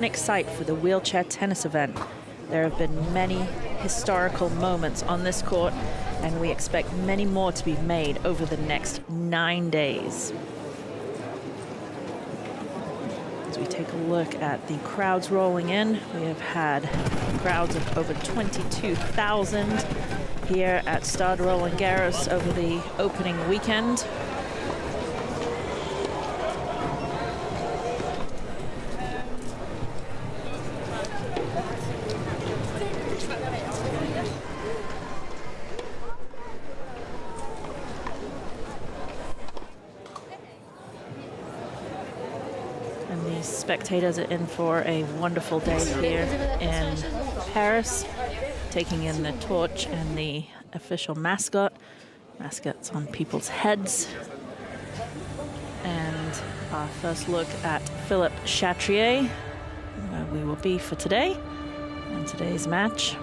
Site for the wheelchair tennis event. There have been many historical moments on this court, and we expect many more to be made over the next 9 days. As we take a look at the crowds rolling in, we have had crowds of over 22,000 here at Stade Roland-Garros over the opening weekend. Spectators are in for a wonderful day here in Paris, taking in the torch and the official mascot. Mascots on people's heads. And our first look at Philippe Chatrier, where we will be for today and today's match.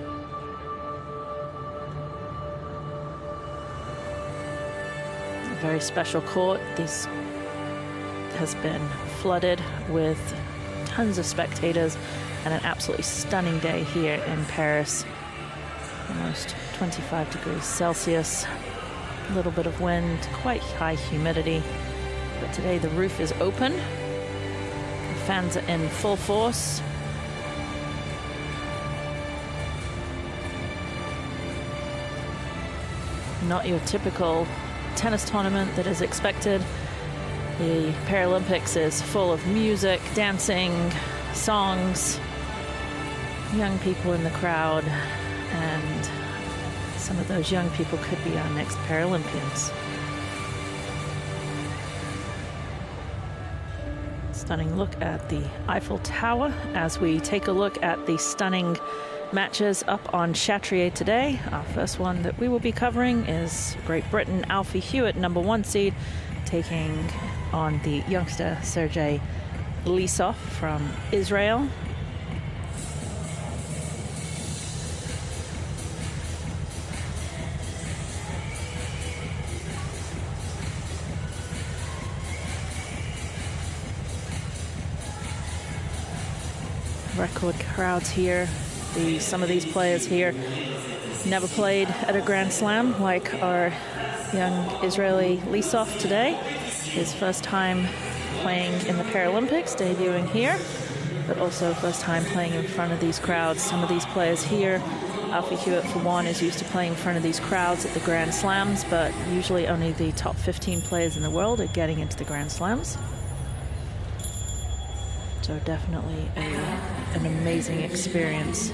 A very special court. This has been flooded with tons of spectators and an absolutely stunning day here in Paris. Almost 25 degrees Celsius, a little bit of wind, quite high humidity. But today the roof is open. The fans are in full force. Not your typical tennis tournament that is expected. The Paralympics is full of music, dancing, songs, young people in the crowd, and some of those young people could be our next Paralympians. Stunning look at the Eiffel Tower as we take a look at the stunning matches up on Chatrier today. Our first one that we will be covering is Great Britain Alfie Hewett, #1 seed, taking on the youngster Sergei Lysov from Israel. Record crowds here. Some of these players here never played at a Grand Slam like our young Israeli Lysov today. His first time playing in the Paralympics, debuting here, but also first time playing in front of these crowds. Some of these players here, Alfie Hewett for one, is used to playing in front of these crowds at the Grand Slams, but usually only the top 15 players in the world are getting into the Grand Slams. So definitely an amazing experience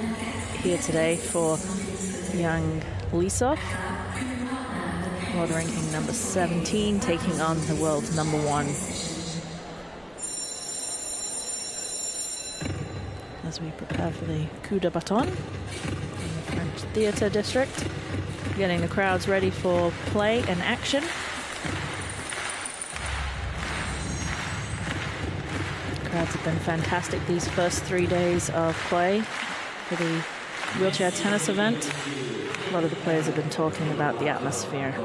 here today for young Lysov. World ranking #17, taking on the world's #1. As we prepare for the coup de baton in the French Theatre District, getting the crowds ready for play and action. The crowds have been fantastic these first 3 days of play for the wheelchair tennis event. A lot of the players have been talking about the atmosphere.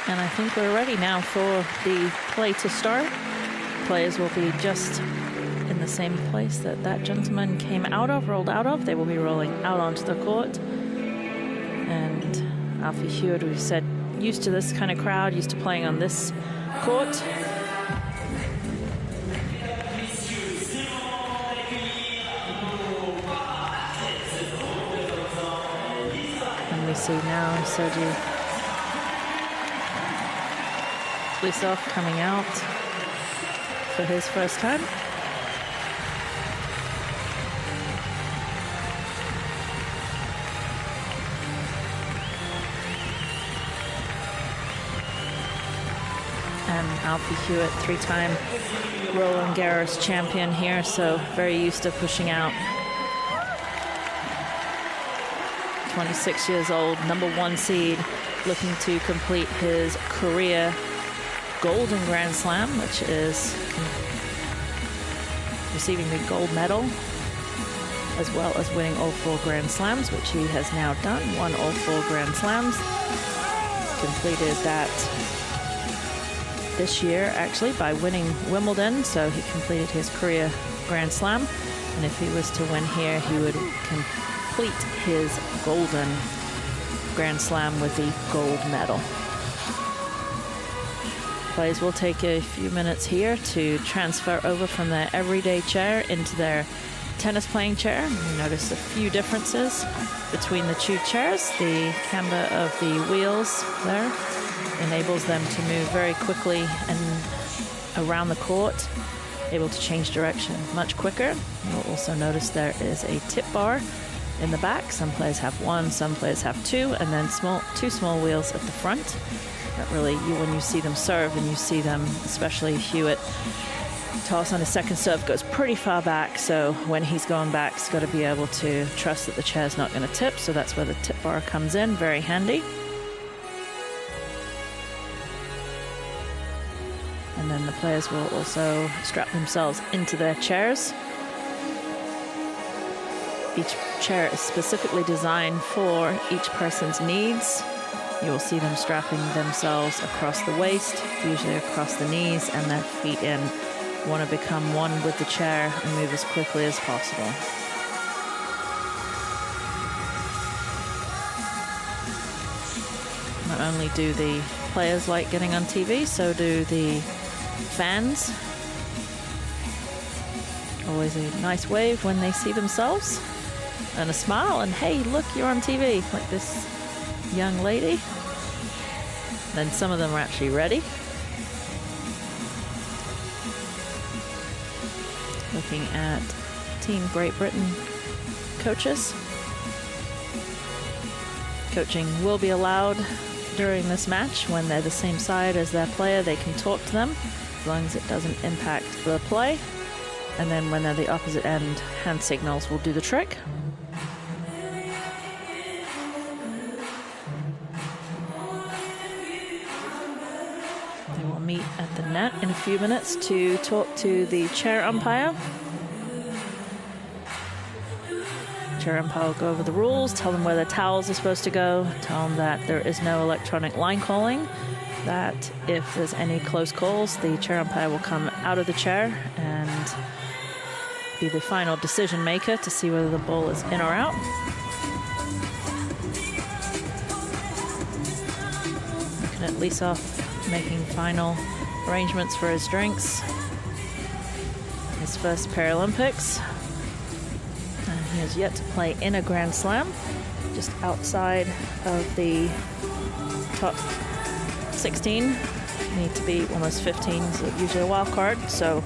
And I think we're ready now for the play to start. Players will be just in the same place that that gentleman came out of, rolled out of. They will be rolling out onto the court. And Alfie Hewett, we've said, used to this kind of crowd, used to playing on this court. And we see now Sergei Lysov coming out for his first time. And Alfie Hewett, three-time Roland-Garros champion here, so very used to pushing out 26 years old, #1 seed, looking to complete his career golden Grand Slam, which is receiving the gold medal, as well as winning all 4 Grand Slams, which he has now done. Won all 4 Grand Slams. Completed that this year, actually, by winning Wimbledon. So he completed his career Grand Slam. And if he was to win here, he would complete his golden Grand Slam with the gold medal. Players will take a few minutes here to transfer over from their everyday chair into their tennis playing chair. You notice a few differences between the 2 chairs. The camber of the wheels there enables them to move very quickly and around the court, able to change direction much quicker. You'll also notice there is a tip bar in the back. Some players have 1, some players have 2, and then 2 small wheels at the front. That really, when you see them serve and you see them, especially Hewett, toss on his second serve goes pretty far back, so when he's going back, he's got to be able to trust that the chair's not going to tip, so that's where the tip bar comes in, very handy. And then the players will also strap themselves into their chairs. Each chair is specifically designed for each person's needs. You will see them strapping themselves across the waist, usually across the knees, and their feet in. Want to become one with the chair and move as quickly as possible. Not only do the players like getting on TV, so do the fans. Always a nice wave when they see themselves, and a smile, and hey, look, you're on TV, like this young lady. Then some of them are actually ready. Looking at Team Great Britain coaches. Coaching will be allowed during this match. When they're the same side as their player, they can talk to them, as long as it doesn't impact the play. And then when they're the opposite end, hand signals will do the trick. They will meet at the net in a few minutes to talk to the chair umpire. Chair umpire will go over the rules, tell them where their towels are supposed to go, tell them that there is no electronic line calling, that if there's any close calls, the chair umpire will come out of the chair and be the final decision maker to see whether the ball is in or out. Looking at Lysov making final arrangements for his drinks. His first Paralympics. And he has yet to play in a Grand Slam, just outside of the top 16. Need to be almost 15, so usually a wild card, so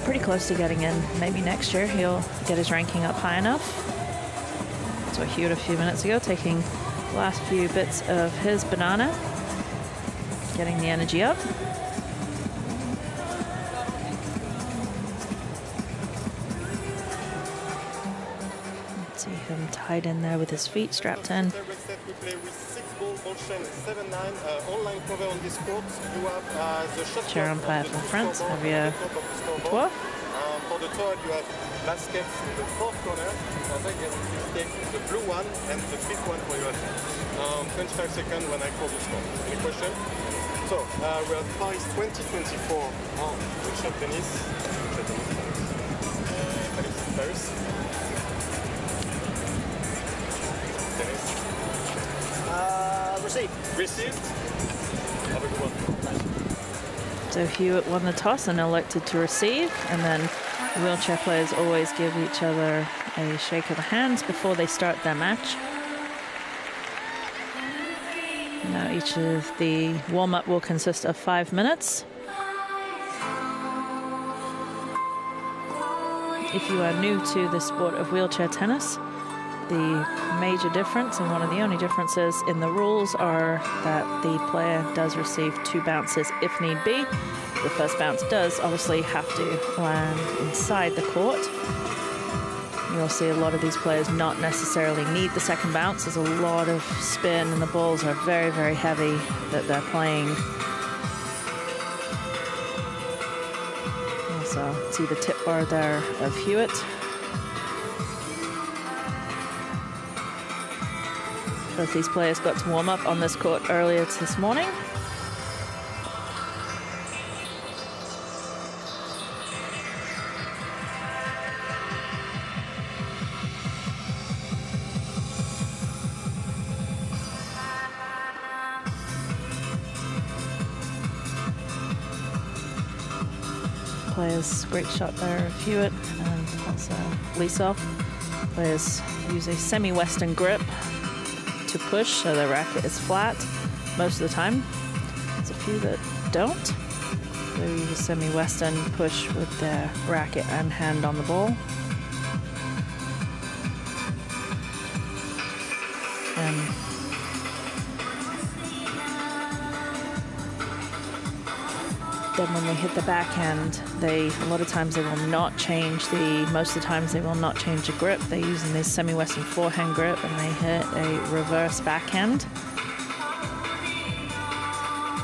pretty close to getting in. Maybe next year he'll get his ranking up high enough. That's what Hewett a few minutes ago, taking the last few bits of his banana, getting the energy up. Let's see him tied in there with his feet strapped in. Chair umpire from France, Javier Tour. For the third, you have baskets in the fourth corner. Take the blue one and the fifth one for your hand. 25 seconds when I call the score. Any question? So, we have Paris 2024 on the shop tennis. Paris. Tennis. Received. Received. Have a good one. So Hewett won the toss and elected to receive, and then wheelchair players always give each other a shake of the hands before they start their match. Now each of the warm-up will consist of 5 minutes. If you are new to the sport of wheelchair tennis, the major difference, and one of the only differences in the rules, are that the player does receive 2 bounces if need be. The first bounce does obviously have to land inside the court. You'll see a lot of these players not necessarily need the second bounce. There's a lot of spin, and the balls are very, very heavy that they're playing. Also, see the tip bar there of Hewett. Both these players got to warm up on this court earlier this morning. Players, great shot there of Hewett, and also Lysov. Players use a semi-western grip to push, so the racket is flat most of the time. There's a few that don't. They use a semi-western push with their racket and hand on the ball. And then when they hit the backhand, a lot of times they will not change most of the times they will not change the grip. They're using this semi-western forehand grip, and they hit a reverse backhand.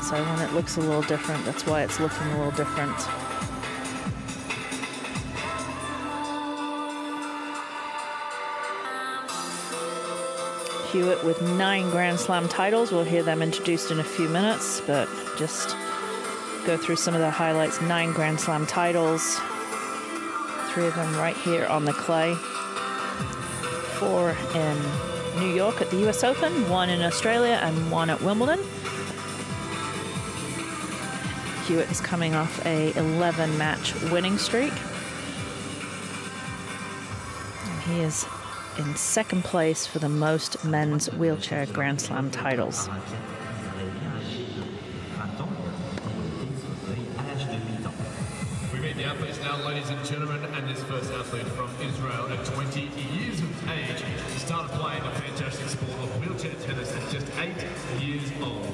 So when it looks a little different, that's why it's looking a little different. Hewett with 9 Grand Slam titles. We'll hear them introduced in a few minutes, but just go through some of the highlights. 9 Grand Slam titles, 3 of them right here on the clay. 4 in New York at the US Open, 1 in Australia, and 1 at Wimbledon. Hewett is coming off a 11-match winning streak. And he is in second place for the most men's wheelchair Grand Slam titles. The athletes now, ladies and gentlemen, and this first athlete from Israel at 20 years of age started playing the fantastic sport of wheelchair tennis at just 8 years old.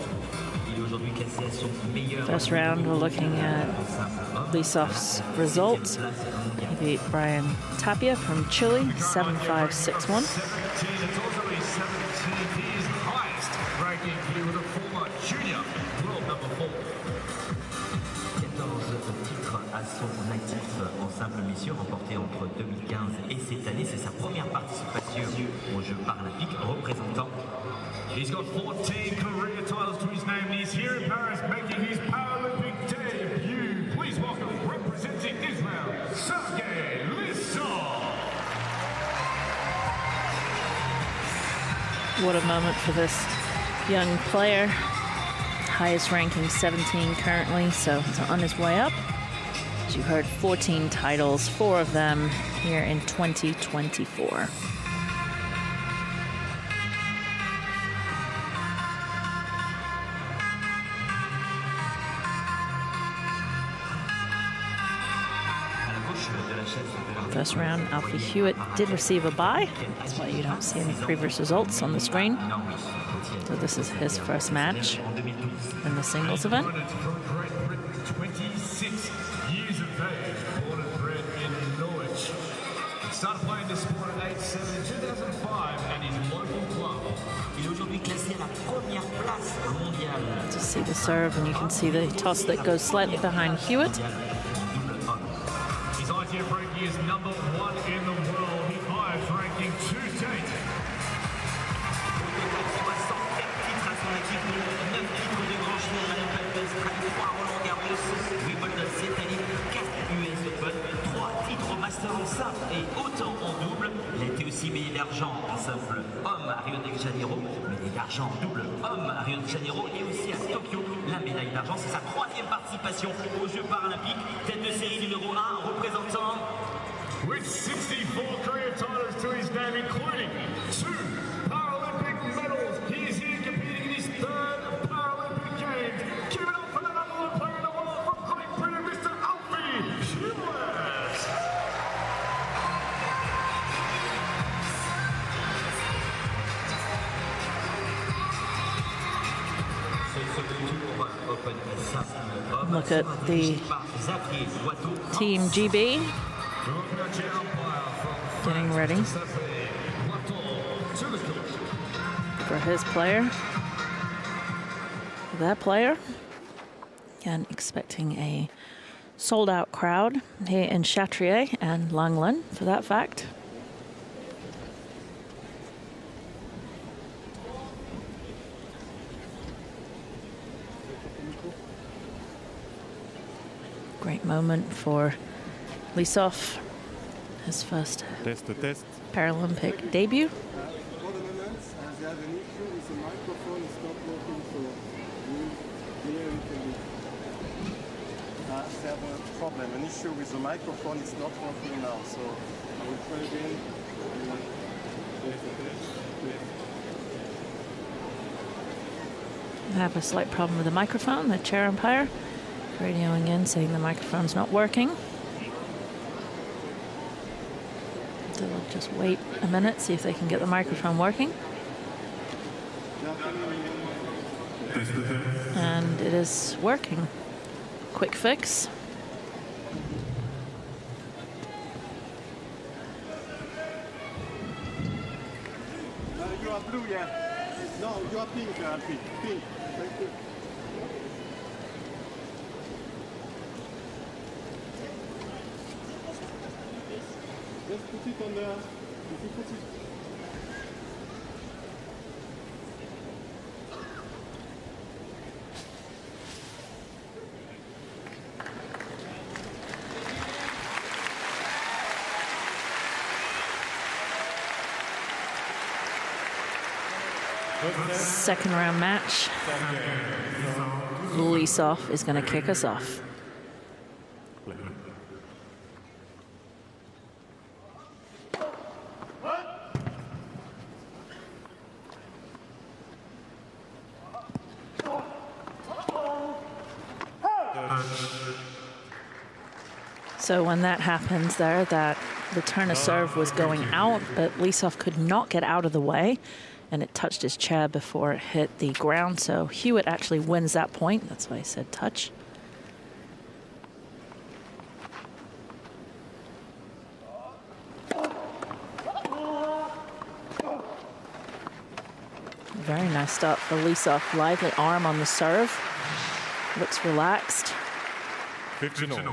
First round, we're looking at Lysov's results. He beat Brian Tapia from Chile, 7-5, 6-1. It's also his 17th, his highest ranking here with a former junior world number 4. À son actif en simple mission remporté entre 2015 et cette année. C'est sa première participation aux Jeux paralympiques représentant. He's got 14 career titles to his name. He's here in Paris making his Paralympic debut. Please welcome, representing Israel, Sergei Lysov. What a moment for this young player. Highest ranking 17 currently, so he's on his way up. As you heard, 14 titles, 4 of them here in 2024. First round, Alfie Hewett did receive a bye. That's why you don't see any previous results on the screen. So this is his first match in the singles event. 26 years of age, born and bred in Norwich. He started playing this sport at age 7 in 2005 at his local club. Il est aujourd'hui classé à la première place mondiale. Just see the serve, and you can see the toss that goes slightly behind Hewett. His ITF ranking is number 1 in the world. His highest ranking to date. 64 titres à son actif, 9 titres de Grand Chelem, Palais, 3 Roland-Garros, Wimbledon cette année, 4 US Open, 3 titres au Master en simple et autant en double. Il a été aussi médaillé d'argent en simple homme à Rio de Janeiro, médaille d'argent en double homme à Rio de Janeiro et aussi à Tokyo. La médaille d'argent, c'est sa 3e participation aux Jeux paralympiques. Tête de série numéro 1, représentant. With 64 career titles to his name, including 2 Paralympic medals, he is here competing in his 3rd Paralympic Games. Give it up for the number 1 player in the world from Great Britain, Mr. Alfie Hewett. Look at the Team GB. getting ready for his player. That player. And expecting a sold-out crowd here in Chateau and Langland, for that fact. Great moment for Lysov, his first Paralympic debut. For the moment, they have an issue with the microphone, it's not working, so here we can be. They have a problem, an issue with the microphone, it's not working now, so I will try again. I have a slight problem with the microphone. The chair umpire radioing in saying the microphone's not working. So we'll just wait a minute, see if they can get the microphone working. And it is working. Quick fix. You are blue, yeah. No, you are pink, Alfie. Pink. Thank you. Just put it on the... If you put it... Second round match. Lysov is going to kick us off. So when that happens there, that return of serve was going out, but Lysov could not get out of the way, and it touched his chair before it hit the ground. So Hewett actually wins that point. That's why I said touch. Very nice start for Lysov. Lively arm on the serve. Looks relaxed. 15-0.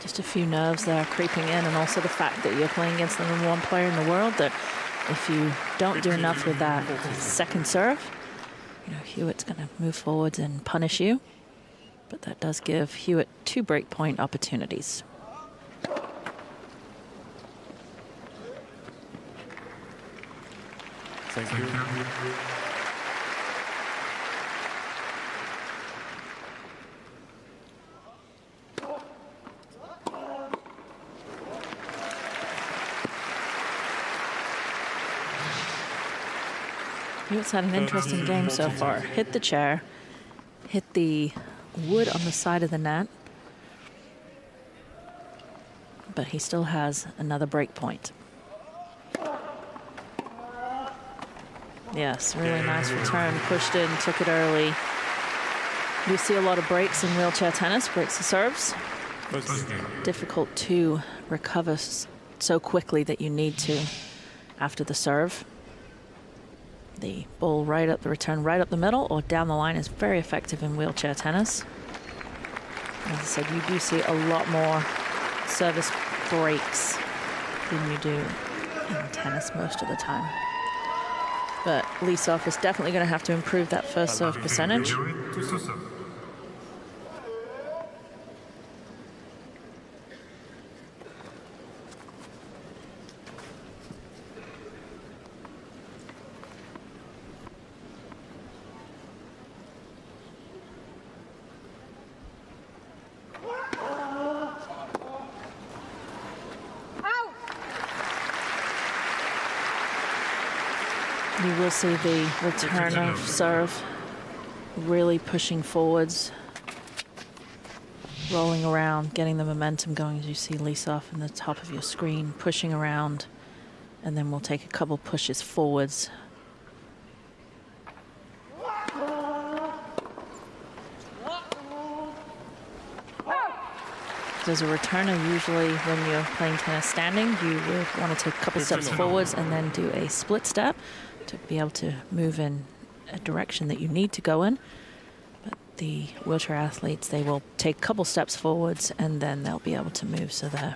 Just a few nerves there creeping in, and also the fact that you're playing against the number one player in the world, that if you don't do enough with that second serve, you know, Hewett's going to move forwards and punish you. But that does give Hewett 2 breakpoint opportunities. Thank you. Hewett's had an interesting game so far. Hit the chair, hit the wood on the side of the net, but he still has another break point. Yes, really nice return, pushed in, took it early. You see a lot of breaks in wheelchair tennis, breaks the serves. It's difficult to recover so quickly that you need to after the serve. The ball right up the return, right up the middle or down the line is very effective in wheelchair tennis. As I said, you do see a lot more service breaks than you do in tennis most of the time. But Lysov is definitely going to have to improve that first serve percentage. You will see the return of serve really pushing forwards, rolling around, getting the momentum going, as you see Lysov in the top of your screen, pushing around, and then we'll take a couple pushes forwards. As a returner, usually when you're playing tennis standing, you would want to take a couple steps forwards and then do a split step to be able to move in a direction that you need to go in. But the wheelchair athletes, they will take a couple steps forwards and then they'll be able to move, so they're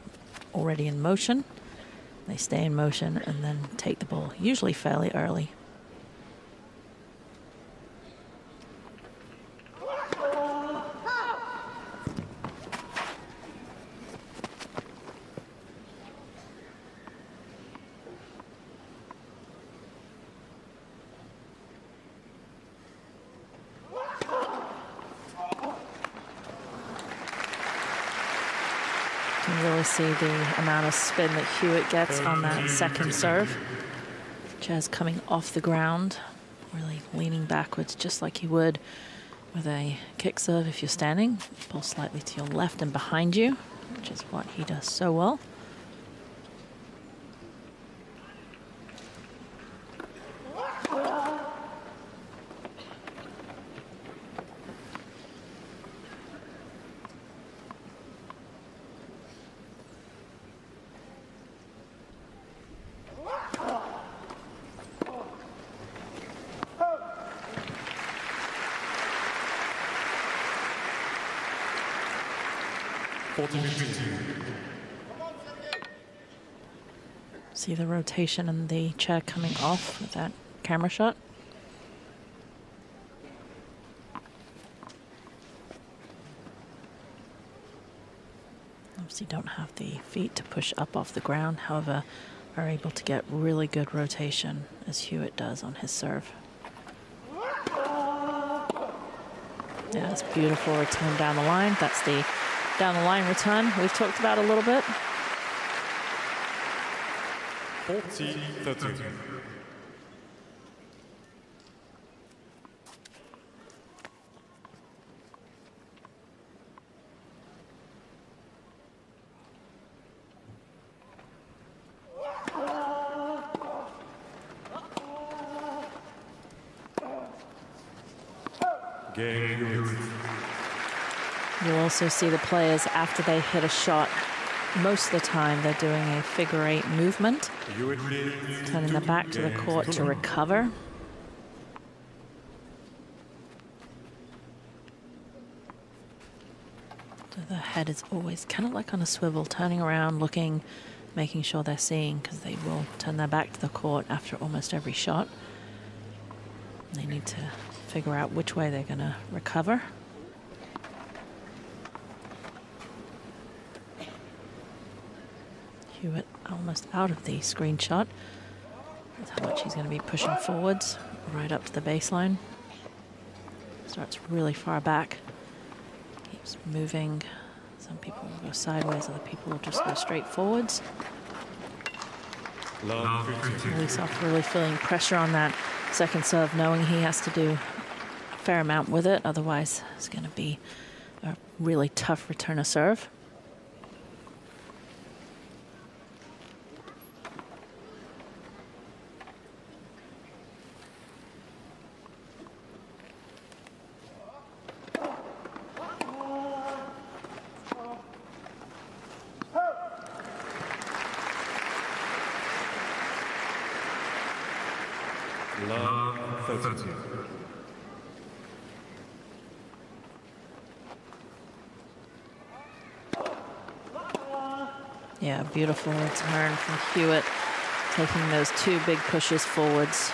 already in motion. They stay in motion and then take the ball, usually fairly early. See the amount of spin that Hewett gets on that second serve. Chaz coming off the ground, really leaning backwards just like you would with a kick serve if you're standing. Pull slightly to your left and behind you, which is what he does so well. See the rotation and the chair coming off with that camera shot. Obviously don't have the feet to push up off the ground, however, are able to get really good rotation as Hewett does on his serve. Yeah, it's beautiful return down the line. That's the down the line return we've talked about a little bit. 40-30. You'll also see the players after they hit a shot. Most of the time they're doing a figure eight movement, turning their back to the court to recover. So the head is always kind of like on a swivel, turning around, looking, making sure they're seeing, because they will turn their back to the court after almost every shot. They need to figure out which way they're going to recover. Hewett almost out of the screenshot. That's how much he's going to be pushing forwards, right up to the baseline. Starts really far back. Keeps moving. Some people will go sideways, other people will just go straight forwards. Lysov really feeling pressure on that second serve, knowing he has to do a fair amount with it. Otherwise, it's going to be a really tough return of serve. Yeah, beautiful return from Hewett, taking those two big pushes forwards.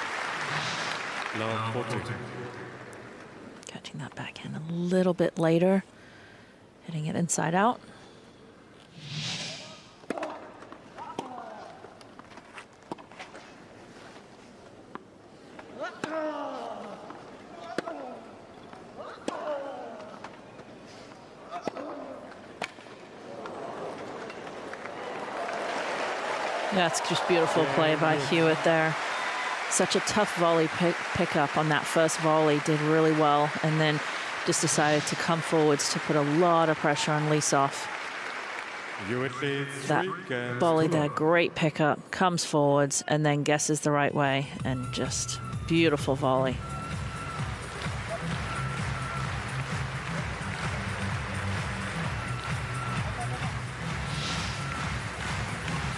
Catching that backhand a little bit later, hitting it inside out. That's just beautiful play by Hewett there. Such a tough volley pickup on that first volley, did really well, and then just decided to come forwards to put a lot of pressure on Lysov. That volley there, great pickup, comes forwards and then guesses the right way, and just beautiful volley.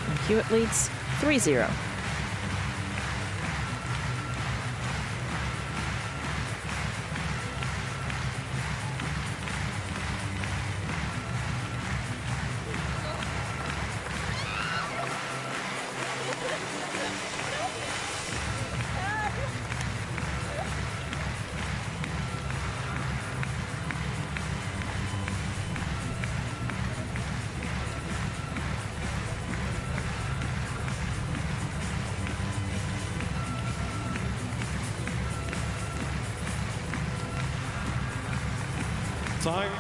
And Hewett leads 3-0. Time.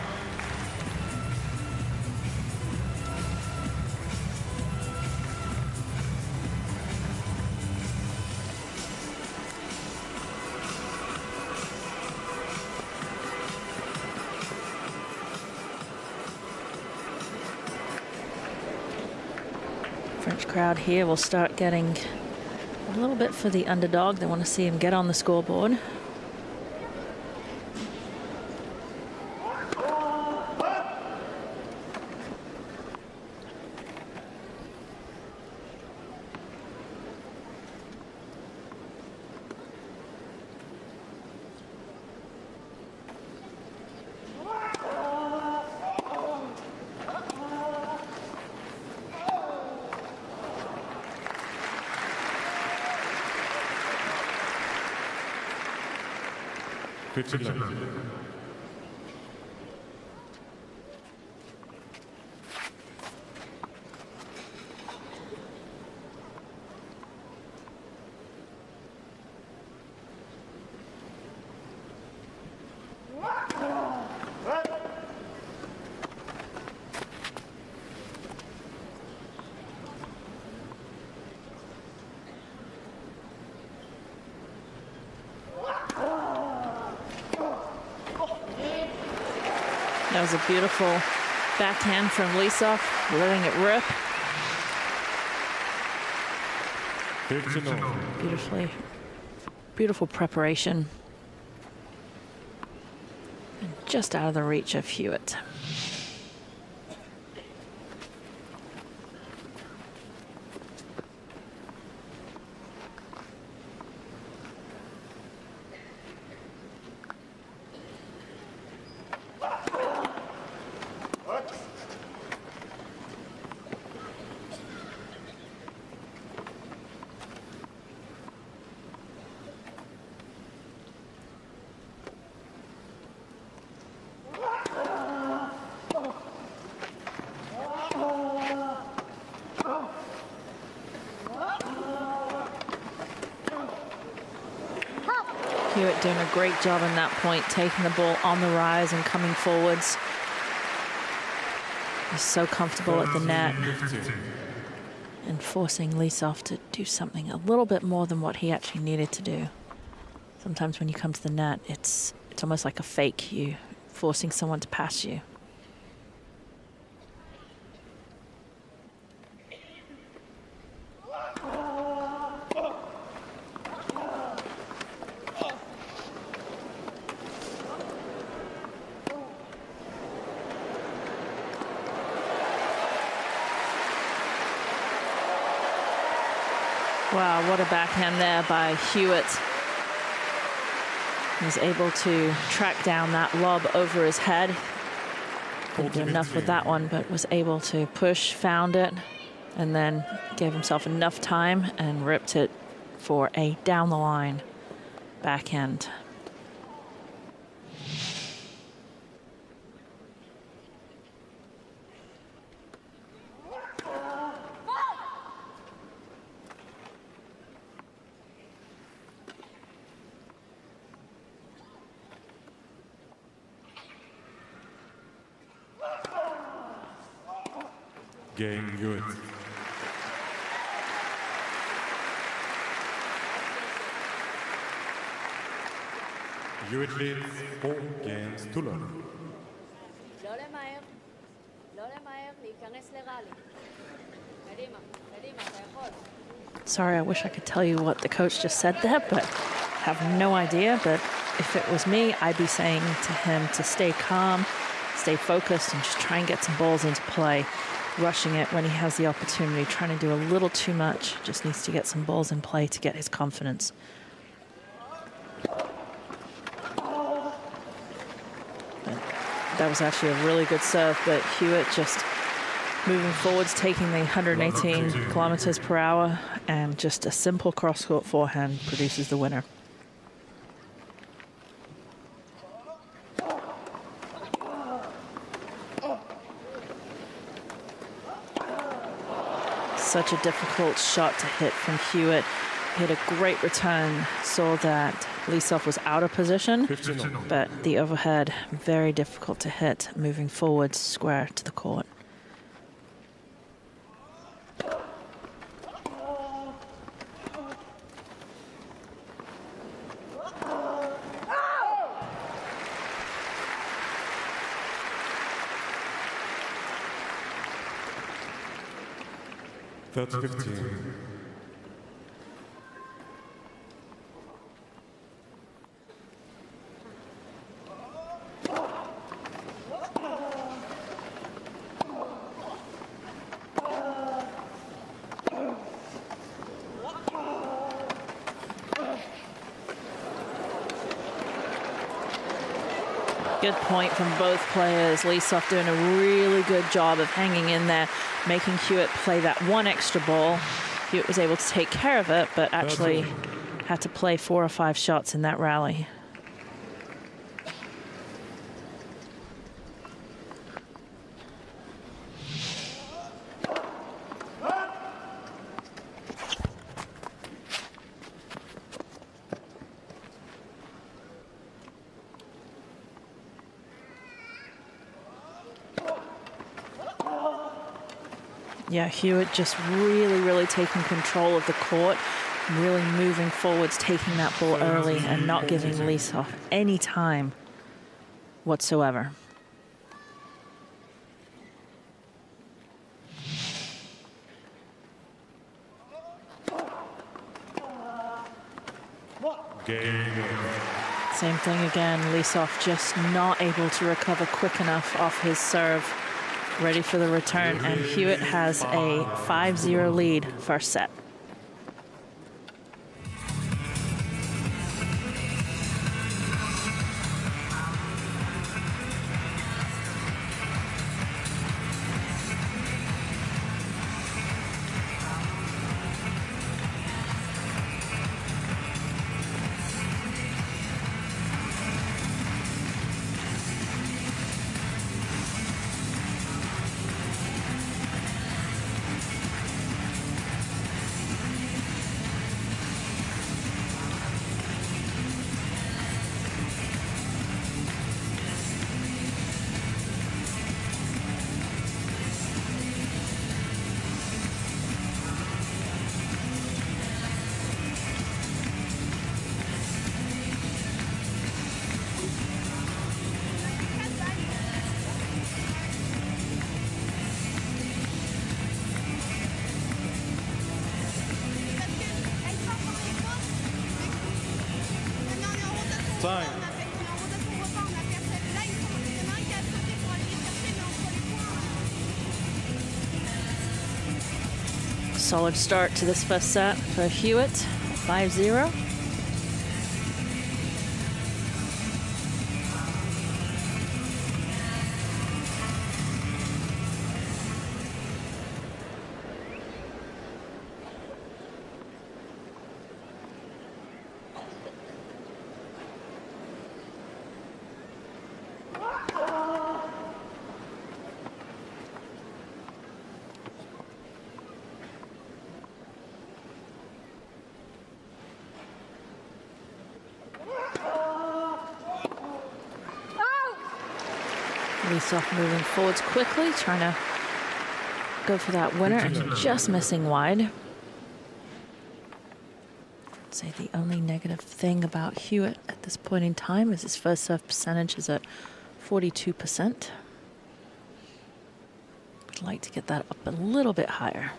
French crowd here will start getting a little bit for the underdog. They want to see him get on the scoreboard. That was a beautiful backhand from Lysov, letting it rip. Beautiful preparation. And just out of the reach of Hewett. Hewett doing a great job in that point, taking the ball on the rise and coming forwards. He's so comfortable at the net and forcing Lysov to do something a little bit more than what he actually needed to do. Sometimes when you come to the net, it's almost like a fake, you forcing someone to pass you. Wow, what a backhand there by Hewett. He's able to track down that lob over his head. Didn't do enough with that one, but was able to push, found it, and then gave himself enough time and ripped it for a down the line backhand. Game good. Hewett leads 4 games to 0. Sorry, I wish I could tell you what the coach just said there, but have no idea. But if it was me, I'd be saying to him to stay calm, stay focused, and just try and get some balls into play. Rushing it when he has the opportunity, trying to do a little too much. Just needs to get some balls in play to get his confidence. That was actually a really good serve, but Hewett just moving forwards, taking the 118 kilometers per hour, and just a simple cross-court forehand produces the winner. Such a difficult shot to hit from Hewett. Hit a great return, saw that Lysov was out of position, but the overhead, very difficult to hit, moving forward square to the court. That's 15. Good point from both players. Lysov doing a really good job of hanging in there, making Hewett play that one extra ball. Hewett was able to take care of it, but actually had to play 4 or 5 shots in that rally. Yeah, Hewett just really taking control of the court, really moving forwards, taking that ball early and not giving Lysov any time whatsoever. Same thing again, Lysov just not able to recover quick enough off his serve. Ready for the return, and Hewett has a 5-0 lead first set. Solid start to this first set for Hewett, 5-0. Lysov moving forwards quickly, trying to go for that winner and just missing wide. I'd say the only negative thing about Hewett at this point in time is his first serve percentage is at 42%. Would like to get that up a little bit higher.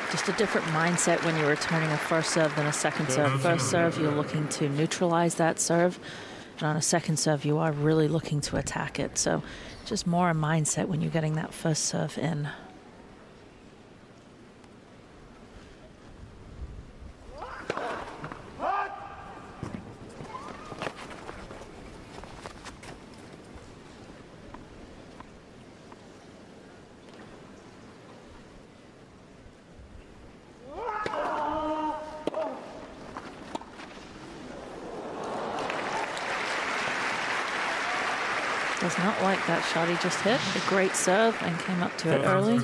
Just a different mindset when you're returning a first serve than a second serve. First serve, you're looking to neutralize that serve. And on a second serve, you are really looking to attack it. So just more a mindset when you're getting that first serve in. Does not like that shot he just hit. A great serve and came up to it early.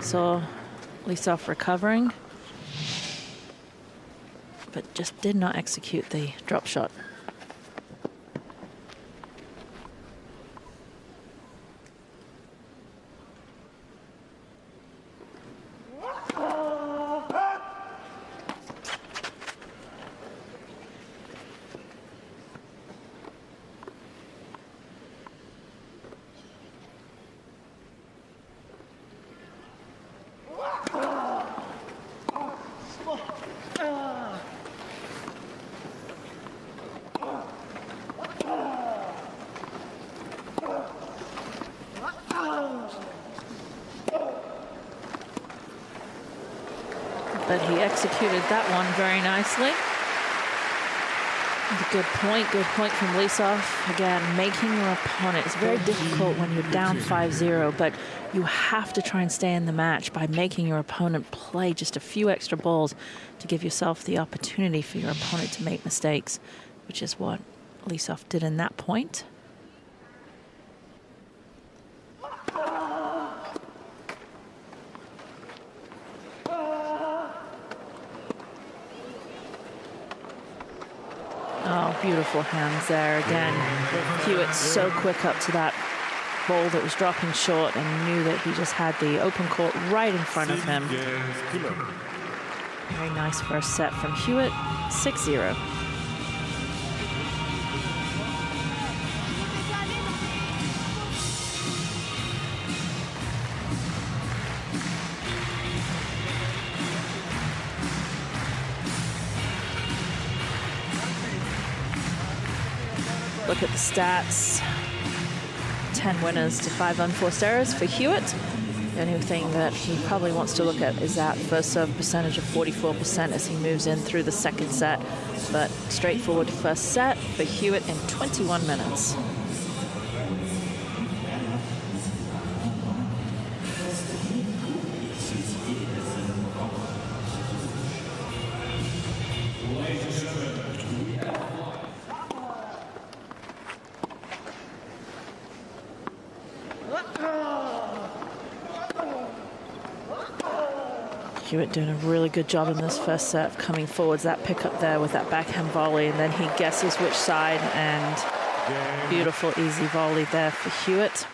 Saw Lysov recovering, but just did not execute the drop shot. But he executed that one very nicely. Good point from Lysov. Again, making your opponent. It's very difficult when you're down 5-0, but you have to try and stay in the match by making your opponent play just a few extra balls to give yourself the opportunity for your opponent to make mistakes, which is what Lysov did in that point. Oh, beautiful hands there again. Hewitt so quick up to that ball that was dropping short and knew that he just had the open court right in front of him. Very nice first set from Hewett, 6-0. Look at the stats. 10 winners to 5 unforced errors for Hewett. The only thing that he probably wants to look at is that first serve percentage of 44% as he moves in through the second set. But straightforward first set for Hewett in 21 minutes. Hewett doing a really good job in this first set of coming forwards. That pickup there with that backhand volley, and then he guesses which side, and beautiful easy volley there for Hewett.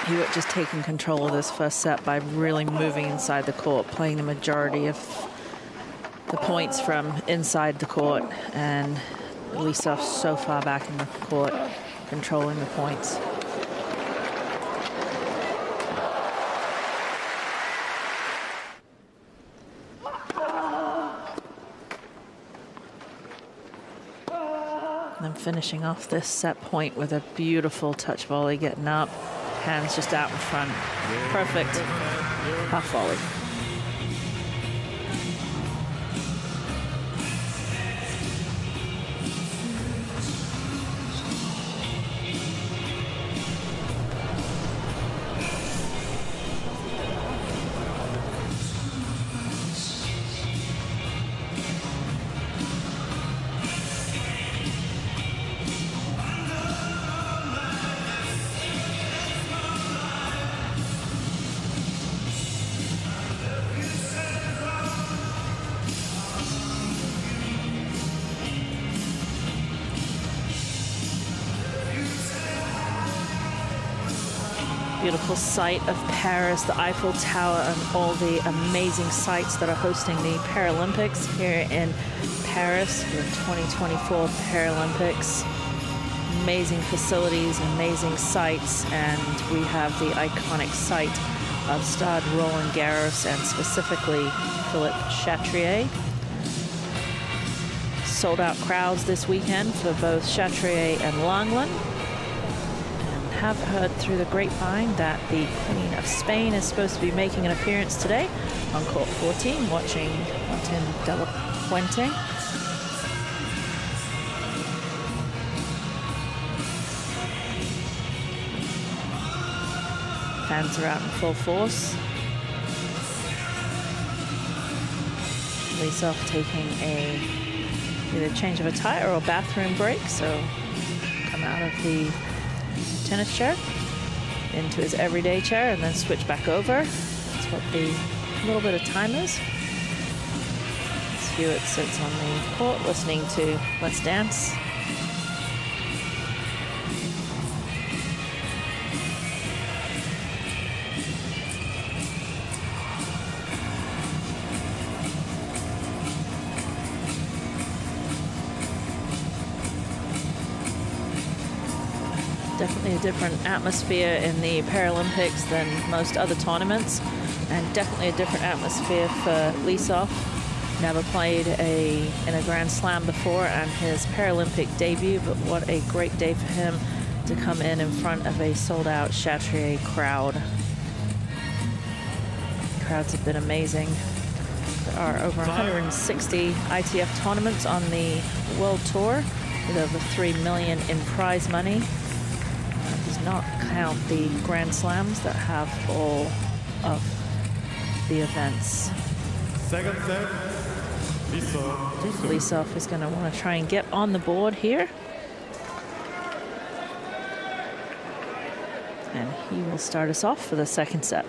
Hewett just taking control of this first set by really moving inside the court, playing the majority of the points from inside the court, and Lysov so far back in the court, controlling the points. And then finishing off this set point with a beautiful touch volley, getting up, hands just out in front. Perfect half volley. beautiful sight of Paris, the Eiffel Tower, and all the amazing sites that are hosting the Paralympics here in Paris for the 2024 Paralympics. Amazing facilities, amazing sites, and we have the iconic site of Stade Roland-Garros and specifically Philippe Chatrier. Sold out crowds this weekend for both Chatrier and Langland. And have heard through the grapevine that the Queen of Spain is supposed to be making an appearance today on court 14, watching Martin de la Fuente. Fans are out in full force. Lysov taking either change of attire or bathroom break, so come out of the tennis chair into his everyday chair and then switch back over. That's what the little bit of time is. As Hewett sits on the court listening to Let's Dance. Definitely a different atmosphere in the Paralympics than most other tournaments, and definitely a different atmosphere for Lysov. Never played in a Grand Slam before and his Paralympic debut, but what a great day for him to come in front of a sold-out Chatrier crowd. Crowds have been amazing. There are over 160 ITF tournaments on the World Tour with over $3 million in prize money. Does not count the Grand Slams that have all of the events. Second set, Lysov is going to want to try and get on the board here. And he will start us off for the second set.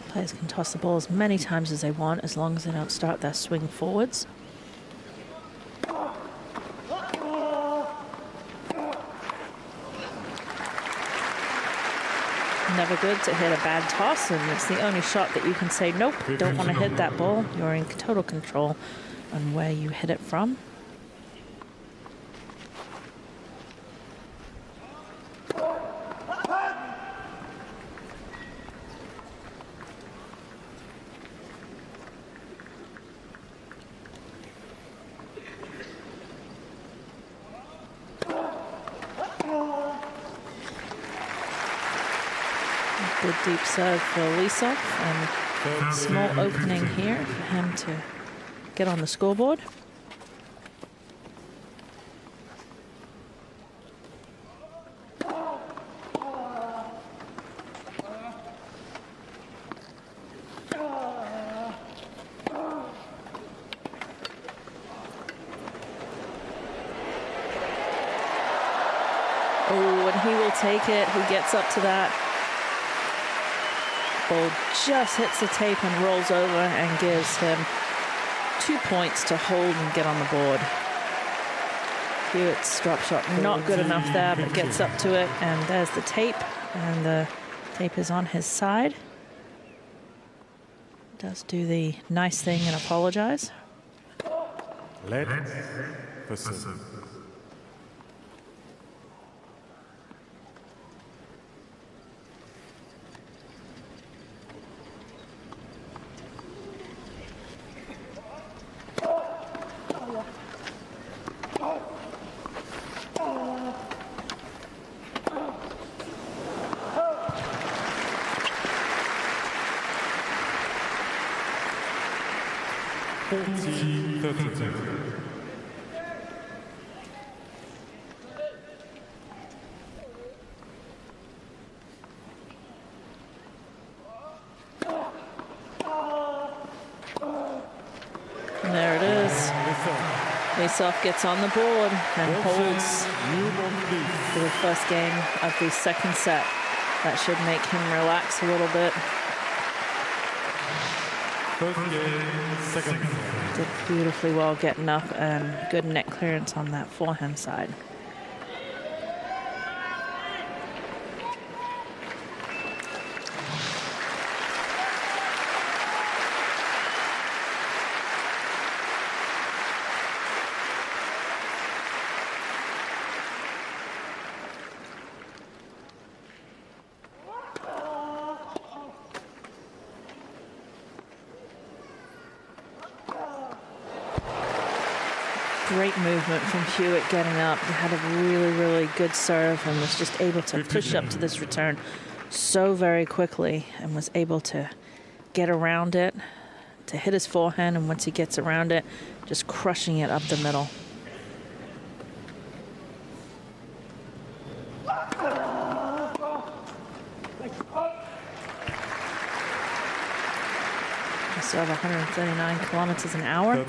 Players can toss the ball as many times as they want, as long as they don't start their swing forwards. Never good to hit a bad toss, and it's the only shot that you can say, nope, don't want to hit that ball. You're in total control on where you hit it from. Good deep serve for Lysov, and a small opening here for him to get on the scoreboard. Oh, and he will take it. He gets up to that. Ball just hits the tape and rolls over and gives him 2 points to hold and get on the board. Hewett's drop shot not good enough there, but gets up to it, and there's the tape, and the tape is on his side. Does do the nice thing and apologize. Let Versailles. 40-32. And there it is. Lysov gets on the board and holds for the first game of the second set. That should make him relax a little bit. First game, second set. Did beautifully well getting up and good net clearance on that forehand side. Great movement from Hewett getting up. He had a really, really good serve and was just able to push up to this return so very quickly and was able to get around it, to hit his forehand, and once he gets around it, just crushing it up the middle. We still have 139 kilometers an hour.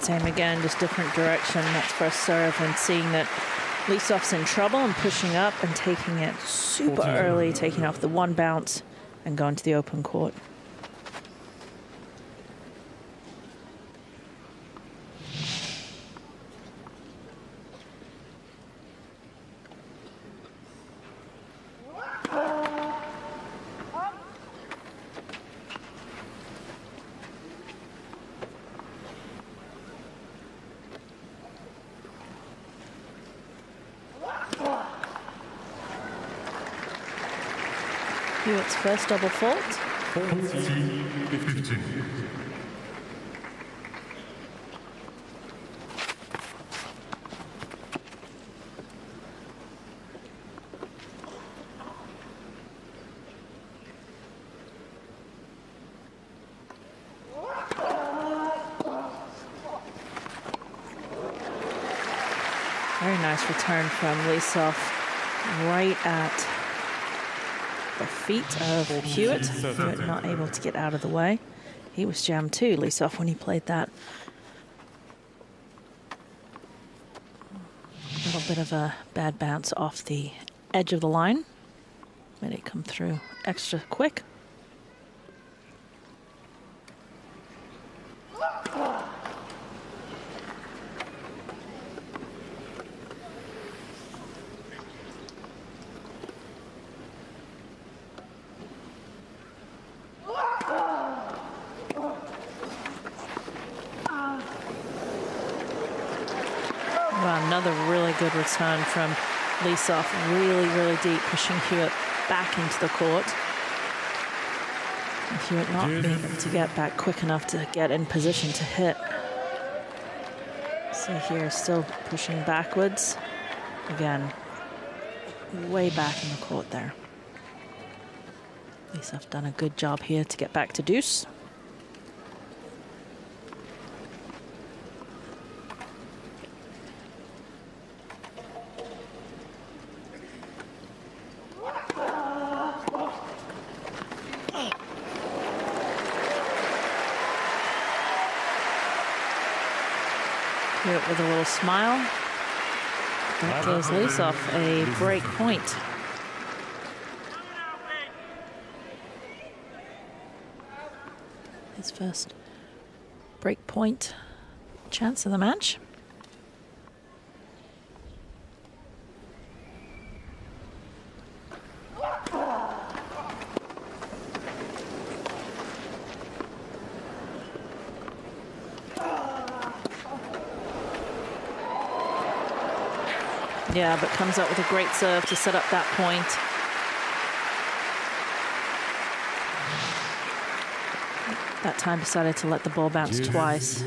Same again, just different direction. That's first serve, and seeing that Lysov's in trouble and pushing up and taking it super early, taking off the one bounce and going to the open court. Hewett's first double fault. 40-15. Very nice return from Lysov, right at the feet of Hewett. Hewett not able to get out of the way. He was jammed too, Lysov, when he played that. A little bit of a bad bounce off the edge of the line. Made it come through extra quick. Another really good return from Lysov, really, really deep, pushing Hewett back into the court. And Hewett not being able to get back quick enough to get in position to hit. See here, still pushing backwards. Again, way back in the court there. Lysov done a good job here to get back to deuce. Hewett with a little smile. That gives Lysov a break point. His first break point chance of the match. Yeah, but comes up with a great serve to set up that point. That time decided to let the ball bounce twice.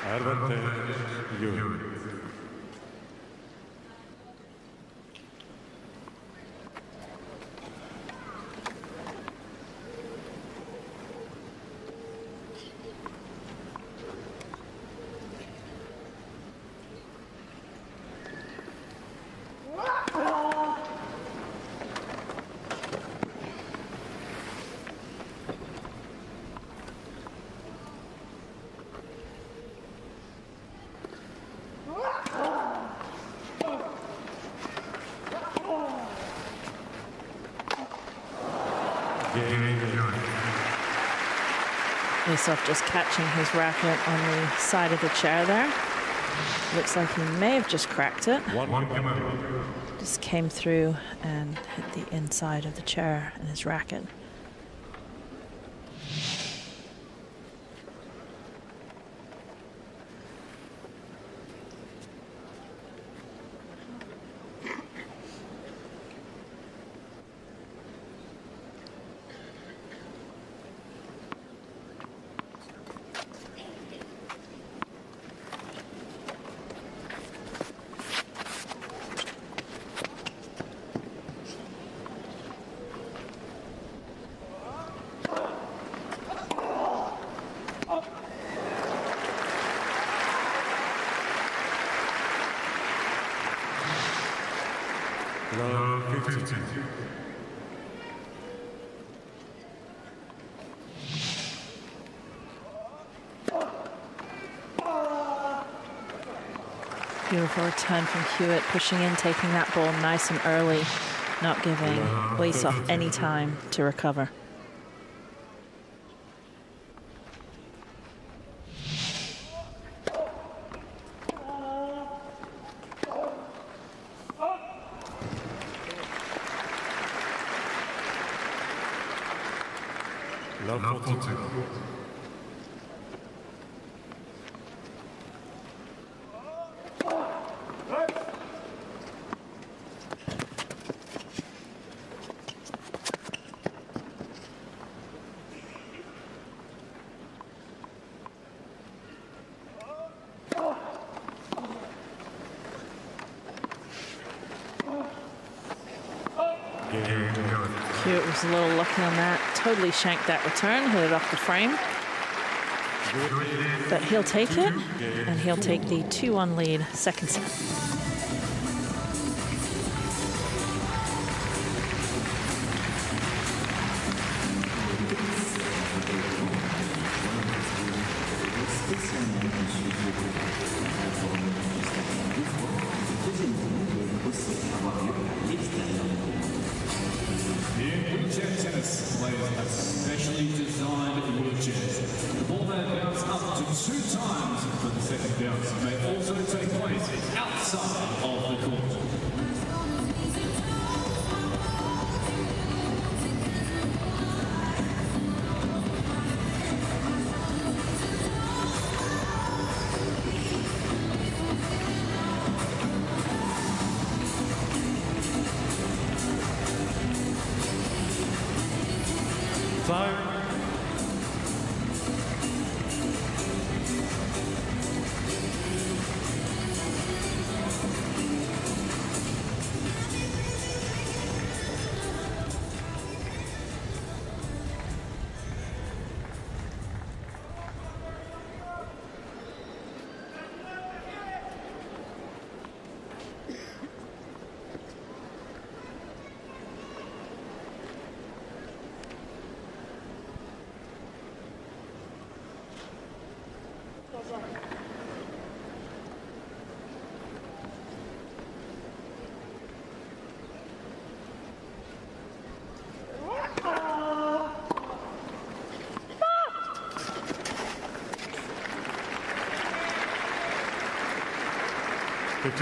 Advantage, Hewett. Lysov just catching his racket on the side of the chair there. Looks like he may have just cracked it. Just came through and hit the inside of the chair and his racket. Beautiful return from Hewett, pushing in, taking that ball nice and early, not giving Lysov any time to recover. Hewett was a little lucky on that. Totally shanked that return, hit it off the frame. But he'll take it, and he'll take the 2-1 lead, second set. Good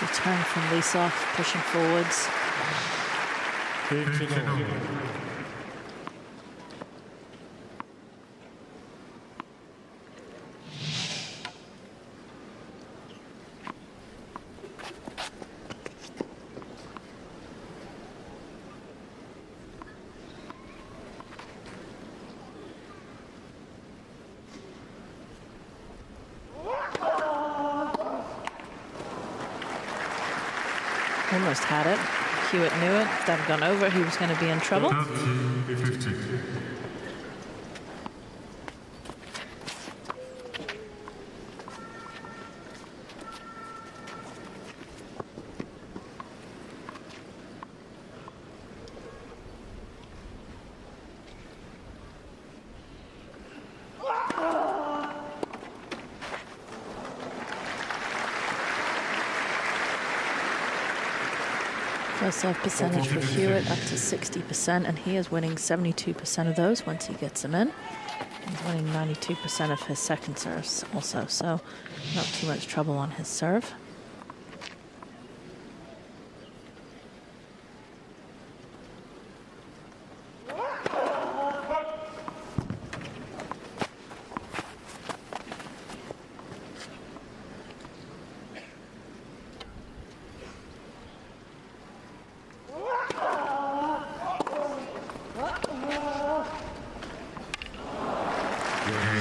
return from Lysov, pushing forwards. Almost had it. Hewett knew it. If that had gone over, he was going to be in trouble. 30-50. First serve percentage for Hewett up to 60%, and he is winning 72% of those once he gets them in. He's winning 92% of his second serves also, so not too much trouble on his serve.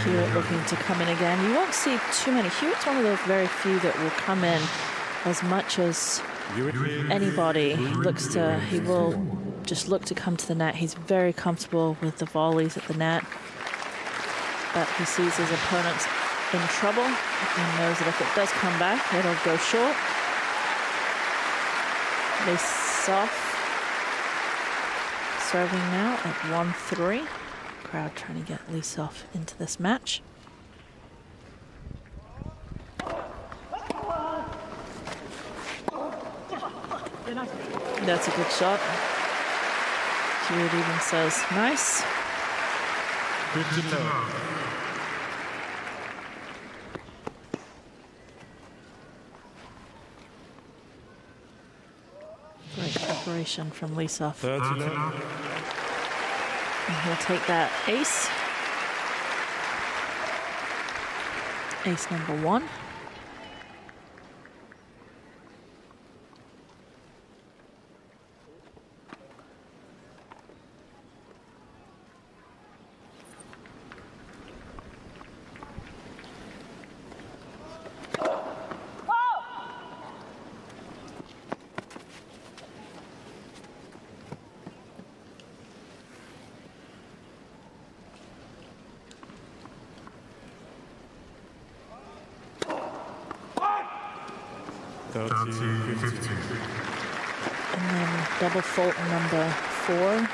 Hewett looking to come in again. You won't see too many. Hewett's one of those very few that will come in as much as anybody. He will just look to come to the net. He's very comfortable with the volleys at the net, but he sees his opponents in trouble and knows that if it does come back, it'll go short. Lysov serving now at 1-3. Crowd trying to get Lysov into this match. That's a good shot. Hewett even says, nice. Good to know. Great preparation from Lysov. 30. And he'll take that ace. Ace number 1. And then double fault number 4.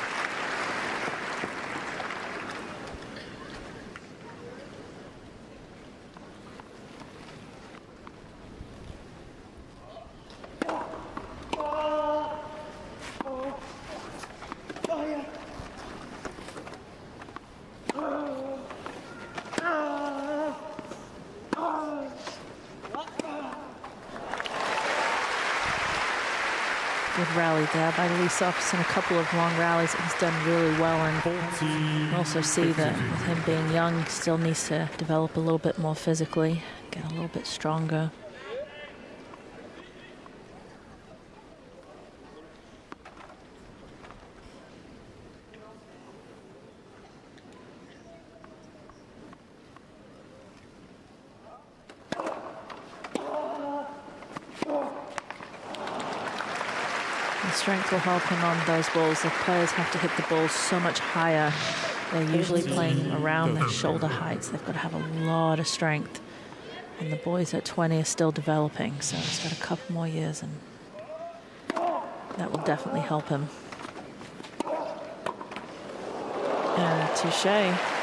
Good rally there by Lysov. He's in a couple of long rallies that he's done really well, and you also see that with him being young, he still needs to develop a little bit more physically, get a little bit stronger. Strength will help him on those balls. The players have to hit the balls so much higher. They're usually playing around their shoulder heights. They've got to have a lot of strength. And the boys at 20 are still developing, so he's got a couple more years, and that will definitely help him. And touche.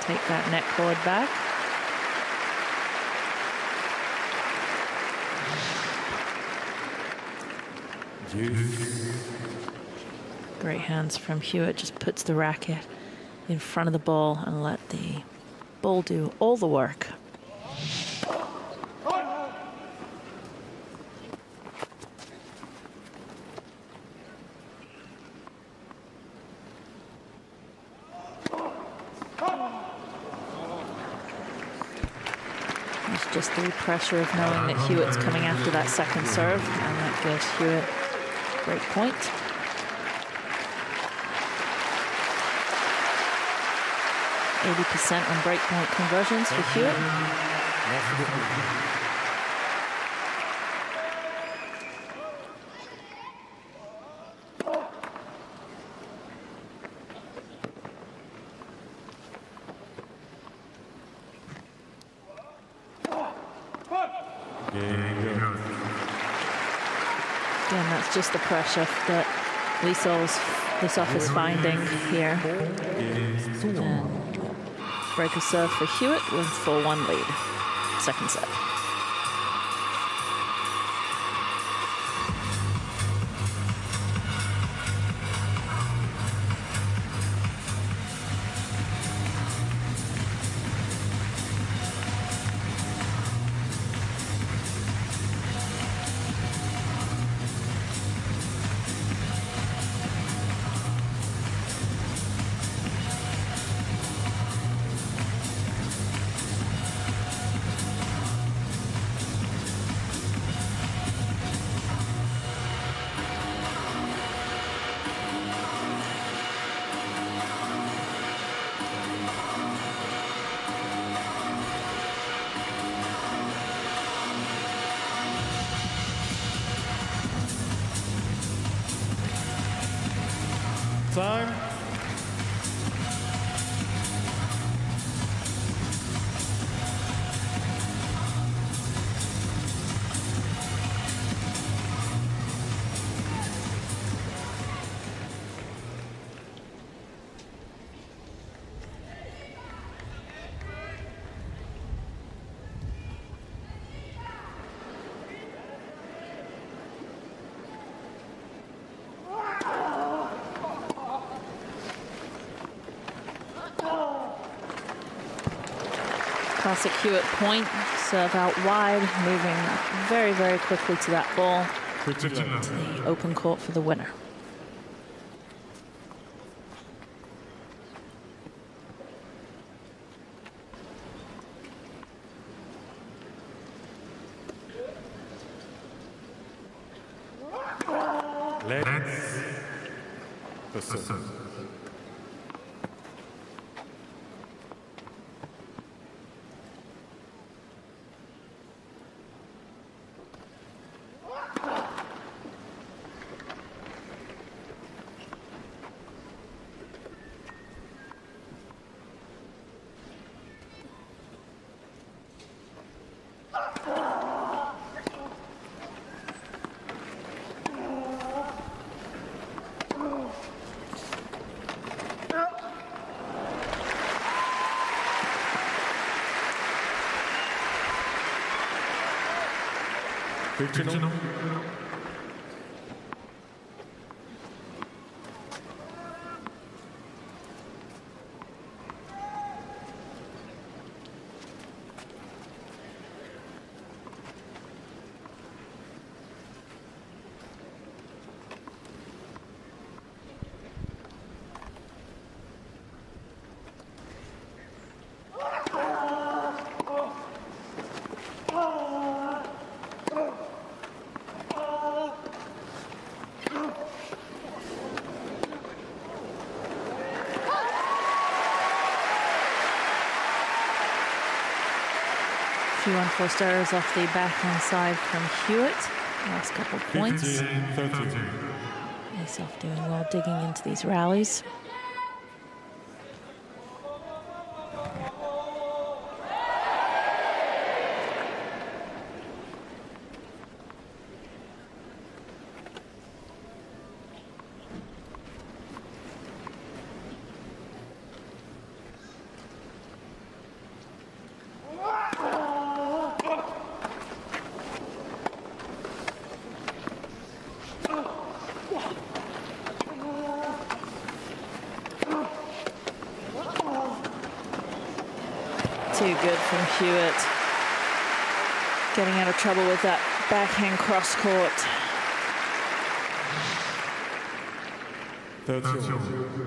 take that net cord back. Great hands from Hewett, just puts the racket in front of the ball and let the ball do all the work. It's just the pressure of knowing that Hewett's coming after that second serve, and that gives Hewett a great point. %80 on breakpoint conversions for Hewett. Again, that's just the pressure that Lysov is finding here. And break a serve for Hewett with 4-1 lead. Second set. Time. Classic Hewett point, serve out wide, moving very, very quickly to that ball. To the open court for the winner. Few unforced errors off the backhand side from Hewett. Last couple of points. Lysov doing well digging into these rallies. Too good from Hewett. Getting out of trouble with that backhand cross court. 30.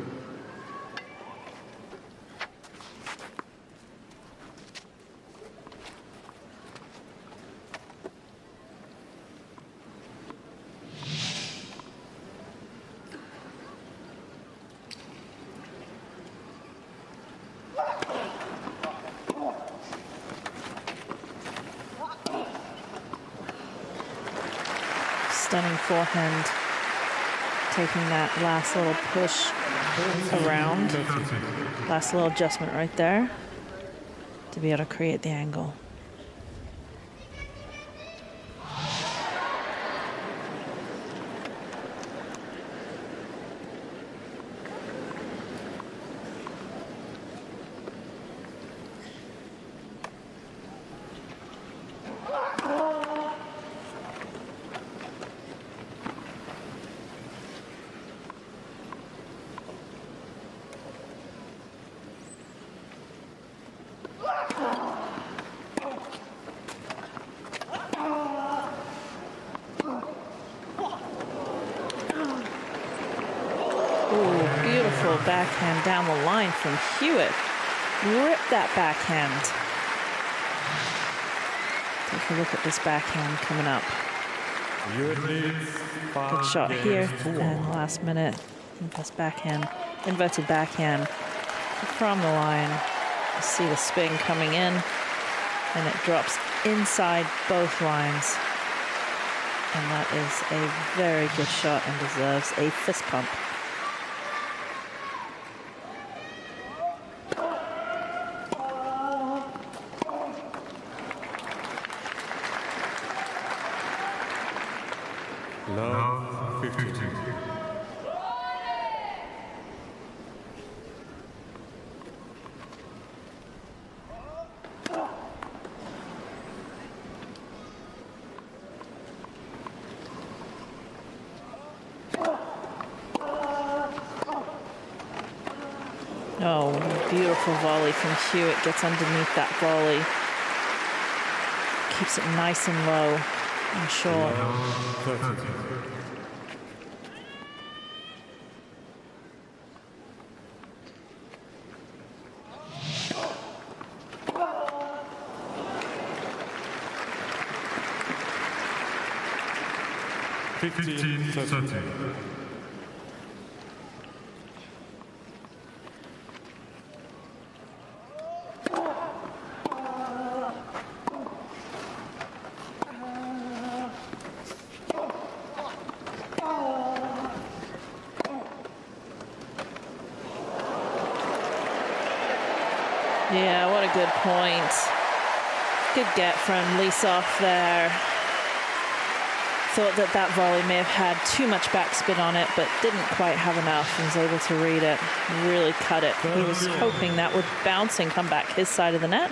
Stunning forehand, taking that last little push around. Last little adjustment right there to be able to create the angle. Backhand down the line from Hewett. Rip that backhand. Take a look at this backhand coming up. Good shot here. And last minute, this backhand, inverted backhand from the line. You see the spin coming in, and it drops inside both lines. And that is a very good shot and deserves a fist pump. Love 52. Oh, beautiful volley from Hewett. Gets underneath that volley. Keeps it nice and low and short. 15-30. Yeah, what a good point. Good get from Lysov there. Thought that that volley may have had too much backspin on it, but didn't quite have enough and was able to read it, really cut it. He was hoping that would bounce and come back his side of the net.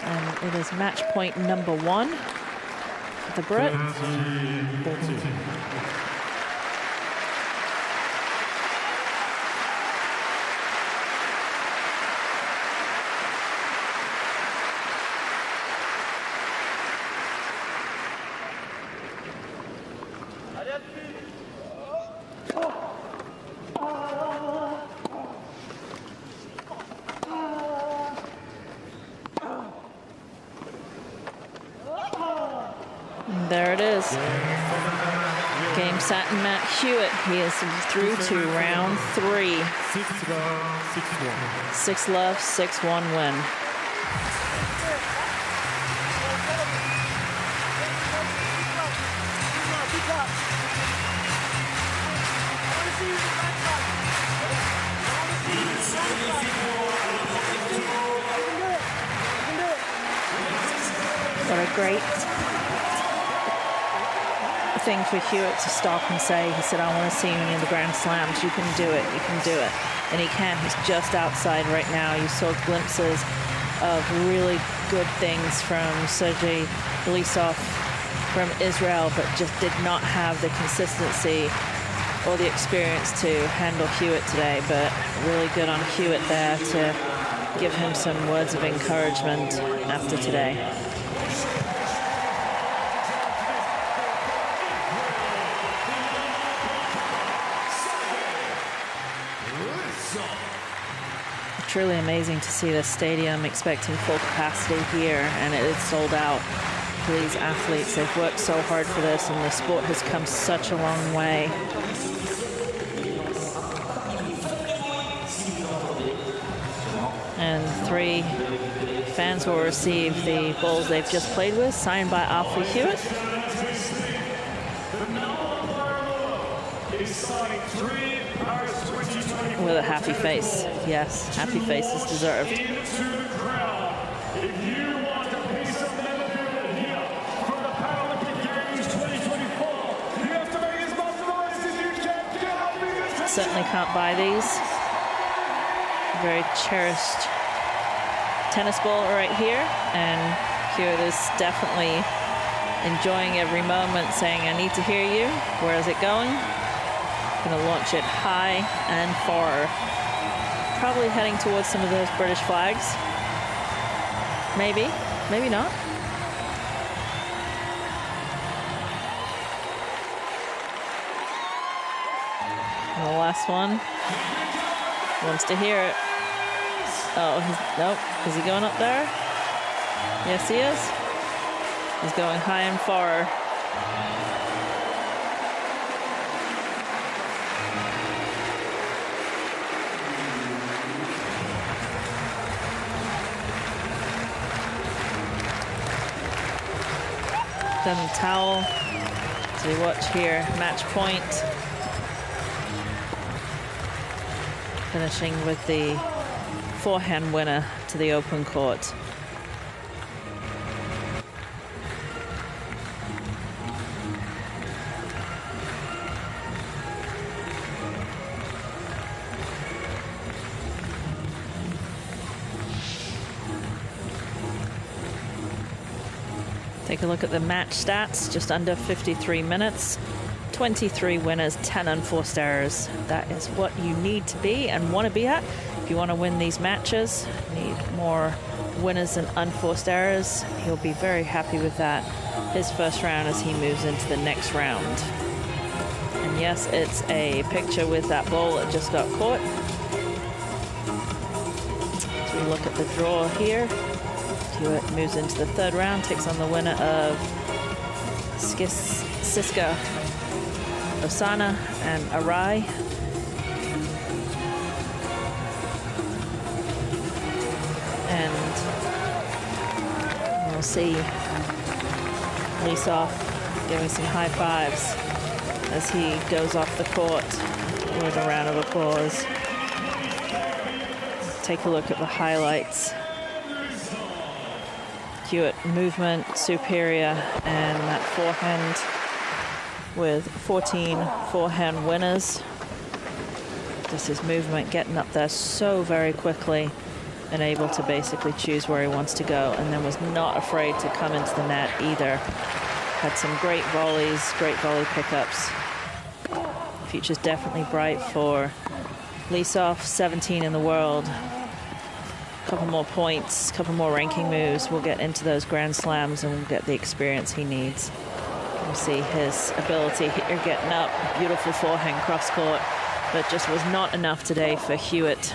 And it is match point number 1 for the Brit. 14. There it is. Game, set, and Matt Hewett. He is through to round 3. 6-love, 6-1 win. What a great thing for Hewett to stop and say. He said, I want to see you in the Grand Slams. You can do it. You can do it. And he can. He's just outside right now. You saw glimpses of really good things from Sergei Lysov from Israel, but just did not have the consistency or the experience to handle Hewett today. But really good on Hewett there to give him some words of encouragement after today. Truly amazing to see the stadium expecting full capacity here, and it is sold out for these athletes. They've worked so hard for this, and the sport has come such a long way. And 3 fans will receive the balls they've just played with, signed by Alfie Hewett. With a happy face. Yes, happy face is deserved. If you want a piece of memorabilia here for the Paralympic Games 2024, you have to make as much noise as you can to get up here. Certainly can't buy these. Very cherished tennis ball right here, and Hewett is definitely enjoying every moment, saying, I need to hear you. Where is it going? Going to launch it high and far. Probably heading towards some of those British flags. Maybe, maybe not. And the last one wants to hear it. Oh, nope. Is he going up there? Yes, he is. He's going high and far. Then the towel. So we watch here, match point. Finishing with the forehand winner to the open court. Take a look at the match stats, just under 53 minutes. 23 winners, 10 unforced errors. That is what you need to be and want to be at if you want to win these matches. Need more winners than unforced errors. He'll be very happy with that. His first round as he moves into the next round. And yes, it's a picture with that ball that just got caught. So we look at the draw here. Hewett moves into the third round, takes on the winner of Siska Osana and Arai. And we'll see Lysov giving some high fives as he goes off the court with a round of applause. Take a look at the highlights. Hewett movement superior, and that forehand with 14 forehand winners. Just his movement getting up there so very quickly and able to basically choose where he wants to go, and then was not afraid to come into the net either. Had some great volleys, great volley pickups. Future's definitely bright for Lysov, 17 in the world. Couple more points, couple more ranking moves. We'll get into those Grand Slams and we'll get the experience he needs. We'll see his ability here getting up. Beautiful forehand cross court, but just was not enough today for Hewett.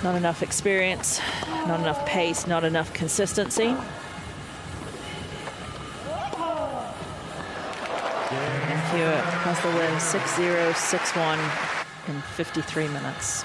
Not enough experience, not enough pace, not enough consistency. And Hewett has the win 6-0, 6-1 in 53 minutes.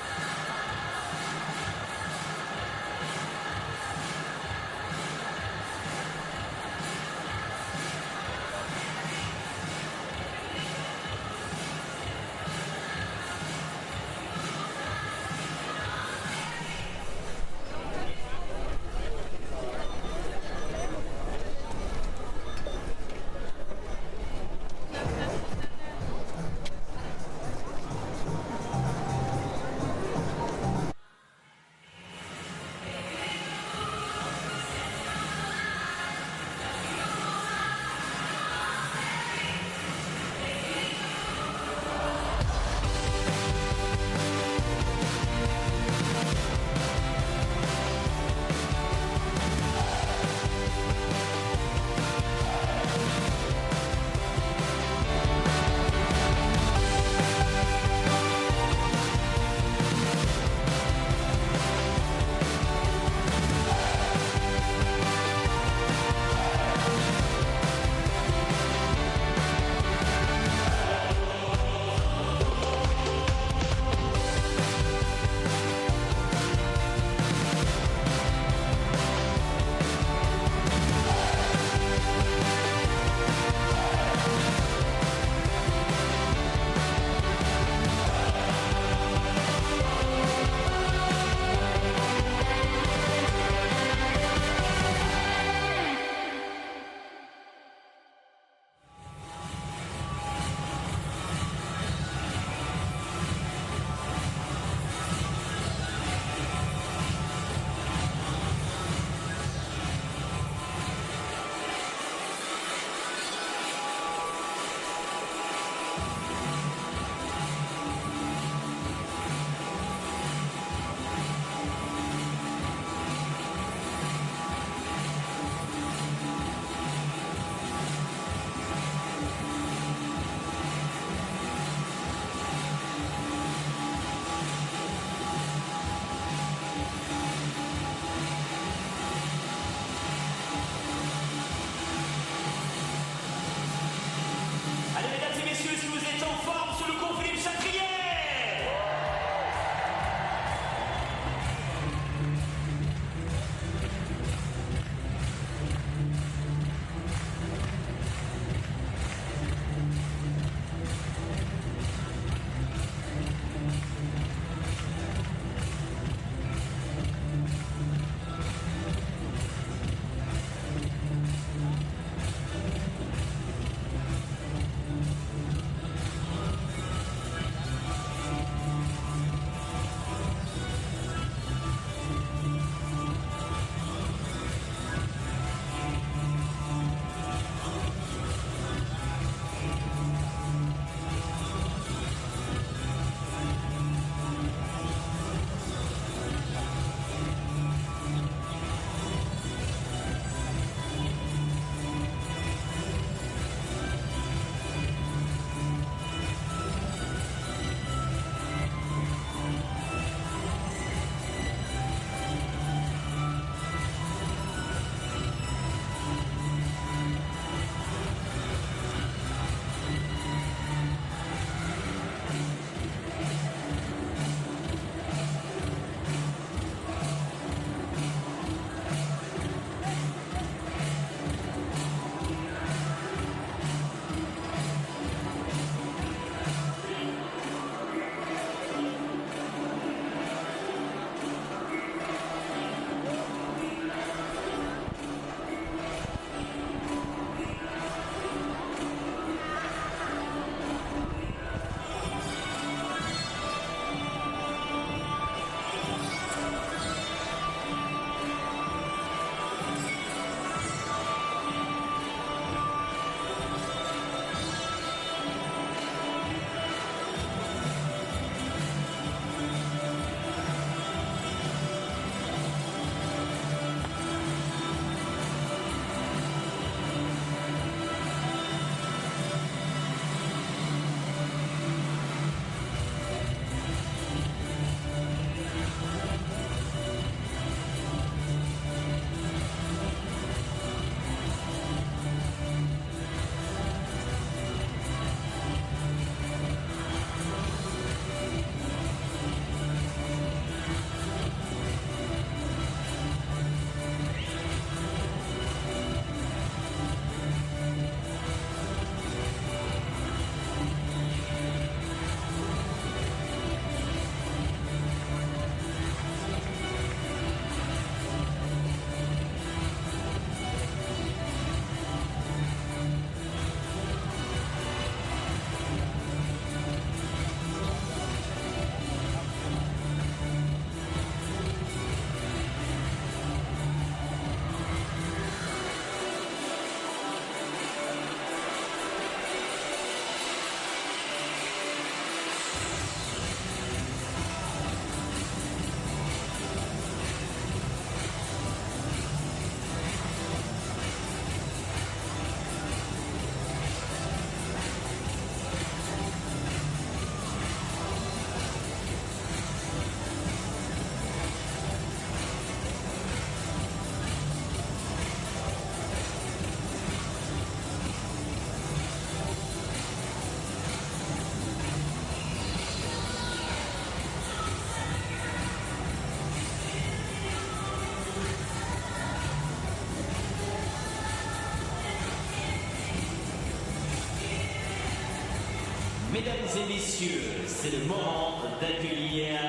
Mesdames et messieurs, c'est le moment d'accueillir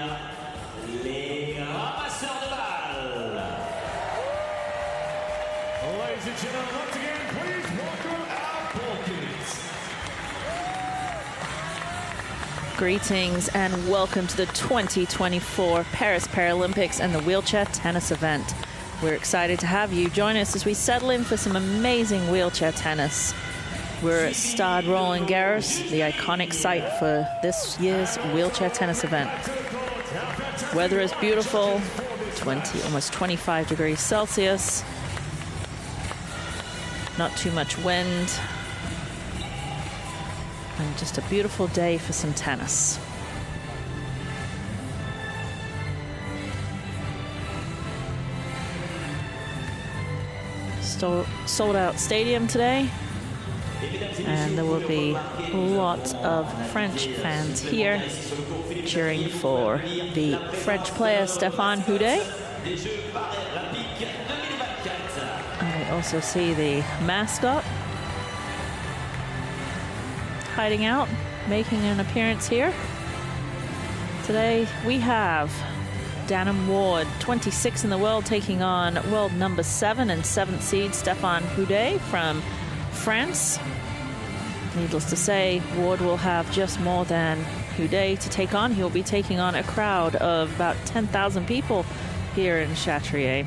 les ramasseurs de balles. Ladies and gentlemen, once again, please welcome our Balkans. Greetings and welcome to the 2024 Paris Paralympics and the wheelchair tennis event. We're excited to have you join us as we settle in for some amazing wheelchair tennis. We're at Stade Roland-Garros, the iconic site for this year's wheelchair tennis event. Weather is beautiful, almost 25 degrees Celsius. Not too much wind. And just a beautiful day for some tennis. Sold out stadium today. And there will be lots of French fans here cheering for the French player Stéphane Houdet. I also see the mascot hiding out, making an appearance here. Today we have Danham Ward, 26 in the world, taking on world number 7 and 7th seed Stéphane Houdet from France. Needless to say, Ward will have just more than Houdet to take on. He'll be taking on a crowd of about 10,000 people here in Chateau.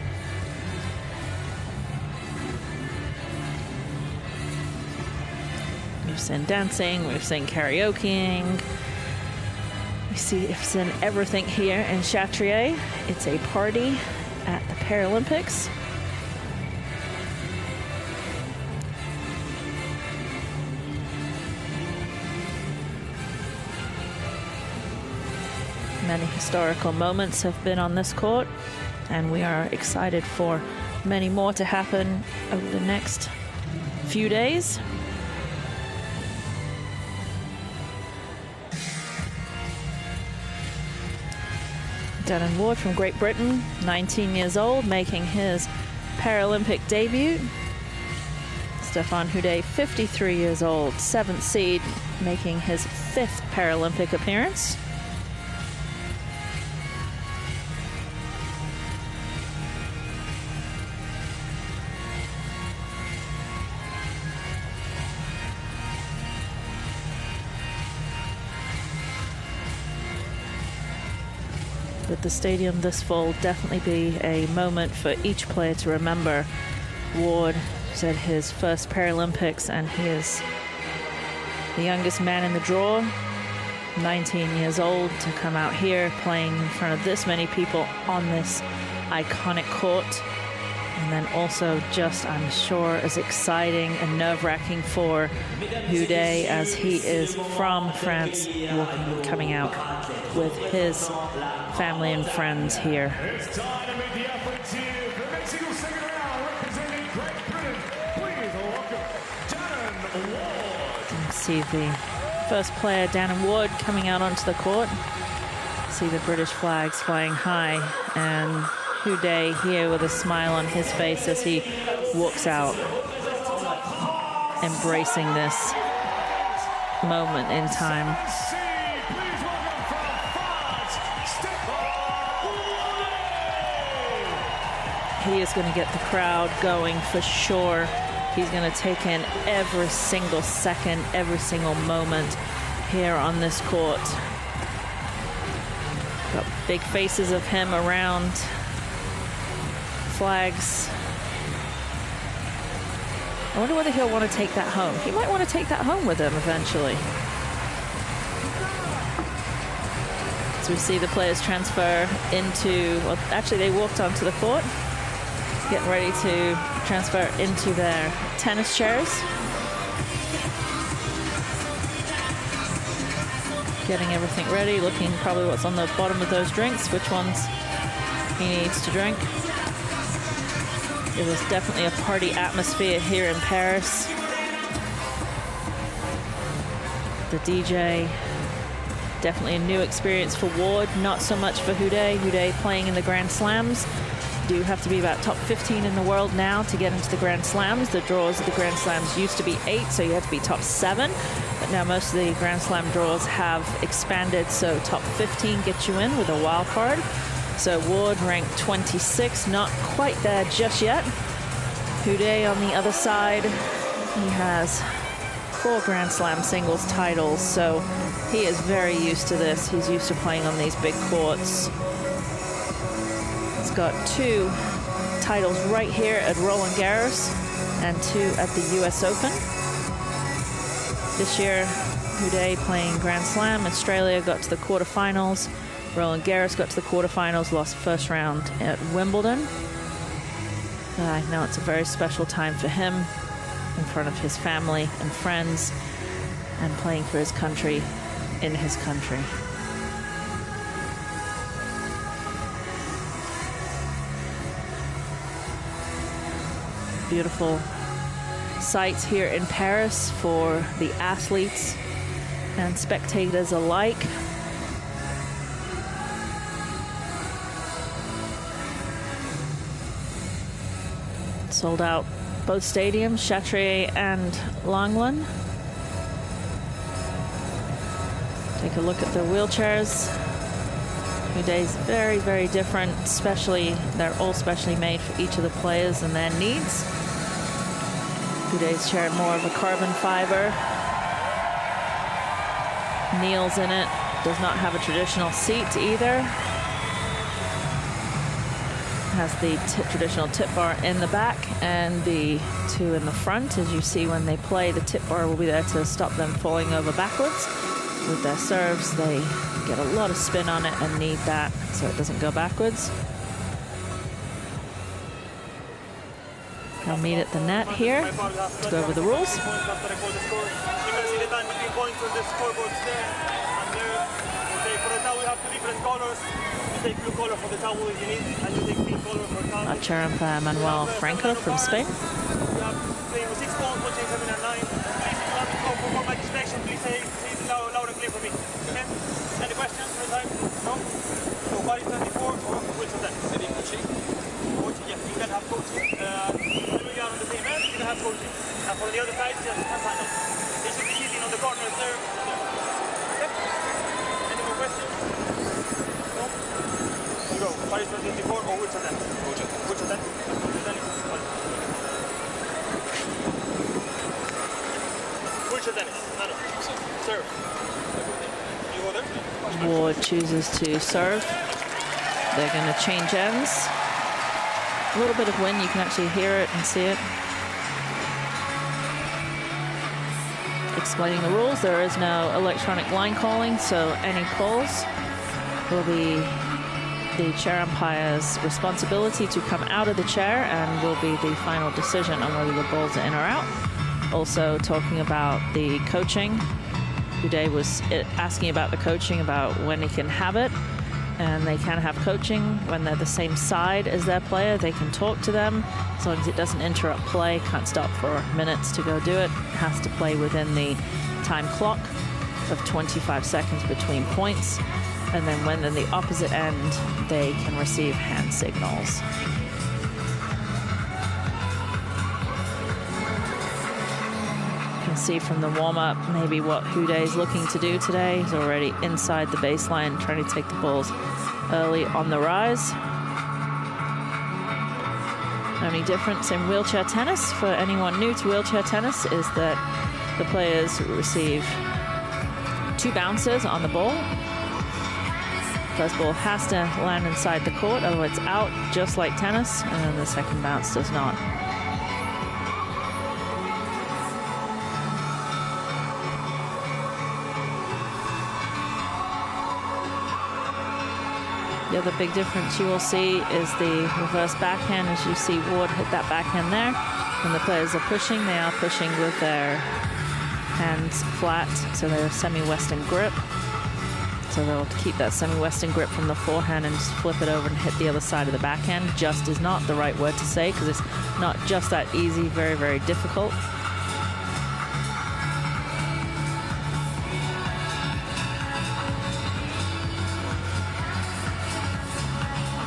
We've seen dancing, we've seen karaokeing. We've seen everything here in Chateau. It's a party at the Paralympics. Many historical moments have been on this court, and we are excited for many more to happen over the next few days. Danham Ward from Great Britain, 19 years old, making his Paralympic debut. Stéphane Houdet, 53 years old, 7th seed, making his 5th Paralympic appearance. With the stadium this full, definitely be a moment for each player to remember. Ward said his first Paralympics, and he is the youngest man in the draw, 19 years old, to come out here playing in front of this many people on this iconic court. And then also just, I'm sure, as exciting and nerve-wracking for Houdet, as he is from France, coming out with his family and friends here. It's time to meet the athletes here for the next single second round, representing Great Britain. Please welcome Danham Ward. See the first player, Danham Ward, coming out onto the court. See the British flags flying high, and Houdet here with a smile on his face as he walks out, embracing this moment in time. He is going to get the crowd going for sure. He's going to take in every single second, every single moment here on this court. Got big faces of him around. Flags. I wonder whether he'll want to take that home. He might want to take that home with him eventually. So we see the players transfer into, well, actually they walked onto the court, getting ready to transfer into their tennis chairs. Getting everything ready, looking probably what's on the bottom of those drinks, which ones he needs to drink. It was definitely a party atmosphere here in Paris. The DJ, definitely a new experience for Ward, not so much for Houdet. Houdet playing in the Grand Slams. You do have to be about top 15 in the world now to get into the Grand Slams. The draws of the Grand Slams used to be 8, so you have to be top 7. Now, most of the Grand Slam draws have expanded, so top 15 gets you in with a wild card. So Ward ranked 26, not quite there just yet. Houdet on the other side, he has 4 Grand Slam singles titles, so he is very used to this. He's used to playing on these big courts. He's got 2 titles right here at Roland-Garros and 2 at the US Open. This year, Houdet playing Grand Slam. Australia got to the quarterfinals. Roland-Garros got to the quarterfinals, lost first round at Wimbledon. I know it's a very special time for him in front of his family and friends and playing for his country in his country. Beautiful sights here in Paris for the athletes and spectators alike. Sold out both stadiums, Chateau and Langland. Take a look at the wheelchairs. Houdet's very, very different, especially, they're all specially made for each of the players and their needs. Houdet's chair more of a carbon fiber. Kneels in it, does not have a traditional seat either. Has the traditional tip bar in the back and the 2 in the front. As you see when they play, the tip bar will be there to stop them falling over backwards. With their serves, they get a lot of spin on it and need that so it doesn't go backwards. They'll meet at the net here. Let's go over the rules. You can see the time between points on the scoreboards there and there. Okay, for the towel, we have 2 different colors. You take blue color for the towel if you need, and you take pink color for the towel. Chair umpire Manuel Franco from Spain. We have playing with 6 balls, watching 7 and 9. Please, if you want to go for more match inspection, please say it loud and clear for me. Okay? Any questions for the time? No? So, what is 24 or which of them? Any coaching? Coaching, yes, you can have coaching. When we are on the same end, you can have coaching. And for the other side, just hand final. They should be hitting on the corners there. Okay? Any more questions? No? You go. Paris 24 or which of them? Which of them? Which of them? No. Serve. You go there? Ward chooses to serve. They're going to change ends. A little bit of wind, you can actually hear it and see it. Explaining the rules, there is no electronic line calling, so any calls will be the chair umpire's responsibility to come out of the chair and will be the final decision on whether the ball's in or out. Also talking about the coaching. Houdet was asking about the coaching, about when he can have it. And they can have coaching when they're the same side as their player. They can talk to them as long as it doesn't interrupt play. Can't stop for minutes to go do it. Has to play within the time clock of 25 seconds between points. And then when they're the opposite end, they can receive hand signals. You can see from the warm-up maybe what Houdet is looking to do today. He's already inside the baseline, trying to take the balls early on the rise. Only difference in wheelchair tennis for anyone new to wheelchair tennis is that the players receive 2 bounces on the ball. First ball has to land inside the court, otherwise it's out, just like tennis, and then the second bounce does not. The other big difference you will see is the reverse backhand. As you see Ward hit that backhand there. When the players are pushing, they are pushing with their hands flat, so they're semi-western grip. So they'll keep that semi-western grip from the forehand and just flip it over and hit the other side of the backhand. Just is not the right word to say because it's not just that easy, very, very difficult.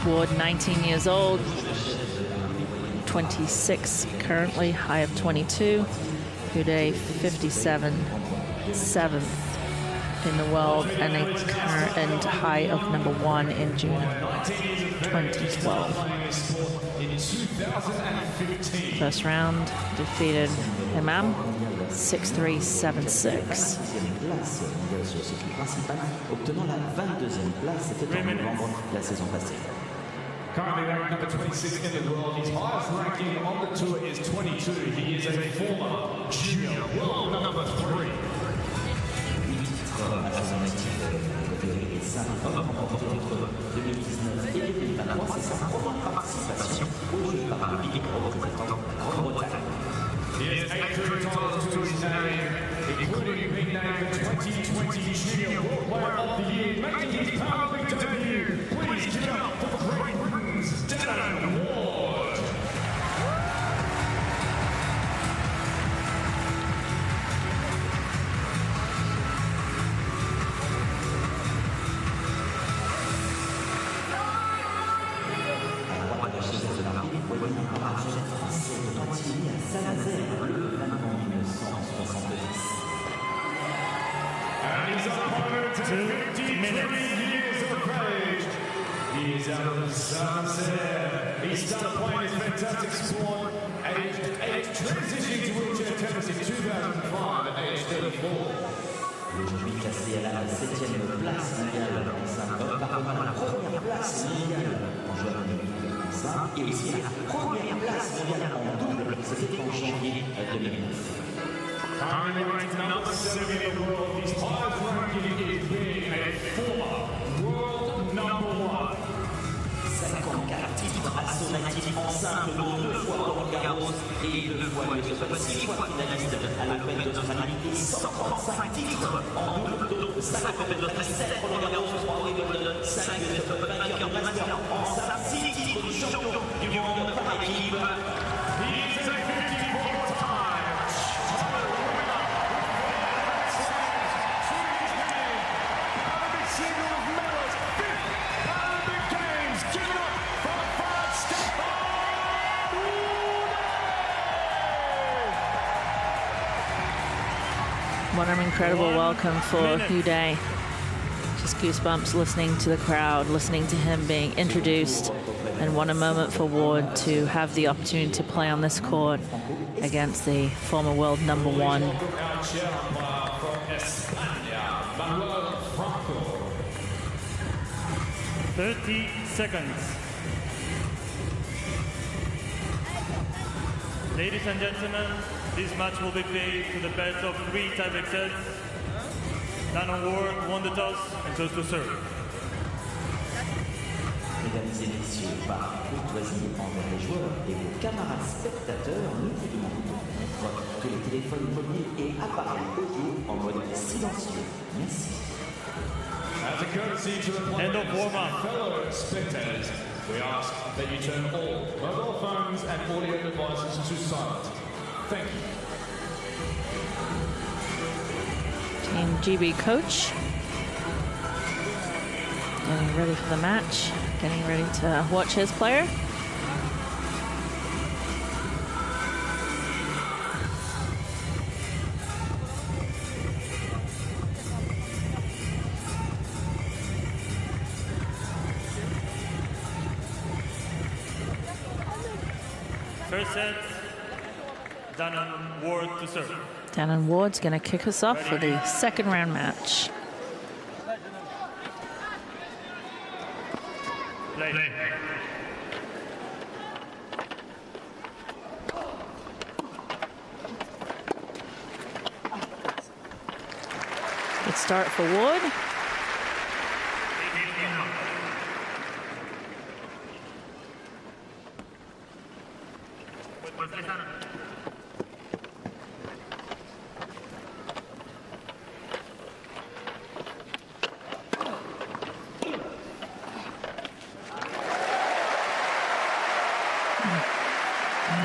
Ward, 19 years old, 26 currently, high of 22. Houdet, 57, 7th in the world and a current high of #1 in June 2012. First round, defeated Imam 6-3, 7-6. Currently ranked number 26 in the world. His highest ranking on the tour is 22. He is a former junior world number 3. He has 8 career titles to his name, including being named the 2020 Junior World Player of the Year, making his Paralympic debut. Please give it up for Great Britain's Dan Ward. And his opponent, 53 years of age. He is out of Versailles. He started playing his fantastic sport at age 8, transitioning to wheelchair tennis in 2005 at age 34. Aujourd'hui classé à la 7e place mondiale en simple, parvenant à la première place mondiale en joueur numérique en simple et aussi à la première place mondiale en double, c'était en janvier 2009. Currently ranked number 7 in the world, his highest ranking is being a former world number 1. 54 titres à son actif en simple, dont 2 fois Roland-Garros et 2 fois Lysov, 6 fois finaliste à l'Open d'Australie et 135 titres en double, dont 5 Open d'Australie, 7 Roland-Garros, 3 Wimbledon, 5 US Open, vainqueur du master en simple, 6 titres du champion du monde par équipe. What an incredible welcome for Houdet. Just goosebumps listening to the crowd, listening to him being introduced, and what a moment for Ward to have the opportunity to play on this court against the former world number 1. 30 seconds. Ladies and gentlemen, this match will be played to the best of 3 tie-break sets. Dan Ward won the toss and chose to serve. Mesdames et messieurs, par courtoisie envers les joueurs et vos camarades spectateurs, nous vous demandons de mettre tous les téléphones mobiles et appareils audio en mode silencieux. Merci. As a courtesy to the players and fellow spectators, we ask that you turn all mobile phones and audio devices to silent. Thank you. Team GB coach getting ready for the match, getting ready to watch his player. First set, Dan Ward to serve. Dan Ward's going to kick us off for the second round match. Play. Good start for Ward.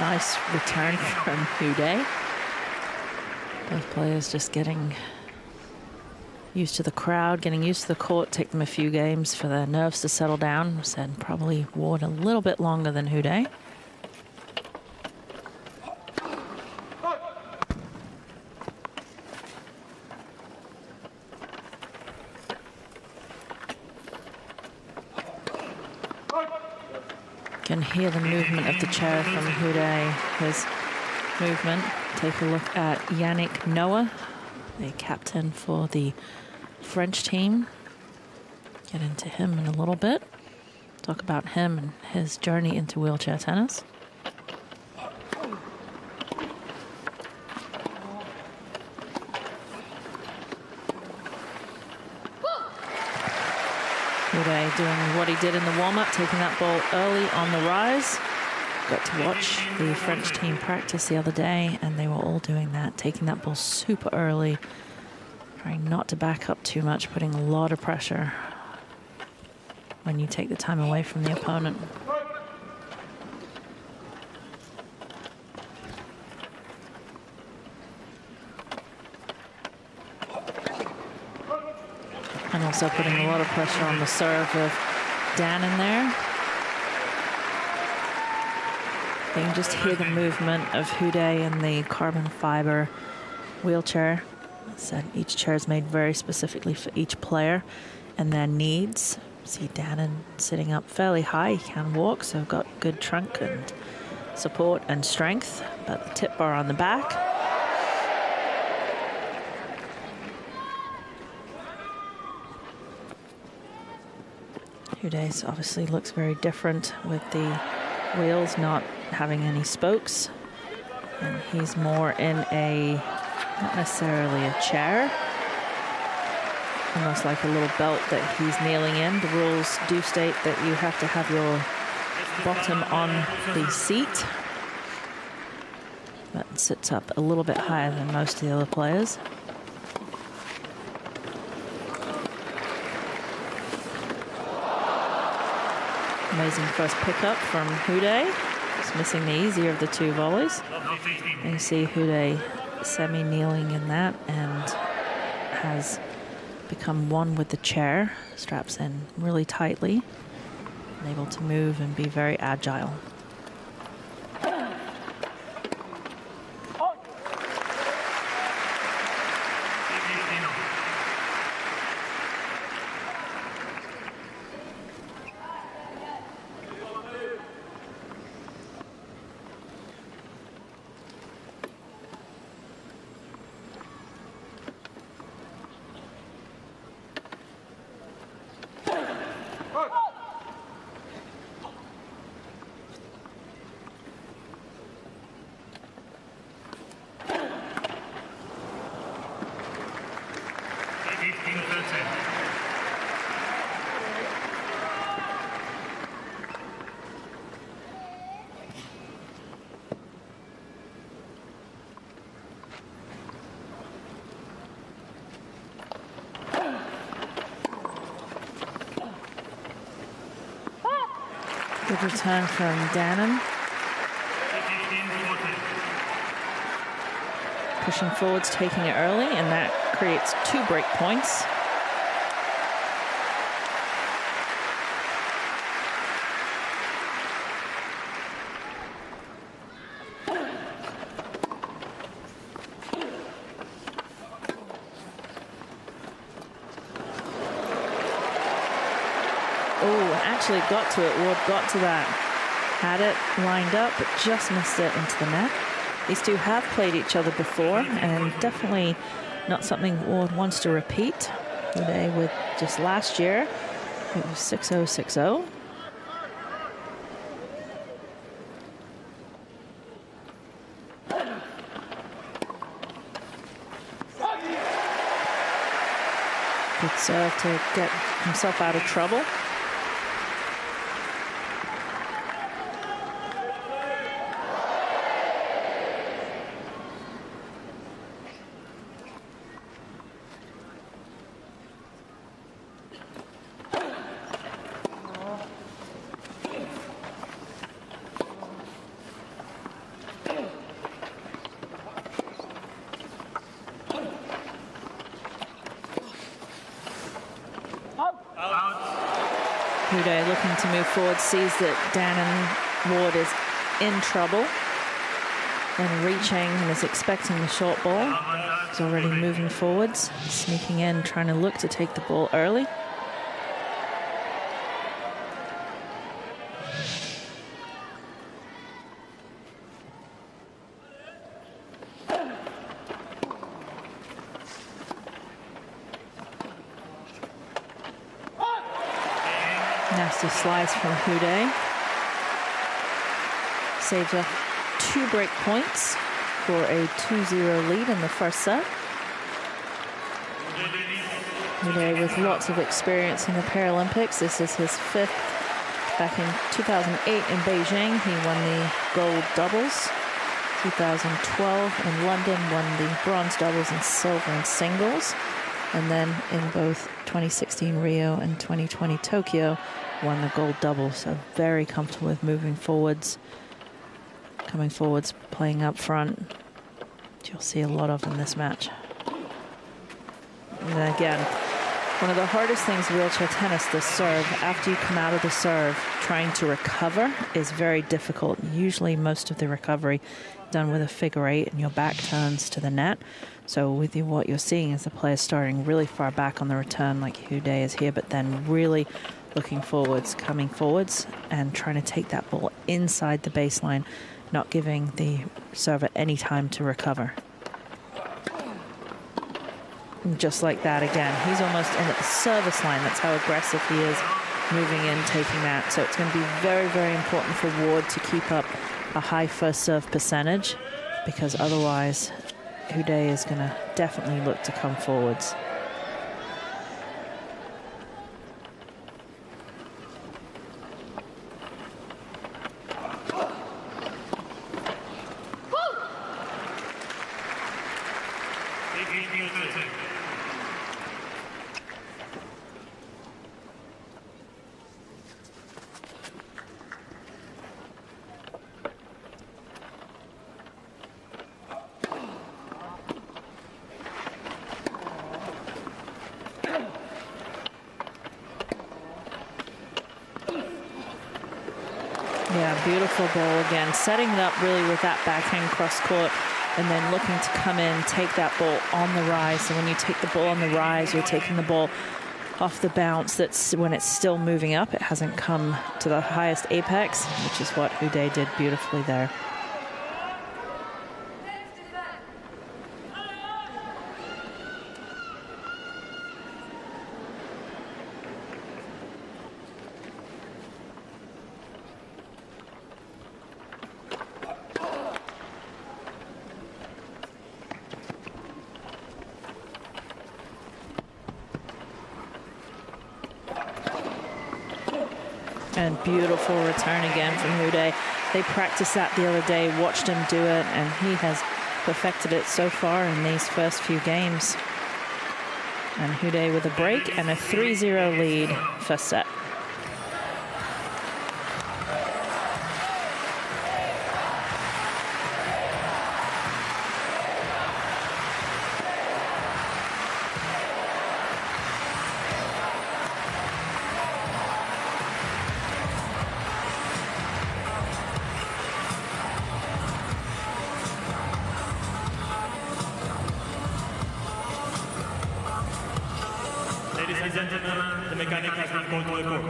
Nice return from Houdet. Both players just getting used to the crowd, getting used to the court. Take them a few games for their nerves to settle down. Said probably Ward a little bit longer than Houdet. Can hear the movement of the chair from Houdet, his movement. Take a look at Yannick Noah, the captain for the French team. Get into him in a little bit. Talk about him and his journey into wheelchair tennis. Houdet doing what he did in the warm-up, taking that ball early on the rise. Got to watch the French team practice the other day, and they were all doing that, taking that ball super early, trying not to back up too much, putting a lot of pressure when you take the time away from the opponent. And also putting a lot of pressure on the serve of Dan in there. You can just hear the movement of Houdet in the carbon fiber wheelchair. As I said, each chair is made very specifically for each player and their needs. See Dan sitting up fairly high. He can walk, so got good trunk and support and strength, but the tip bar on the back. Houdet obviously looks very different with the wheels not having any spokes, and he's more in a, not necessarily a chair, almost like a little belt that he's kneeling in. The rules do state that you have to have your bottom on the seat, but it sits up a little bit higher than most of the other players. Amazing first pickup from Houdet. Just missing the easier of the two volleys. And you see Houdet semi-kneeling in that and has become one with the chair. Straps in really tightly and able to move and be very agile. Good return from Dannon. Pushing forwards, taking it early, and that creates 2 break points. Actually got to it. Ward got to that. Had it lined up, but just missed it into the net. These two have played each other before, and definitely not something Ward wants to repeat. Today with just last year, it was 6-0, 6-0. Good serve to get himself out of trouble. Houdet looking to move forward, sees that Dannon Ward is in trouble, and reaching and is expecting the short ball. He's already moving forwards, sneaking in, trying to look to take the ball early. Nasty slice from Houdet. Saves up 2 break points for a 2-0 lead in the first set. Houdet with lots of experience in the Paralympics. This is his 5th. Back in 2008 in Beijing, he won the gold doubles. 2012 in London, won the bronze doubles and silver in singles. And then in both 2016 Rio and 2020 Tokyo, won the gold doubles. So very comfortable with moving forwards, coming forwards, playing up front, which you'll see a lot of in this match. And again, one of the hardest things in wheelchair tennis, the serve, after you come out of the serve, trying to recover is very difficult. Usually most of the recovery done with a figure 8 and your back turns to the net. So with you, what you're seeing is the player starting really far back on the return like Houdet is here, but then really looking forwards, coming forwards and trying to take that ball inside the baseline, not giving the server any time to recover. And just like that again, he's almost in at the service line. That's how aggressive he is moving in, taking that. So it's going to be very, very important for Ward to keep up a high first serve percentage, because otherwise Houdet is going to definitely look to come forwards. Yeah, beautiful ball again, setting it up really with that backhand cross court and then looking to come in, take that ball on the rise. So when you take the ball on the rise, you're taking the ball off the bounce. That's when it's still moving up. It hasn't come to the highest apex, which is what Houdet did beautifully there. And beautiful return again from Houdet. They practiced that the other day, watched him do it, and he has perfected it so far in these first few games. And Houdet with a break and a 3-0 lead first set. Ladies and gentlemen, the mechanic has been called to the court.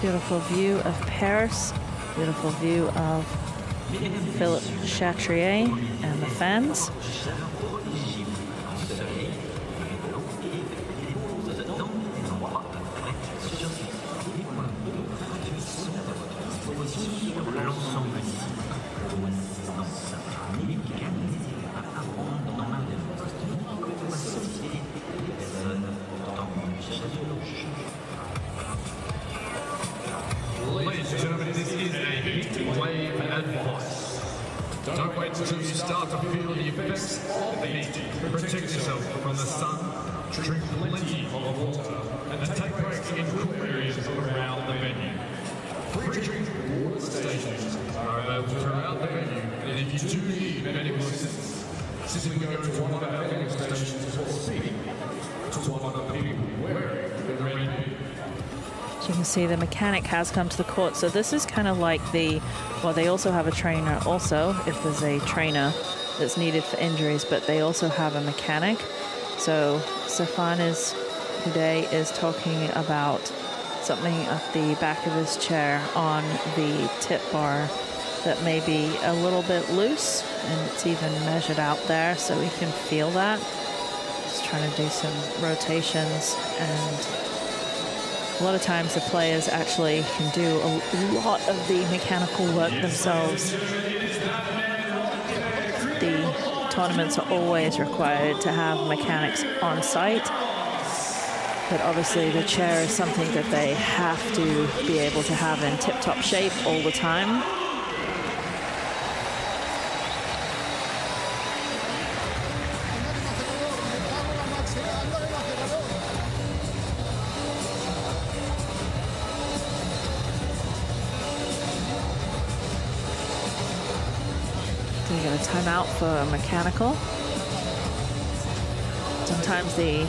Beautiful view of Paris, beautiful view of Philippe Chatrier and the fans. Ladies and gentlemen, this is a heat wave advice. Don't wait until you start to feel the effects of the heat. Protect yourself from the sun, drink plenty of water, and take breaks in cool areas around the venue. Free drink water stations are available throughout the venue, and if you do need medical assistance, simply go to one of our vending stations or speak to one of the people wearing the red bib. So you can see the mechanic has come to the court. So this is kind of like the, well, they also have a trainer also, if there's a trainer that's needed for injuries, but they also have a mechanic. So Houdet is talking about something at the back of his chair on the tip bar that may be a little bit loose, and it's even measured out there so we can feel that. Just trying to do some rotations, and a lot of times the players actually can do a lot of the mechanical work themselves. The tournaments are always required to have mechanics on site, but obviously the chair is something that they have to be able to have in tip-top shape all the time. So you got a timeout for a mechanical. Sometimes the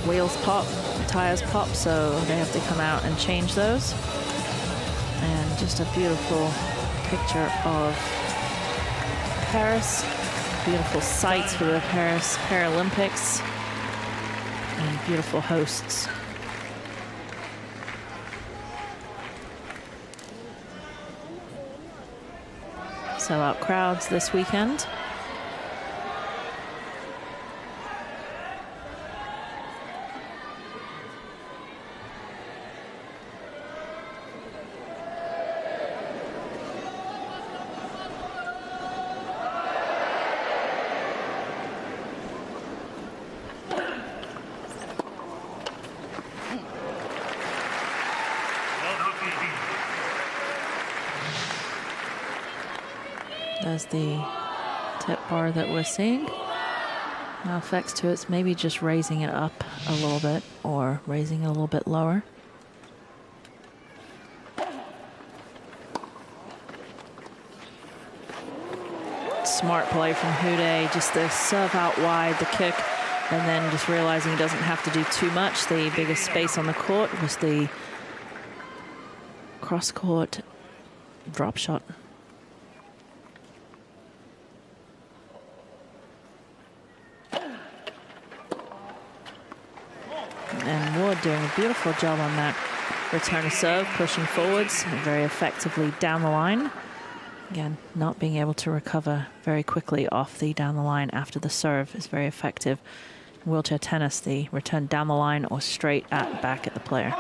wheels pop, tires pop, so they have to come out and change those. And just a beautiful picture of Paris, beautiful sights for the Paris Paralympics, and beautiful hosts. Sell-out crowds this weekend. There's the tip bar that we're seeing. Now effects to it's maybe just raising it up a little bit or raising it a little bit lower. Smart play from Houdet, just the serve out wide, the kick, and then just realizing he doesn't have to do too much. The biggest space on the court was the cross-court drop shot. And Ward doing a beautiful job on that return of serve, pushing forwards very effectively down the line. Again, not being able to recover very quickly off the down the line after the serve is very effective. In wheelchair tennis, the return down the line or straight back at the player.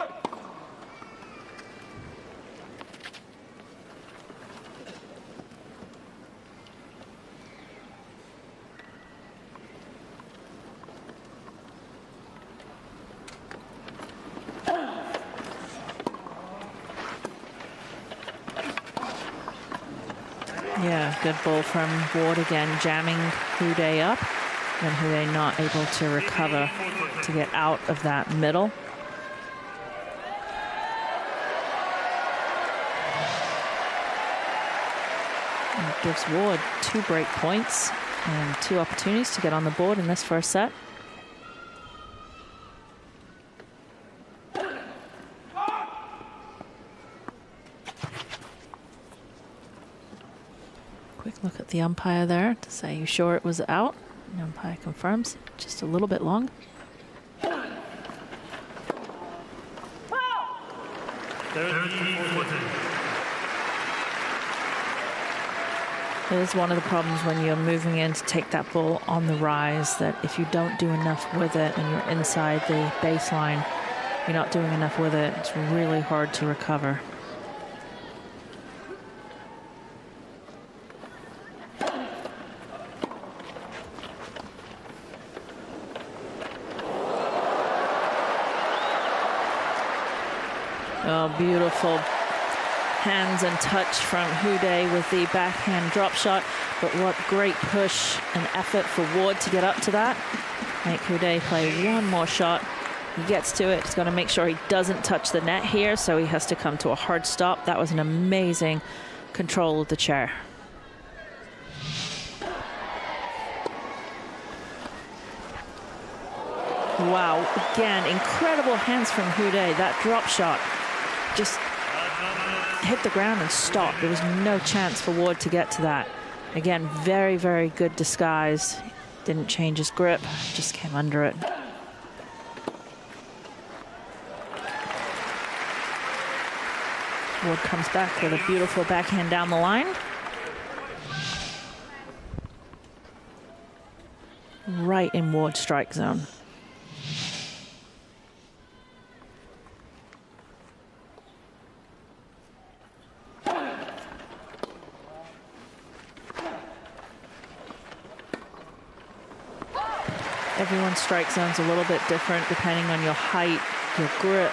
Yeah, good ball from Ward again, jamming Houdet up, and Houdet not able to recover to get out of that middle. And it gives Ward 2 break points and 2 opportunities to get on the board in this first set. Quick look at the umpire there to say, you sure it was out? The umpire confirms, just a little bit long. It is one of the problems when you're moving in to take that ball on the rise, that if you don't do enough with it and you're inside the baseline, you're not doing enough with it, it's really hard to recover. Oh, beautiful hands and touch from Houdet with the backhand drop shot. But what great push and effort for Ward to get up to that. Make Houdet play one more shot. He gets to it. He's got to make sure he doesn't touch the net here, so he has to come to a hard stop. That was an amazing control of the chair. Wow, again, incredible hands from Houdet. That drop shot just hit the ground and stopped. There was no chance for Ward to get to that. Again, very, very good disguise. Didn't change his grip, just came under it. Ward comes back with a beautiful backhand down the line. Right right in Ward's strike zone. Everyone's strike zone's a little bit different depending on your height, your grip,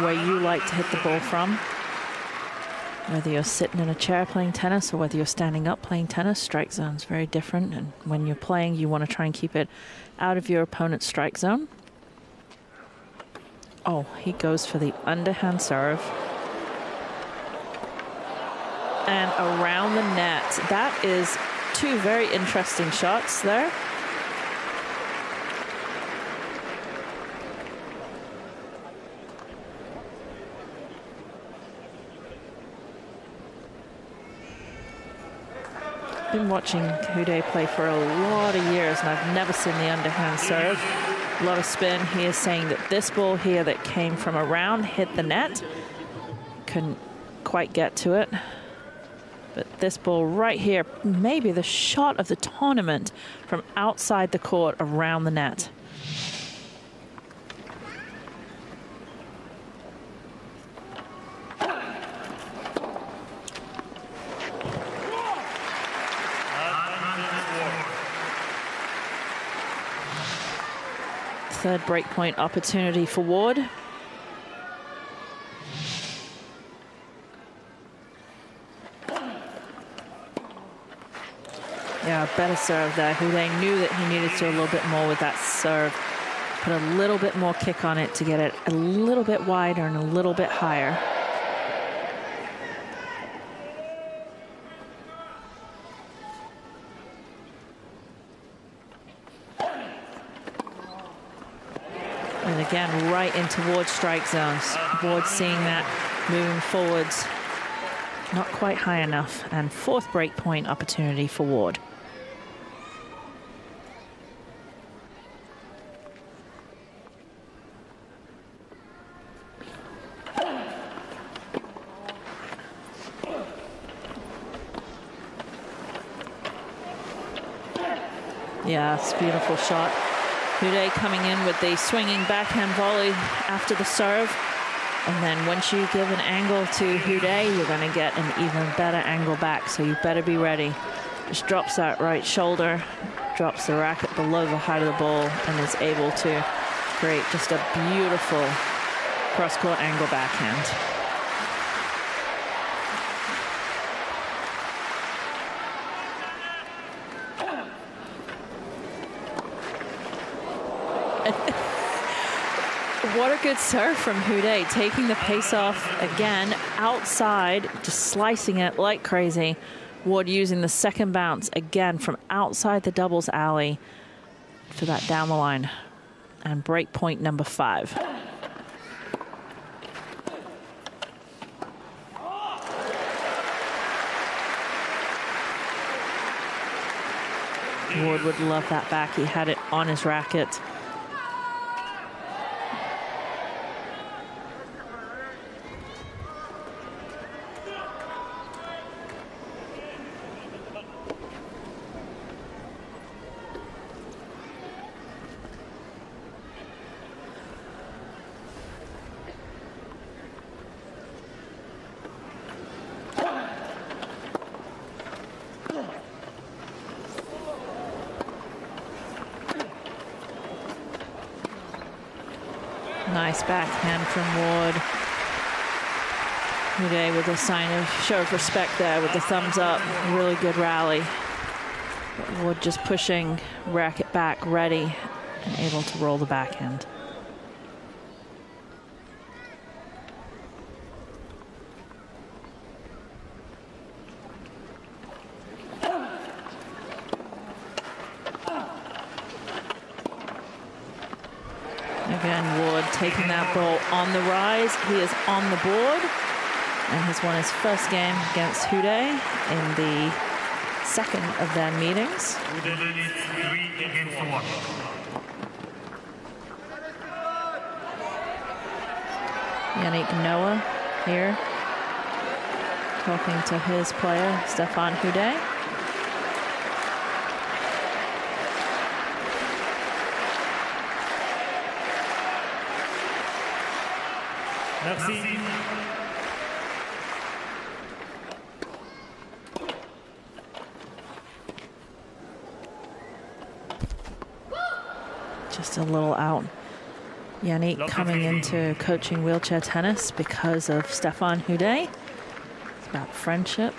where you like to hit the ball from. Whether you're sitting in a chair playing tennis or whether you're standing up playing tennis, strike zone's very different. And when you're playing, you want to try and keep it out of your opponent's strike zone. Oh, he goes for the underhand serve. And around the net. That is two very interesting shots there. Been watching Houdet play for a lot of years, and I've never seen the underhand serve. A lot of spin. He is saying that this ball here that came from around hit the net. Couldn't quite get to it. But this ball right here, maybe the shot of the tournament from outside the court around the net. Third breakpoint opportunity for Ward. Yeah, better serve there. Houdet knew that he needed to a little bit more with that serve. Put a little bit more kick on it to get it a little bit wider and a little bit higher. And again, right into Ward's strike zones. Ward seeing that, moving forwards. Not quite high enough. And fourth break point opportunity for Ward. Yeah, it's a beautiful shot. Houdet coming in with the swinging backhand volley after the serve. And then once you give an angle to Houdet, you're going to get an even better angle back. So you better be ready. Just drops that right shoulder, drops the racket below the height of the ball, and is able to create just a beautiful cross-court angle backhand. What a good serve from Houdet, taking the pace off again outside, just slicing it like crazy. Ward using the second bounce again from outside the doubles alley for that down the line. And break point number 5. Ward would love that back. He had it on his racket. Nice backhand from Ward. Houdet with a sign of show of respect there with the thumbs up. Really good rally. But Ward just pushing racket back, ready, and able to roll the backhand. Again, Ward taking that ball on the rise. He is on the board and has won his first game against Houdet in the second of their meetings. Yannick Noah here talking to his player, Stefan Houdet. Merci. Just a little out. Yannick coming into coaching wheelchair tennis because of Stefan Houdet. It's about friendship.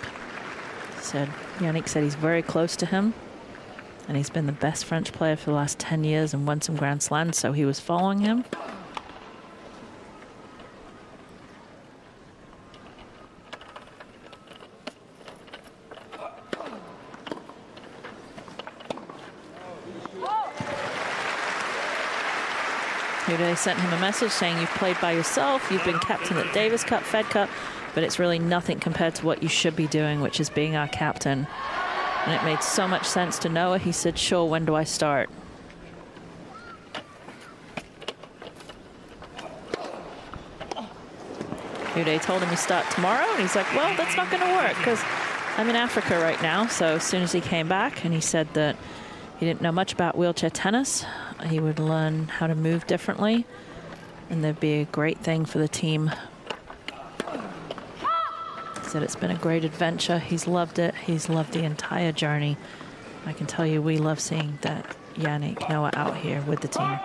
Yannick said he's very close to him, and he's been the best French player for the last 10 years and won some Grand Slams, so he was following him. Houdet sent him a message saying, you've played by yourself, you've been captain at Davis Cup, Fed Cup, but it's really nothing compared to what you should be doing, which is being our captain. And it made so much sense to Noah. He said, sure, when do I start? Houdet told him you start tomorrow, and he's like, well, that's not going to work because I'm in Africa right now. So as soon as he came back, and he said that he didn't know much about wheelchair tennis, he would learn how to move differently, and there'd be a great thing for the team. He said it's been a great adventure. He's loved it. He's loved the entire journey. I can tell you we love seeing that Yannick Noah out here with the team.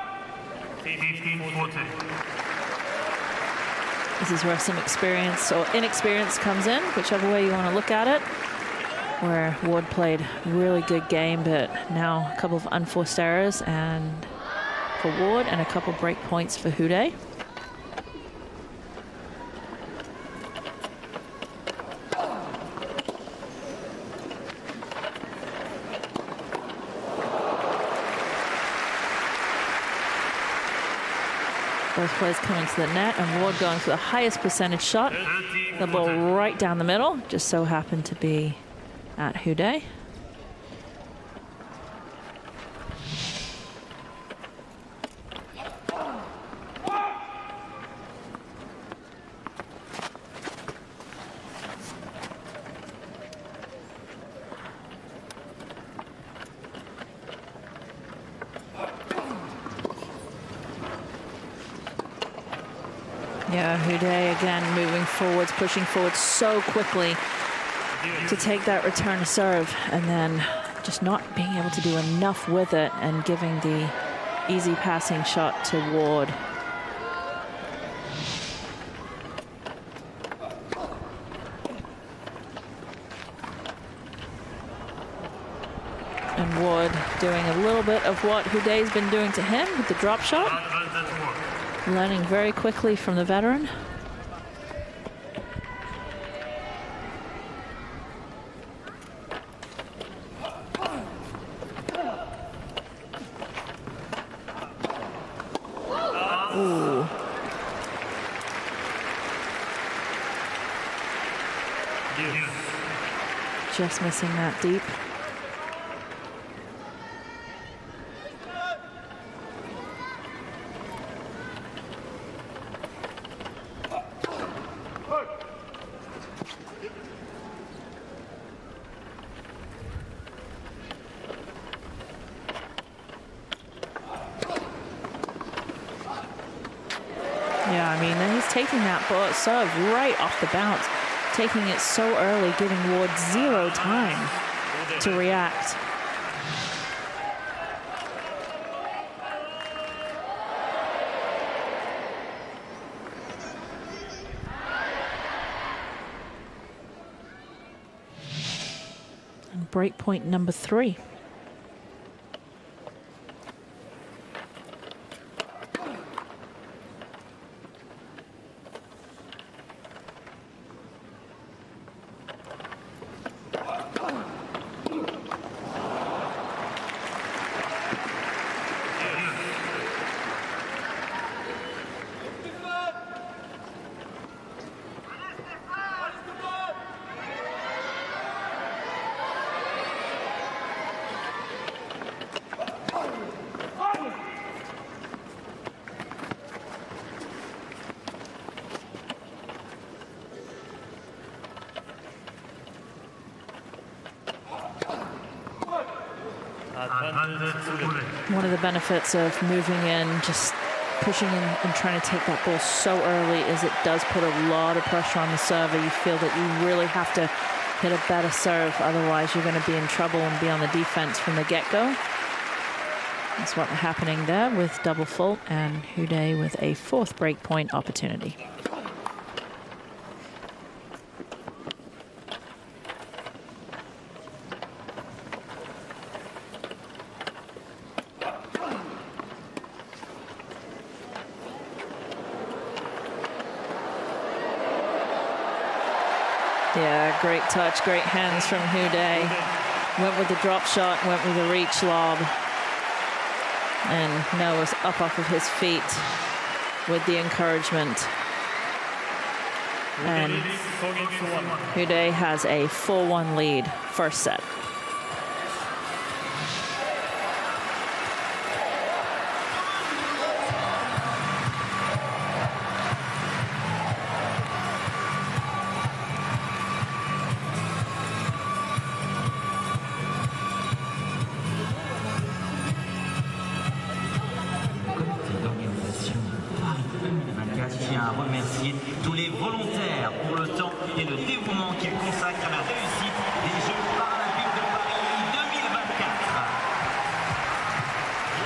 This is where some experience or inexperience comes in, whichever way you want to look at it, where Ward played a really good game, but now a couple of unforced errors and for Ward and a couple break points for Houdet. Both players coming to the net, and Ward going for the highest percentage shot. The ball right down the middle, just so happened to be at Houdet. Yeah, Houdet again moving forwards, pushing forward so quickly to take that return to serve, and then just not being able to do enough with it and giving the easy passing shot to Ward. And Ward doing a little bit of what Houdet's been doing to him with the drop shot. Learning very quickly from the veteran. Ooh. Just missing that deep. Taking that ball serve right off the bounce, taking it so early, giving Ward zero time to react. And break point number 3. One of the benefits of moving in just pushing in and trying to take that ball so early is it does put a lot of pressure on the server. You feel that you really have to hit a better serve, otherwise you're going to be in trouble and be on the defense from the get-go. That's what's happening there with double fault and Houdet with a 4th break point opportunity. Yeah, great touch, great hands from Houdet. Went with the drop shot, went with the reach lob. And Noah's up off of his feet with the encouragement. And Houdet has a 4-1 lead first set. Remercier tous les volontaires pour le temps et le dévouement qu'ils consacrent à la réussite des Jeux Paralympiques de Paris 2024.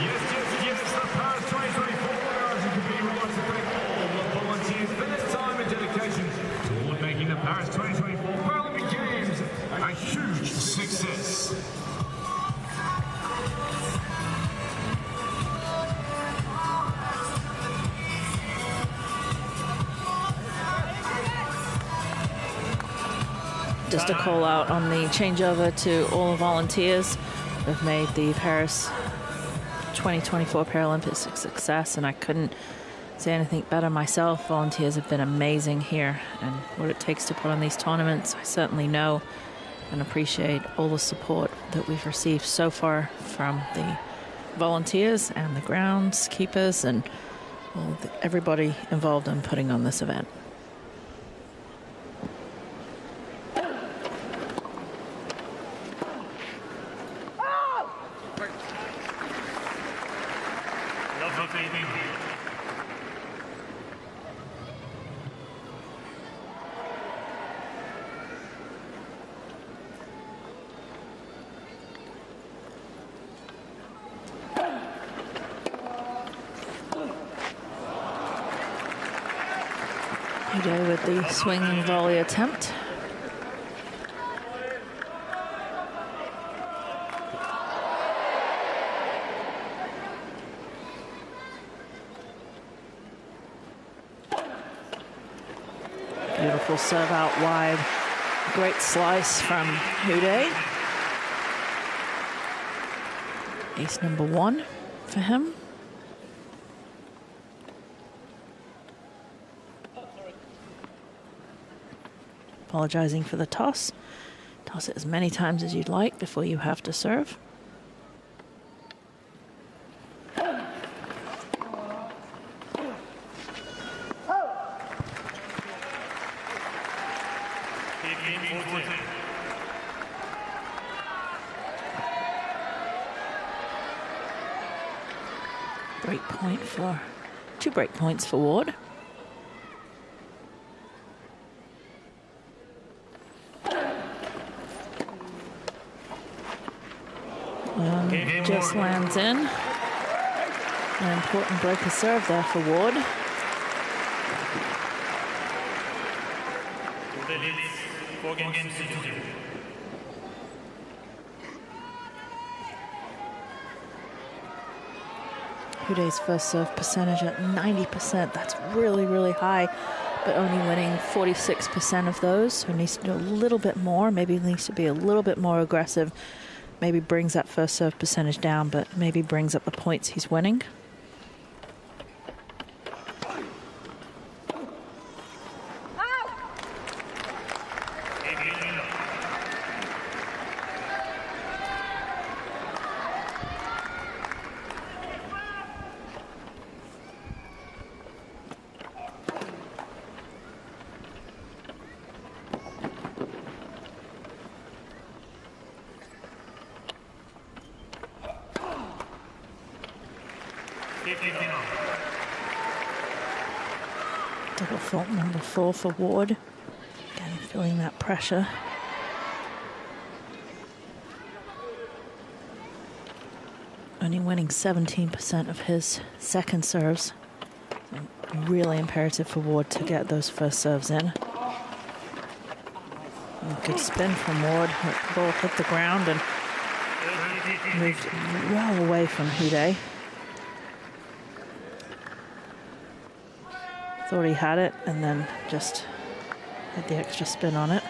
Yes, the Paris 2024 as you can be right to thank all the volunteers for their time and dedication toward making the Paris 2024 Paralympic Games a huge success. Just a call out on the changeover to all the volunteers. They've made the Paris 2024 Paralympics a success, and I couldn't say anything better myself. Volunteers have been amazing here, and what it takes to put on these tournaments, I certainly know and appreciate all the support that we've received so far from the volunteers and the groundskeepers and everybody involved in putting on this event. Houdet with the swinging volley attempt. Beautiful serve out wide. Great slice from Houdet. Ace number 1 for him. Apologizing for the toss. Toss it as many times as you'd like before you have to serve. Break point for 2 break points for Ward. Just lands in. An important break of serve there for Ward. Houdet's first serve percentage at 90%. That's really, really high, but only winning 46% of those. So he needs to do a little bit more. Maybe he needs to be a little bit more aggressive. Maybe brings that first serve percentage down, but maybe brings up the points he's winning. Double fault number 4 for Ward. Again, feeling that pressure. Only winning 17% of his second serves. So really imperative for Ward to get those first serves in. And good spin from Ward. The ball hit the ground and moved well away from Houdet. Thought he had it and then just had the extra spin on it.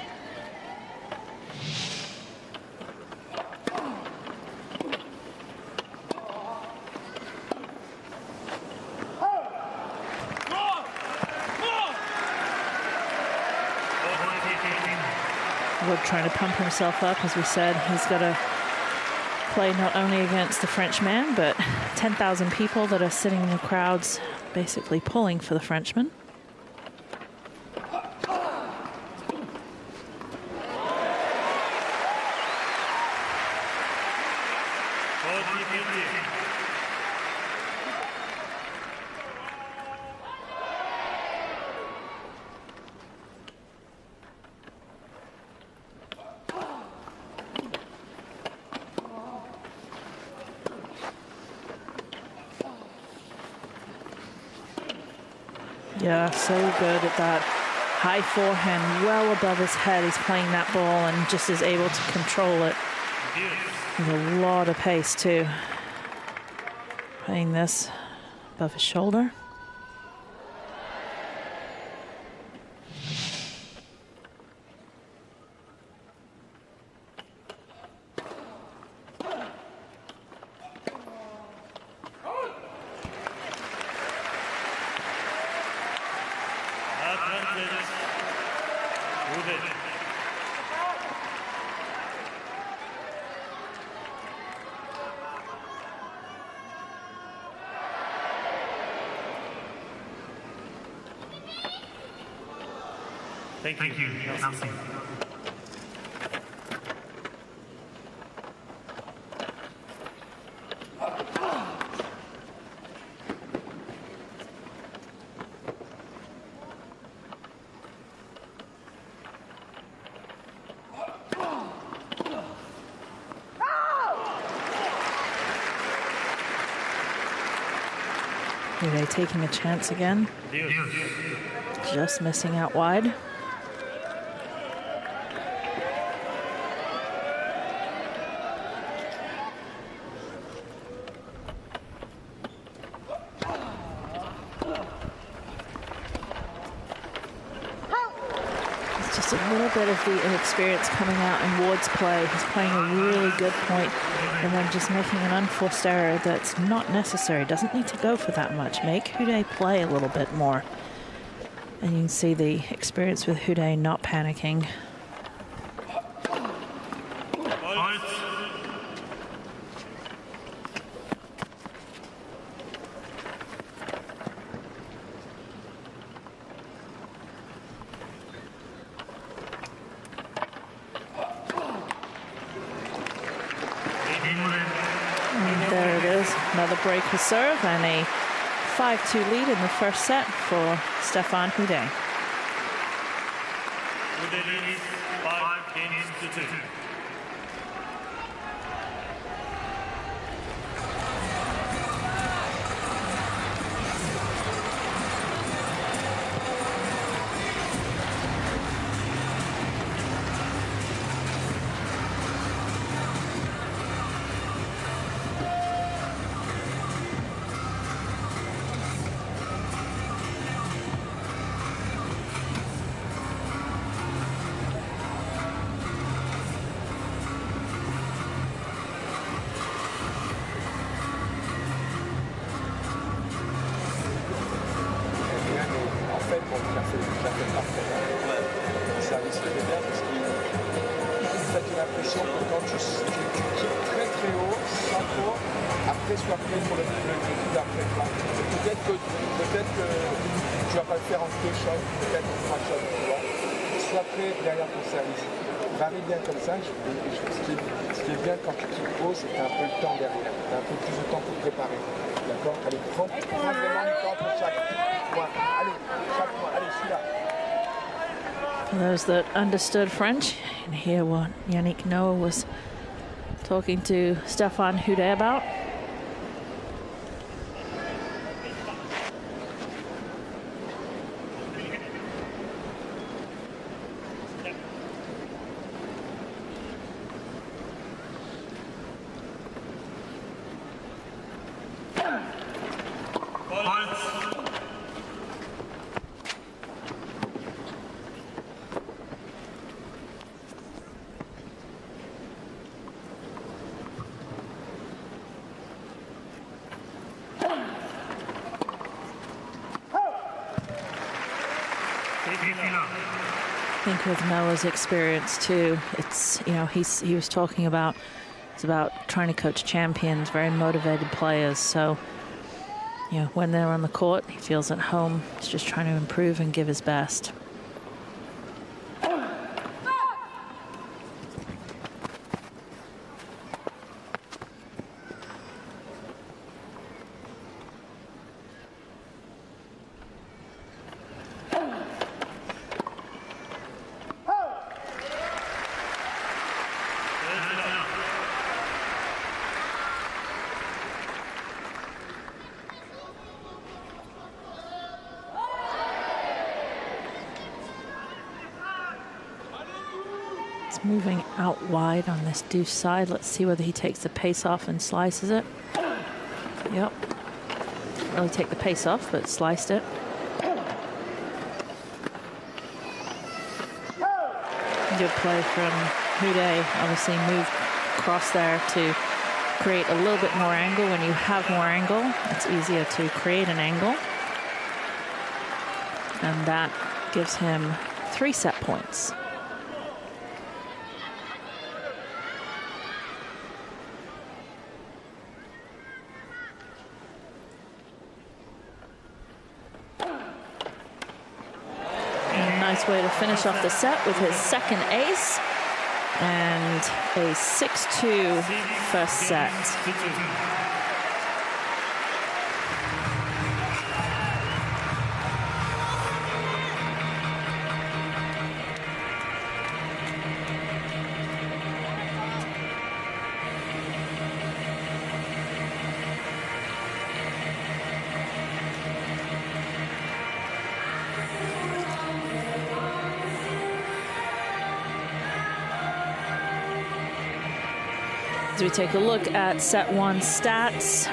Wood trying to pump himself up, as we said. He's got to play not only against the Frenchman, but 10,000 people that are sitting in the crowds basically pulling for the Frenchman. Yeah, so good at that high forehand, well above his head. He's playing that ball and just is able to control it. With a lot of pace too. Playing this above his shoulder. Thank you. Merci. Houdet taking a chance again. Just missing out wide. It's just a little bit of the inexperience coming out in Ward's play. He's playing a really good point and then just making an unforced error that's not necessary. Doesn't need to go for that much. Make Houdet play a little bit more. And you can see the experience with Houdet not panicking. And there it is, another break of serve and a 5-2 lead in the first set for Stefan Houdet. Houdet leads 5 games to 2. Ce qui est bien quand tu te poses, c'est que tu as un peu le temps derrière. Tu as un peu plus de temps pour te préparer. D'accord? Allez, prends vraiment du temps pour chaque point. Allez, chaque point. Allez. For those that understood French, and hear what Yannick Noah was talking to Stéphane Houdet about. I think with Noah's experience too, it's, you know, he was talking about, it's about trying to coach champions, very motivated players. So, you know, when they're on the court, he feels at home. He's just trying to improve and give his best. Moving out wide on this deuce side. Let's see whether he takes the pace off and slices it. Yep. Didn't really take the pace off, but sliced it. Good play from Houdet. Obviously moved across there to create a little bit more angle. When you have more angle, it's easier to create an angle. And that gives him 3 set points. Nice way to finish off the set with his second ace and a 6-2 first set. As we take a look at set 1 stats,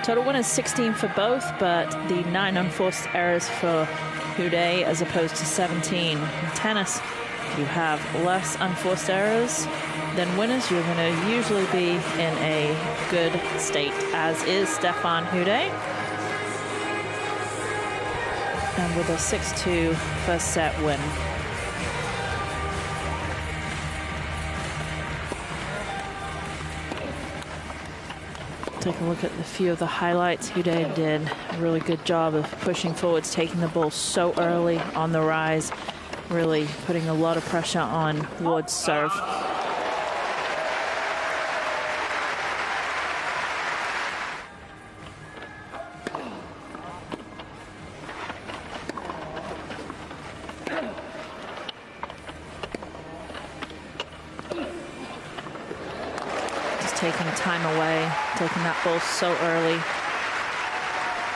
total win is 16 for both, but the 9 unforced errors for Houdet as opposed to 17. In tennis, if you have less unforced errors than winners, you're going to usually be in a good state, as is Stéphane Houdet. And with a 6-2 first set win. Take a look at a few of the highlights. Houdet did a really good job of pushing forwards, taking the ball so early on the rise, really putting a lot of pressure on Wood's serve. Taking time away, taking that ball so early.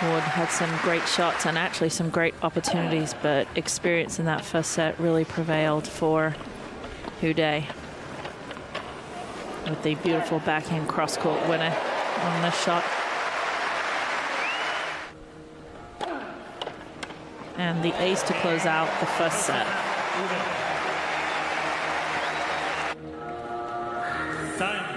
Wood had some great shots and actually some great opportunities, but experience in that first set really prevailed for Houdet with the beautiful backhand cross-court winner on this shot. And the ace to close out the first set. Time.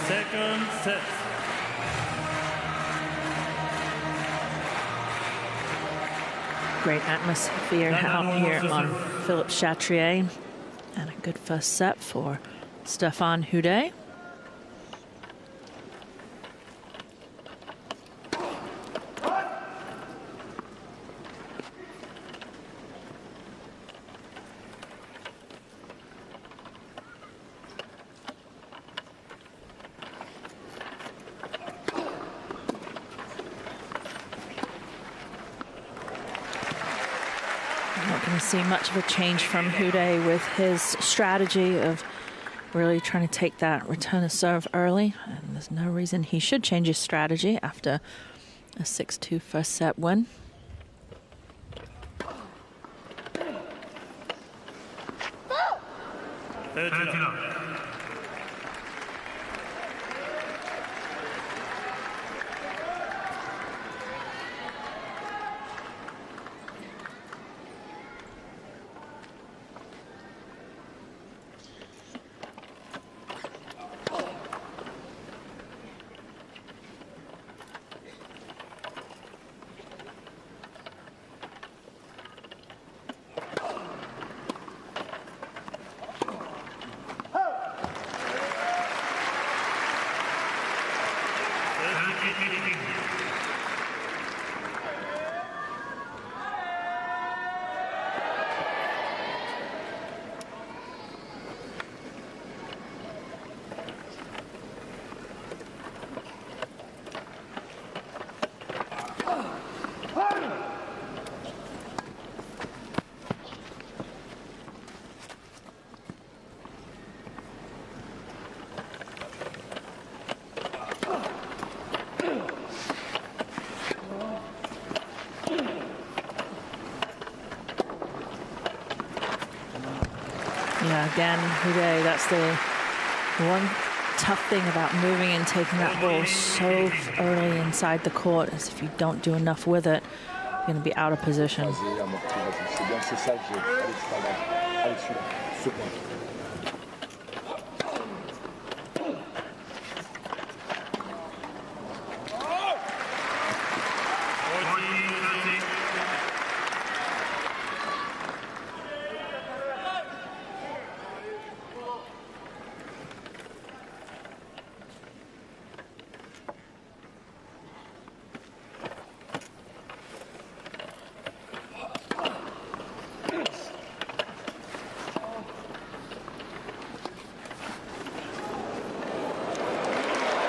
Second set. Great atmosphere out here on Philippe Chatrier. And a good first set for Stefan Houdet. Not going to see much of a change from Houdet with his strategy of really trying to take that return of serve early. And there's no reason he should change his strategy after a 6-2 first set win. Yeah, again, Houdet, that's the one tough thing about moving and taking that ball so early inside the court is if you don't do enough with it, you're going to be out of position.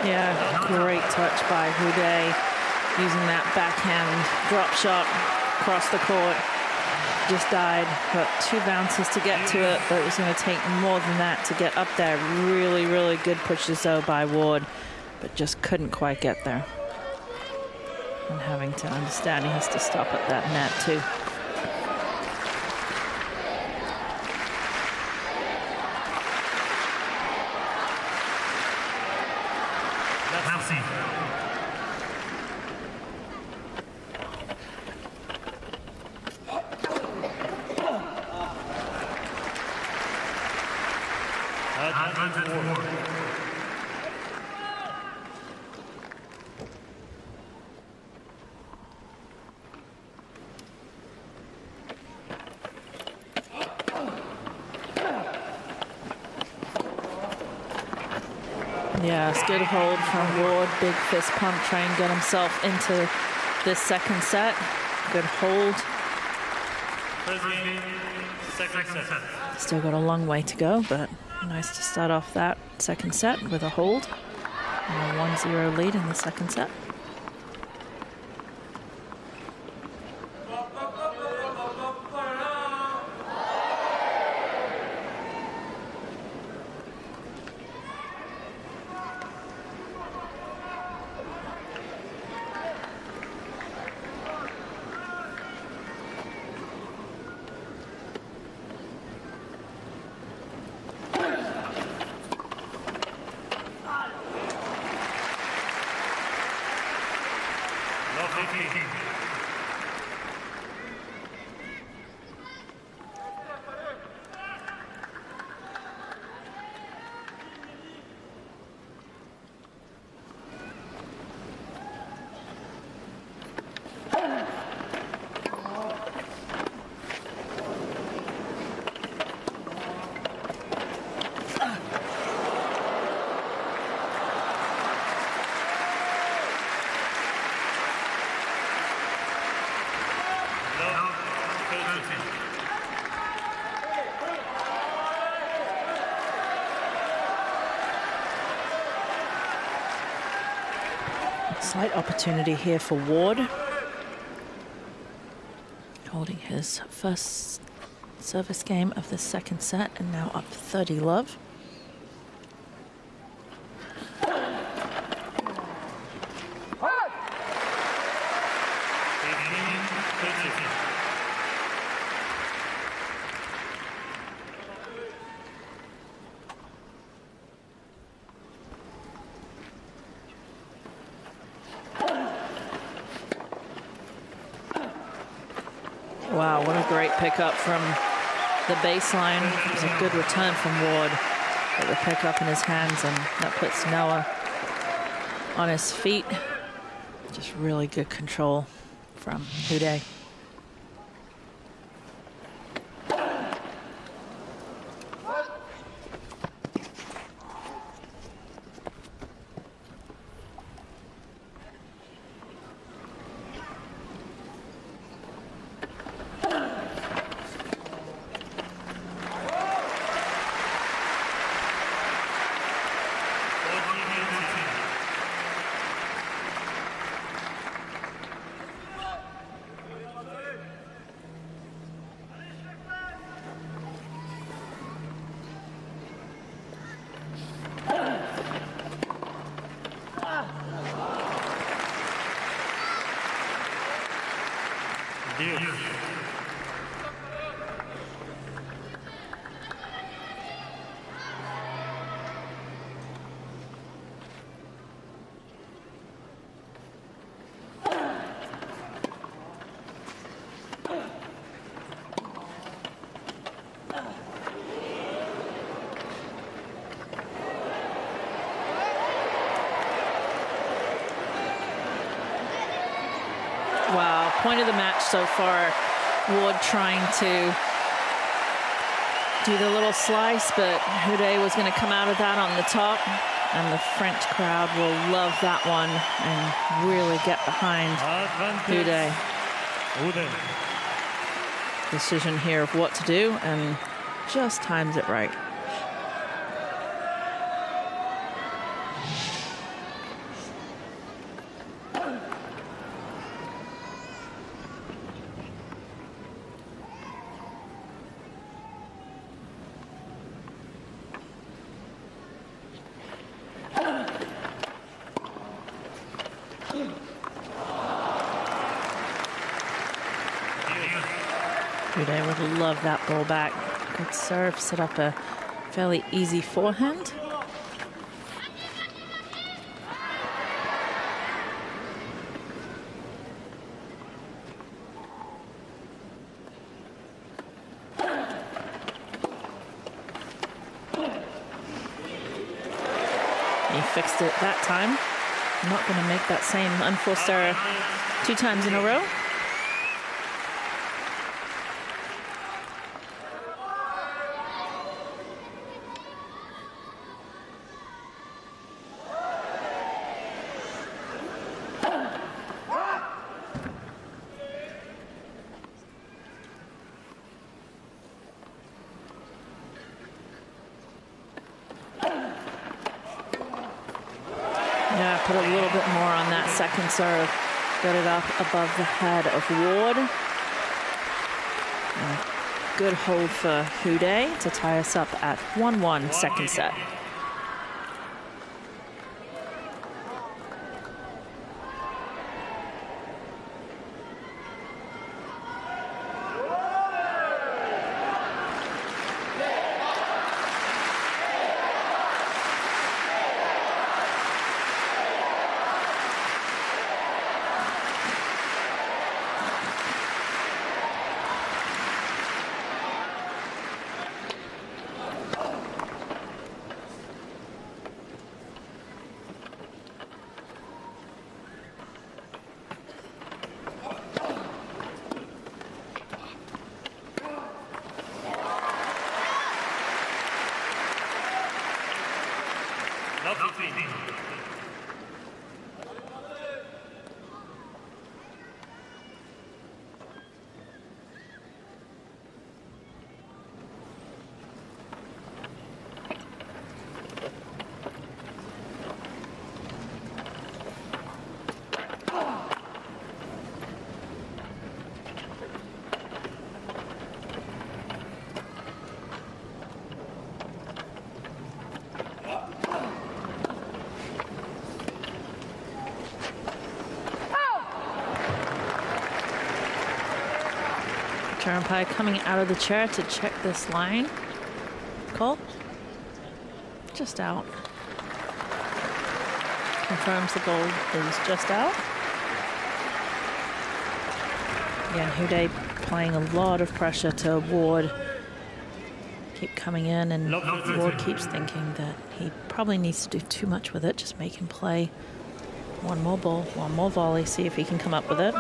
Yeah, great touch by Houdet, using that backhand drop shot across the court. Just died, got 2 bounces to get to it, but it was going to take more than that to get up there. Really, really good pushes though by Ward, but just couldn't quite get there. And having to understand he has to stop at that net too. Yeah, it's good hold from Ward. Big fist pump, trying to get himself into this second set. Good hold. Second set. Still got a long way to go, but nice to start off that second set with a hold. And a 1-0 lead in the second set. Slight opportunity here for Ward. Holding his first service game of the second set and now up 30-love. Wow, what a great pickup from the baseline. It was a good return from Ward. Got the pickup in his hands, and that puts Noah on his feet. Just really good control from Houdet. Wow, point of the match so far. Ward trying to do the little slice, but Houdet was going to come out of that on the top. And the French crowd will love that one and really get behind Houdet. Decision here of what to do, and just times it right. Houdet would love that ball back. Good serve, set up a fairly easy forehand. He fixed it that time. Not going to make that same unforced error 2 times in a row. Yeah, put a little bit more on that second serve. Got it up above the head of Ward. And a good hold for Houdet to tie us up at 1-1 second set. umpire coming out of the chair to check this line. Call. Just out. Confirms the goal is just out. Again, Houdet applying a lot of pressure to Ward. Keep coming in, and Ward keeps thinking that he probably needs to do too much with it. Just make him play one more ball, one more volley, see if he can come up with it.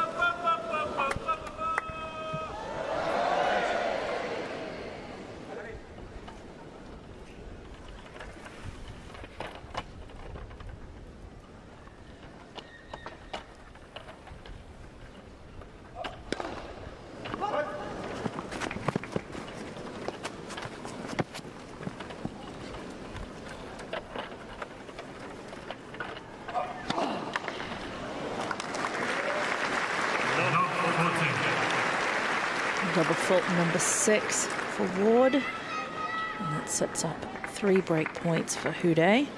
Double fault number 6 for Ward. And that sets up 3 break points for Houdet.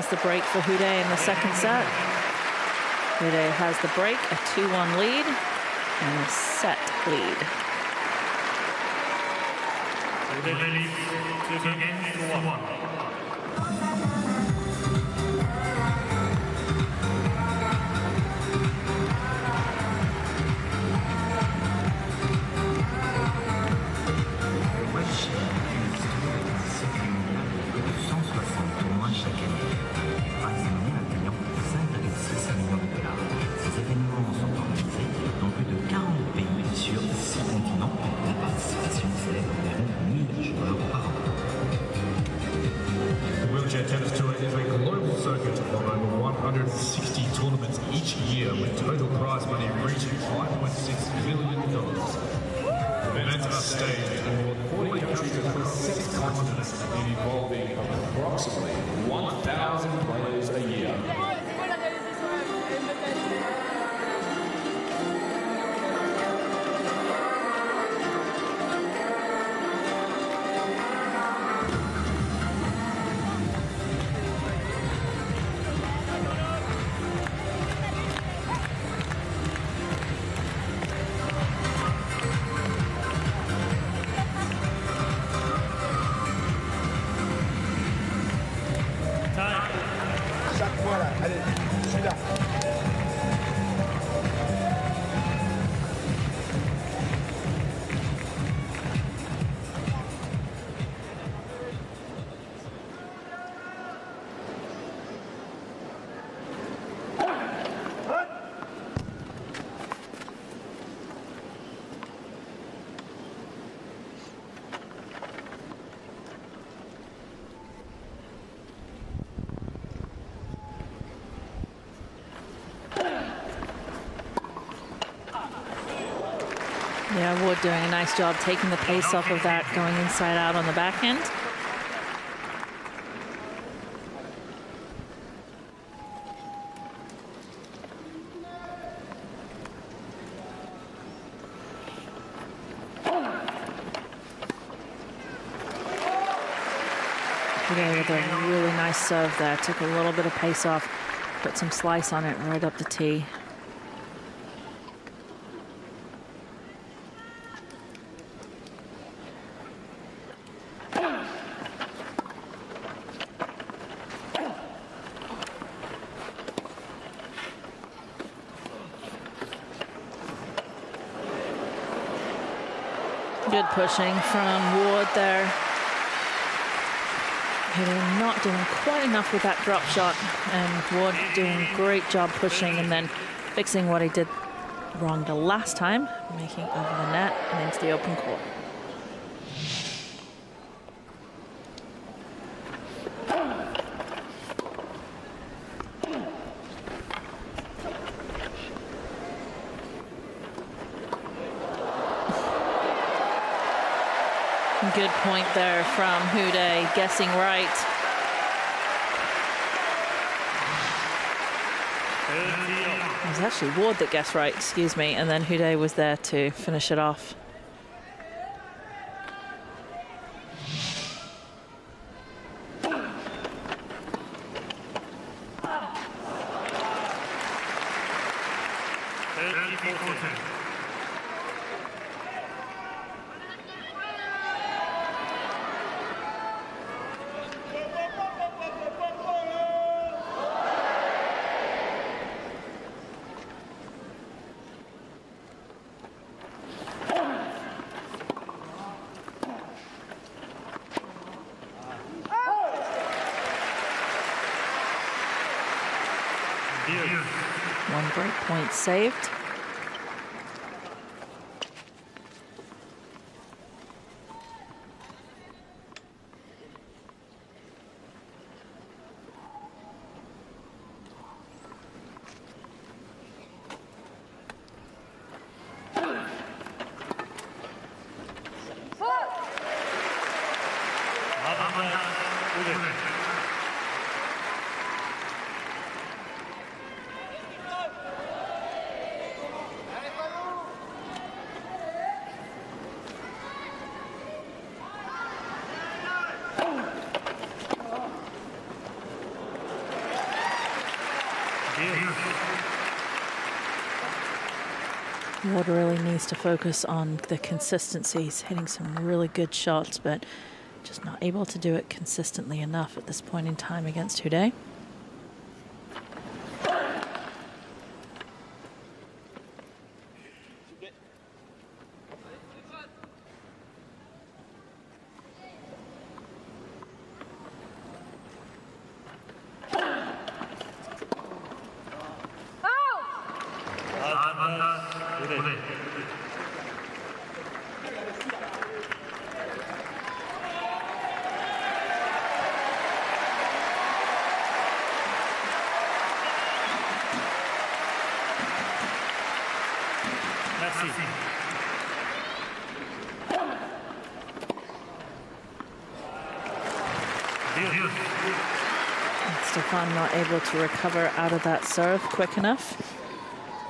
The break for Houdet in the second set. Houdet has the break, a 2-1 lead, and a set lead. Yeah, Ward doing a nice job taking the pace off of that, going inside out on the back end. Houdet with a really nice serve there, took a little bit of pace off, put some slice on it right up the tee. Good pushing from Ward there. Houdet not doing quite enough with that drop shot, and Ward doing a great job pushing and then fixing what he did wrong the last time, making it over the net and into the open court. Good point there from Houdet, guessing right. It was actually Ward that guessed right, excuse me, and then Houdet was there to finish it off. One break point saved. Ward really needs to focus on the consistency. He's hitting some really good shots, but just not able to do it consistently enough at this point in time against Houdet. Stefan not able to recover out of that serve quick enough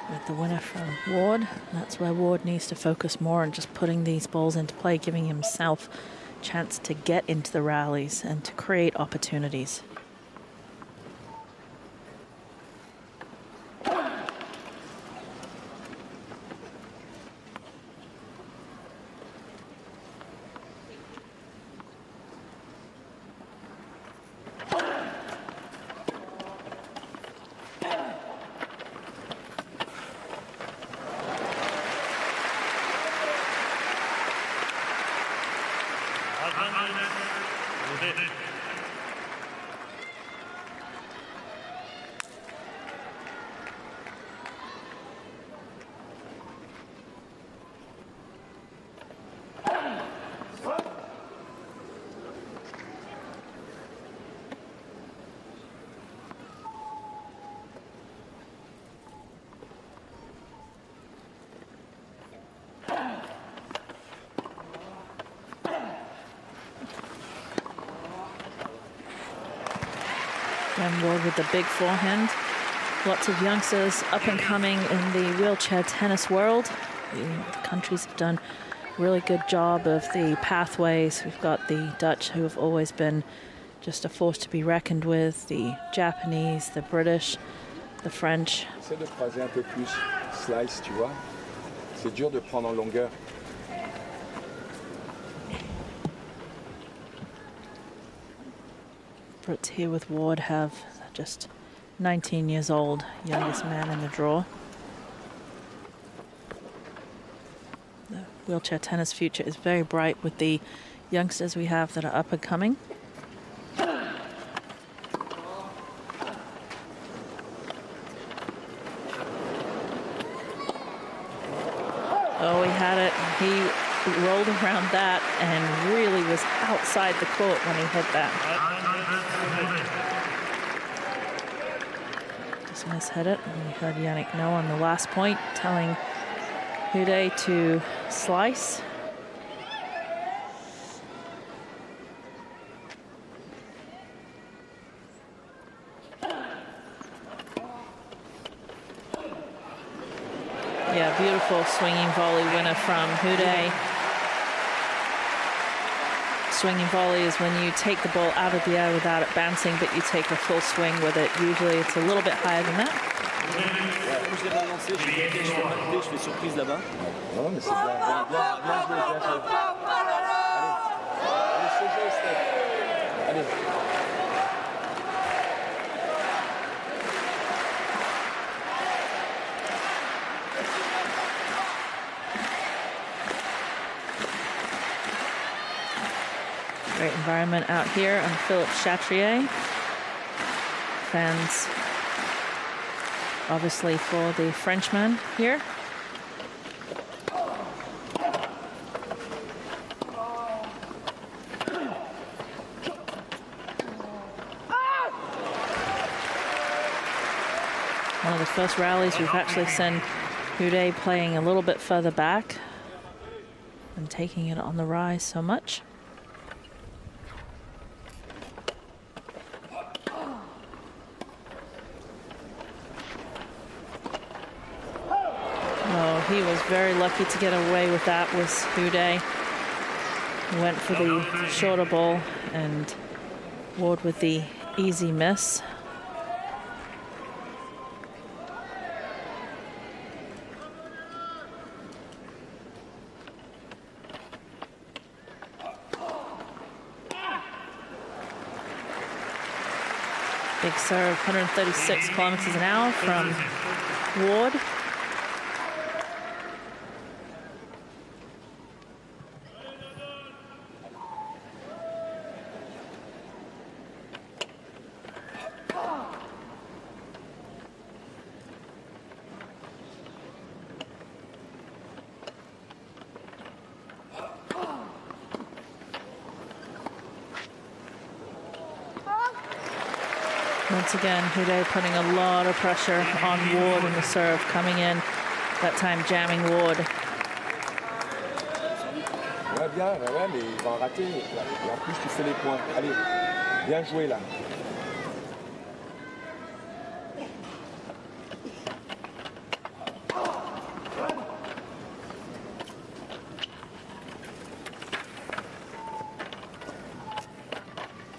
with the winner from Ward. That's where Ward needs to focus more on just putting these balls into play, giving himself a chance to get into the rallies and to create opportunities. Ward with the big forehand. Lots of youngsters up and coming in the wheelchair tennis world. The countries have done a really good job of the pathways. We've got the Dutch, who have always been just a force to be reckoned with, the Japanese, the British, the French. Essaie de croiser un peu plus, slice, tu vois. C'est dur de prendre en longueur. Brits here with Ward have just 19 years old, youngest man in the draw. The wheelchair tennis future is very bright with the youngsters we have that are up and coming. Oh, he had it. He rolled around that and really was outside the court when he hit that. Just mishit it. And we heard Yannick No on the last point telling Houdet to slice. Yeah, beautiful swinging volley winner from Houdet. Swinging volley is when you take the ball out of the air without it bouncing, but you take a full swing with it. Usually it's a little bit higher than that. Je l'ai mal lancé, je fais surprise là-bas. Non, mais c'est bien joué, bien joué. Allez, ce jeu, Steph. Allez. Great environment out here on Philippe Chatrier. Fans, obviously, for the Frenchman here. One of the first rallies we've actually seen Houdet playing a little bit further back and taking it on the rise so much. He was very lucky to get away with that, was Houdet. Went for the shorter ball and Ward with the easy miss. Big serve, 136 kilometers an hour from Ward. Once again, Houdet putting a lot of pressure on Ward in the serve, coming in, that time jamming Ward. Ouais, bien, ouais, mais il va en rater. Et en plus, tu fais les points. Allez, bien joué là.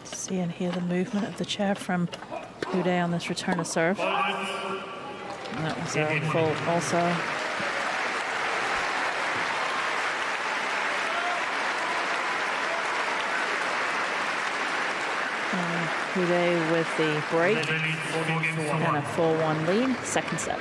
See and hear the movement of the chair from Houdet on this return of serve. And that was a fault also. And Houdet with the break and a 4-1 lead, second set.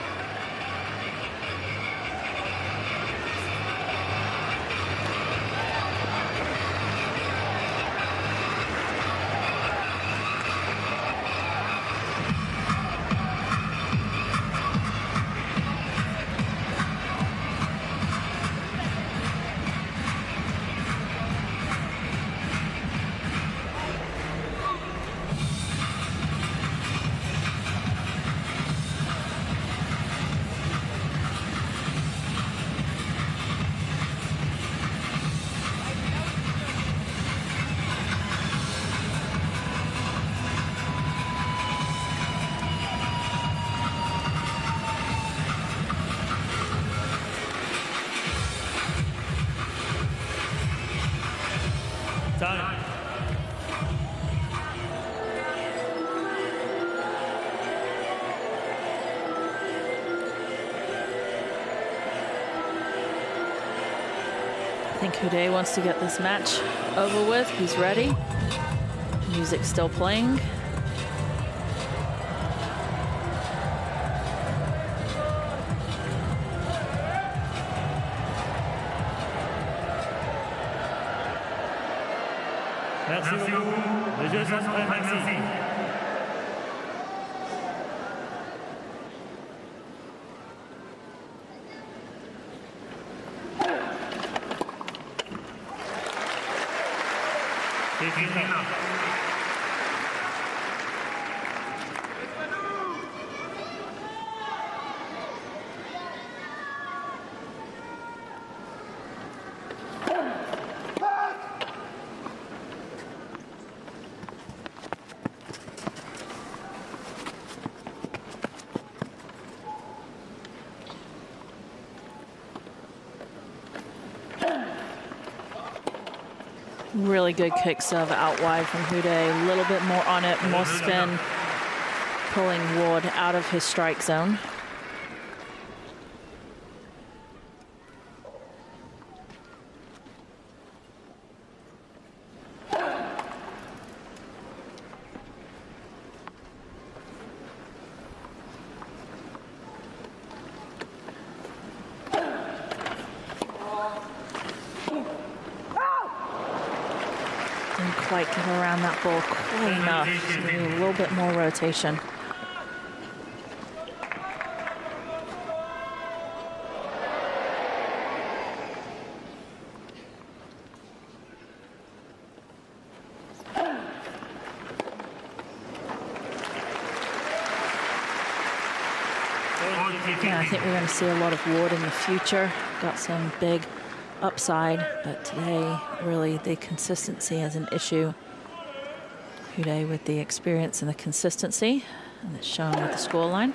Time. I think Houdet wants to get this match over with. He's ready. Music's still playing. Merci beaucoup. Les jeux sont prêts, merci. C'est fini. Really good kick serve out wide from Houdet. A little bit more on it, more spin, pulling Ward out of his strike zone. Quite get around that ball quite enough. So we need a little bit more rotation. Yeah, I think we're going to see a lot of Ward in the future. Got some big upside, but today really the consistency is an issue. Houdet with the experience and the consistency, and it's shown with the scoreline.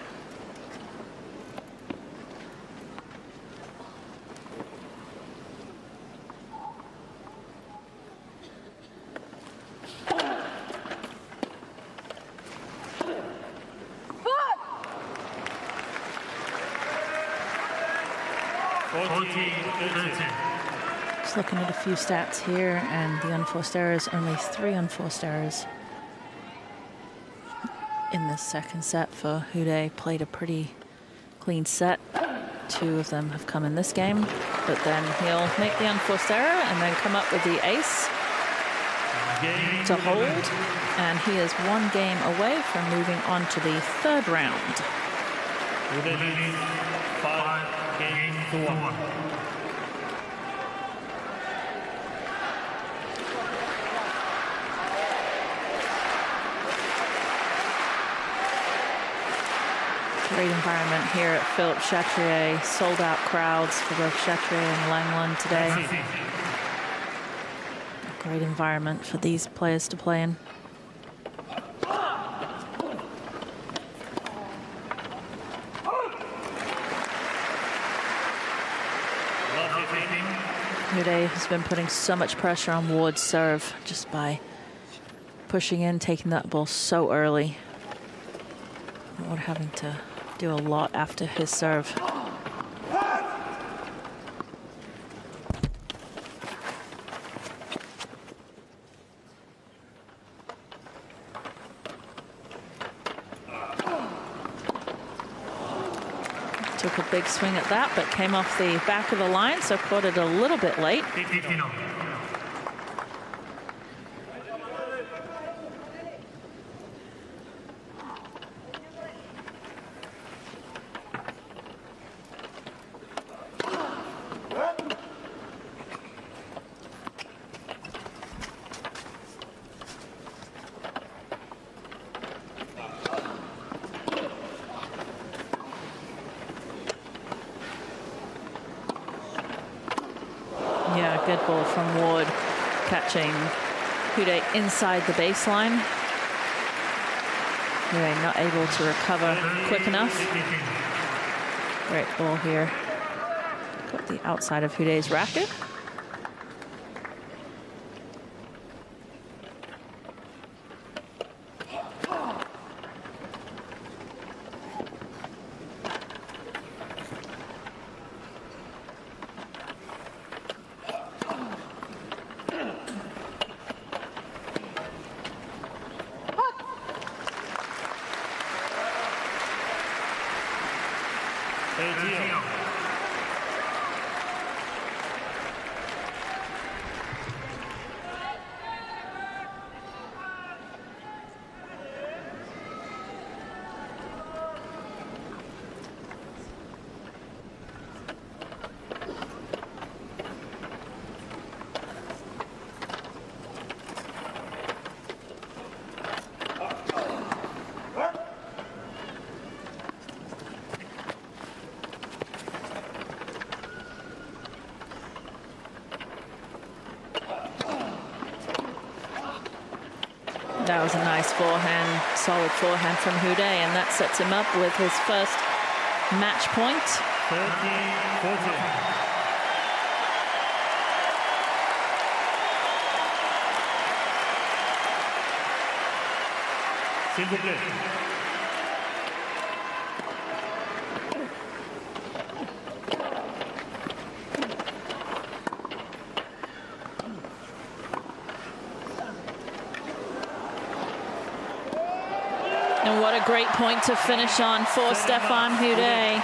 Just looking at a few stats here, and the unforced errors, only 3 unforced errors in this second set for Houdet. Played a pretty clean set. 2 of them have come in this game, but then he'll make the unforced error and then come up with the ace to hold, and he is 1 game away from moving on to the 3rd round. 5 games to 1. Great environment here at Philippe Chatrier. Sold out crowds for both Chatrier and Langland today. Great environment for these players to play in. Houdet has been putting so much pressure on Ward's serve just by pushing in, taking that ball so early. Ward having to do a lot after his serve. Took a big swing at that, but came off the back of the line, so caught it a little bit late. Good ball from Ward, catching Houdet inside the baseline. Houdet not able to recover quick enough. Great ball here. Got the outside of Houdet's racket. That was a nice forehand, solid forehand from Houdet, and that sets him up with his first match point. 13-14. S'il vous plaît. And what a great point to finish on for Stéphane Houdet.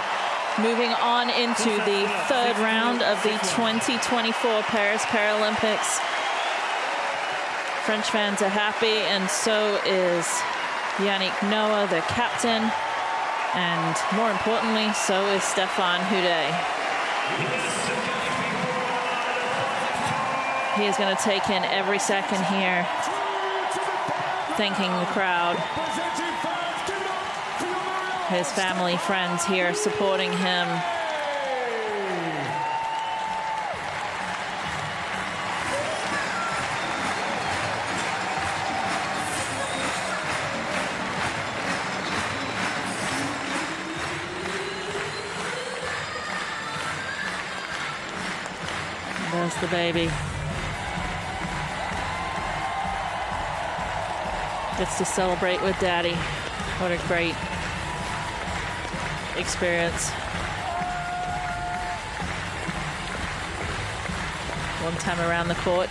Moving on into the third round of the 2024 Paris Paralympics. French fans are happy, and so is Yannick Noah, the captain. And more importantly, so is Stéphane Houdet. He is going to take in every second here, thanking the crowd. His family, friends here supporting him. There's the baby. Gets to celebrate with Daddy. What a great experience. One time around the court.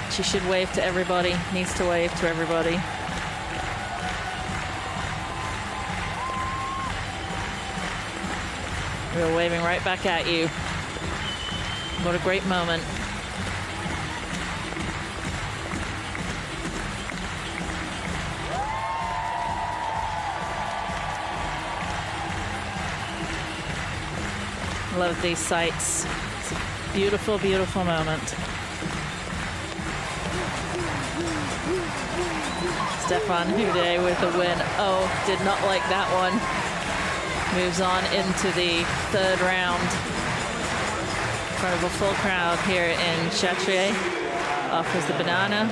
She should wave to everybody, needs to wave to everybody. We're waving right back at you. What a great moment. Love these sights. It's a beautiful, beautiful moment. Stéphane Houdet with the win. Oh, did not like that one. Moves on into the third round. In front of a full crowd here in Chateau. Offers the banana.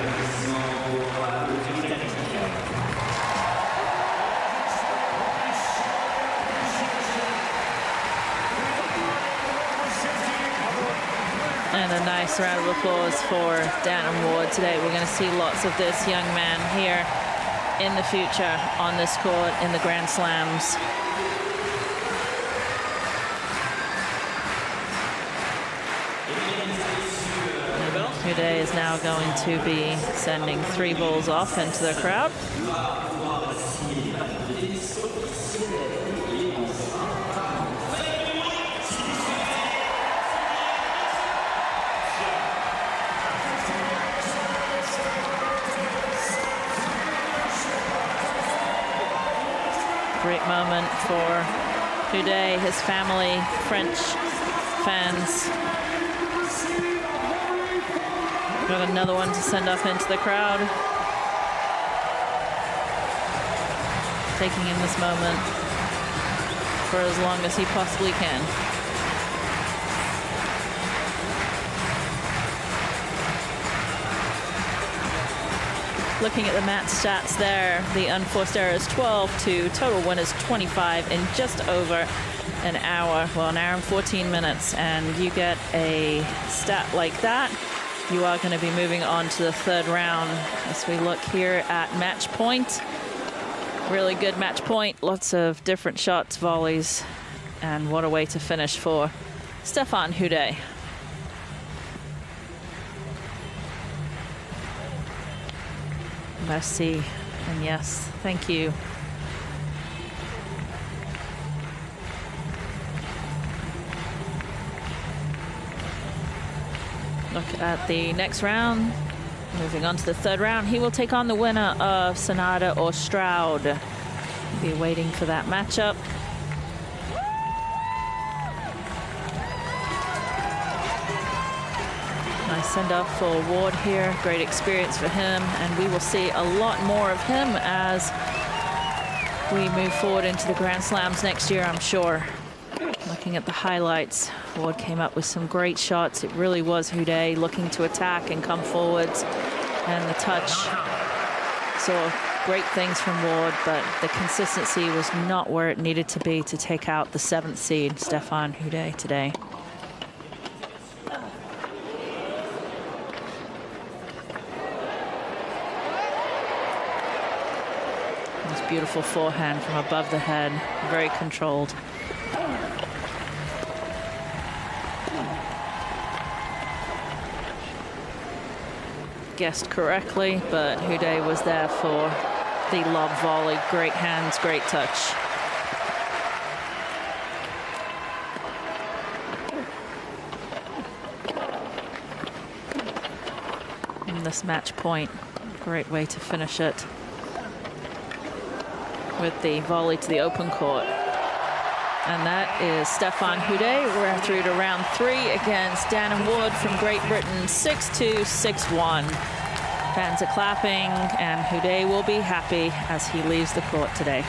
And a nice round of applause for Dan Ward today. We're going to see lots of this young man here in the future on this court in the Grand Slams. Houdet is now going to be sending 3 balls off into the crowd. Great moment for Houdet, his family, French fans. Got another one to send up into the crowd. Taking in this moment for as long as he possibly can. Looking at the match stats there, the unforced errors 12-2, total winners 25 in just over an hour, well, an hour and 14 minutes. And you get a stat like that, you are going to be moving on to the third round. As we look here at match point, really good match point, lots of different shots, volleys, and what a way to finish for Stéphane Houdet. Merci, and yes, thank you. Look at the next round. Moving on to the third round, he will take on the winner of Sonata or Stroud. Be waiting for that matchup. Nice send-off for Ward here. Great experience for him, and we will see a lot more of him as we move forward into the Grand Slams next year, I'm sure. Looking at the highlights, Ward came up with some great shots. It really was Houdet looking to attack and come forwards, and the touch. Saw great things from Ward, but the consistency was not where it needed to be to take out the 7th seed, Stéphane Houdet, today. Beautiful forehand from above the head, very controlled. Guessed correctly, but Houdet was there for the lob volley. Great hands, great touch. And this match point, great way to finish it with the volley to the open court. And that is Stefan Houdet. We're through to round 3 against Dan and Wood from Great Britain, 6-2, 6-1. Fans are clapping, and Houdet will be happy as he leaves the court today.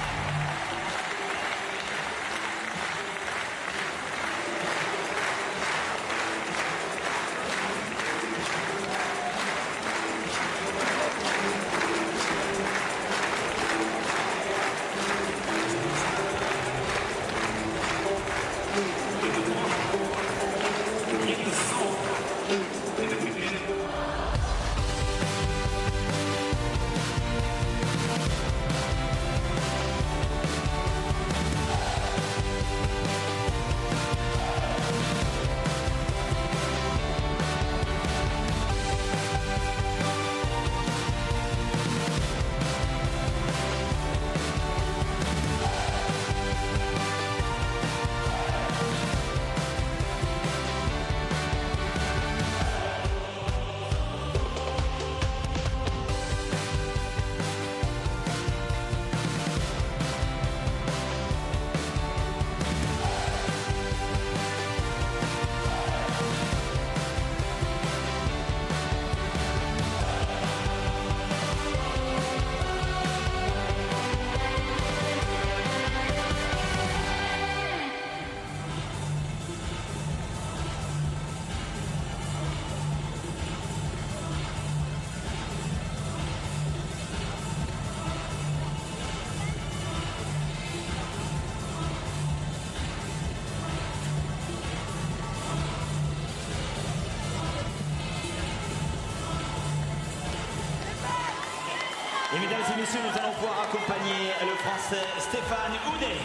Et mesdames et messieurs, nous allons pouvoir accompagner le Français Stéphane Houdet.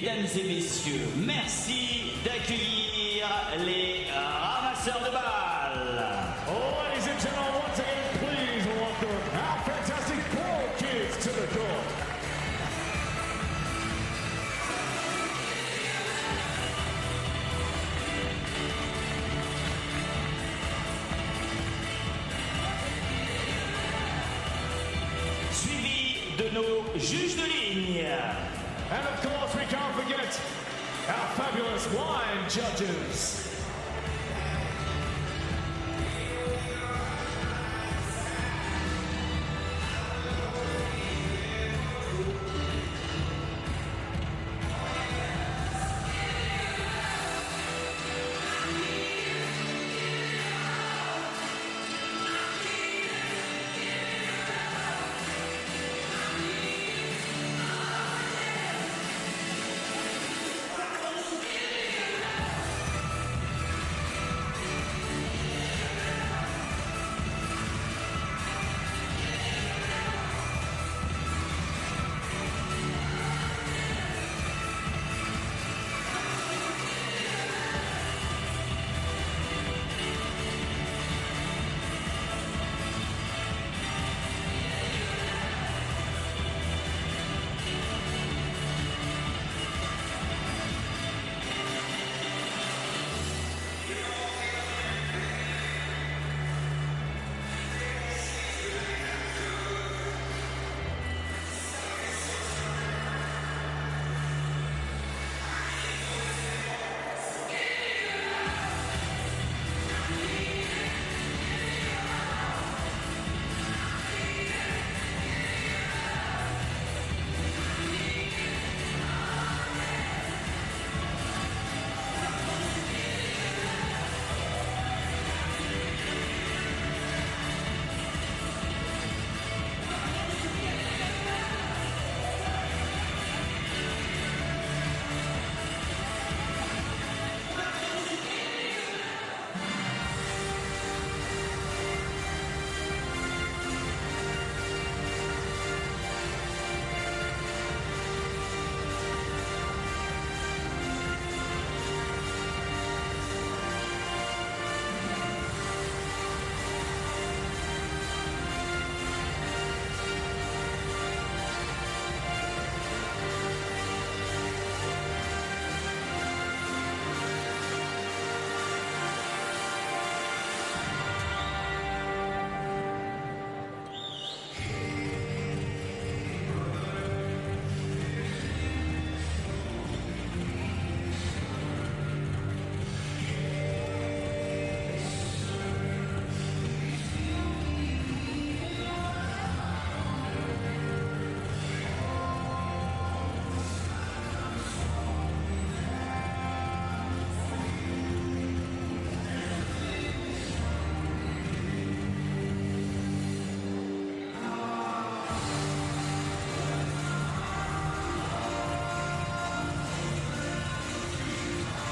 Mesdames et messieurs, merci d'accueillir les ramasseurs de balles. Ladies and gentlemen, once again, please welcome our fantastic ball kids to the court. Suivi de nos juges de ligne. And of course, we can't forget our fabulous wine judges.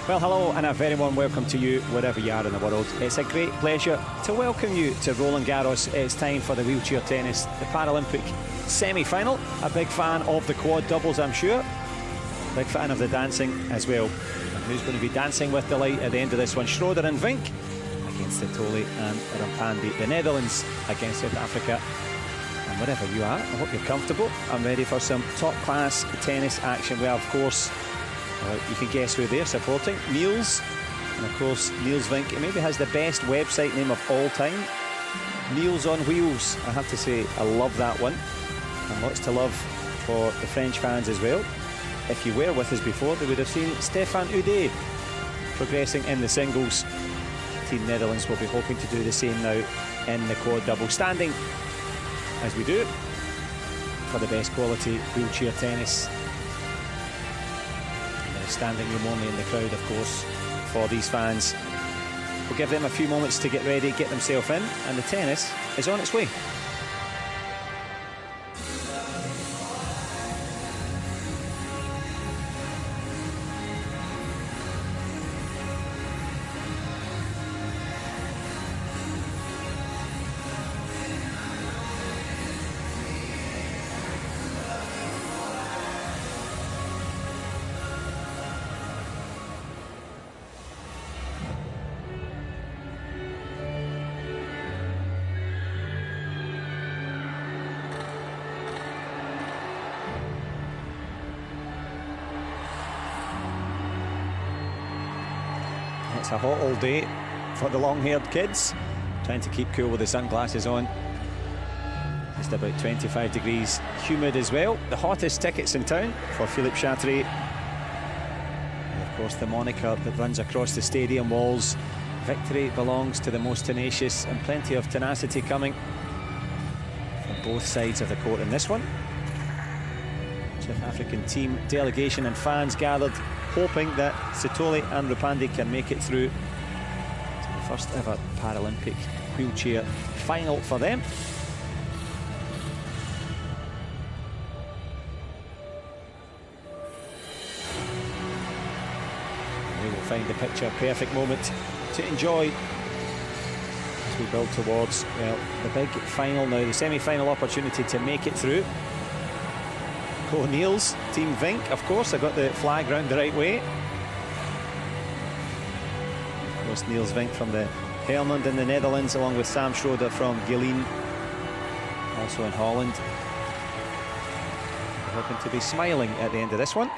Well, hello and a very warm welcome to you wherever you are in the world. It's a great pleasure to welcome you to Roland-Garros. It's time for the wheelchair tennis, the Paralympic semi-final. A big fan of the quad doubles, I'm sure. Big fan of the dancing as well. And who's going to be dancing with delight at the end of this one? Schroeder and Vink against Titoli and Rampandi. The Netherlands against South Africa. And wherever you are, I hope you're comfortable. I'm ready for some top-class tennis action. Well, of course, you can guess who they're supporting. Niels. And of course, Niels Vink. He maybe has the best website name of all time. Niels on Wheels. I have to say, I love that one. And lots to love for the French fans as well. If you were with us before, they would have seen Stefan Houdet progressing in the singles. Team Netherlands will be hoping to do the same now in the quad double. Standing, as we do, for the best quality wheelchair tennis. Standing room only in the crowd, of course, for these fans. We'll give them a few moments to get ready, get themselves in, and the tennis is on its way. It's a hot all day for the long-haired kids, trying to keep cool with the sunglasses on. Just about 25 degrees, humid as well. The hottest tickets in town for Philippe Chatrier. And of course the moniker that runs across the stadium walls. Victory belongs to the most tenacious, and plenty of tenacity coming from both sides of the court in this one. South African team, delegation and fans gathered, hoping that Sithole and Rupandi can make it through to the first ever Paralympic wheelchair final for them. We will find the picture perfect moment to enjoy as we build towards, well, the big final now, the semi-final opportunity to make it through. O'Neill's Team Vink, of course, I got the flag round the right way. Of course, Niels Vink from the Helmond in the Netherlands, along with Sam Schroeder from Geleen, also in Holland. We're hoping to be smiling at the end of this one.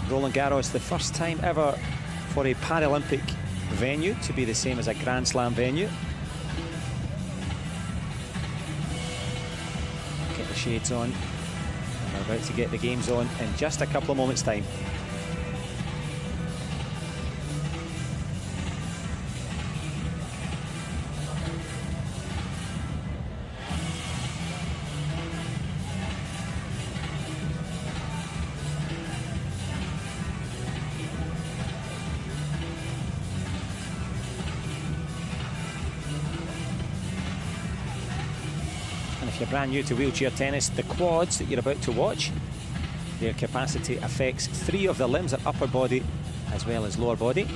Roland-Garros, the first time ever for a Paralympic venue to be the same as a Grand Slam venue. Get the shades on. We're about to get the games on in just a couple of moments' time. You're brand new to wheelchair tennis, the quads that you're about to watch, their capacity affects 3 of the limbs, their upper body as well as lower body.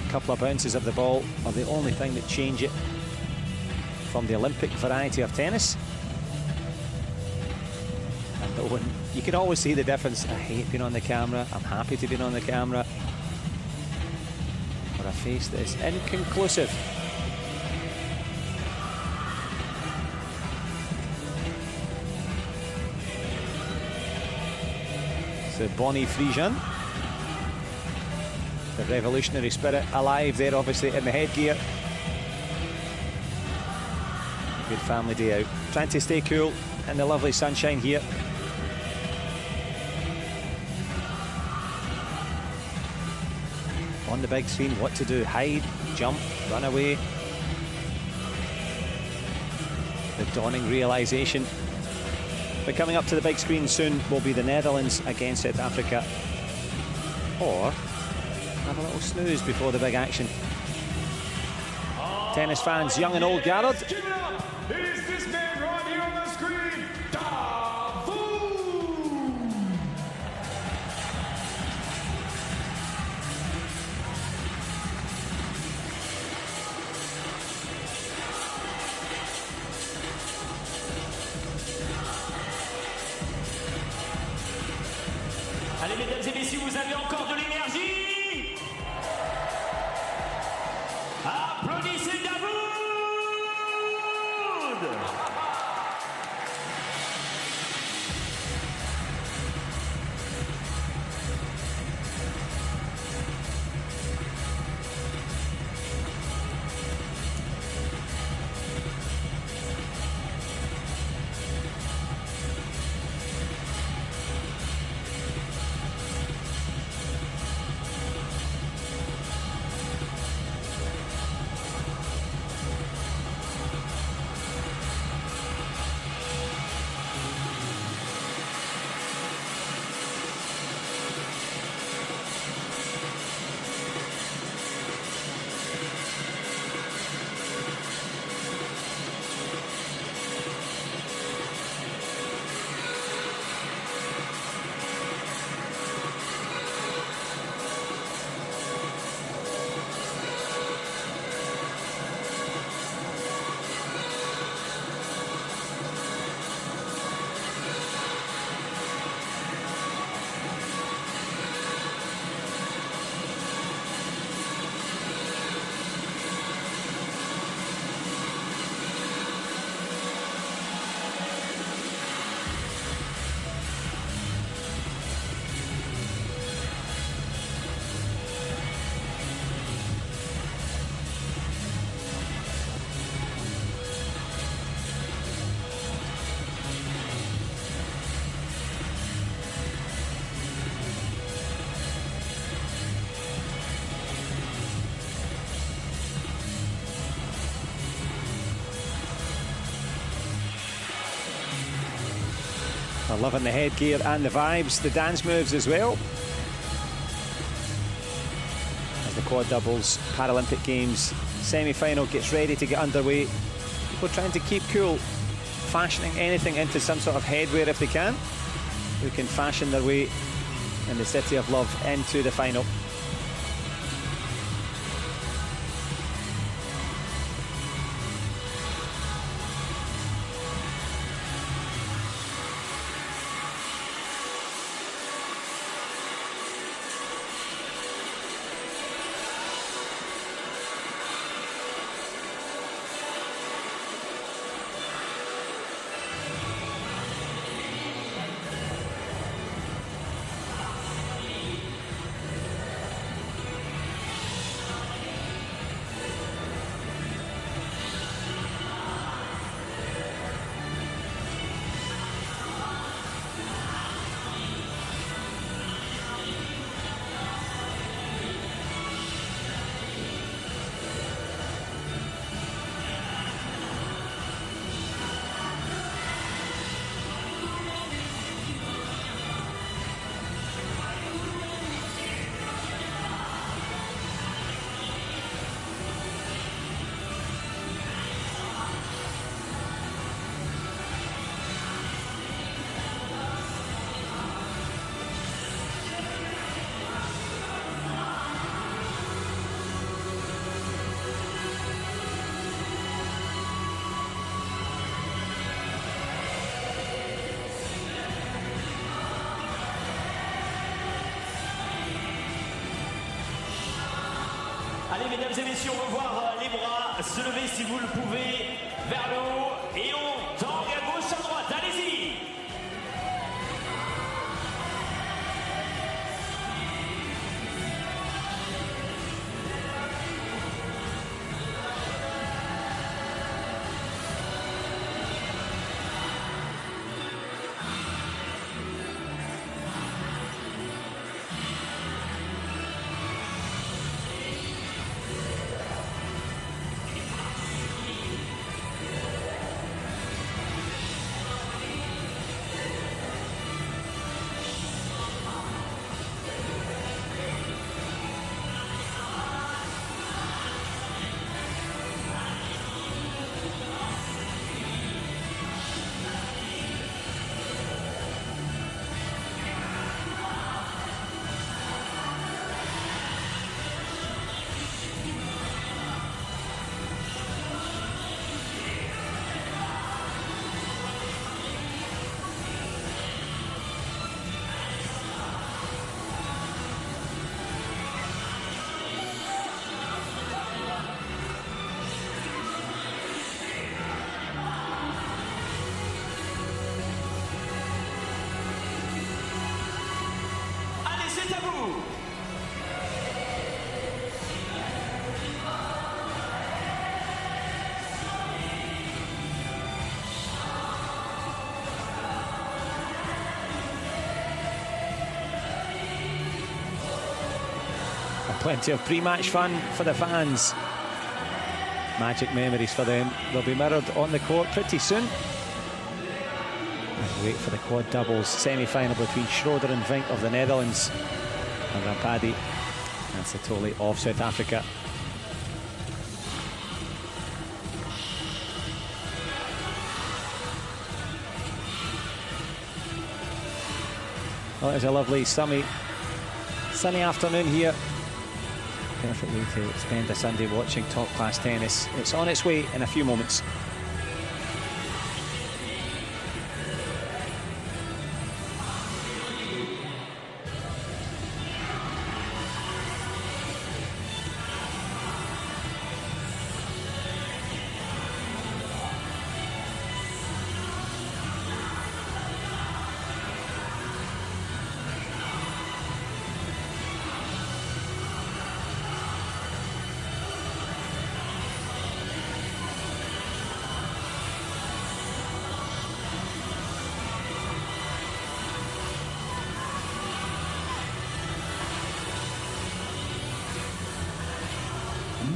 A couple of bounces of the ball are the only thing that change it from the Olympic variety of tennis. And Owen, you can always see the difference. I hate being on the camera, I'm happy to be on the camera. For a face that is inconclusive. The Bonnie Friejan, the revolutionary spirit alive there, obviously in the headgear. Good family day out, trying to stay cool in the lovely sunshine here. On the big screen, what to do: hide, jump, run away. The dawning realization. But coming up to the big screen soon will be the Netherlands against South Africa. Or have a little snooze before the big action. Tennis fans, young and old gathered. Is this man right here on the screen? Allez, mesdames et messieurs, vous avez encore de l'énergie. Applaudissez Davoud. They're loving the headgear and the vibes, the dance moves as well. As the quad doubles Paralympic Games semi-final gets ready to get underway, people trying to keep cool, fashioning anything into some sort of headwear if they can, who can fashion their way in the City of Love into the final. Allez, mesdames et messieurs, on veut voir les bras se lever si vous le pouvez vers le haut et on tangue à gauche, à droite. Allez-y! C'est à vous. Plenty of pre-match fun for the fans. Magic memories for them. They'll be mirrored on the court pretty soon. And wait for the quad doubles semi-final between Schroeder and Vink of the Netherlands and Rampadi and Satoli of South Africa. Well, it's a lovely sunny afternoon here. Perfect way to spend a Sunday watching top-class tennis. It's on its way in a few moments.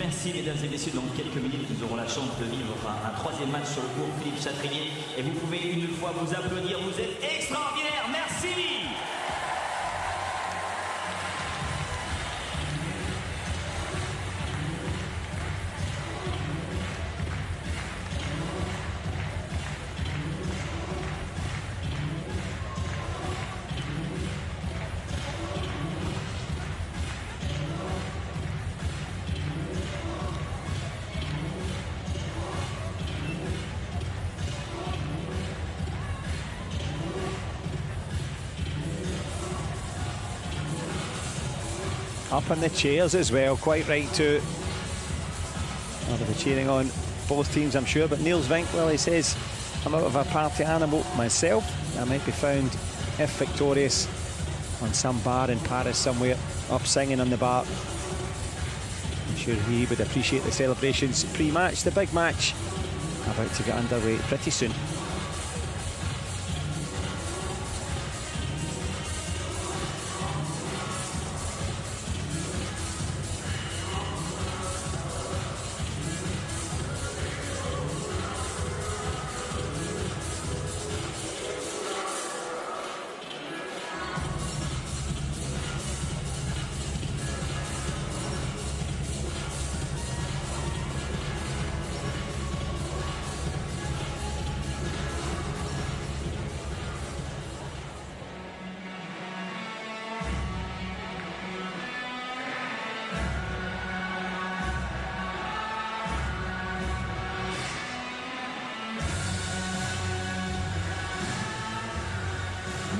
Merci mesdames et messieurs, dans quelques minutes nous aurons la chance de vivre un troisième match sur le cours Philippe Chatrier et vous pouvez une fois vous applaudir, vous êtes extraordinaires, merci. Up on the chairs as well, quite right too. I'll be cheering on both teams, I'm sure, but Niels Vink, well, he says, I'm out of a party animal myself. I might be found, if victorious, on some bar in Paris somewhere, up singing on the bar. I'm sure he would appreciate the celebrations pre-match, the big match, about to get underway pretty soon.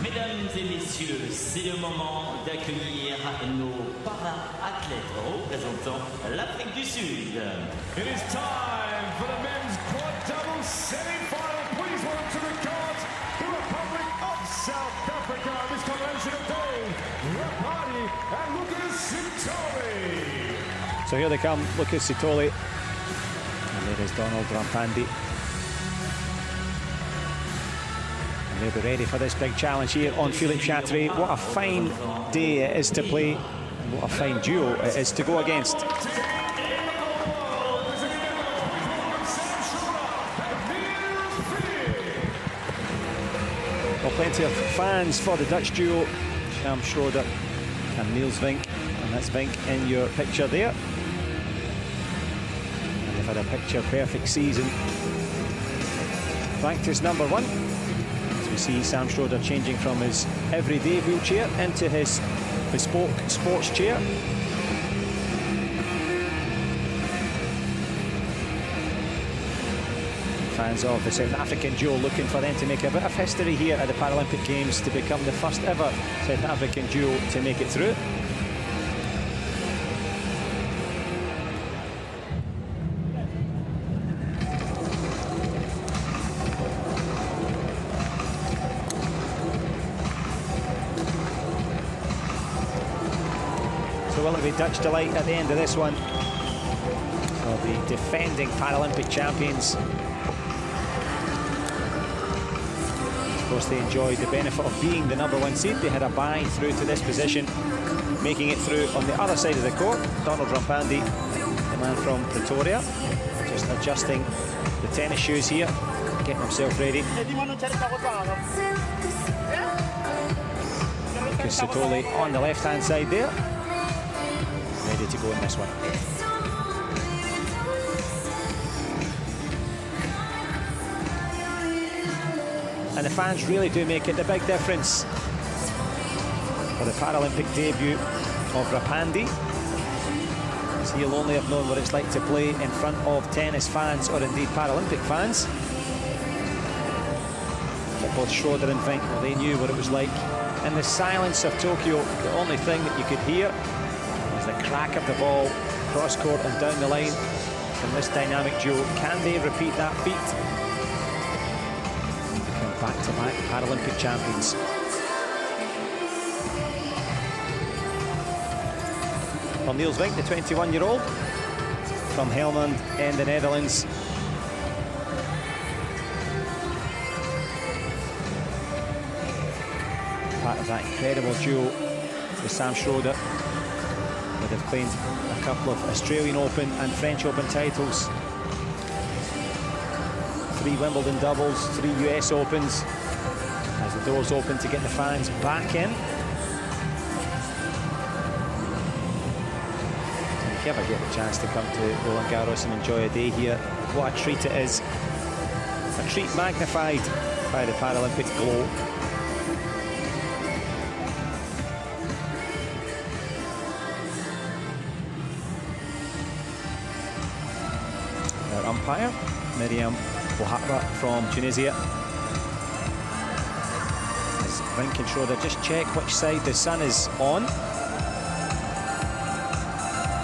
Mesdames et messieurs, c'est le moment d'accueillir nos para-athlètes représentant l'Afrique du Sud. It is time for the men's quad double semi-final. Please welcome to the court the Republic of South Africa. This combination of gold, Rapati and Lucas Sitole. So here they come, Lucas Sitole, and there is Donald Rampandi. They'll be ready for this big challenge here on Philippe Chatrier. What a fine day it is to play, and what a fine duo it is to go against. Well, plenty of fans for the Dutch duo, Sam Schroeder and Niels Vink, and that's Vink in your picture there. And they've had a picture-perfect season. Practice number one. We see Sam Schroeder changing from his everyday wheelchair into his bespoke sports chair. Fans of the South African duo looking for them to make a bit of history here at the Paralympic Games to become the first ever South African duo to make it through. Will it be Dutch delight at the end of this one for the defending Paralympic champions? Of course, they enjoyed the benefit of being the #1 seed. They had a bye through to this position, making it through on the other side of the court. Donald Rampandi, the man from Pretoria, just adjusting the tennis shoes here, getting himself ready. Lucas Sitole on the left-hand side there. Ready to go in this one. And the fans really do make it the big difference for the Paralympic debut of Rapandi. As he'll only have known what it's like to play in front of tennis fans or indeed Paralympic fans. But both Schroeder and Vink, well, they knew what it was like. In the silence of Tokyo, the only thing that you could hear the crack of the ball, cross-court and down the line from this dynamic duo. Can they repeat that feat? Become back-to-back Paralympic champions. Well, Niels Vink, the 21-year-old from Helmond in the Netherlands. Part of that incredible duo with Sam Schroeder. where they've claimed a couple of Australian Open and French Open titles. 3 Wimbledon doubles, 3 US Opens, as the doors open to get the fans back in. And if you ever get the chance to come to Roland-Garros and enjoy a day here, what a treat it is. A treat magnified by the Paralympic glow. Our umpire, Miriam Bohara from Tunisia. As Vink and Schroeder just check which side the sun is on.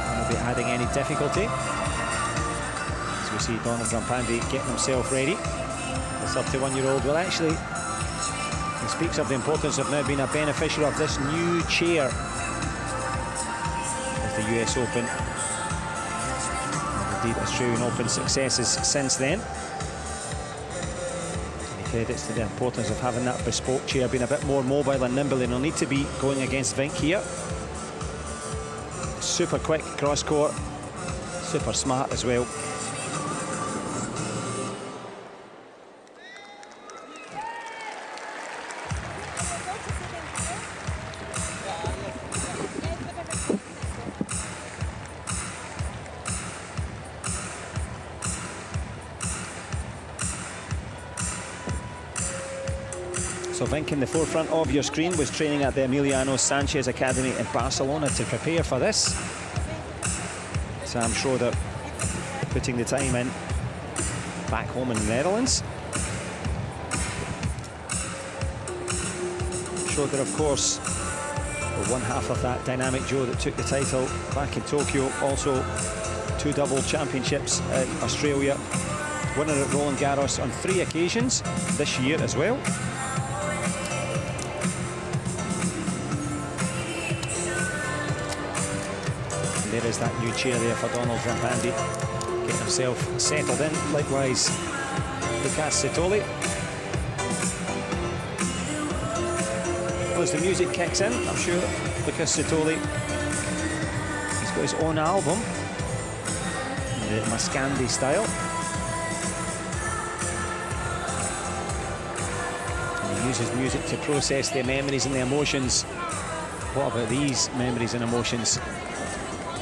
Won't be adding any difficulty. As we see Donald Rampandi getting himself ready. The 31-year-old, well, actually, he speaks of the importance of now being a beneficiary of this new chair of the US Open. And indeed, Australian Open successes since then. Credits to the importance of having that bespoke chair, being a bit more mobile and nimble, and he'll need to be going against Vink here. Super quick cross court, super smart as well. So Vink in the forefront of your screen was training at the Emiliano Sanchez Academy in Barcelona to prepare for this. Sam Schroeder putting the time in back home in the Netherlands. Schroeder, of course, one half of that dynamic duo that took the title back in Tokyo. Also 2 double championships in Australia. Winner at Roland-Garros on 3 occasions this year as well. There is that new chair there for Donald Rampandi, getting himself settled in. Likewise, Lucas Setoli. Well, as the music kicks in, I'm sure Lucas Setoli, he's got his own album, the Mascandi style. And he uses music to process the memories and the emotions. What about these memories and emotions?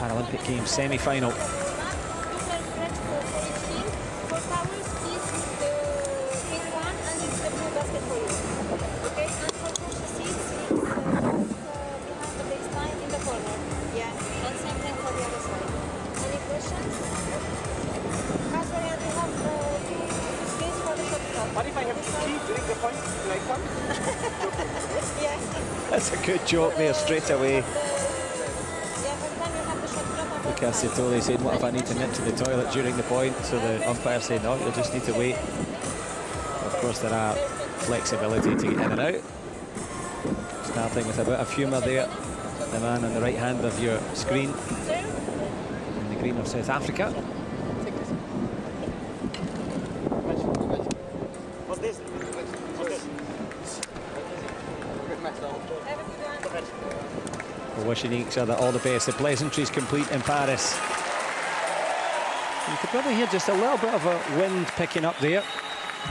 Paralympic Games semi-final. That's a good joke there straight away. Lucas Setoli said, what if I need to nip to the toilet during the point? So the umpire said, no, you'll just need to wait. Of course, there are flexibility to get in and out. Starting with a bit of humour there. The man on the right hand of your screen in the green of South Africa. We're wishing each other all the best. The pleasantries complete in Paris. You could probably hear just a little bit of a wind picking up there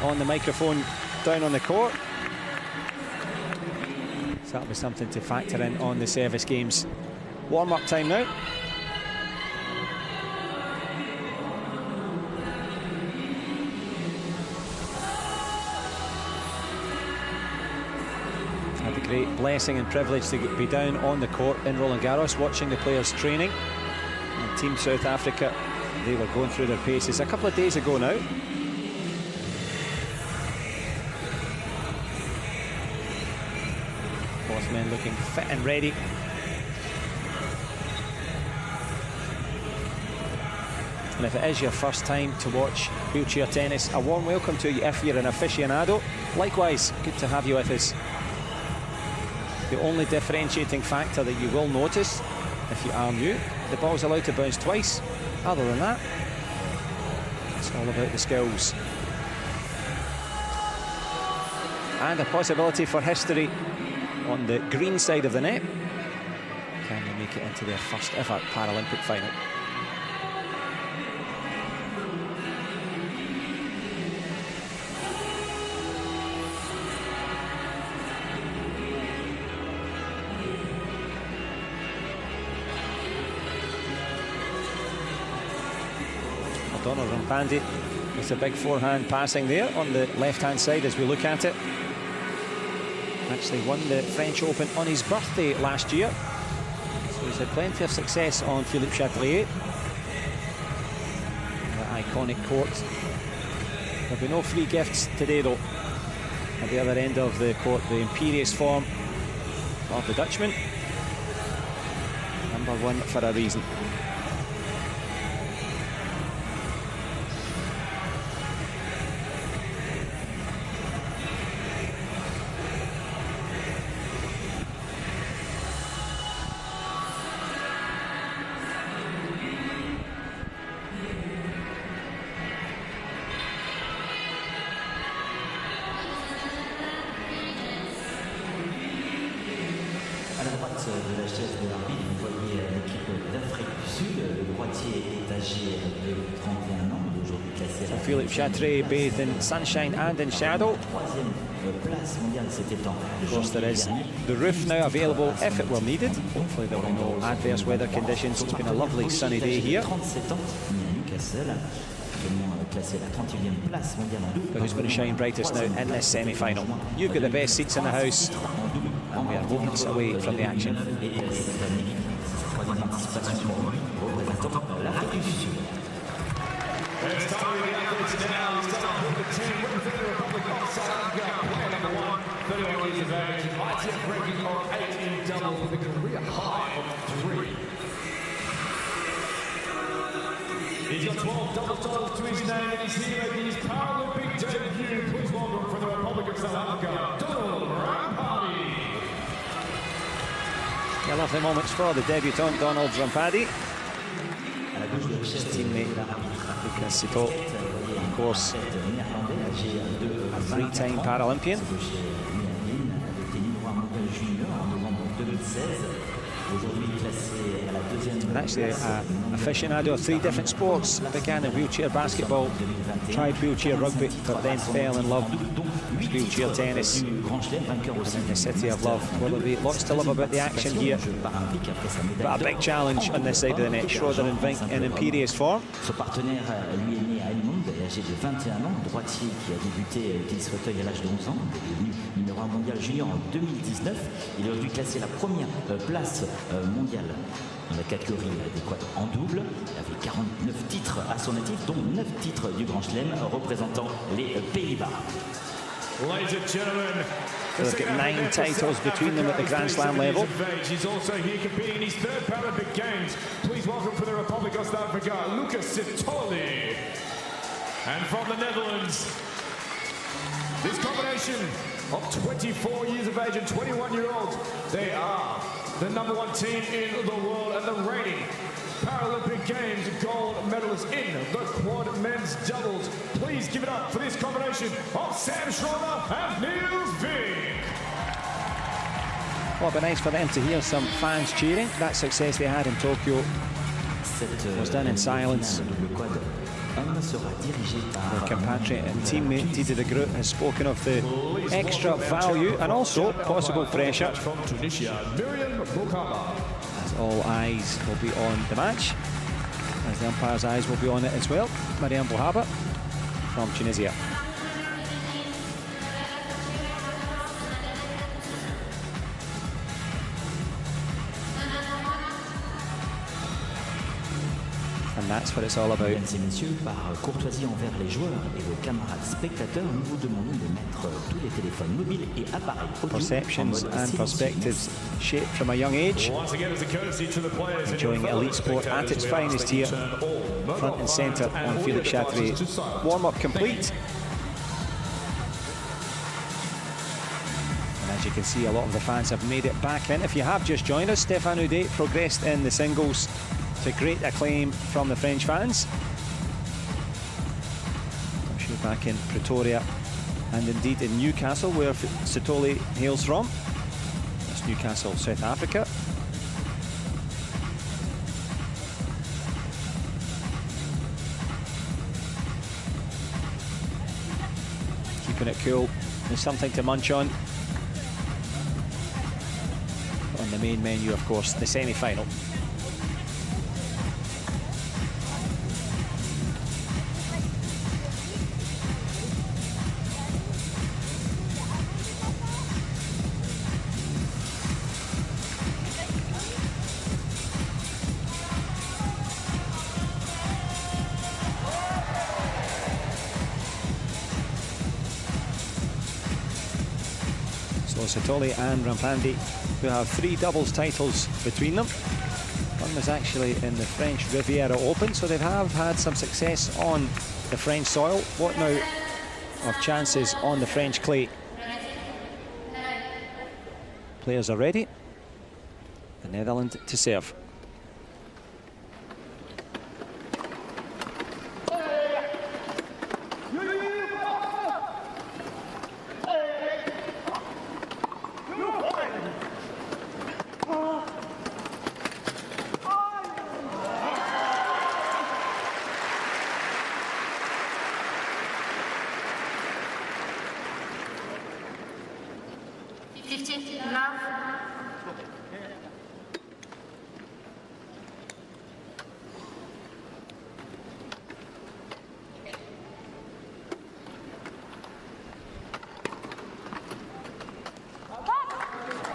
on the microphone down on the court. So that'll be something to factor in on the service games. Warm-up time now. Had the great blessing and privilege to be down on the court in Roland-Garros, watching the players training. And Team South Africa, they were going through their paces a couple of days ago now. Both men looking fit and ready. And if it is your first time to watch wheelchair tennis, a warm welcome to you if you're an aficionado. Likewise, good to have you with us. The only differentiating factor that you will notice if you are new, the ball's allowed to bounce twice. Other than that, it's all about the skills. And a possibility for history on the green side of the net. Can they make it into their first ever Paralympic final? Rampandi with a big forehand passing there on the left-hand side as we look at it. Actually won the French Open on his birthday last year, so he's had plenty of success on Philippe Chatrier. The iconic court. There'll be no free gifts today though. At the other end of the court, the imperious form of the Dutchman. #1 for a reason. De la chaise de l'arbitre, vous voyez l'équipe d'Afrique du Sud. Le droitier est âgé de 31 ans, aujourd'hui classé à la Philippe Chatrier bathed in sunshine and in shadow. troisième place mondiale, c'était en Of course, there is the roof now available if it were needed. Hopefully there will be no adverse weather conditions. It's been a lovely sunny day here. 37 ans, Newcastle, actuellement classé à la 31e place mondiale en double. But who's going to shine brightest now in this semi-final? You've got the best seats in the house, and we are moments away from the action. Et cette année, troisième participation pour lui, représentant l'Afrique du Sud. It's time with the athletes now. We start with the team representing the Republic of South Africa. Player number 1, 31 years of age, ITF ranking of 8 in doubles with a career high of 3. He's got 12 doubles titles to his name and he's here making his Paralympic debut. Please welcome from the Republic of South Africa, Rampadi. Yeah, lovely moments for the debutant Donald Rampadi. His teammate Lucas Chateau, of course, a three-time Paralympian. And actually an aficionado of 3 different sports. Began in wheelchair basketball, tried wheelchair rugby, but then fell in love with wheelchair tennis. And in the city of love, will there be lots to love about the action here? But a big challenge on this side of the net. Schroeder in imperious form. Son partenaire, lui, est né à Helmond, âgé de 21 ans, droitier qui a débuté utilise fauteuil à l'âge de 11 ans, il est devenu numéro 1 mondial junior en 2019. Il est aujourd'hui classé la première place mondiale dans la catégorie des quads en double. Il avait 49 titres à son actif, dont 9 titres du Grand Chelem représentant les Pays-Bas. Ladies and gentlemen, They've got 9 titles between them at the Grand Slam level. He's also here competing in his 3rd Paralympic Games. Please welcome for the Republic of South Africa, Lucas Chateau. And from the Netherlands, this combination of 24 years of age and 21-year-olds, they are the #1 team in the world and the reigning Paralympic Games gold medalist in the quad men's doubles. Please give it up for this combination of Sam Schroeder and Niels Vink. Well, it'd be nice for them to hear some fans cheering. That success they had in Tokyo was done in silence. Their compatriot and teammate Didier de Groot has spoken of the extra value and also possible pressure. From Tunisia, Miriam Boukaba. As all eyes will be on the match, as the umpire's eyes will be on it as well. Mariam Bouhaba from Tunisia. And that's what it's all about. Mesdames et messieurs, par courtoisie envers les joueurs et vos camarades spectateurs, nous vous demandons de mettre tous les téléphones mobiles et appareils audio Perceptions and perspectives shaped from a young age. Enjoying elite sport at its finest here, front and centre on Philippe Chatrier. Warm-up complete. And as you can see, a lot of the fans have made it back in. If you have just joined us, Stéphane Houdet progressed in the singles to great acclaim from the French fans. I'm sure back in Pretoria and indeed in Newcastle, where Sitole hails from. That's Newcastle, South Africa. keeping it cool. There's something to munch on. On the main menu, of course, the semi-final. Satoli and Rampandi, who have 3 doubles titles between them. One was actually in the French Riviera Open, so they have had some success on the French soil. What now of chances on the French clay? Players are ready. The Netherlands to serve.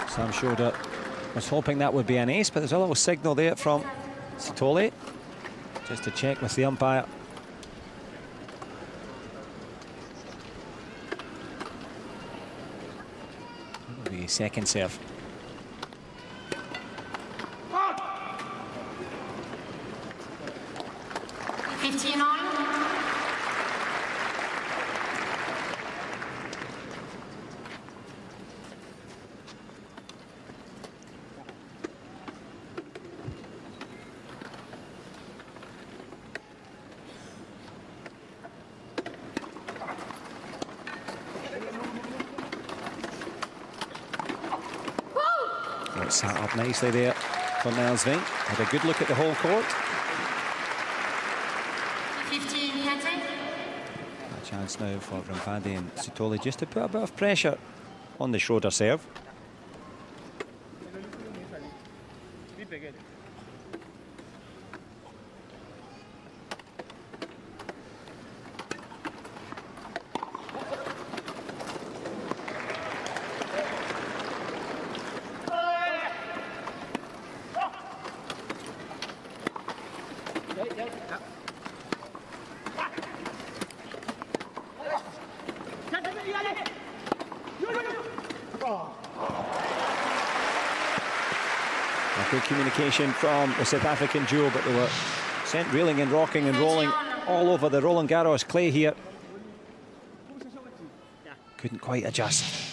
Sam Schroeder was hoping that would be an ace, but there's a little signal there from Satoli, just to check with the umpire. That'll be second serve. Sat up nicely there for Niels Vink. Had a good look at the whole court. 15-30. A chance now for Rampandi and Satoli just to put a bit of pressure on the Schroeder serve. Good communication from the South African duo, but they were sent reeling and rocking and rolling all over the Roland-Garros clay here. Couldn't quite adjust.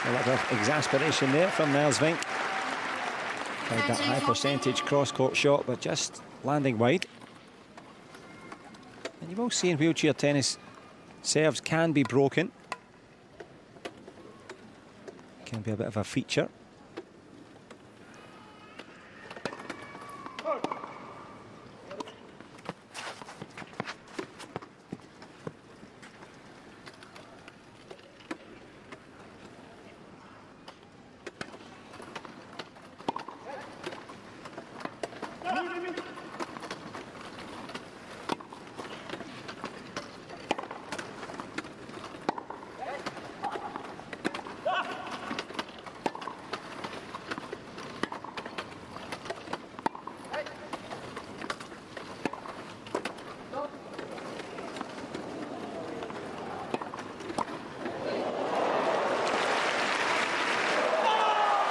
A lot of exasperation there from Niels Vink. Tried that high percentage cross-court shot, but just landing wide. And you will see in wheelchair tennis, serves can be broken. Can be a bit of a feature.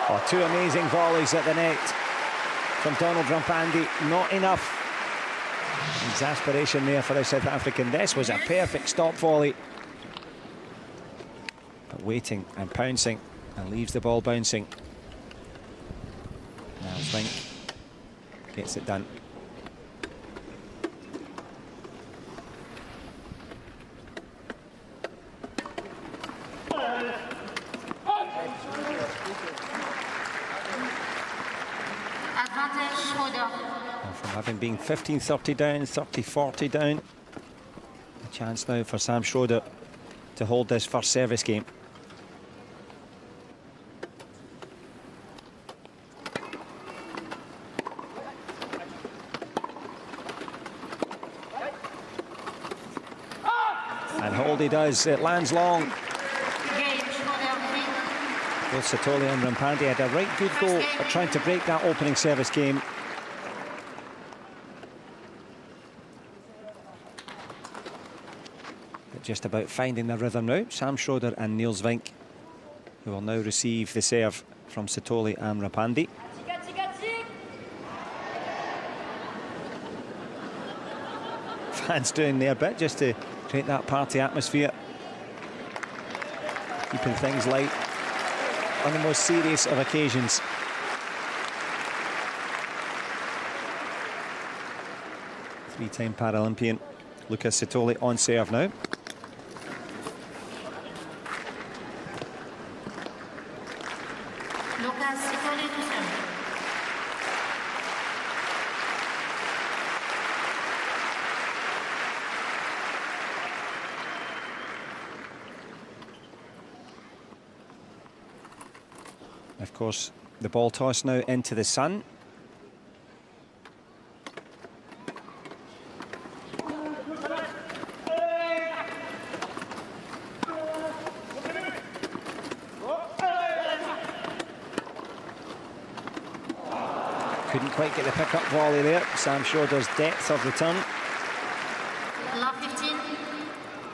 Oh, two amazing volleys at the net from Donald Rampandi. Not enough. Exasperation there for the South African. This was a perfect stop volley. But waiting and pouncing and leaves the ball bouncing. Now Vink gets it done. From having been 15-30 down, 30-40 down, a chance now for Sam Schroeder to hold this first service game. And hold he does, it lands long. Both Satoli and Rampandi had a right good go at trying to break that opening service game. But just about finding the rhythm now. Sam Schroeder and Niels Vink, who will now receive the serve from Satoli and Rampandi. Fans doing their bit just to create that party atmosphere, keeping things light on the most serious of occasions. Three-time Paralympian Lucas Satoli on serve now. Of course, the ball toss now into the sun. Couldn't quite get the pick-up volley there. Sam Schroeder's depth of return.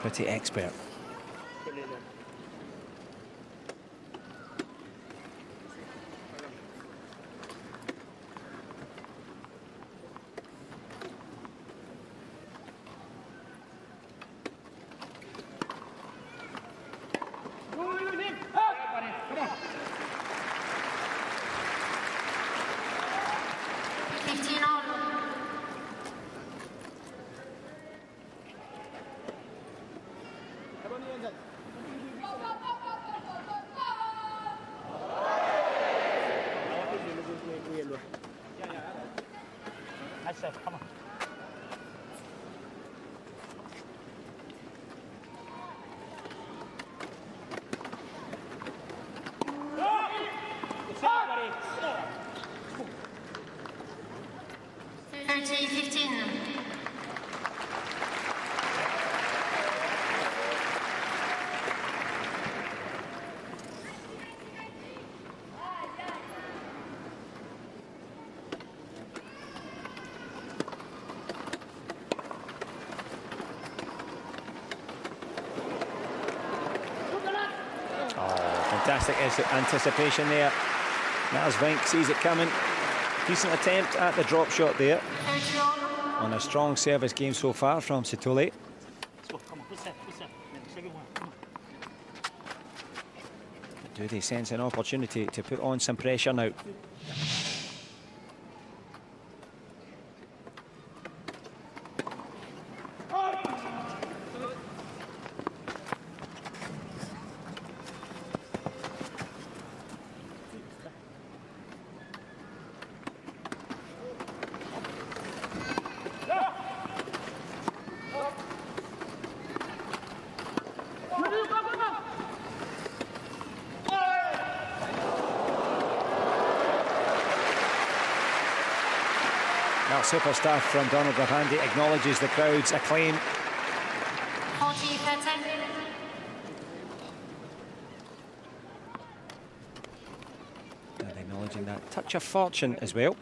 Pretty expert. Come on. Fantastic anticipation there. As Vink sees it coming. Decent attempt at the drop shot there. On a strong service game so far from Satoli. Do they sense an opportunity to put on some pressure now? Superstar from Donald Rampandi acknowledges the crowd's acclaim. And acknowledging that touch of fortune as well.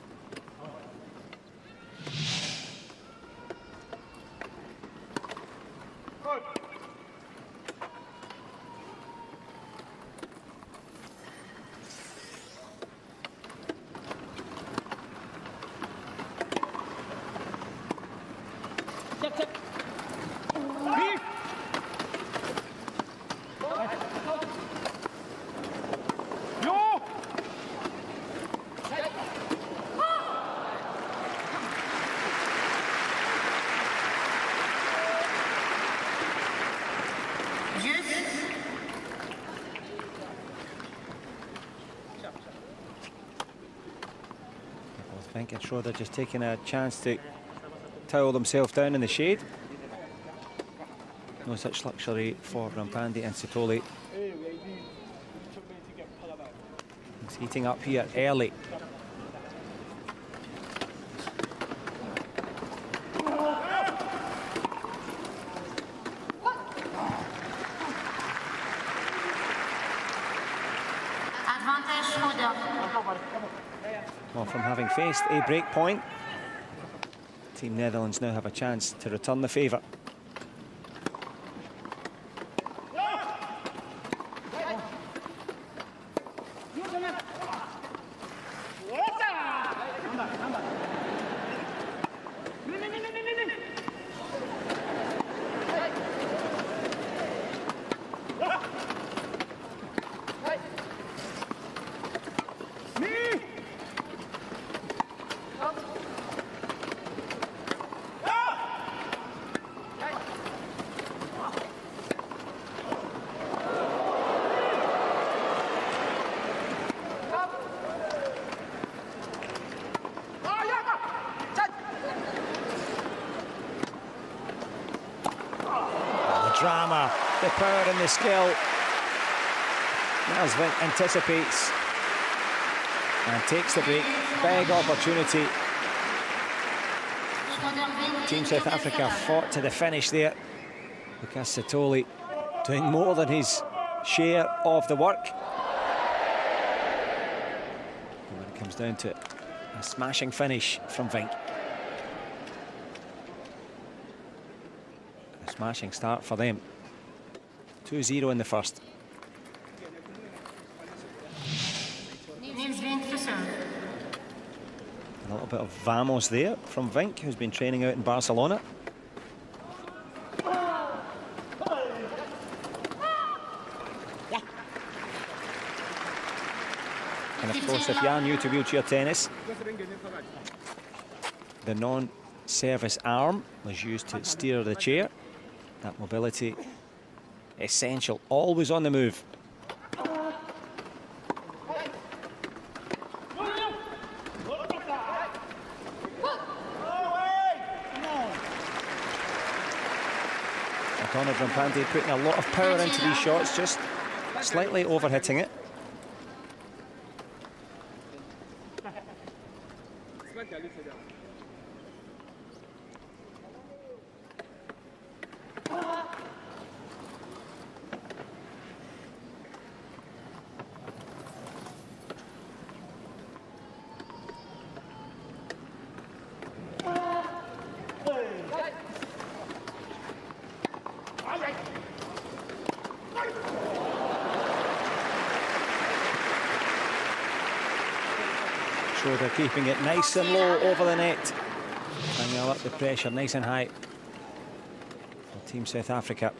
Vink and Schroeder just taking a chance to towel themselves down in the shade. No such luxury for Rampandi and Satoli. He's heating up here early. Well, from having faced a break point, Team Netherlands now have a chance to return the favour. Drama, the power and the skill. As Vink anticipates and takes the break. Big opportunity. Team South Africa fought to the finish there because Satoli doing more than his share of the work. And when it comes down to it, a smashing finish from Vink. Smashing start for them. 2-0 in the first. A little bit of vamos there from Vink, who's been training out in Barcelona. And of course, if you are new to wheelchair tennis, the non-service arm was used to steer the chair. That mobility, essential, always on the move. Donald Rampandi putting a lot of power into these shots, just slightly overhitting it. Schroeder keeping it nice and low over the net. Bringing up the pressure nice and high for Team South Africa.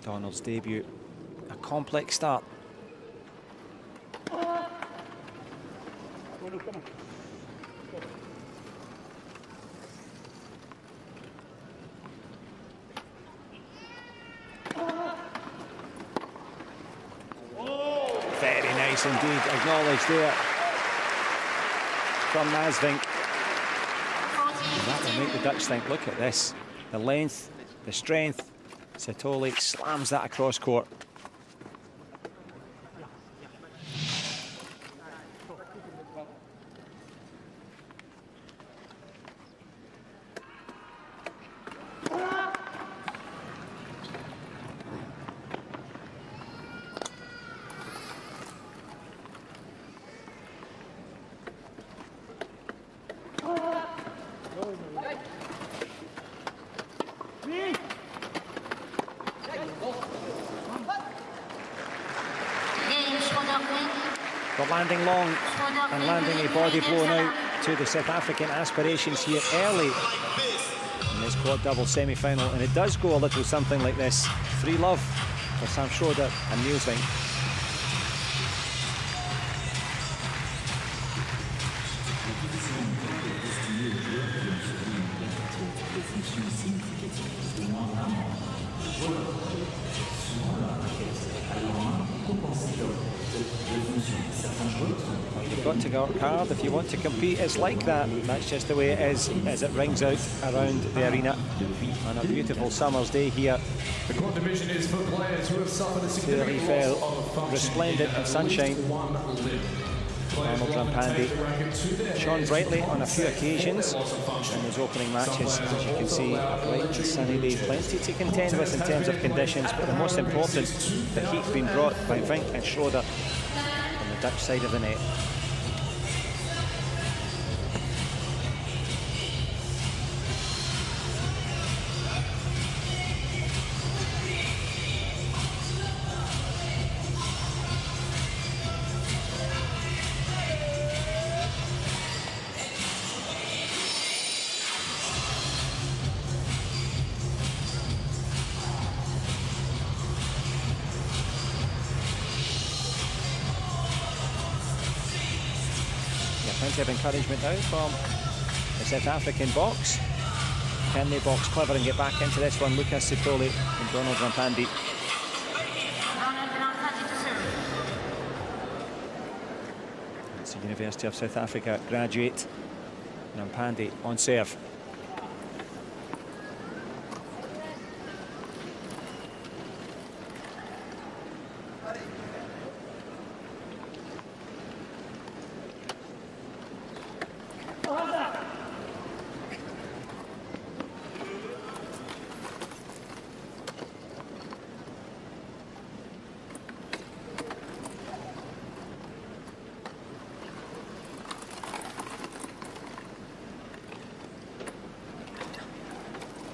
Donald's debut, a complex start. Indeed, acknowledged there from Vink. And that will make the Dutch think, look at this. The length, the strength. Satoli slams that across court. But landing long and landing a body blow now to the South African aspirations here early in this quad double semi-final, and it does go a little something like this. 3-love for Sam Schroeder and Niels Vink. Allemand want to go hard, if you want to compete, it's like that. That's just the way it is as it rings out around the arena on a beautiful summer's day here. The court division is for players who have suffered a significant loss of function. Resplendent in sunshine. Arnold Rampandi shone brightly on a few occasions in his opening matches. As you can see, a bright and sunny day, plenty to contend with in terms of conditions, but the most important, the heat being brought by Vink and Schroeder on the Dutch side of the net. Plenty of encouragement now from the South African box. Can they box clever and get back into this one? Lucas Sitoli and Donald Rampandi. It's the University of South Africa graduate. Rampandi on serve.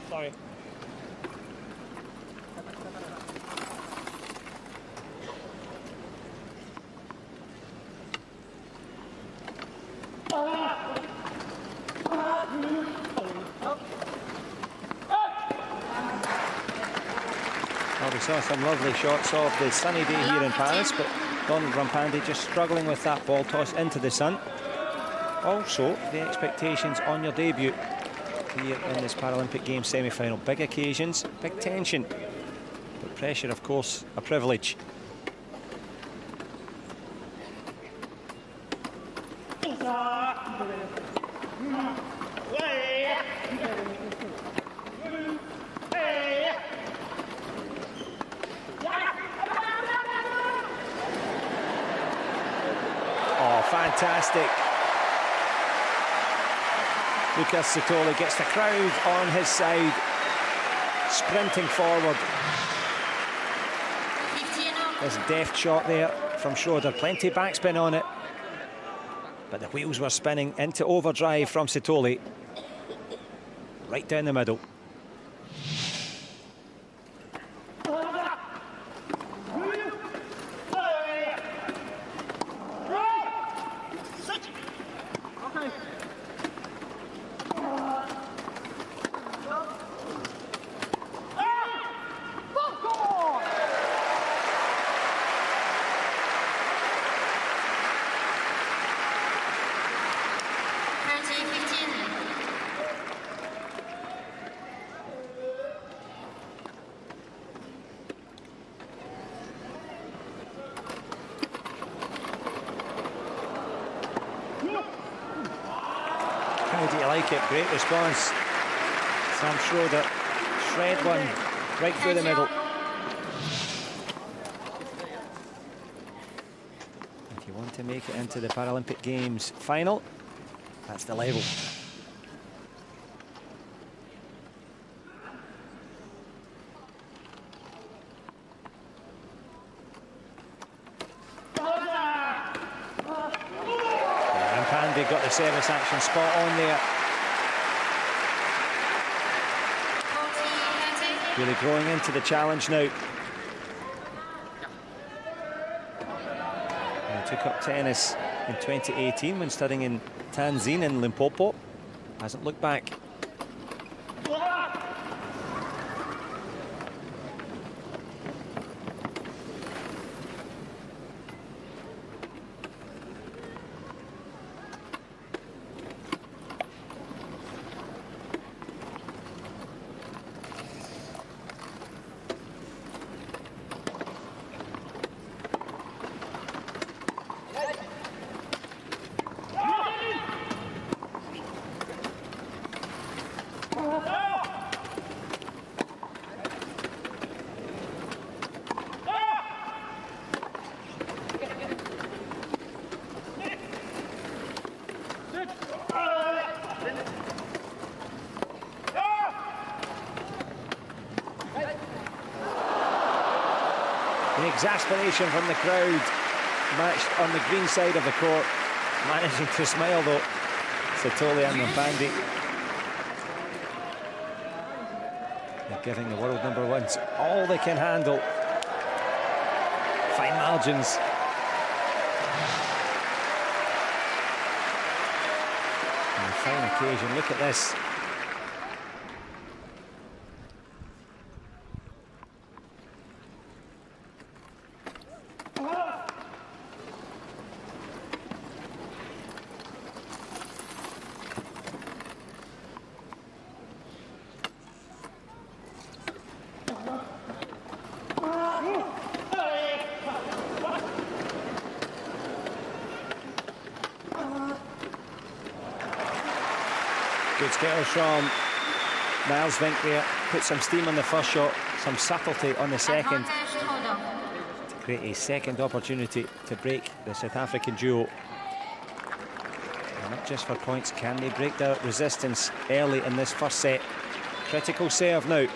Sorry. Well, we saw some lovely shots of the sunny day here in Paris, but Donald Rampandi just struggling with that ball toss into the sun. Also, the expectations on your debut here in this Paralympic Games semi-final. Big occasions, big tension, but pressure, of course, a privilege. Oh, fantastic. Lucas Sitoli gets the crowd on his side, sprinting forward. There's a deft shot there from Schroeder, plenty backspin on it, but the wheels were spinning into overdrive from Sitoli, right down the middle. How do you like it? Great response. Sam Schroeder, shred one right through the middle. If you want to make it into the Paralympic Games final, that's the level. Got the service action spot on there. Really growing into the challenge now. He took up tennis in 2018 when studying in Tanzania in Limpopo. Hasn't looked back. The exasperation from the crowd, matched on the green side of the court. Managing to smile though, Satoli and Rampandi. They're giving the world number ones all they can handle. Fine margins. On a fine occasion, look at this. Good skittles from Miles Vink there. Put some steam on the first shot, some subtlety on the second to create a second opportunity to break the South African duo. And not just for points, can they break their resistance early in this first set? Critical serve now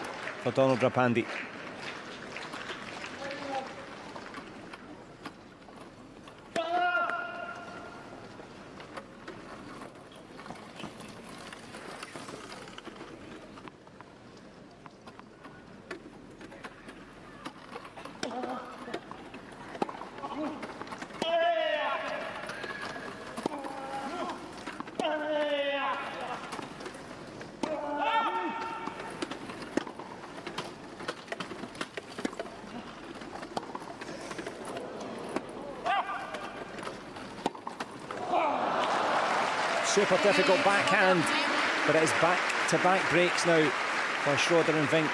for Donald Rapandi. Super difficult backhand, but it is back-to-back breaks now for Schroeder and Vink.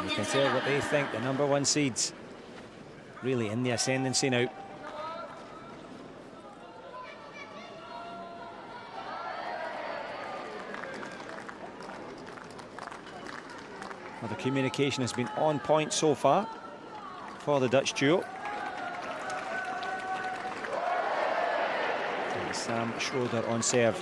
You can tell what they think, the number one seeds really in the ascendancy now. Well, the communication has been on point so far for the Dutch duo. Sam Schroeder on serve.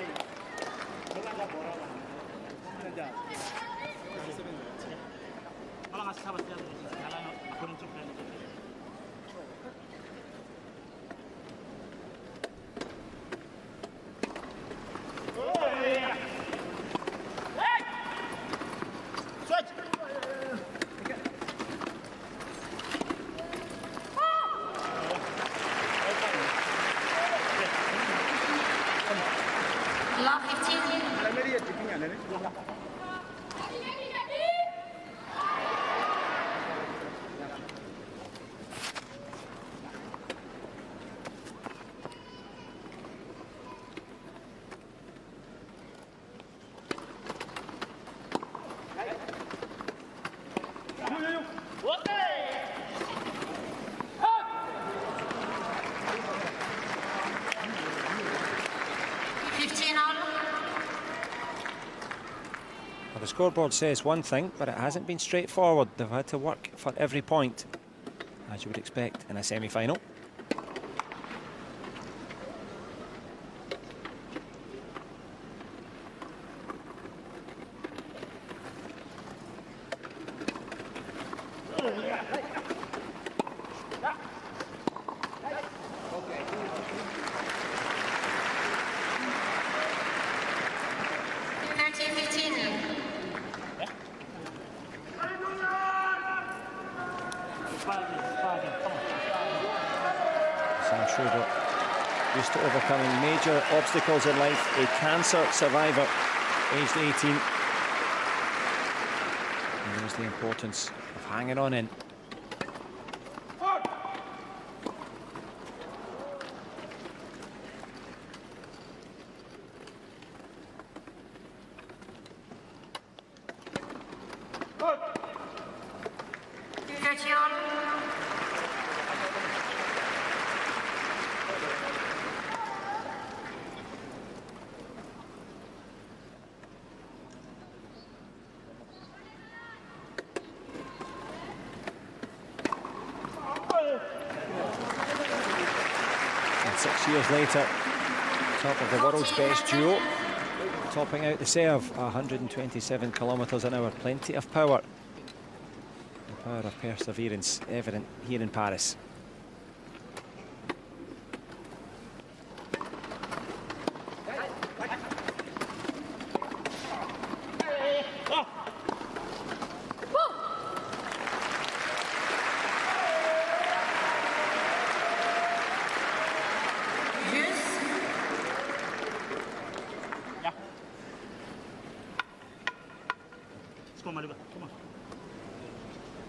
The scoreboard says one thing, but it hasn't been straightforward. They've had to work for every point, as you would expect in a semi-final. Used to overcoming major obstacles in life, a cancer survivor, aged 18. And there's the importance of hanging on in. Years later, top of the world's best duo, topping out the serve, 127 kilometres an hour, plenty of power. Power of perseverance evident here in Paris.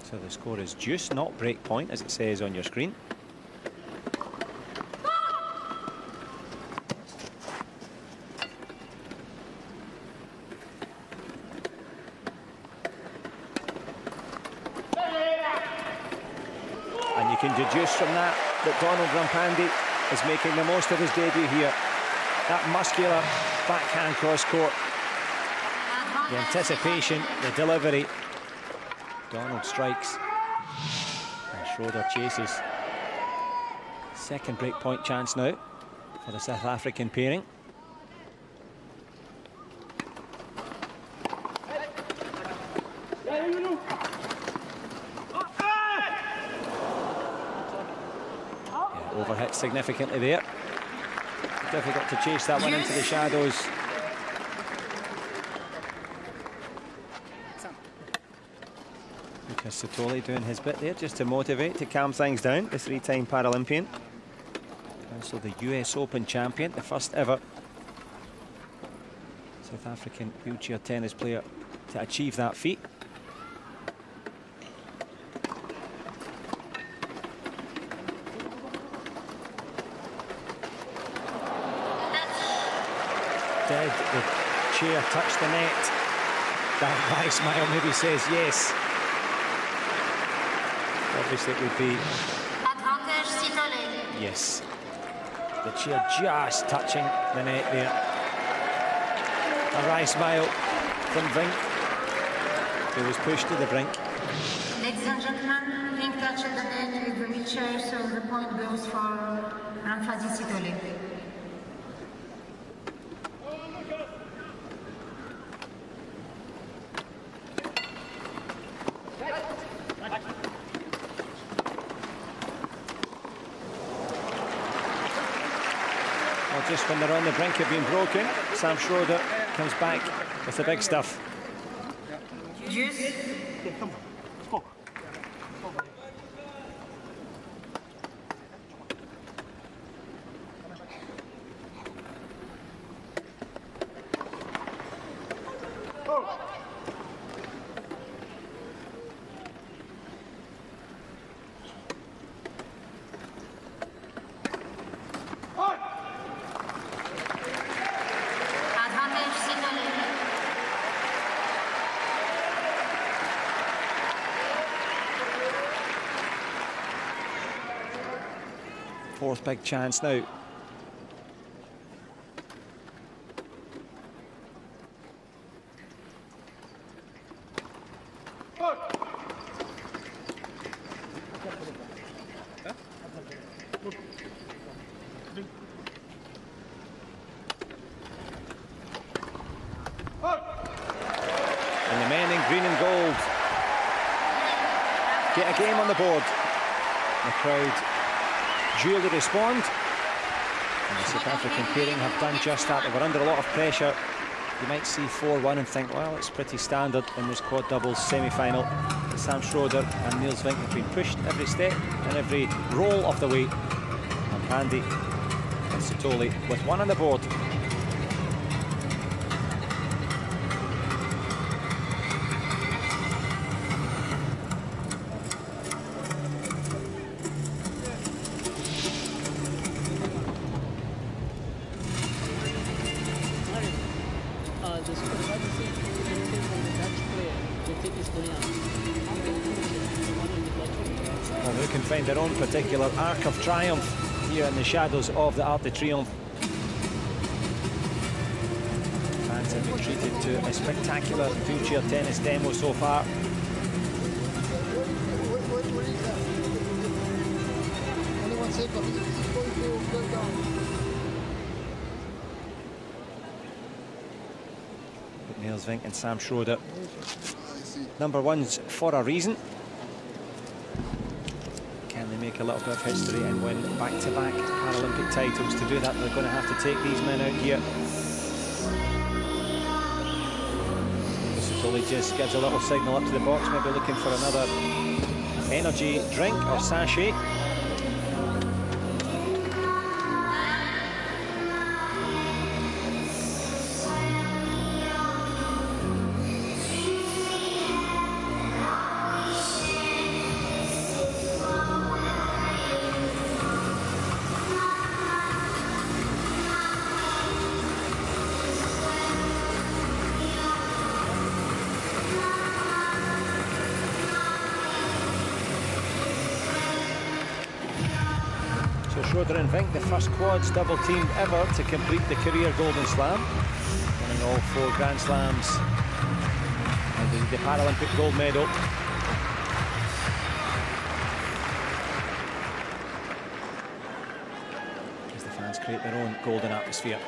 So the score is deuce, not break point, as it says on your screen. And you can deduce from that that Donald Rampandi is making the most of his debut here. That muscular backhand cross court. The anticipation, the delivery. Donald strikes and Schroeder chases. Second break point chance now for the South African pairing. Yeah, overhit significantly there. Difficult to chase that one into the shadows. Chateau doing his bit there just to motivate, to calm things down. The three-time Paralympian, also the US Open champion, the first ever South African wheelchair tennis player to achieve that feat. Did the chair touch the net? That wry smile maybe says yes. Obviously it would be yes. The chair just touching the net there. A wry smile from Vink, who was pushed to the brink. Ladies and gentlemen, Vink touched the net with the wheelchair, so the point goes for Ramfadi Sitole. Just when they're on the brink of being broken, Sam Schroeder comes back with the big stuff. Fourth big chance now. And the men in green and gold get a game on the board. The crowd duly respond, and the South African pairing have done just that. They were under a lot of pressure. You might see 4-1 and think, well, it's pretty standard in this quad doubles semi-final. Sam Schroeder and Niels Vink have been pushed every step and every roll of the way. And Handy and Sitole with one on the board. Well, they can find their own particular arc of triumph here in the shadows of the Arc de Triomphe. Fans have been treated to a spectacular wheelchair tennis demo so far. But Niels Vink and Sam Schroeder, number ones for a reason. make a little bit of history and win back-to-back Paralympic titles. To do that, they're going to have to take these men out here. Chateau just gives a little signal up to the box, maybe looking for another energy drink or sachet. The first quads double team ever to complete the career Golden Slam, winning all 4 Grand Slams and the Paralympic gold medal. As the fans create their own golden atmosphere.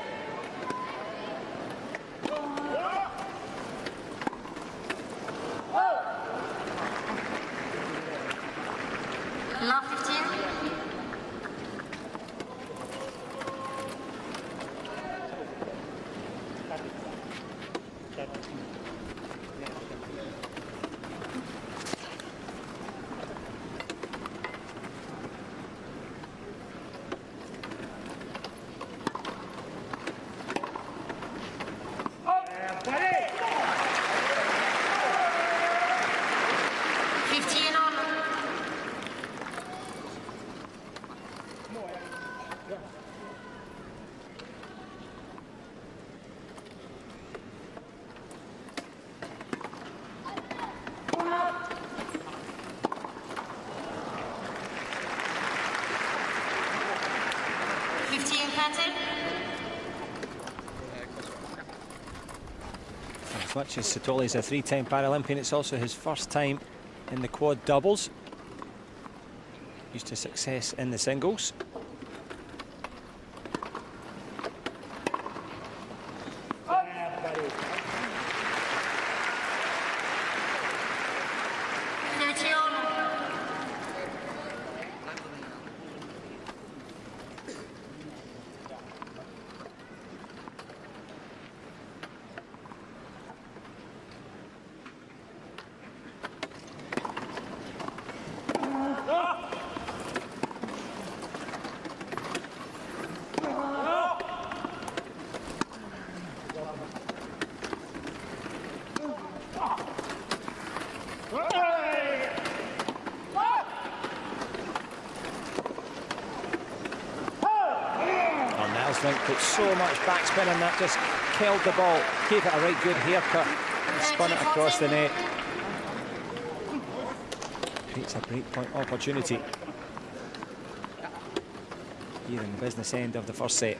As much as Chateau is a 3-time Paralympian, it's also his first time in the quad doubles. Used to success in the singles. Put so much backspin and that just killed the ball, gave it a right good haircut and spun it across the net. Creates a breakpoint opportunity here in the business end of the first set.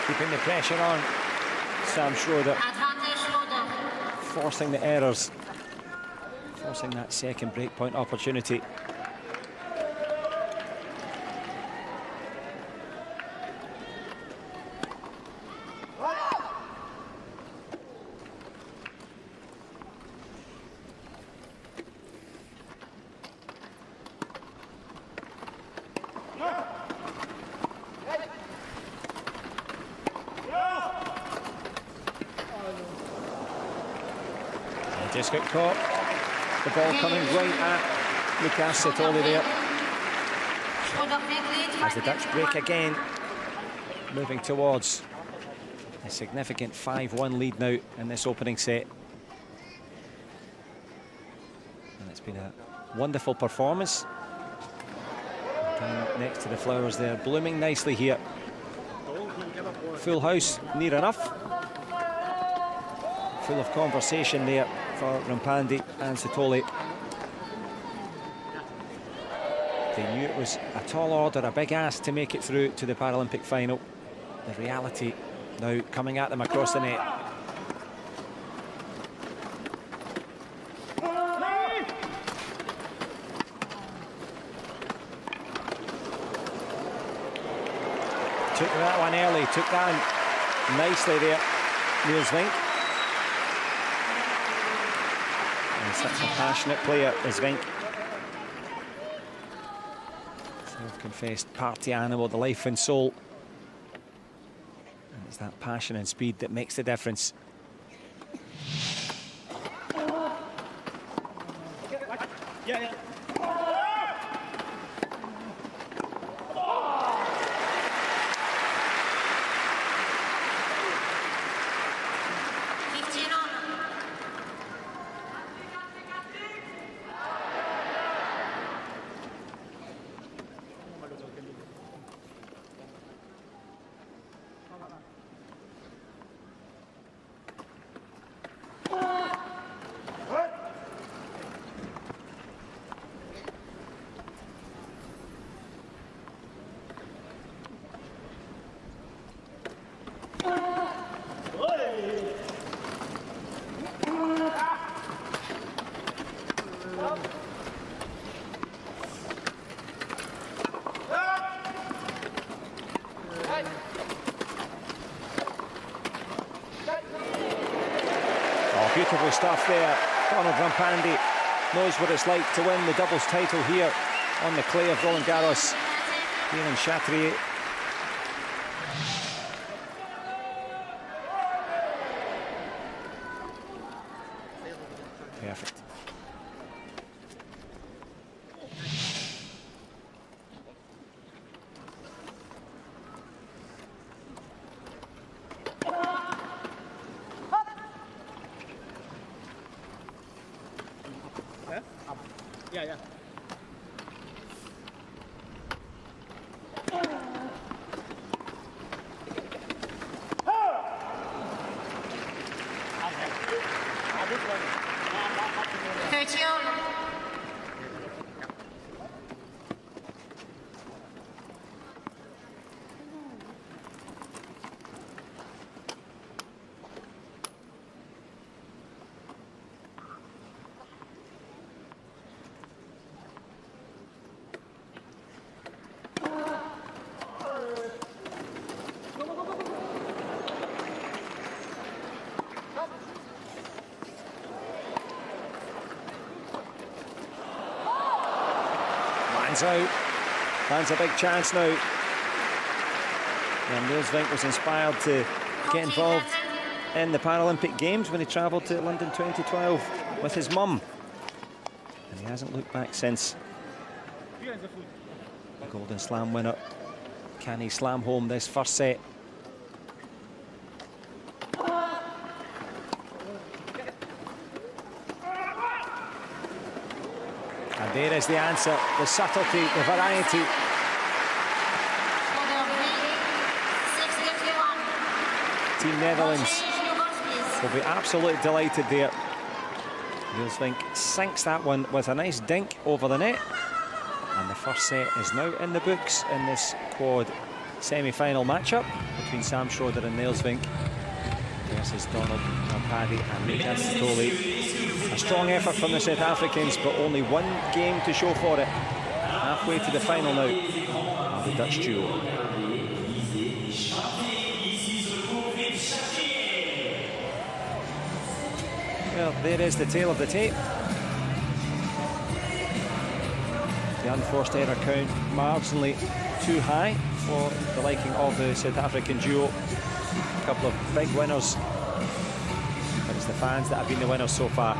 Keeping the pressure on Sam Schroeder, forcing the errors, forcing that second breakpoint opportunity. Just got caught. The ball coming right at Lucas Chateau there. As the Dutch break again. moving towards a significant 5-1 lead now in this opening set. And it's been a wonderful performance. Down next to the flowers there, blooming nicely here. Full house, near enough. Full of conversation there for Rampandi and Satoli. They knew it was a tall order, a big ask to make it through to the Paralympic final. The reality now coming at them across the net. Took that one early, took that nicely there, Niels Vink. And such a passionate player is Vink. Self-confessed party animal, the life and soul. And it's that passion and speed that makes the difference. Yeah. Beautiful stuff there. Donald Rampandi knows what it's like to win the doubles title here on the clay of Roland-Garros here in Chateau. Perfect. Yeah. Out. That's a big chance now. And Niels Vink was inspired to get involved in the Paralympic Games when he travelled to London 2012 with his mum. And he hasn't looked back since. The Golden Slam winner. Can he slam home this first set? And there is the answer, the subtlety, the variety. Team Netherlands will be absolutely delighted there. Niels Vink sinks that one with a nice dink over the net. And the first set is now in the books in this quad semi-final matchup between Sam Schroeder and Niels Vink versus Donald Rampandi and Mika Satoli. A strong effort from the South Africans, but only one game to show for it. Halfway to the final now of the Dutch duo. Well, there is the tail of the tape. The unforced error count marginally too high for the liking of the South African duo. A couple of big winners, but it's the fans that have been the winners so far.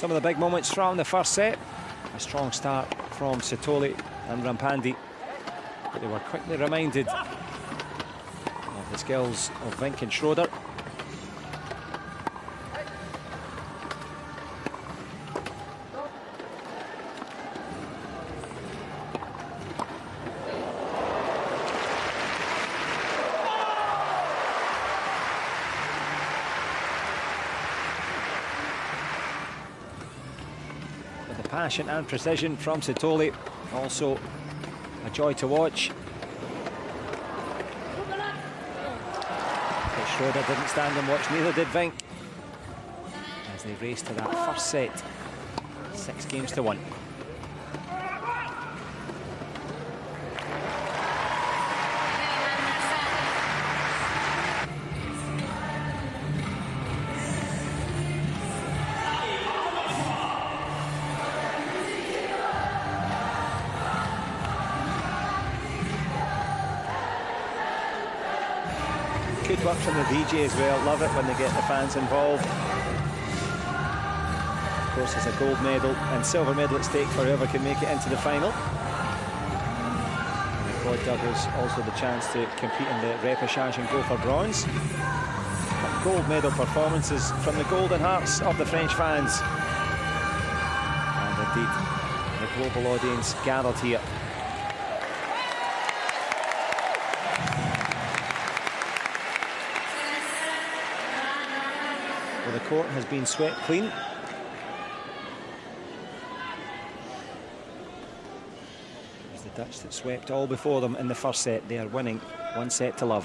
Some of the big moments from the first set. A strong start from Chateau and Rampandi, but they were quickly reminded of the skills of Vink and Schroeder. Passion and precision from Chateau, also a joy to watch. But Schroeder didn't stand and watch, neither did Vink, as they raced to that first set, 6-1. Good work from the DJ as well. Love it when they get the fans involved. Of course, there's a gold medal and silver medal at stake for whoever can make it into the final. And the quad doubles also the chance to compete in the repechage and go for bronze. But gold medal performances from the golden hearts of the French fans. And indeed, the global audience gathered here. The court has been swept clean. It's the Dutch that swept all before them in the first set. They are winning 1-0.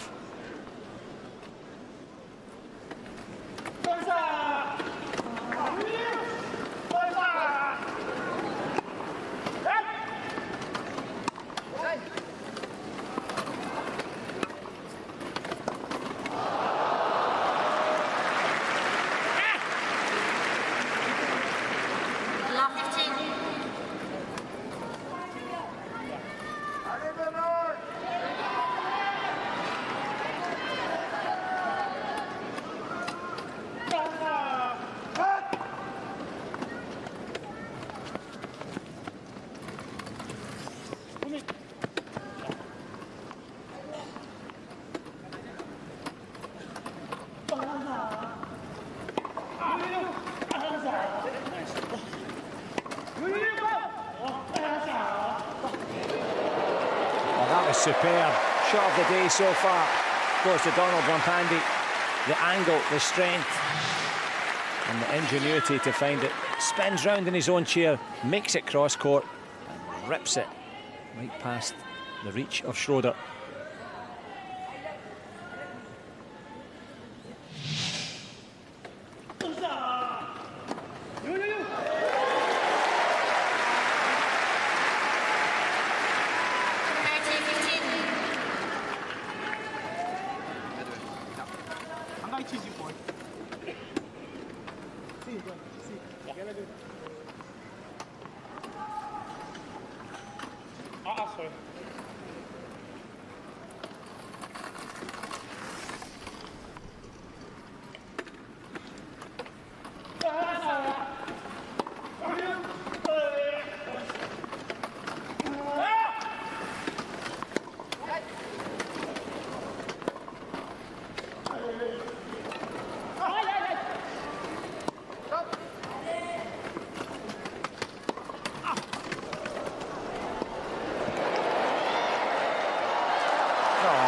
Superb shot of the day so far. Goes to Donald Rampandi. The angle, the strength, and the ingenuity to find it. Spins round in his own chair, makes it cross court, and rips it right past the reach of Schroeder.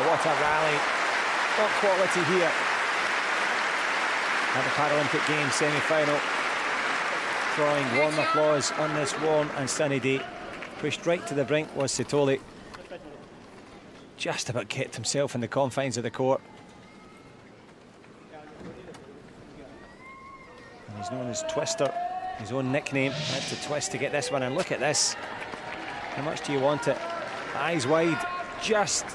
What a rally, what quality here at the Paralympic Games semi-final. Drawing warm applause on this warm and sunny day. Pushed right to the brink was Chateau. Just about kept himself in the confines of the court. And he's known as Twister, his own nickname. Had to twist to get this one, and look at this. How much do you want it? Eyes wide, just.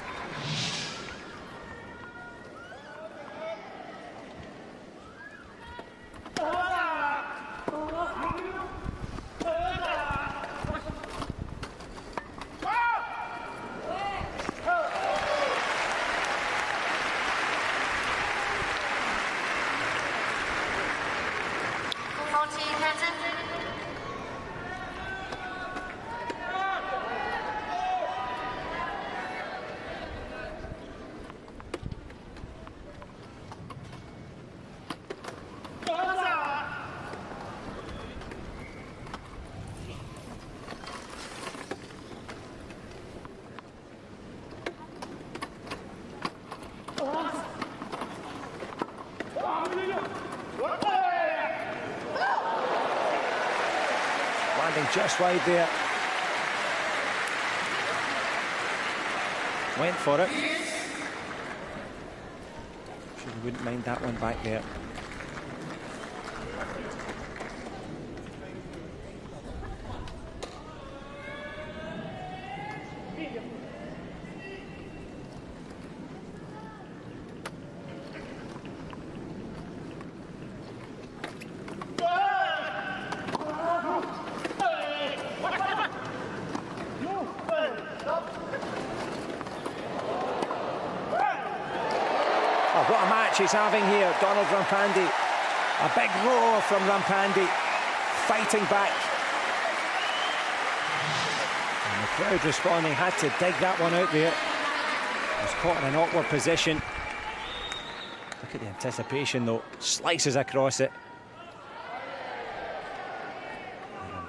just wide there. Went for it. Sure we wouldn't mind that one back there. What a match he's having here, Donald Rampandi. A big roar from Rampandi, fighting back. And the crowd responding, had to dig that one out there. Was caught in an awkward position. Look at the anticipation though, slices across it.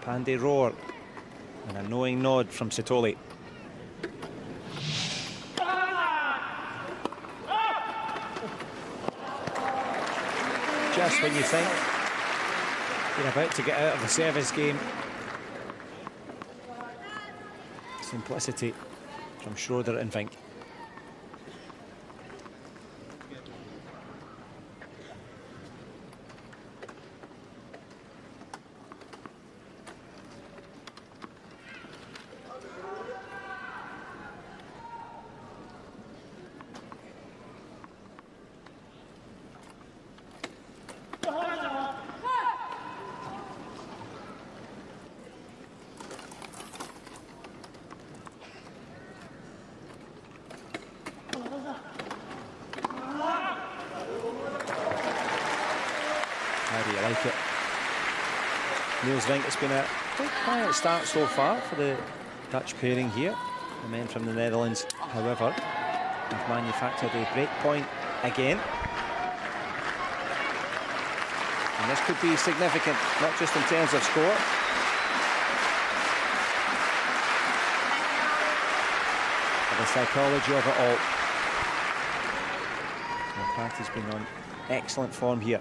The Rampandi roar, and a knowing nod from Satoli. Just when you think you're about to get out of the service game. Simplicity from Schroeder and Vink. It's been a quite quiet start so far for the Dutch pairing here. The men from the Netherlands, however, have manufactured a break point again. And this could be significant, not just in terms of score. But the psychology of it all. Party's been on excellent form here.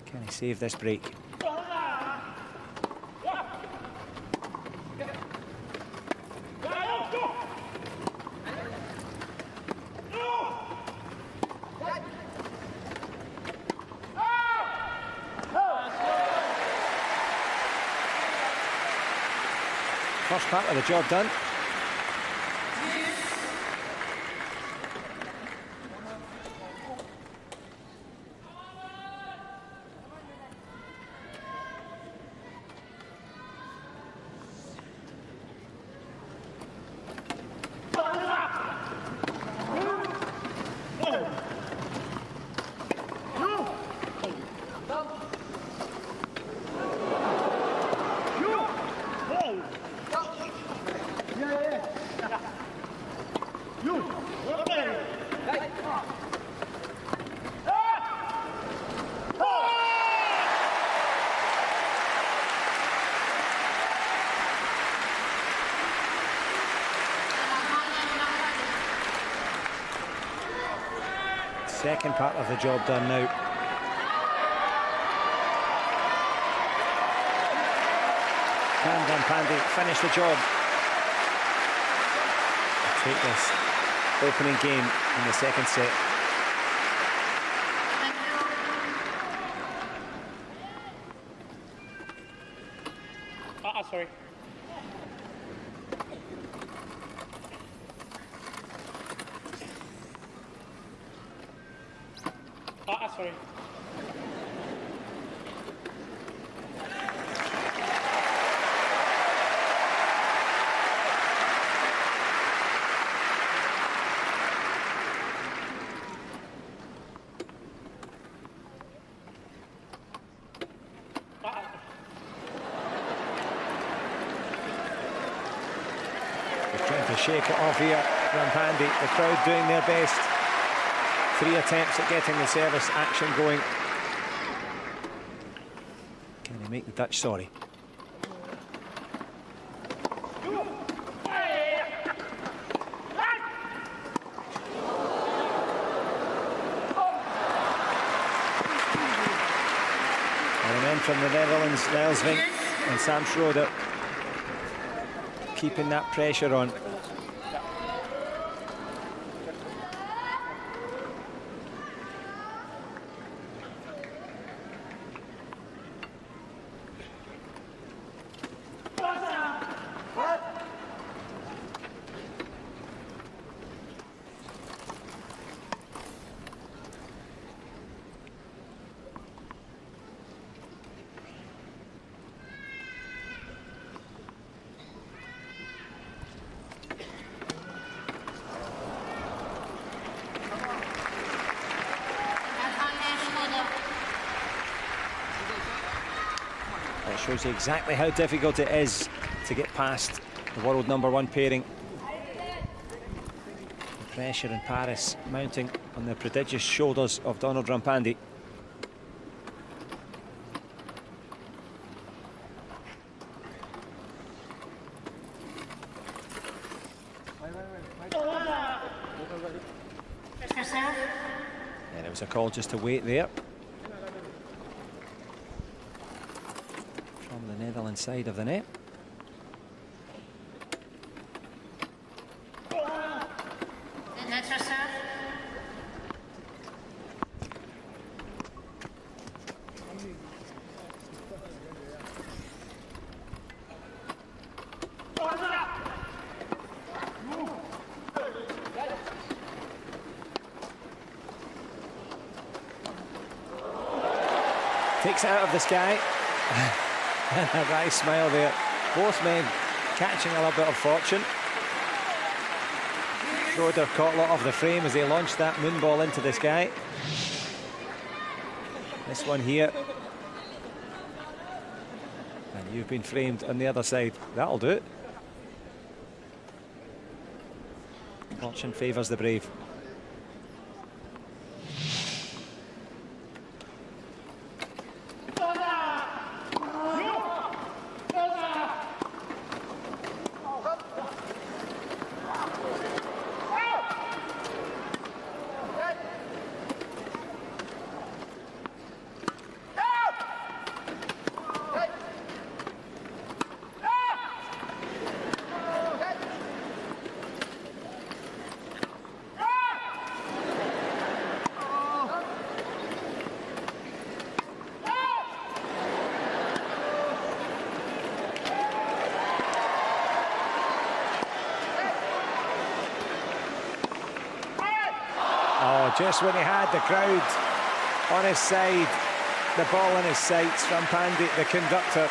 Can he save this break? First part of the job done. Second part of the job done now. Can Rampandi finish the job? Take this opening game in the second set. Sorry. Sorry. They're trying to shake it off here, Rampandi. The crowd doing their best. 3 attempts at getting the service action going. Can he make the Dutch sorry? And the men from the Netherlands, Niels Vink, And Sam Schroeder keeping that pressure on. That shows you exactly how difficult it is to get past the world #1 pairing. The pressure in Paris mounting on the prodigious shoulders of Donald Rampandi. And it was a call just to wait there. From the Netherlands side of the net. Takes it out of the sky. A wry smile there. Both men catching a little bit of fortune. Schroeder caught a lot of the frame as they launched that moon ball into the sky. This one here. And you've been framed on the other side. That'll do it. Fortune favours the brave. Just when he had the crowd on his side, the ball in his sights from Rampandi, the conductor.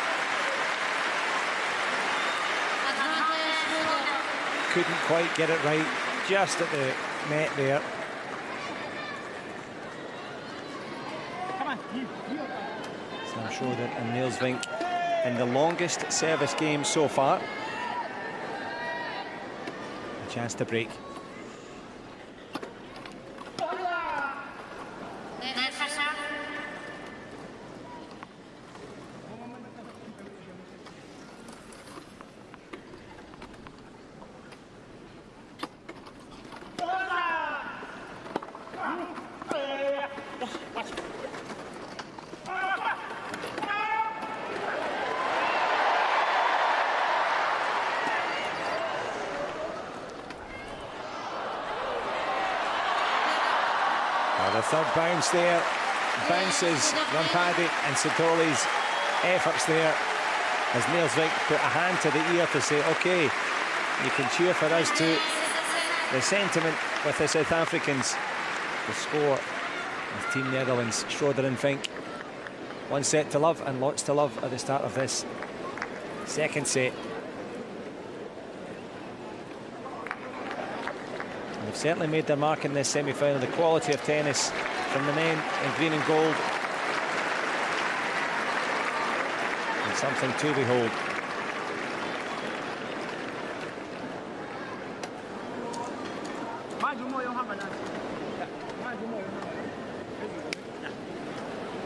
Couldn't quite get it right, just at the net there. Sam Schroeder and Niels Vink in the longest service game so far. A chance to break. The third bounce there bounces Rampandi and Satoli's efforts there as Niels Vink put a hand to the ear to say, OK, you can cheer for us too. The sentiment with the South Africans, the score of Team Netherlands, Schroeder and Vink. One set to love and lots to love at the start of this second set. They've certainly made their mark in this semi-final. The quality of tennis from the men in green and gold. And something to behold.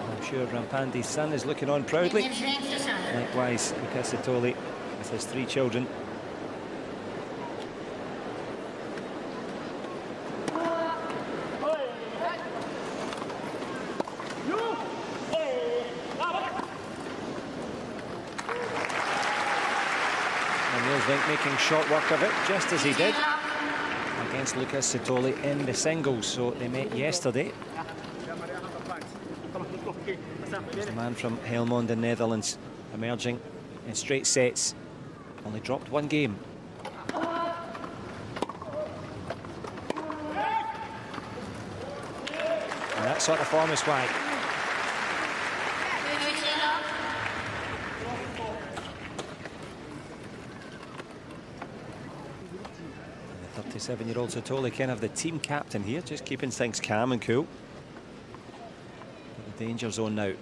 I'm sure Rampandi's son is looking on proudly. Likewise, Luca Satoli with his 3 children. Vink making short work of it, just as he did against Lucas Satoli in the singles. So they met yesterday. There's the man from Helmond in Netherlands emerging in straight sets. Only dropped one game. And that sort of form is why. The 37-year-old Satoli, kind of the team captain here, just keeping things calm and cool. The danger zone now.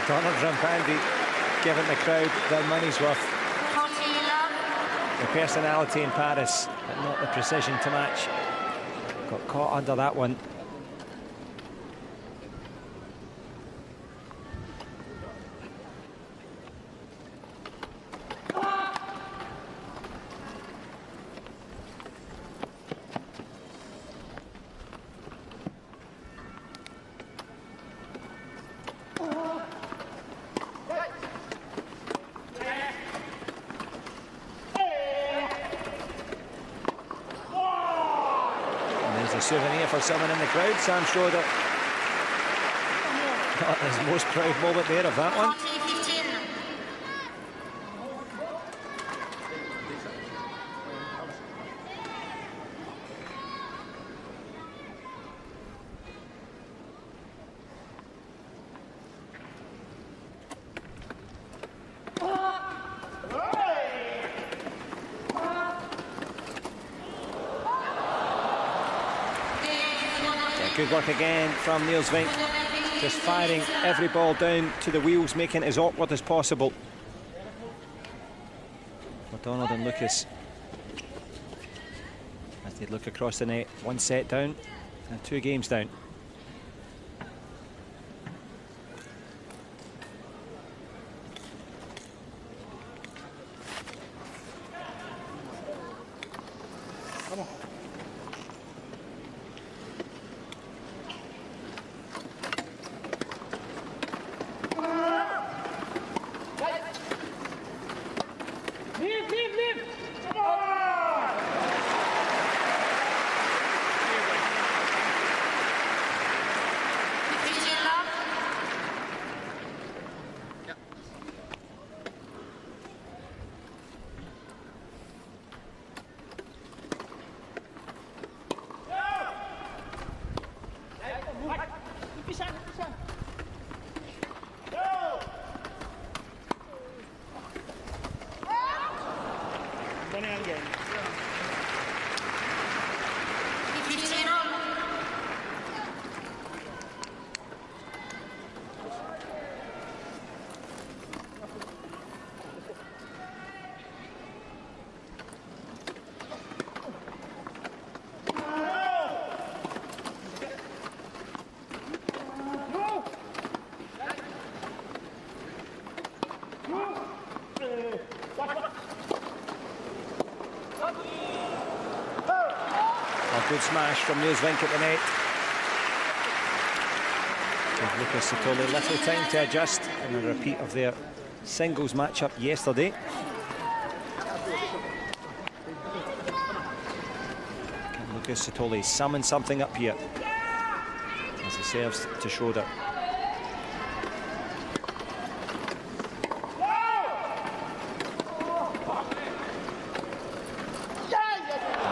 Donald Rampandi giving the crowd their money's worth. The personality in Paris, but not the precision to match. Got caught under that one. Souvenir for someone in the crowd. Sam Schroeder got his most proud moment there of that one. Good work again from Niels Vink, just firing every ball down to the wheels, making it as awkward as possible for Donald and Lucas as they look across the net. One set down and 2 games down. Good smash from Niels Vink at the net. Give Lucas Satoli little time to adjust in a repeat of their singles matchup yesterday. Can Lucas Satoli summon something up here as he serves to Schroeder?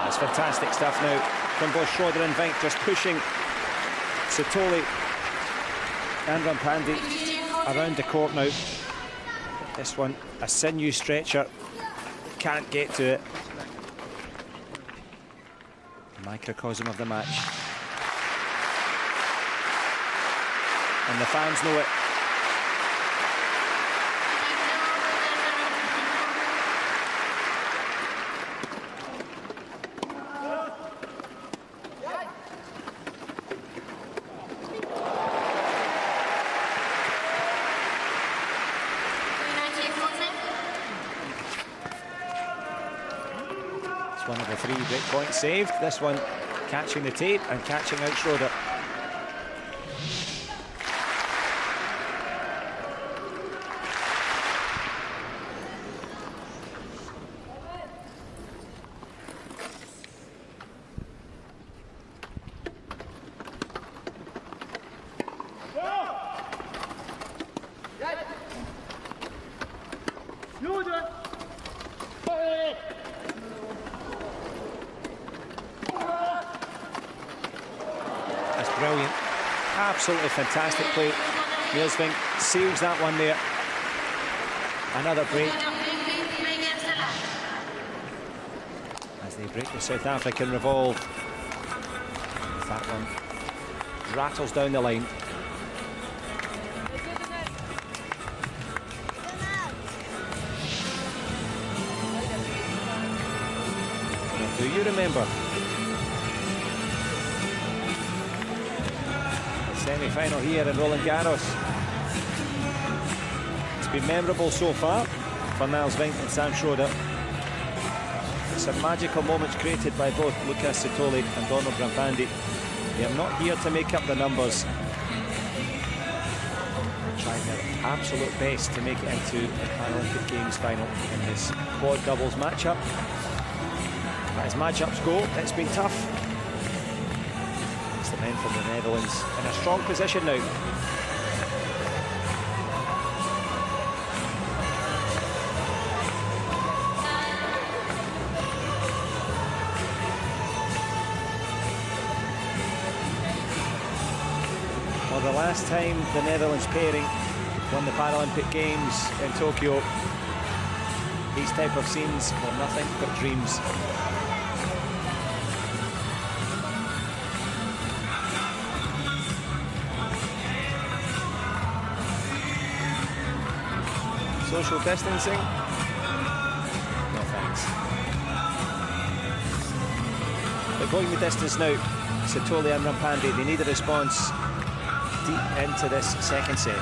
That's fantastic stuff now from both Schroeder and Vink, just pushing Satoli and Rampandi around the court now. This one, a sinew stretcher, can't get to it. Microcosm of the match. And the fans know it. one of the 3 break points saved. This one catching the tape and catching out Schroeder. Brilliant, absolutely fantastic play. Nielsving seals that one there. Another break as they break the South African revolve. That one rattles down the line. Now, do you remember semi-final here in Roland-Garros? It's been memorable so far for Nielsving and Sam Schroeder. Some magical moments created by both Lucas Sitoli and Donald Rampandi. They are not here to make up the numbers. They're trying their absolute best to make it into the Paralympic Games final in this quad doubles matchup. As matchups go, it's been tough. The men from the Netherlands in a strong position now. Well, the last time the Netherlands pairing won the Paralympic Games in Tokyo, these type of scenes were nothing but dreams. Social distancing? No thanks. They're going the distance now. Sitoli and Rampandi, they need a response deep into this second set.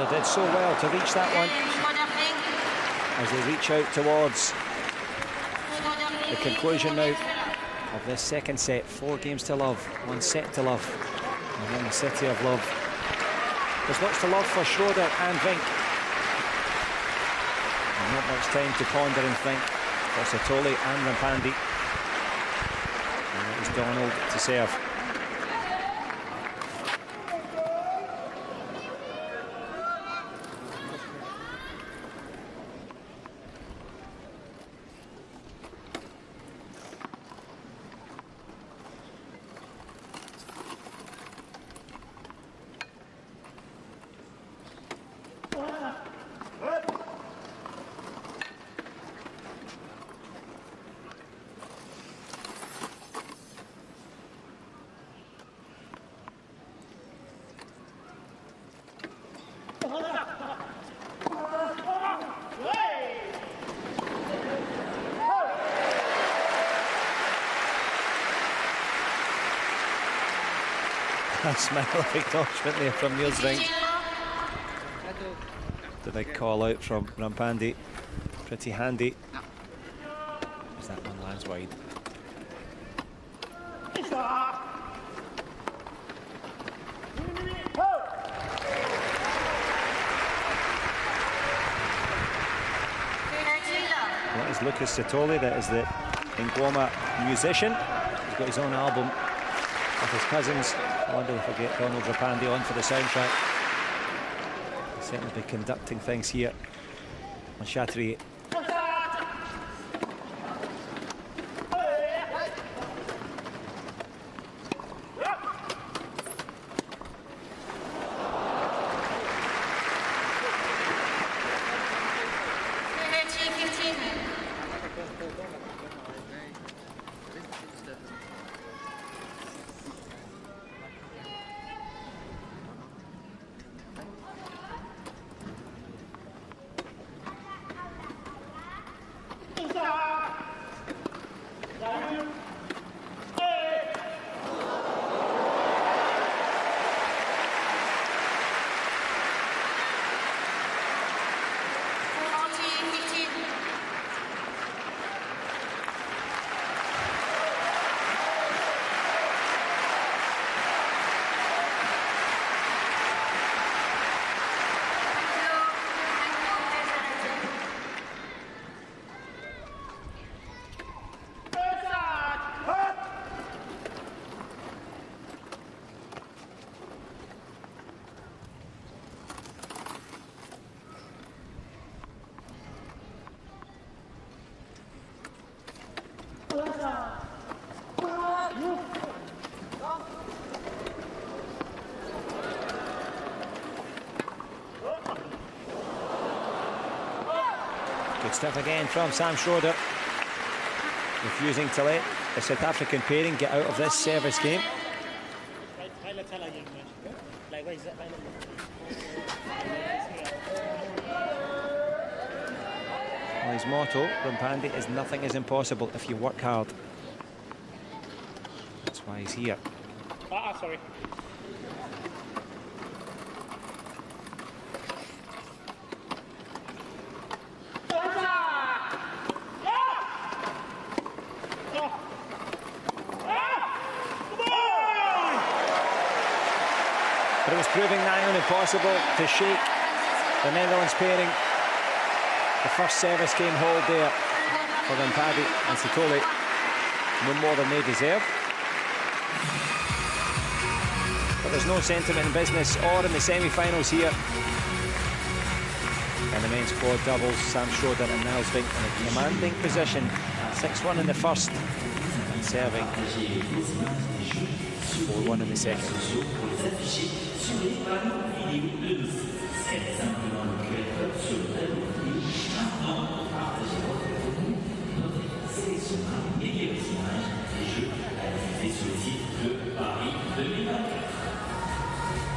Did so well to reach that one as they reach out towards the conclusion now of this second set. 4 games to love, 1 set to love, and then the city of love There's lots to love for Schroeder and Vink. And not much time to ponder and think for Satoli and Rampandi. And it was Donald to serve. A smile of acknowledgement there from Niels Vink. The big call out from Rampandi. Pretty handy. As that one lands wide. That is Lucas Satoli, that is the Ngoma musician. He's got his own album with his cousins. I wonder if I get Donald Rapandi on for the soundtrack. He'll certainly be conducting things here on Chateau. Good stuff again from Sam Schroeder, refusing to let the South African pairing get out of this service game. Well, his motto, Rampandi, is nothing is impossible if you work hard. That's why he's here. Sorry. But it was proving nigh on impossible to shake the Netherlands pairing. The first service game hold there for Rampandi and Satoli. No more than they deserve. But there's no sentiment in business or in the semi-finals here. And the men's quad doubles, Sam Schroeder and Niels Vink in a commanding position. 6-1 in the first and serving 4-1 in the second.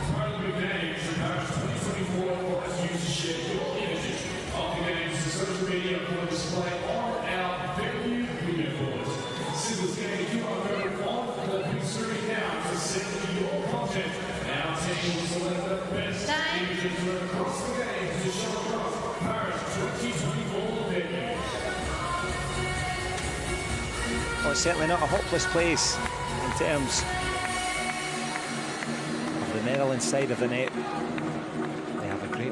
Paralympic Games in Paris 2024 requires you to share your images of the games to social media for display on our venue video boards. Simply scan the QR code on the big screen now to send your content. Our team will select the best images from across the games to show across Paris 2024 venue. Well, it's certainly not a hopeless place in terms of the Netherlands side of the net.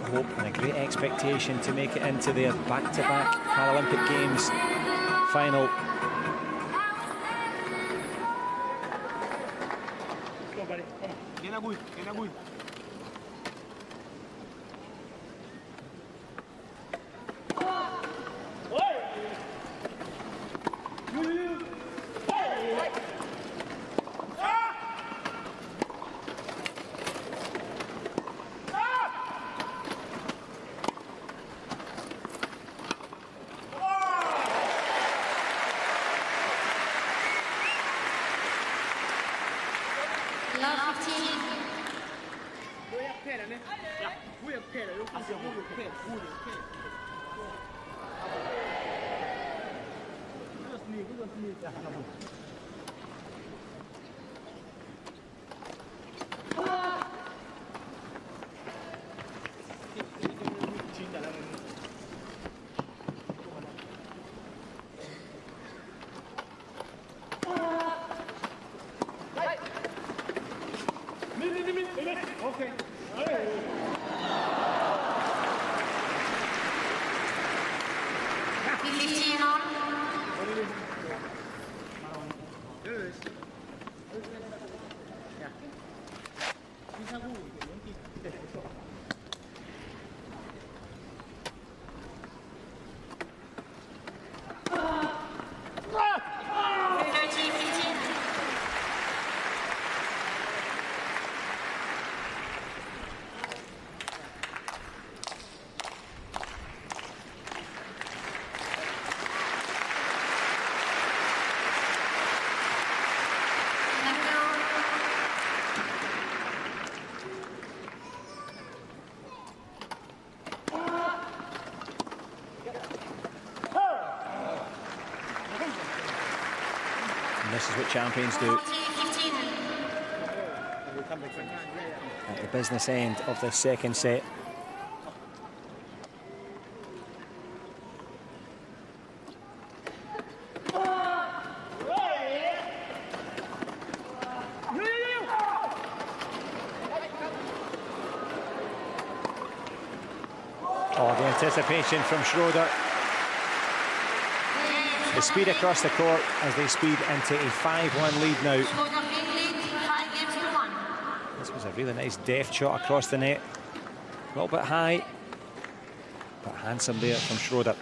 hope and a great expectation to make it into their back-to-back Paralympic Games final. This is what champions do at the business end of the second set. Oh, the anticipation from Schroeder. The speed across the court as they speed into a 5-1 lead now. This was a really nice deft shot across the net. A little bit high, but handsome there from Schroeder.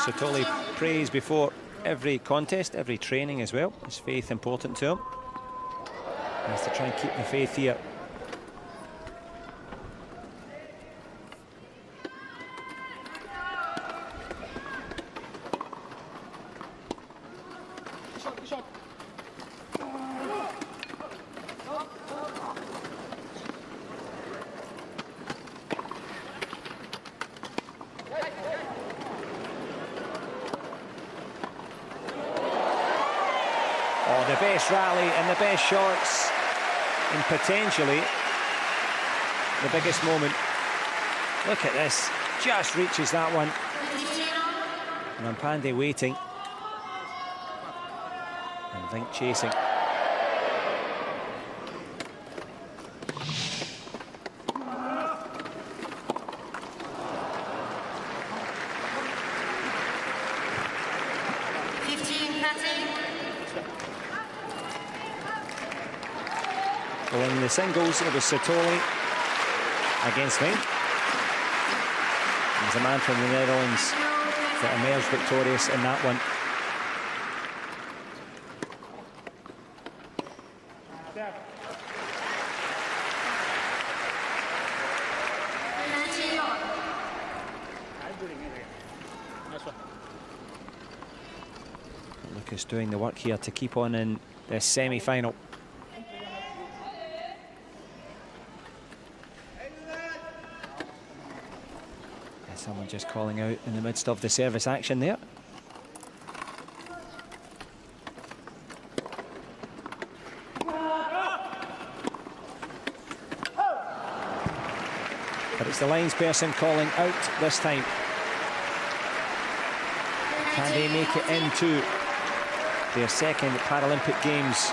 Chateau prays before every contest, every training as well. Is faith important to him? He has to try and keep the faith here. Rally and the best shots in potentially the biggest moment. Look at this, just reaches that one. And Ampande waiting and Vink chasing. Well, in the singles, it was Satoli against Vink. There's a man from the Netherlands that emerged victorious in that one. Lucas doing the work here to keep on in this semi-final. just calling out in the midst of the service action there. But it's the linesperson calling out this time. Can they make it into their second Paralympic Games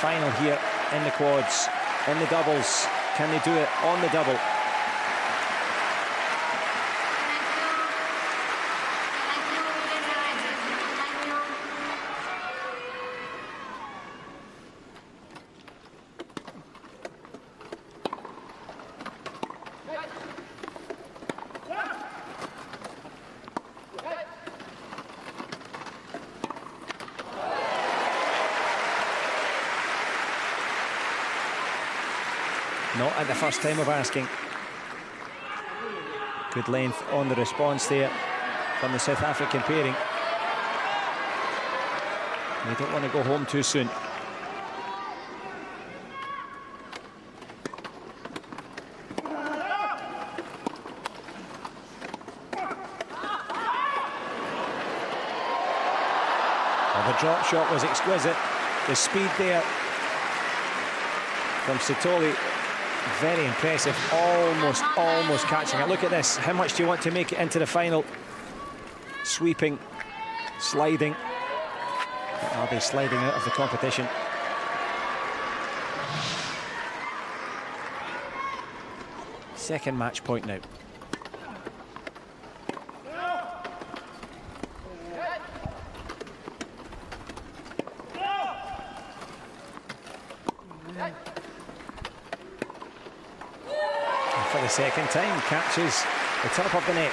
final here in the quads, in the doubles? Can they do it on the double? Not at the first time of asking. Good length on the response there from the South African pairing. They don't want to go home too soon. Well, the drop shot was exquisite. The speed there from Chateau. Very impressive, almost catching it. Look at this, how much do you want to make it into the final? Sweeping, sliding. Are they sliding out of the competition? Second match point now. For the second time, catches the top of the net.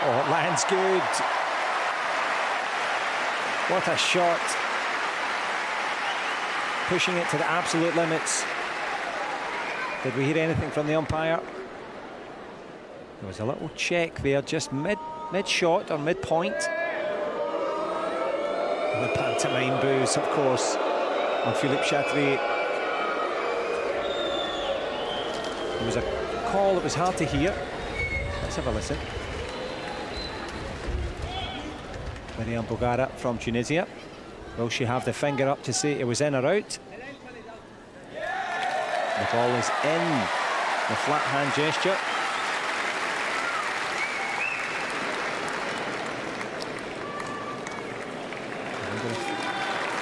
Oh, it lands good. What a shot. Pushing it to the absolute limits. Did we hear anything from the umpire? There was a little check there, just mid-shot or mid-point. And the pantomime boos, of course, on Philippe Chatrier. There was a call that was hard to hear. Let's have a listen. Mariam Bogara from Tunisia. Will she have the finger up to say it was in or out? The ball is in. The flat hand gesture.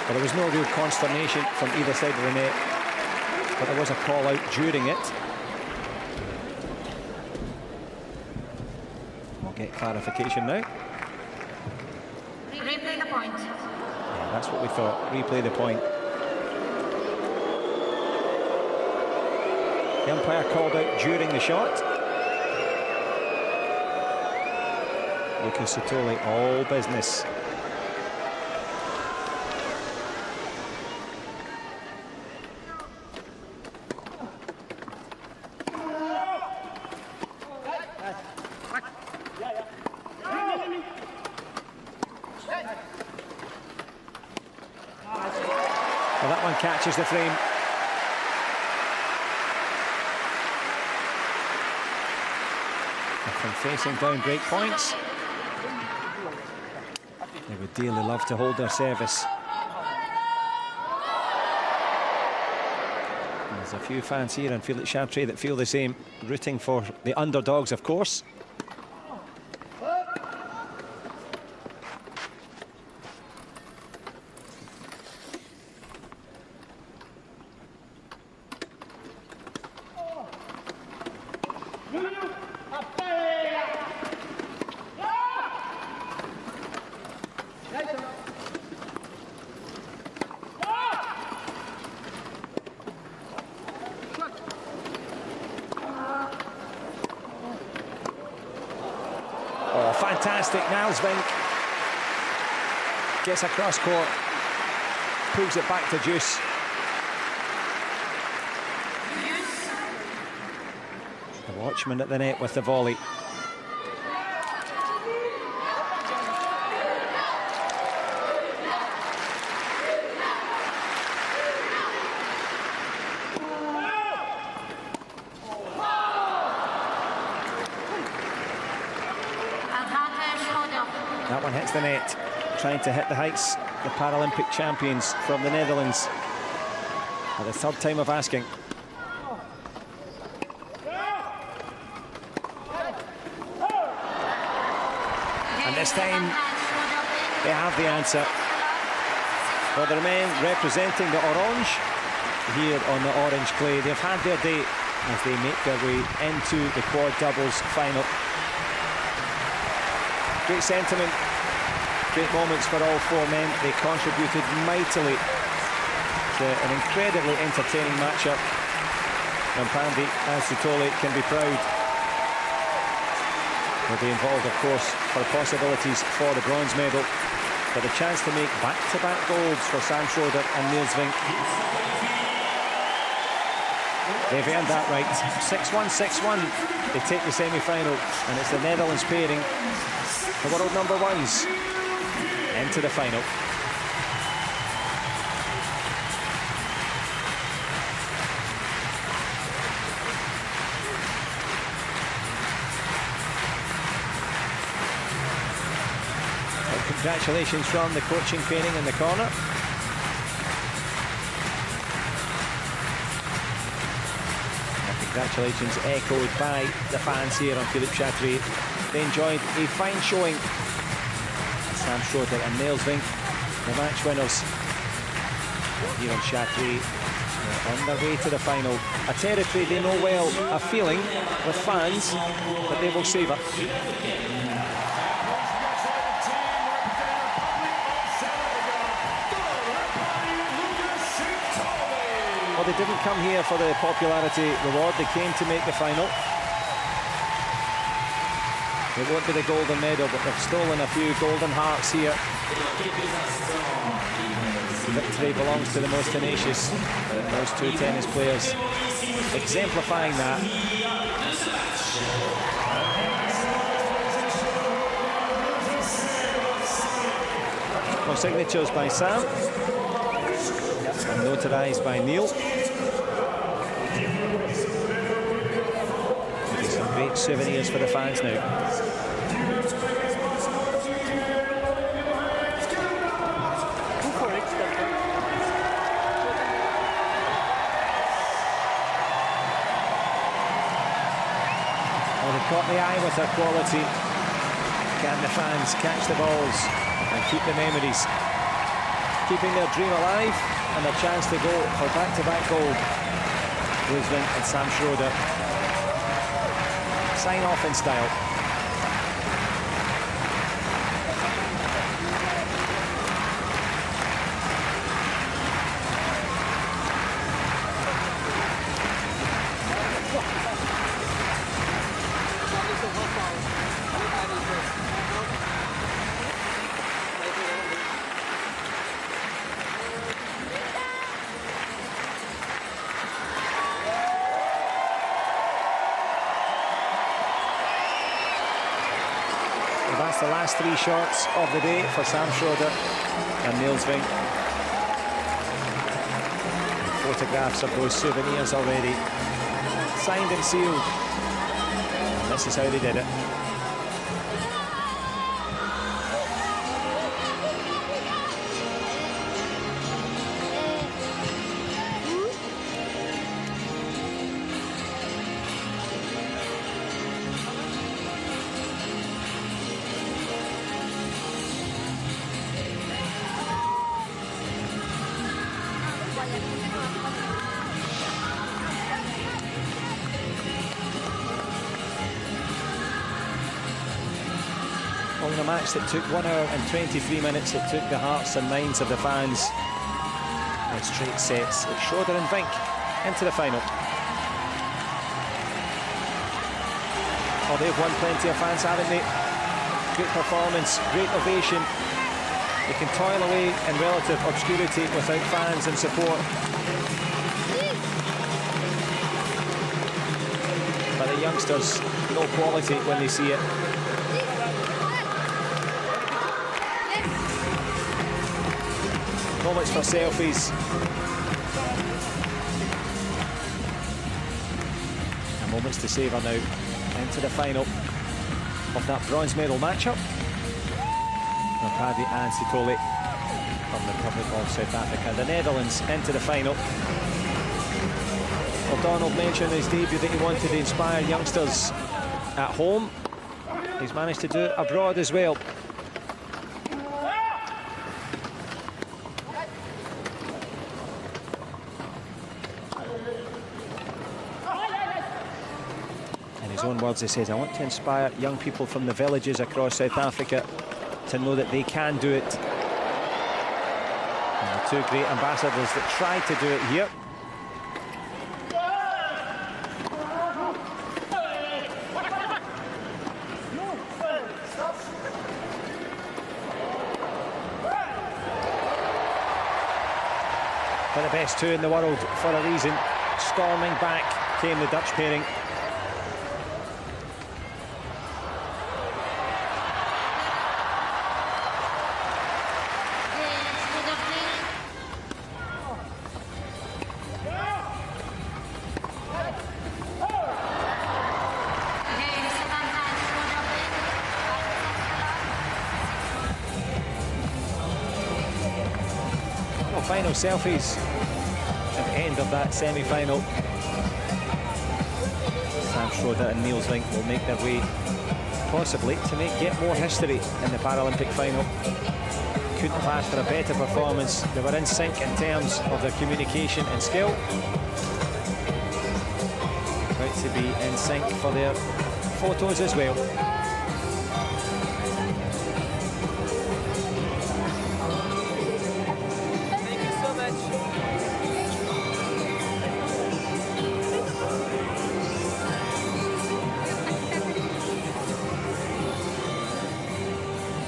But there was no real consternation from either side of the net. But there was a call out during it. We'll get clarification now. Replay the point. Yeah, that's what we thought. Replay the point. The umpire called out during the shot. Lucas Satoli, all business. Well, that one catches the frame. And from facing down break points, they would dearly love to hold their service. And there's a few fans here in Philippe Chatrier that feel the same, rooting for the underdogs, of course. fantastic. Niels Vink gets across court, pulls it back to Deuce. The watchman at the net with the volley. That one hits the net, trying to hit the heights. The Paralympic champions from the Netherlands. For the third time of asking. And this time, they have the answer. For the men representing the orange, here on the orange clay, they've had their day as they make their way into the quad doubles final. Great sentiment, great moments for all four men. They contributed mightily to an incredibly entertaining matchup. And Pandy and Sutole can be proud. They'll be involved, of course, for possibilities for the bronze medal, for the chance to make back-to-back golds for Sam Schroeder and Niels Vink. They've earned that right. 6-1, 6-1. They take the semi-final, and it's the Netherlands pairing, the world number ones, into the final. Congratulations from the coaching pairing in the corner. And congratulations echoed by the fans here on Philippe Chatrier. They enjoyed a fine showing. Sam Schroeder and Niels Vink, the match winners here on Chatrier, on their way to the final. A territory they know well, a feeling with fans that they will savour. Well, they didn't come here for the popularity reward. They came to make the final. It won't be the golden medal, but they've stolen a few golden hearts here. Victory belongs to the most tenacious. Those two tennis players exemplifying that. Well, signatures by Sam. And notarized by Neil. Some great souvenirs for the fans now. Well, they caught the eye with their quality. Can the fans catch the balls and keep the memories? Keeping their dream alive and their chance to go for back-to-back gold. Niels Vink and Sam Schroeder sign off in style. That's the last three shots of the day for Sam Schroeder and Niels Vink. Photographs of those souvenirs already signed and sealed. And this is how they did it. A match that took 1 hour and 23 minutes. It took the hearts and minds of the fans in straight sets. It's Schroeder and Vink into the final. Oh, they've won plenty of fans, haven't they? great performance, great ovation. They can toil away in relative obscurity without fans and support. But the youngsters know quality when they see it. Moments for selfies. And moments to savour now into the final of that bronze medal matchup. Paddy and Sitole from the Republic of South Africa. The Netherlands into the final. Well, Donald mentioned in his debut that he wanted to inspire youngsters at home. He's managed to do it abroad as well. In his own words, he says, I want to inspire young people from the villages across South Africa to know that they can do it. And the two great ambassadors that tried to do it here. But the best two in the world for a reason. Storming back came the Dutch pairing. Final selfies at the end of that semi-final. Sam Schroeder and Niels Vink will make their way, possibly, to make yet more history in the Paralympic final. Couldn't have asked for a better performance. They were in sync in terms of their communication and skill. About to be in sync for their photos as well.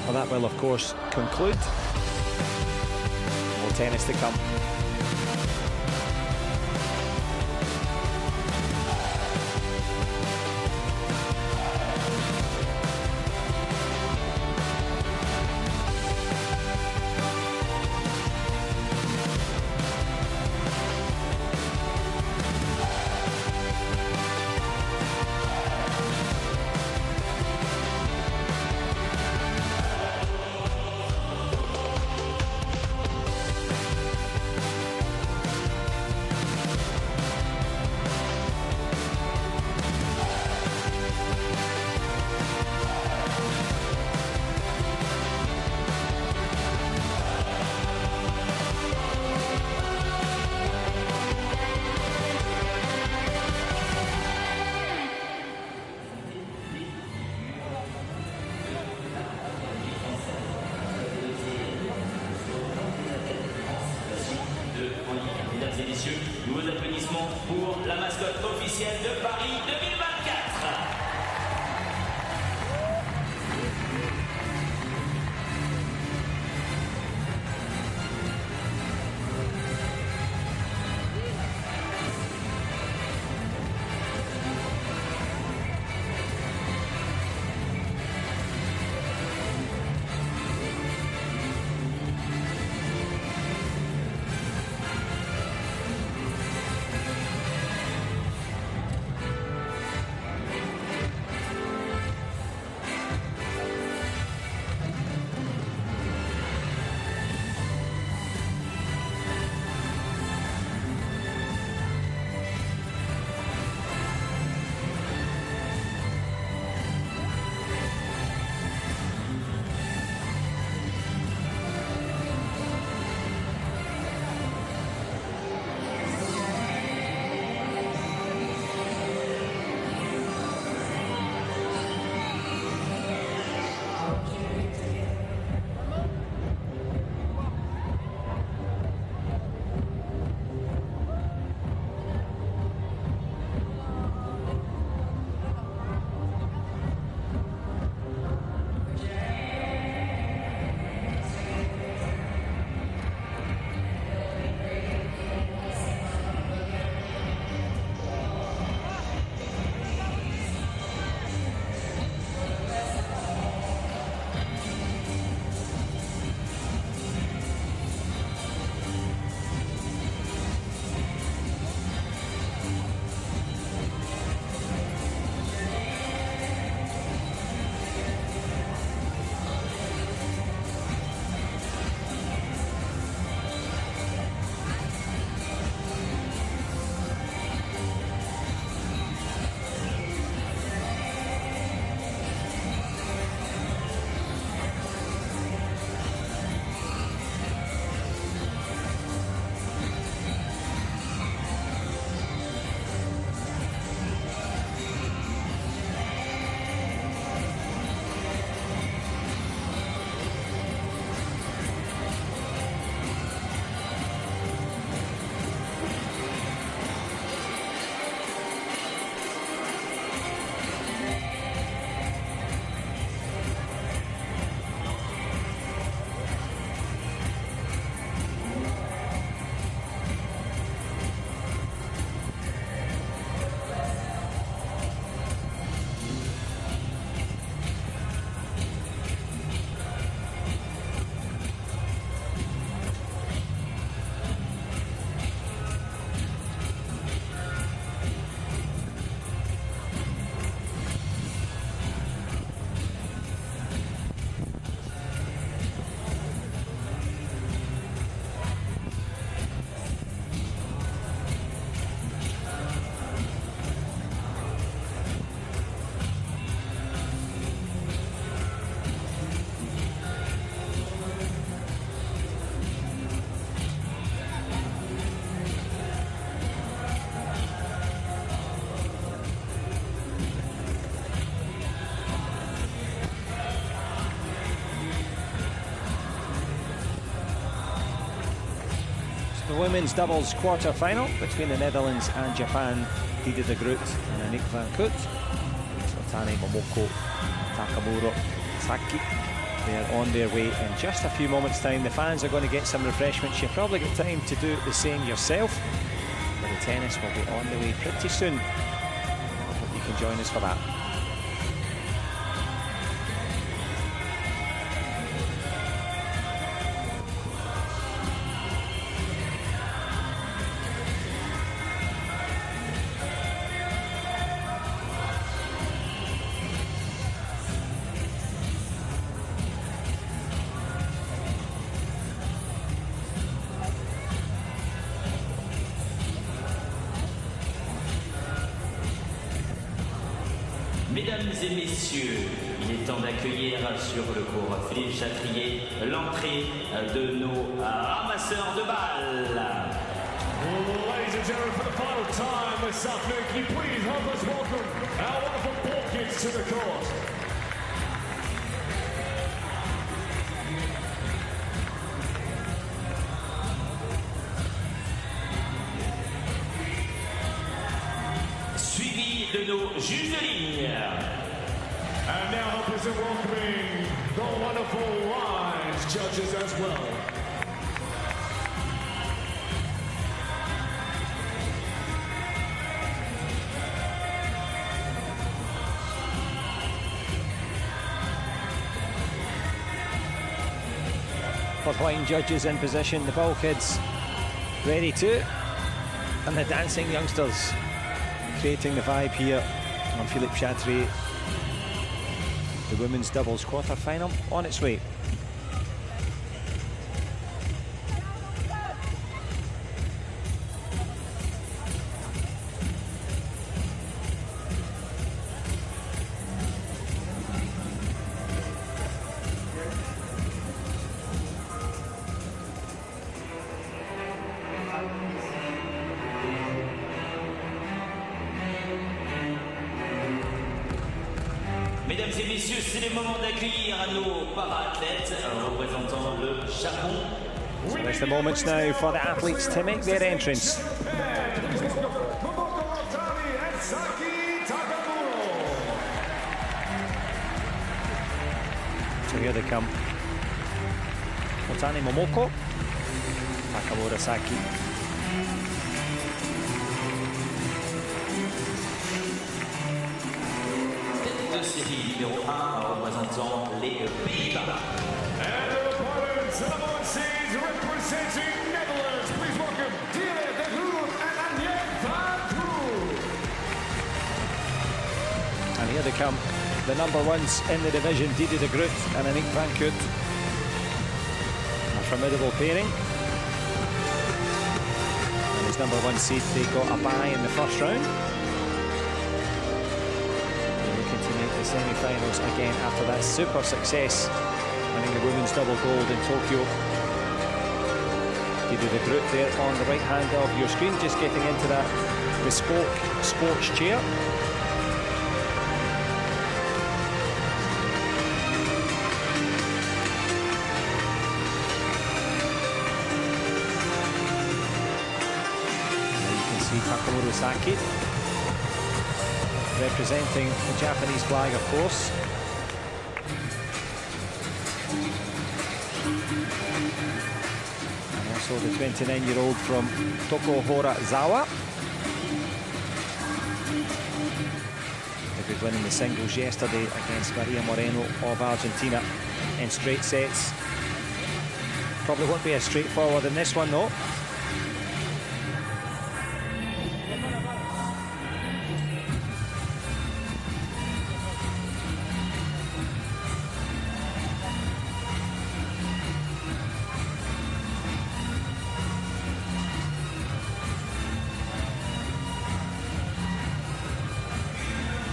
Well, that will, of course, conclude. More tennis to come. Nouveaux applaudissements pour la mascotte officielle de Paris 2024. the women's doubles quarter-final between the Netherlands and Japan. Diede de Groot and Aniek van Koot. Sotane Momoko, Takamuro, Saki. They're on their way in just a few moments' time. The fans are going to get some refreshments. You've probably got time to do the same yourself. But the tennis will be on the way pretty soon. I hope you can join us for that. Mesdames et messieurs, il est temps d'accueillir sur le court Philippe Chatrier l'entrée de nos ramasseurs de balles. Ladies and gentlemen, for the final time this afternoon, can you please help us welcome our wonderful ball kids to the court? Suivi de nos juges de ligne. And now help us in welcoming the wonderful lines judges as well. Line judges in position, the ball kids ready to, and the dancing youngsters creating the vibe here on Philippe Chatrier. The women's doubles quarter-final on its way. Mesdames et messieurs, c'est le moment d'accueillir nos para-athlètes représentant le Japon. So it's the moments now for the athletes to make their entrance. So here they come. Otani Momoko, Takamura Saki. De série numéro 1 représentant les Pays-Bas. And the opponents, the number one seeds representing Netherlands. Please welcome Diede de Groot and Aniek van Koot. And here they come, the number ones in the division, Diede de Groot and Aniek van Koot. A formidable pairing. And as number one seed, they got a bye in the first round. The semi-finals again after that super success, winning the women's double gold in Tokyo. Diede de Groot there on the right hand of your screen, just getting into that bespoke sports chair. Now you can see Takamura Saki representing the Japanese flag, of course. And also the 29-year-old from Tokuhara-zawa. They were winning the singles yesterday against Maria Moreno of Argentina in straight sets. Probably won't be as straightforward in this one, though.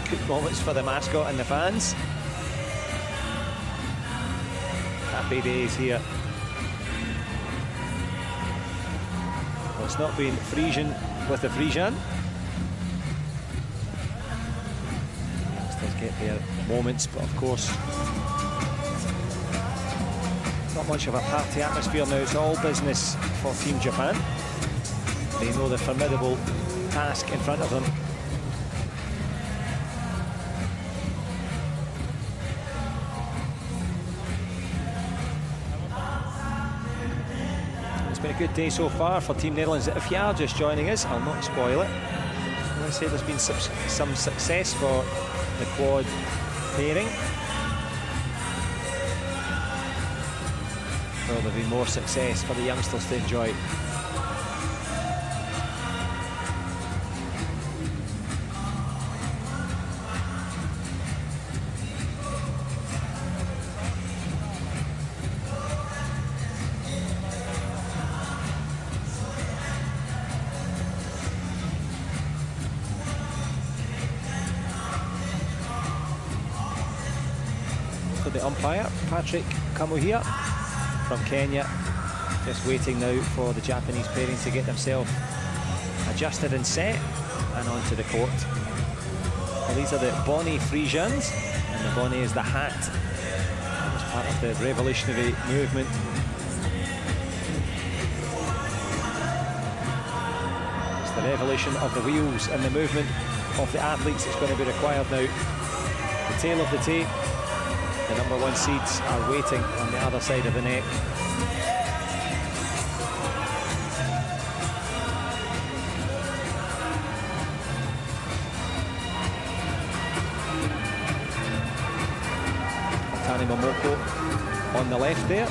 Good moments for the mascot and the fans. Happy days here. Well, it's not been Frisian with the Frisian. Youngsters get their moments, but of course, not much of a party atmosphere now. It's all business for Team Japan. They know the formidable task in front of them. It's been a good day so far for Team Netherlands. If you are just joining us, I'll not spoil it. I'm going to say there's been some success for the quad pairing. Will there be more success for the youngsters to enjoy? For the umpire, Patrick Kamuhia from Kenya, just waiting now for the Japanese pairing to get themselves adjusted and set and onto the court. Well, these are the bonnet Frisians, and the bonnet is the hat. It's part of the revolutionary movement. It's the revolution of the wheels and the movement of the athletes that's going to be required now. The tail of the tape. The #1 seeds are waiting on the other side of the net. Tani Momoko on the left there.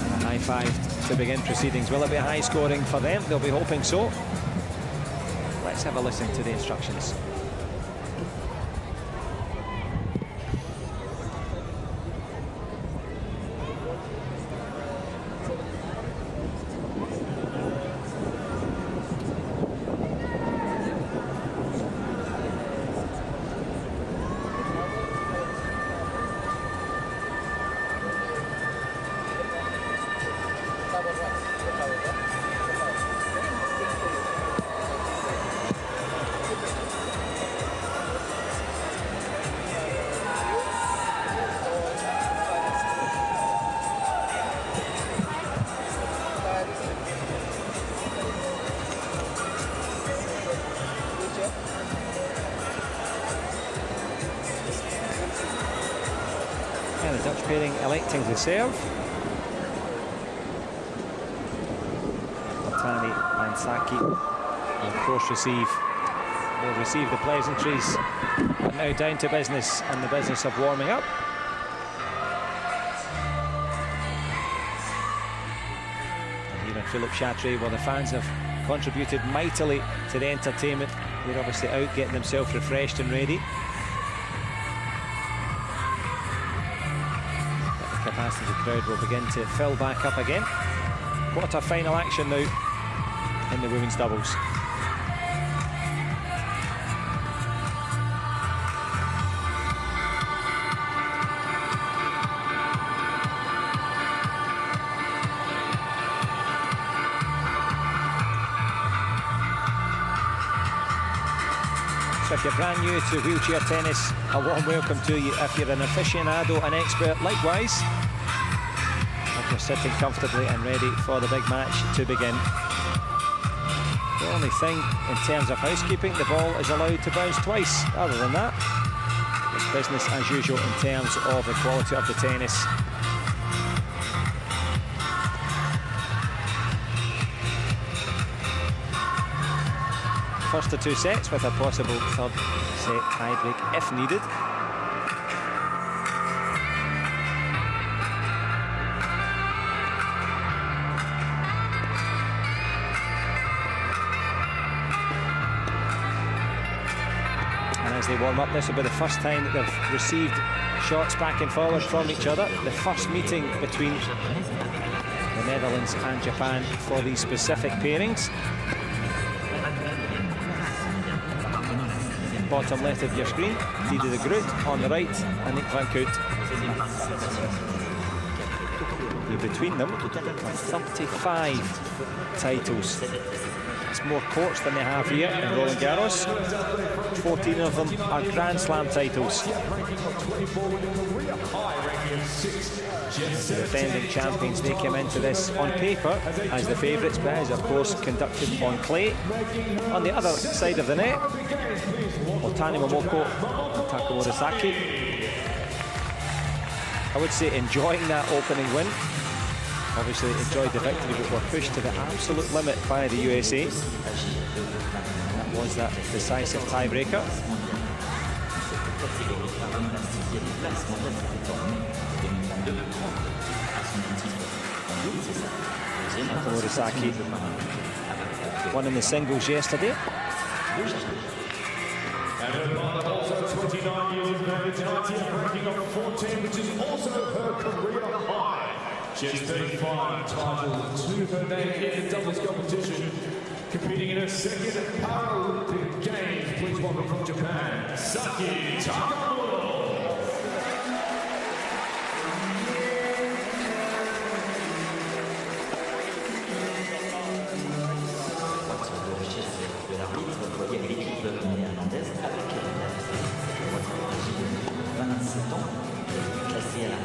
And a high five to begin proceedings. Will it be high scoring for them? They'll be hoping so. Let's have a listen to the instructions. The Dutch pairing electing to serve. Tani and Saki will of course will receive the pleasantries. But now down to business and the business of warming up. And here in Philippe Chatrier, where the fans have contributed mightily to the entertainment. They're obviously out getting themselves refreshed and ready. Capacity of the crowd will begin to fill back up again. Quarter-final action now in the women's doubles. So if you're brand new to wheelchair tennis, a warm welcome to you. If you're an aficionado, an expert, likewise. If you're sitting comfortably and ready for the big match to begin. The only thing in terms of housekeeping, the ball is allowed to bounce twice. Other than that, it's business as usual in terms of the quality of the tennis. First of two sets with a possible third set tiebreak if needed. And as they warm up, this will be the first time that they've received shots back and forward from each other. The first meeting between the Netherlands and Japan for these specific pairings. Bottom left of your screen, Diede de Groot on the right, and Nick van Koot. Between them, 35 titles It's more courts than they have here in Roland-Garros. 14 of them are Grand Slam titles. The defending champions, they came into this on paper as the favourites, but is of course conducted on clay. On the other side of the net, Otani Momoko and Takamura Saki. I would say enjoying that opening win. Obviously enjoyed the victory, but were pushed to the absolute limit by the USA. That was that decisive tiebreaker. Murasaki won in the singles yesterday. And her partner also 29 years of age, an ITF ranking of 14, which is also her career high. She has 35 titles to her name in the doubles competition, competing in her second Paralympic Games. Please welcome from Japan, Saki Takamura. Classé à la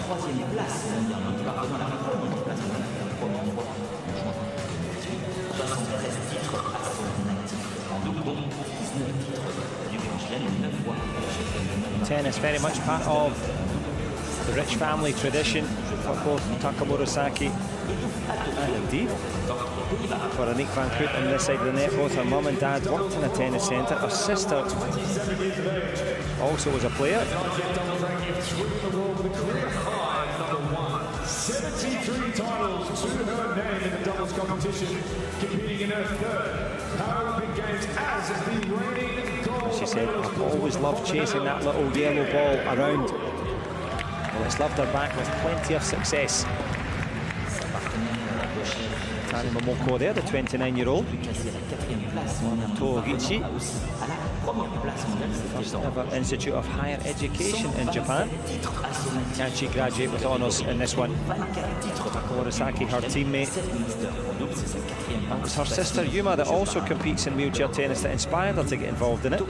3e place mondialement, parvenant à la première place mondiale pour la première fois en juin 73 titres à son actif en double, 19 titres du Grand Chelem et 9 fois à la championne du monde. Tennis very much part of the rich family tradition for both Takamura Saki and indeed for Aniek van Koot on this side of the net. Both her mum and dad worked in a tennis centre. Her sister also was a player. 73 titles to her name in the doubles competition, competing in her third Paralympic Games as the reigning gold. She said, I've always loved chasing that little yellow ball around. Well, it's loved her back with plenty of success. Tani Momoko there, the 29-year-old. Togichi, first ever Institute of Higher Education in Japan. Can she graduate with honours in this one? Takamura Saki, her teammate. That was her sister Yuma that also competes in wheelchair tennis that inspired her to get involved in it.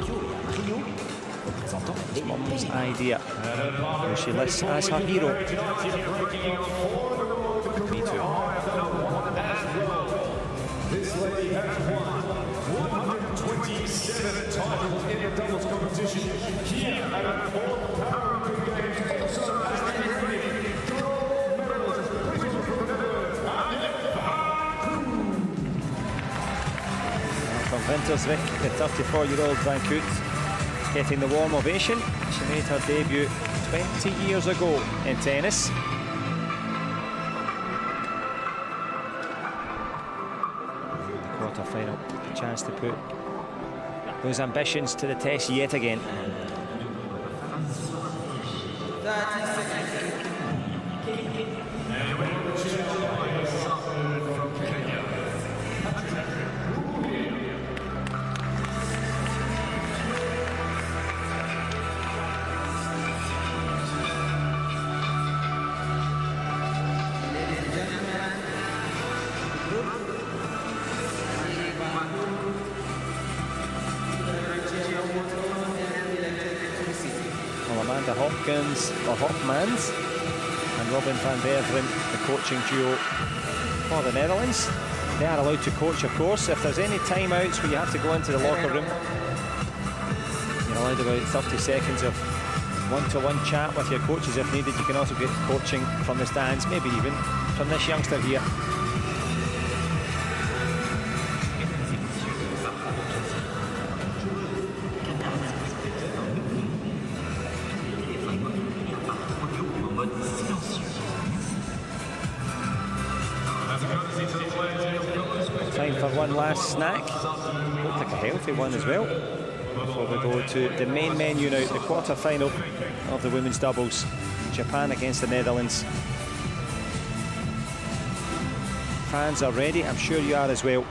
It's mum's idea, who she lists as her hero. Me too. This lady has won 127 titles in the doubles competition here at the 4th Paralympic Games, also as the reigning gold medalist. Please welcome From Winterswijk, the 34-year-old Van Koot getting the warm ovation. She made her debut 20 years ago in tennis. Quarter-final, a chance to put those ambitions to the test yet again. Hopmans and Robin van Beveren, the coaching duo for the Netherlands. They are allowed to coach, of course. If there's any timeouts where you have to go into the locker room, you're allowed about 30 seconds of one-to-one chat with your coaches if needed. You can also get coaching from the stands, maybe even from this youngster here. Time for one last snack. Looks like a healthy one as well. Before we go to the main menu now, the quarter-final of the women's doubles. Japan against the Netherlands. Fans are ready, I'm sure you are as well.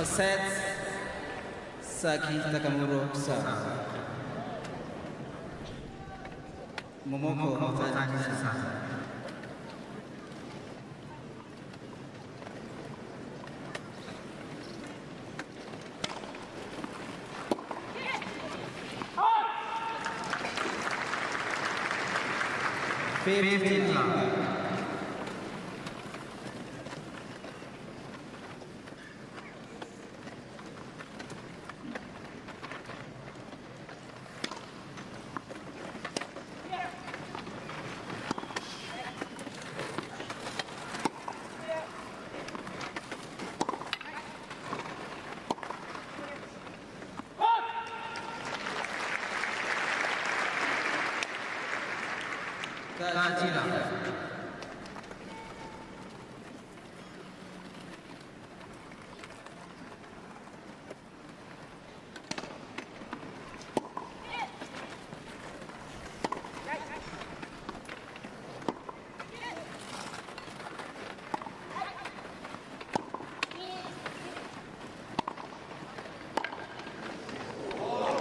7, Saki Takamuro serve. Momoko Otani serve.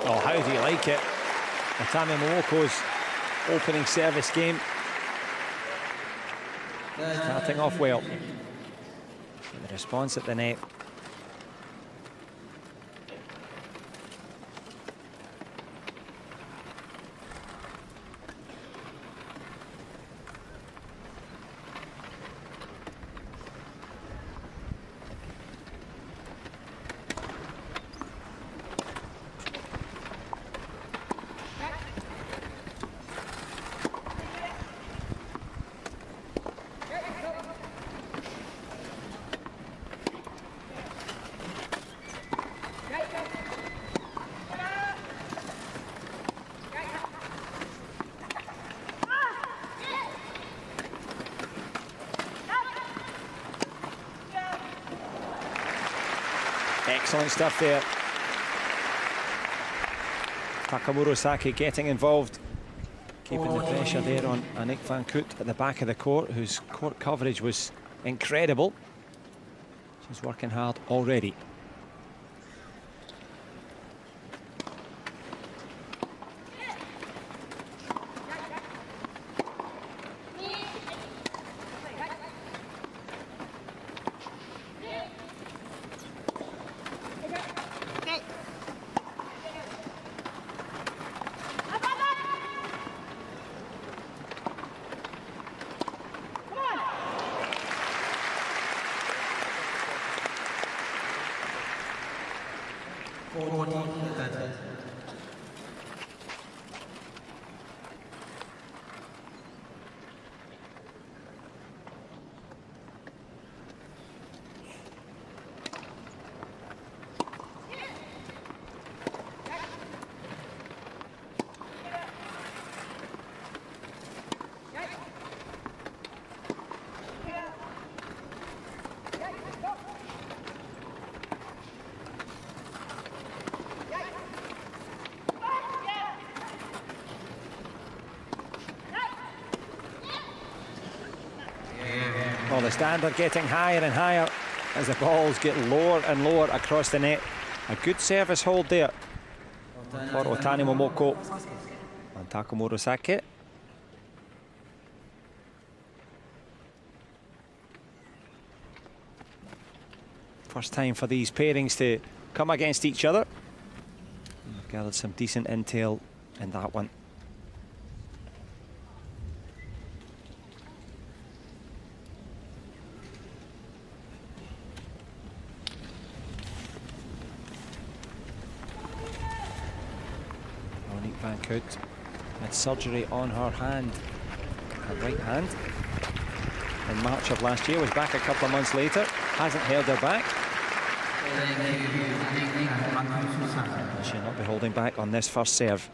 Oh, how do you like it? Otani Momoko's opening service game. Starting off well. The response at the net. Excellent stuff there. Takamuro Saki getting involved, keeping the pressure there on Annick van Koot at the back of the court, whose court coverage was incredible. She's working hard already. Well, the standard getting higher and higher as the balls get lower and lower across the net. A good service hold there for Otani Momoko and Takamuro Saki. First time for these pairings to come against each other. We've gathered some decent intel in that one. Van Koot had surgery on her hand, her right hand, in March of last year. Was back a couple of months later, hasn't held her back. She'll not be holding back on this first serve.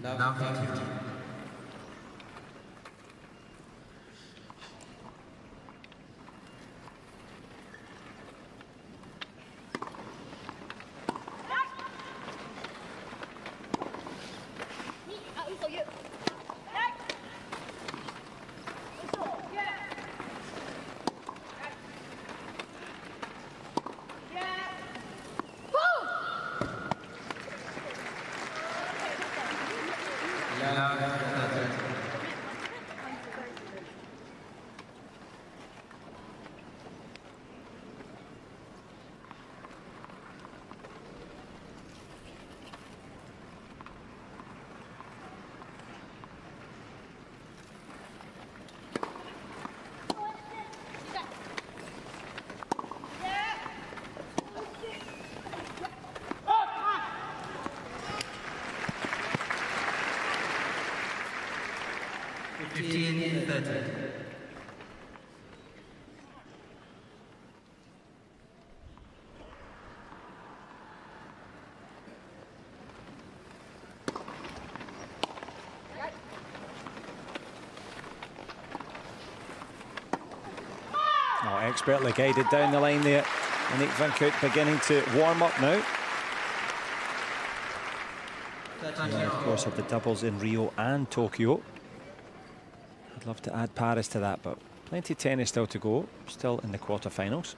Love 50. Oh, expertly guided down the line there. Nick Van Koot beginning to warm up now. We, of course, have the doubles in Rio and Tokyo. I'd love to add Paris to that, but plenty of tennis still to go. Still in the quarterfinals.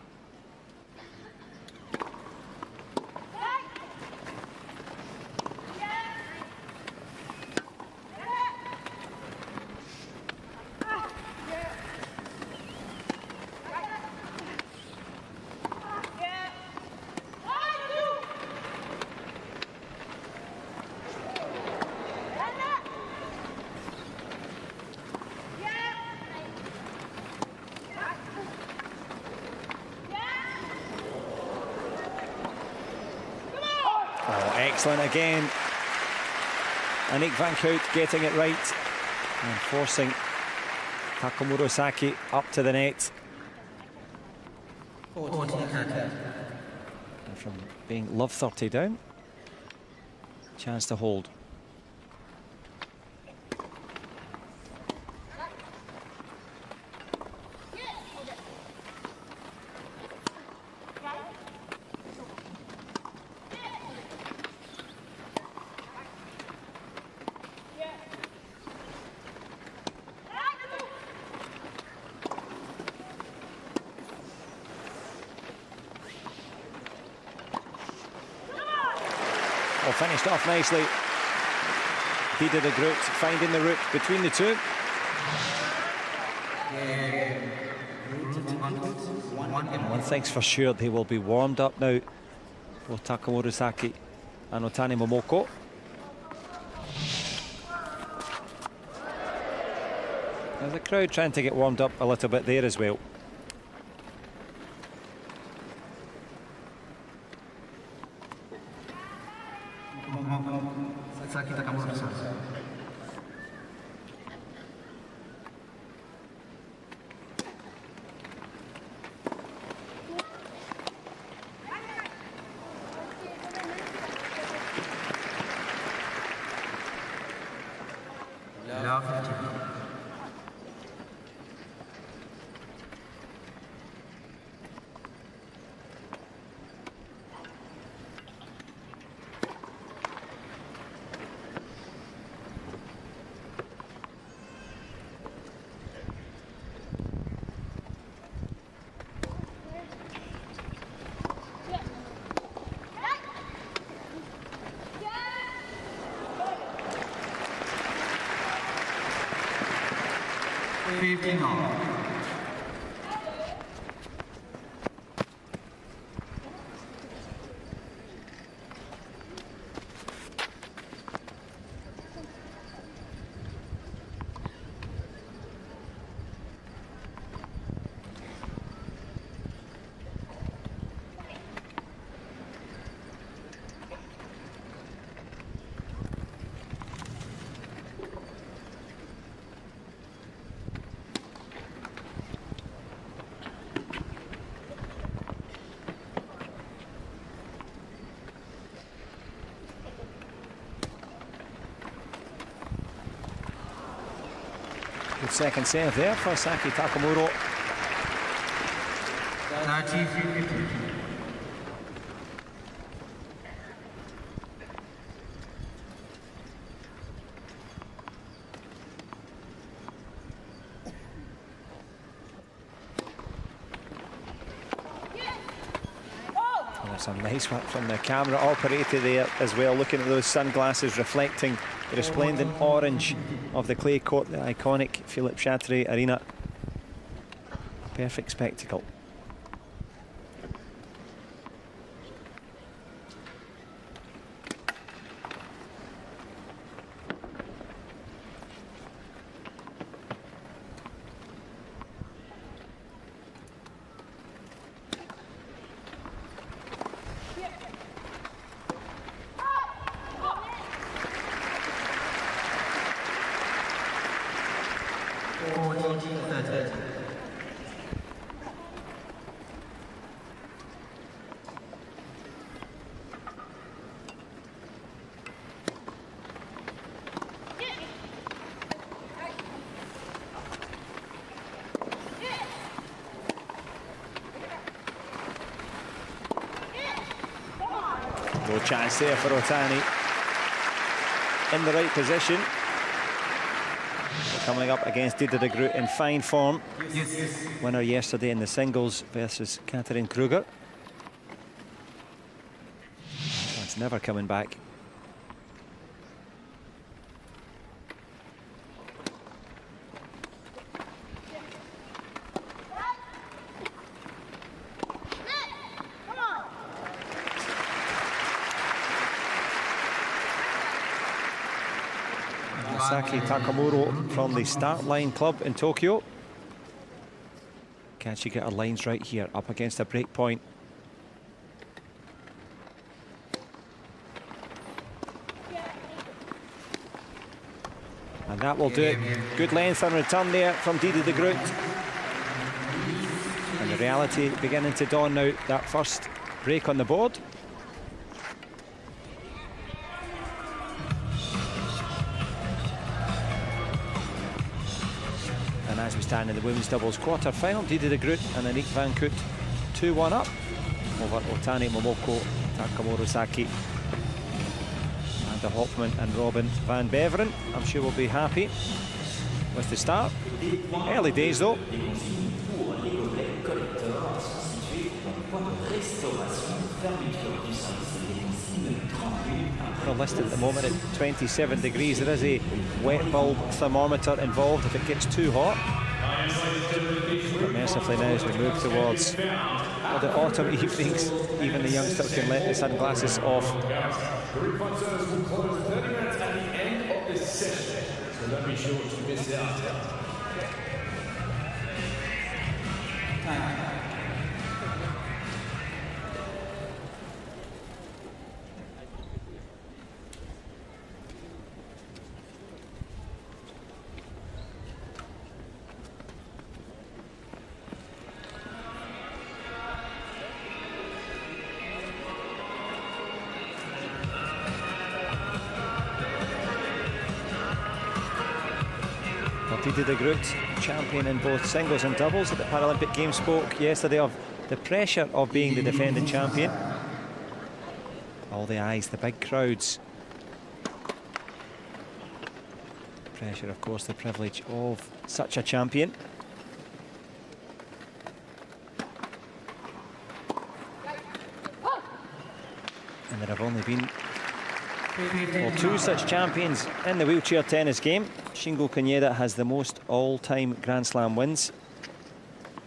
Excellent again. Nick Van Koot getting it right and forcing Takamura Saki up to the net. And from being love 30 down, chance to hold. Finished off nicely. Leader of the group, finding the route between the two. One thing's for sure, they will be warmed up now, both Takamura Saki and Otani Momoko. There's a crowd trying to get warmed up a little bit there as well. second serve there for Saki Takamuro. Some nice work from the camera operator there as well, looking at those sunglasses reflecting the resplendent orange of the clay court, the iconic Philippe Chatrier Arena. Perfect spectacle. No chance there for Otani. In the right position. Coming up against Didier de Groot in fine form. Winner yesterday in the singles versus Katharine Kruger. That's never coming back. Saki Takamuro from the Start Line Club in Tokyo. Can she get her lines right here, up against a break point? And that will do it. Good length and return there from Didier de Groot. And the reality beginning to dawn now, that first break on the board. As we stand in the women's doubles quarter-final, Didier de Groot and Aniek van Koot 2-1 up over Otani, Momoko, Takamuro, Saki, and the Hopman and Robin van Beveren. I'm sure we'll be happy with the start. Early days though. We're listed at the moment at 27 degrees. There is a wet bulb thermometer involved if it gets too hot. But mercifully now, as we move towards the autumn evenings, even the youngsters can let the sunglasses off. The refund service will close 30 minutes at the end of this session, so don't be sure to miss out. Didier de Groot, champion in both singles and doubles at the Paralympic Games, spoke yesterday of the pressure of being the defending champion. All the eyes, the big crowds. Pressure, of course, the privilege of such a champion. And there have only been two such champions in the wheelchair tennis game. Shingo Kanyeda has the most all-time Grand Slam wins.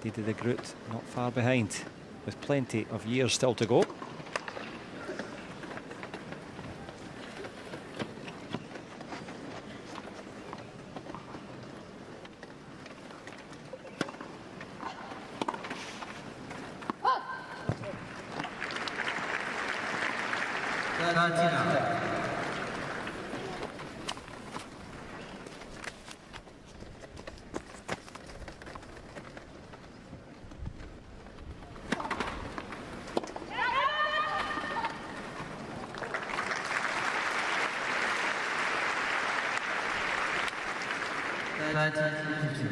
Didier de Groot not far behind, with plenty of years still to go. 30-15.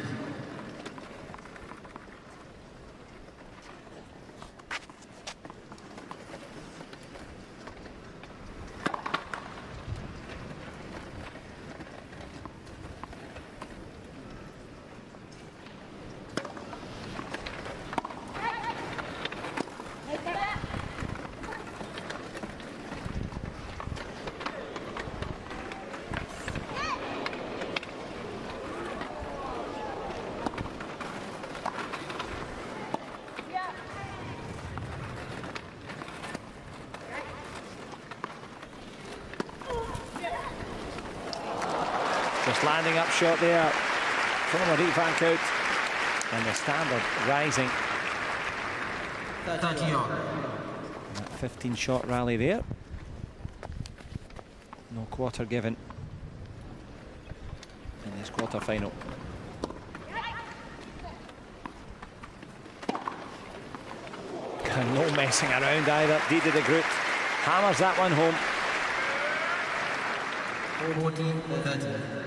Just landing up short there from Marie Van Kout, and the standard rising. 15-shot rally there. No quarter given in this quarter-final. And no messing around either. Didier de Groot hammers that one home. 14-30.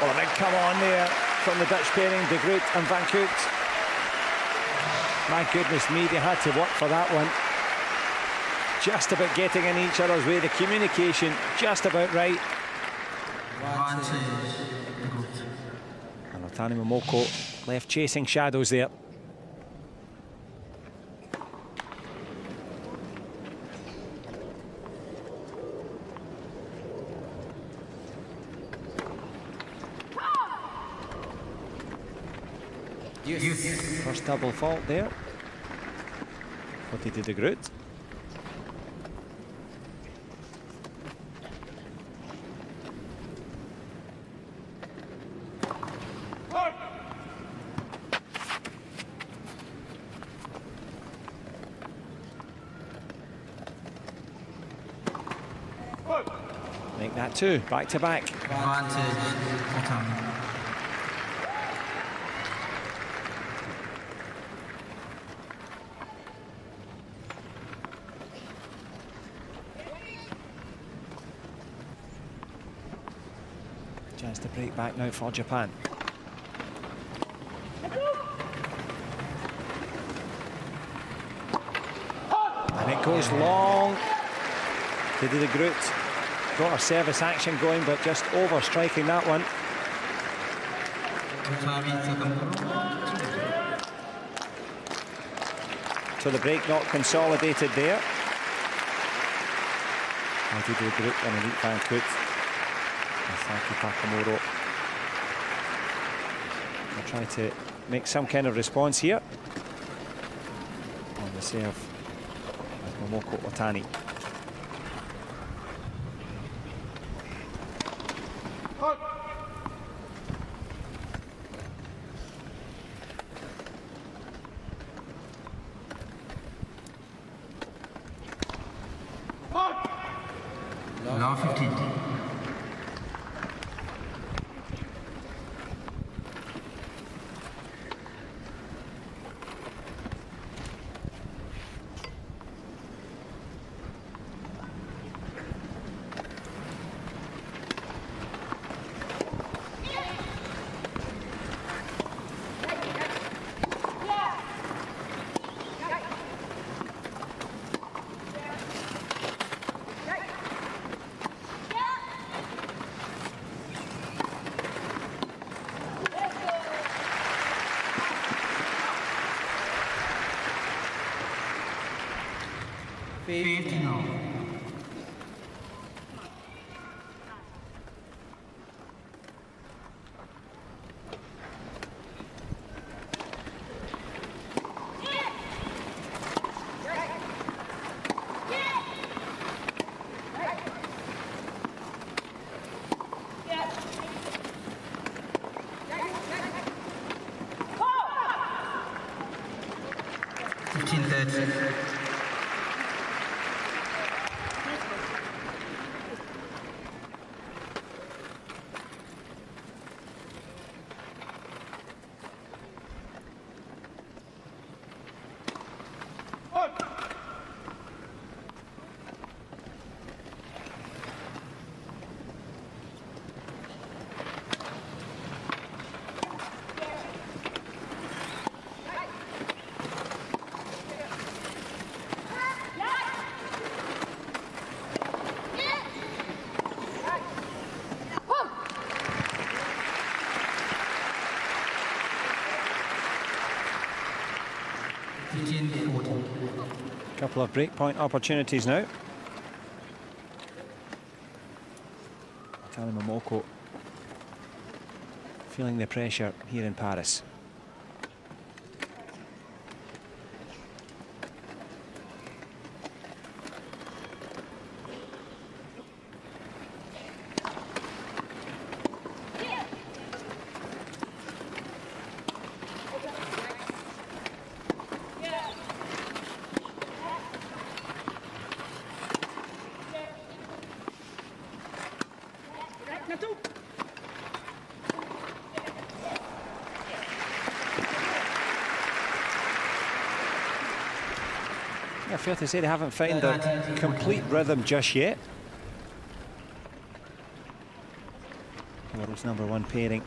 Well, a big come on there from the Dutch pairing, de Groot and Van Kout. My goodness me, they had to work for that one. Just about getting in each other's way, the communication just about right. And Otani Momoko left chasing shadows there. First double fault there. What he did de Groot. Make that two, back to back. Chance to break back now for Japan. And it goes long. They did the Groot. Got her service action going, but just over striking that one. So the break not consolidated there. I did the Groot and Elite Van Kout. Saki Takamuro will try to make some kind of response here on the serve of Momoko Otani. Love 15. Couple of breakpoint opportunities now. Momoko feeling the pressure here in Paris. Fair to say they haven't found their complete rhythm just yet. The world's #1 pairing.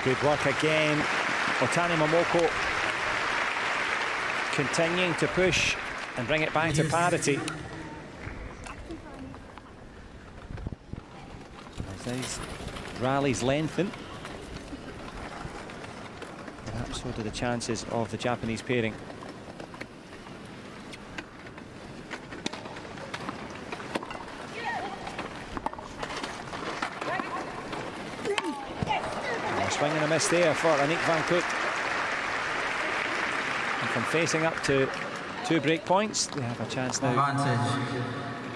Good work again. Otani Momoko continuing to push and bring it back to parity. As these rallies lengthen, perhaps so do the chances of the Japanese pairing. Swing and a miss there for Aniek van Koot. And from facing up to 2 break points, they have a chance now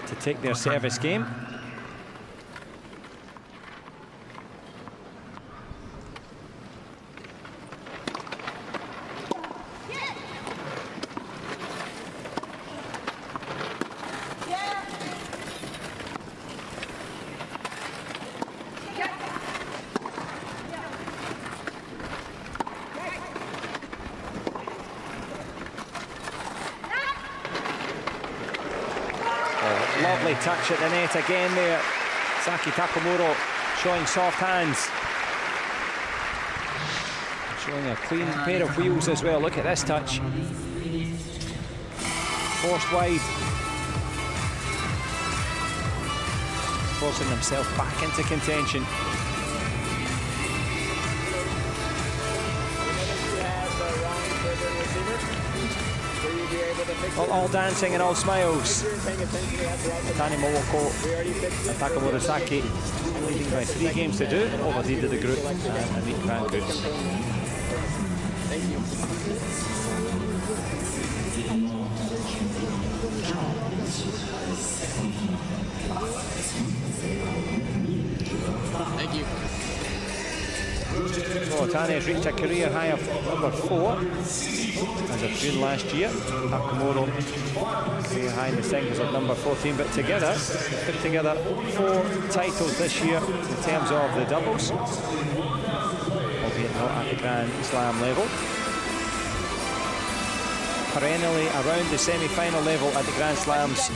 to take their service game. Lovely touch at the net again there. Saki Takamuro showing soft hands. Showing a clean pair of wheels as well. Look at this touch. Forced wide. Forcing himself back into contention. Will you be able all dancing and all smiles. Tani Mowoko and Takamura Saki leading by 3 games to 2 over the lead of the group and Anik van Goot. Thank you. Thank you. So Tani has reached a career high of number 4 as of June last year. Takamura career high in the singles of number 14, but together put together 4 titles this year in terms of the doubles, albeit not at the Grand Slam level. Perennially around the semi-final level at the Grand Slams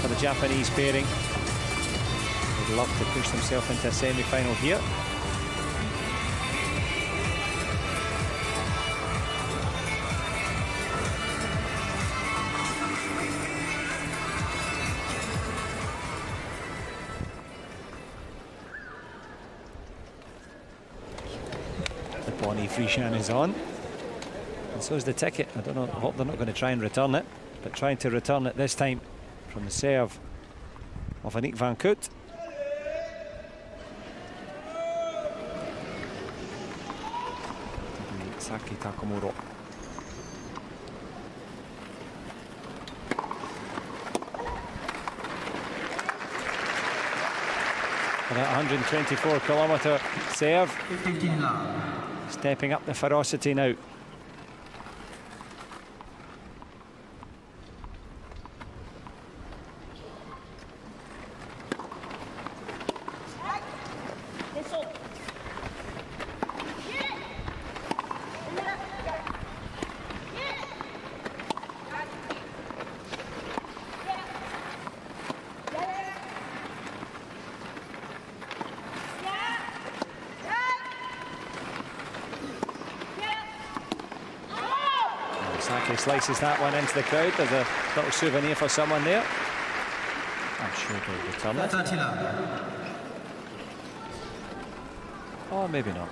for the Japanese pairing. Would love to push themselves into a semi-final here. The Bonnie Freeshan is on. And so is the ticket. I don't know, I hope they're not going to try and return it, but trying to return it this time from the serve of Anik van Goot. Saki Takamura. For that 124-kilometre serve. Stepping up the ferocity now. Slices that one into the crowd. There's a little souvenir for someone there. I'm sure they'll return it. Or maybe not.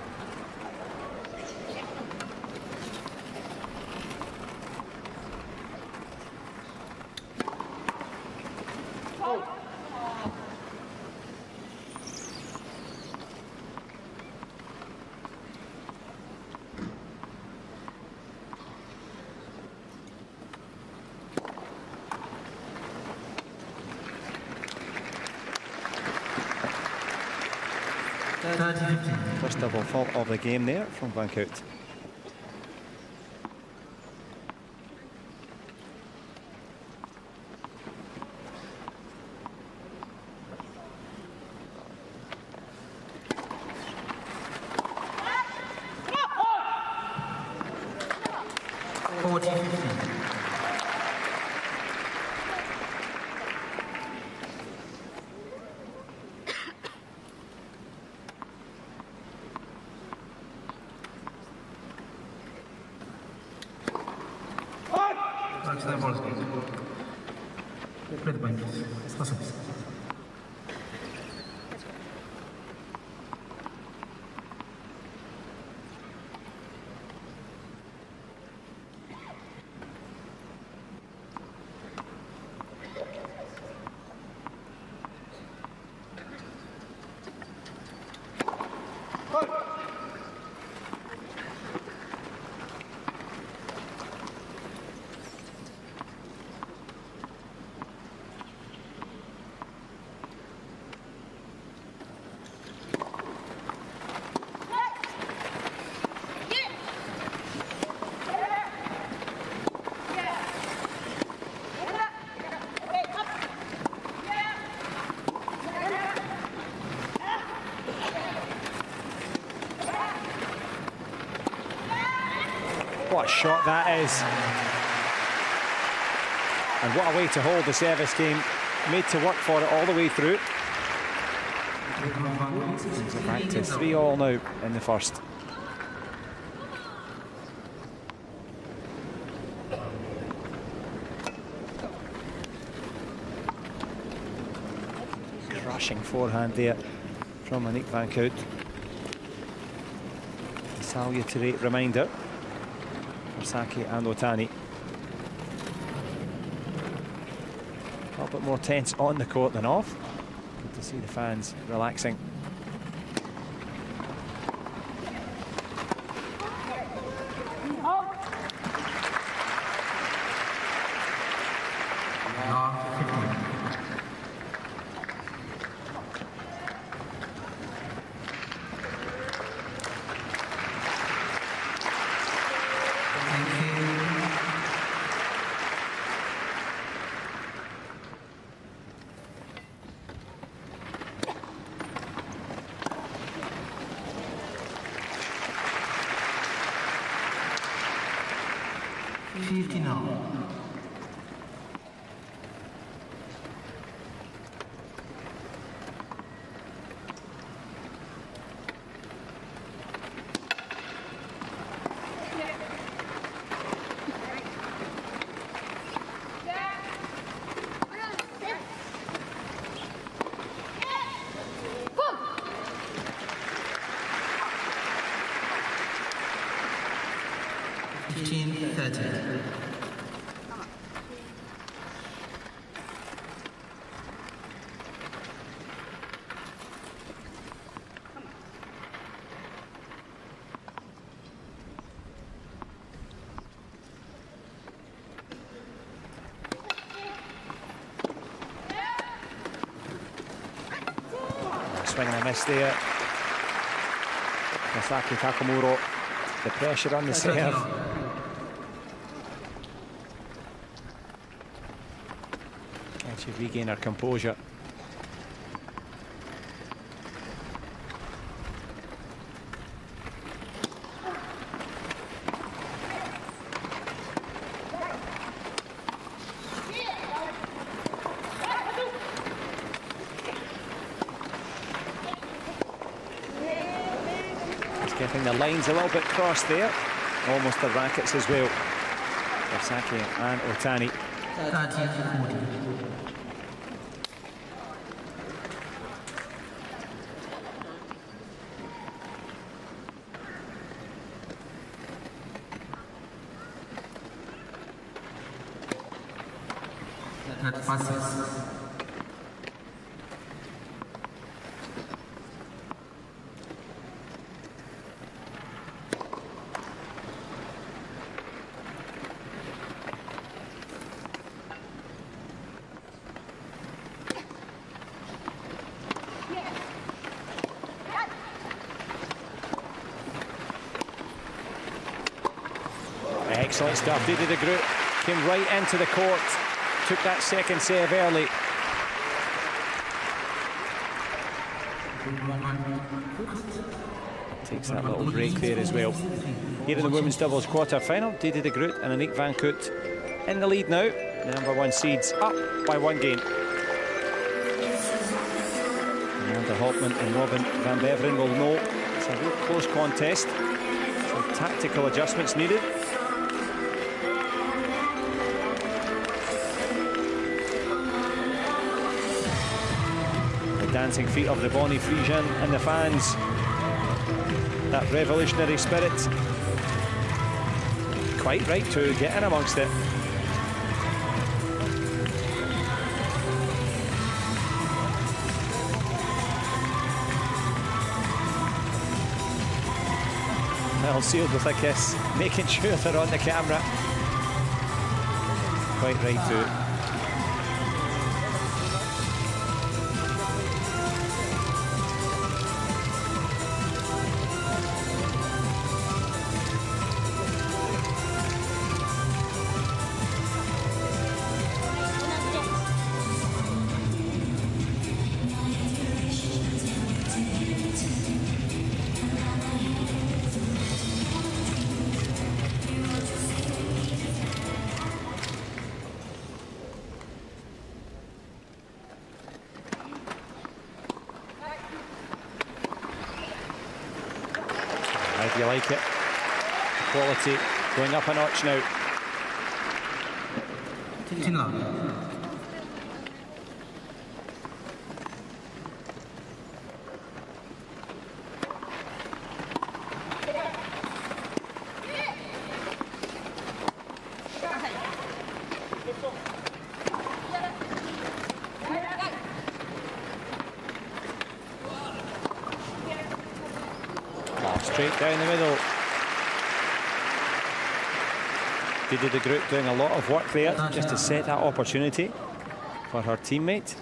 First double fault of the game there from Van Goot. What a shot that is. And what a way to hold the service game. Made to work for it all the way through. So back to 3-all now in the first. Crushing forehand there from Anik van Goot. A salutary reminder for Saki and Otani. A little bit more tense on the court than off. Good to see the fans relaxing. Swing and a miss there. Masaki Takamuro, the pressure on the serve. And she regain her composure. Getting the lines a little bit crossed there. Almost the rackets as well. Versailles and Otani. 30-40. That passes. Excellent stuff. Didi de Groot came right into the court, took that second serve early. Takes that little break there as well. Here in the women's doubles quarter-final, Didi de Groot and Aniek van Koot in the lead now. The #1 seeds up by 1 game. Amanda Hopman and Robin van Beveren will know it's a real close contest. Some tactical adjustments needed. Dancing feet of the Bonnie Frisian and the fans. That revolutionary spirit. Quite right to get in amongst it. Well, sealed with a kiss, making sure they're on the camera. Quite right too. How do you like it? The quality going up a notch now. Straight down the middle. Did the group doing a lot of work there just to set that opportunity for her teammate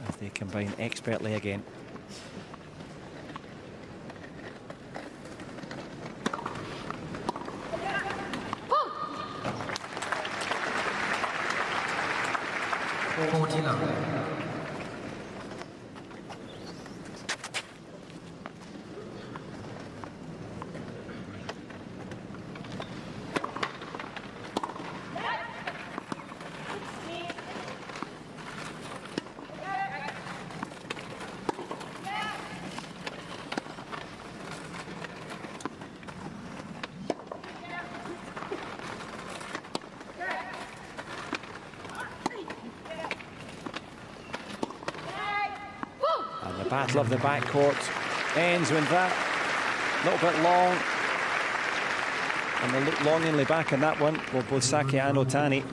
as they combine expertly again. Battle of the backcourt ends with that. A little bit long. And they look longingly back on that one, both Saki and Otani.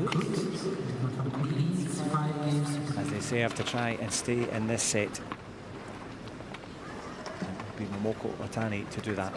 As they say, have to try and stay in this set. It will be Momoko Otani to do that.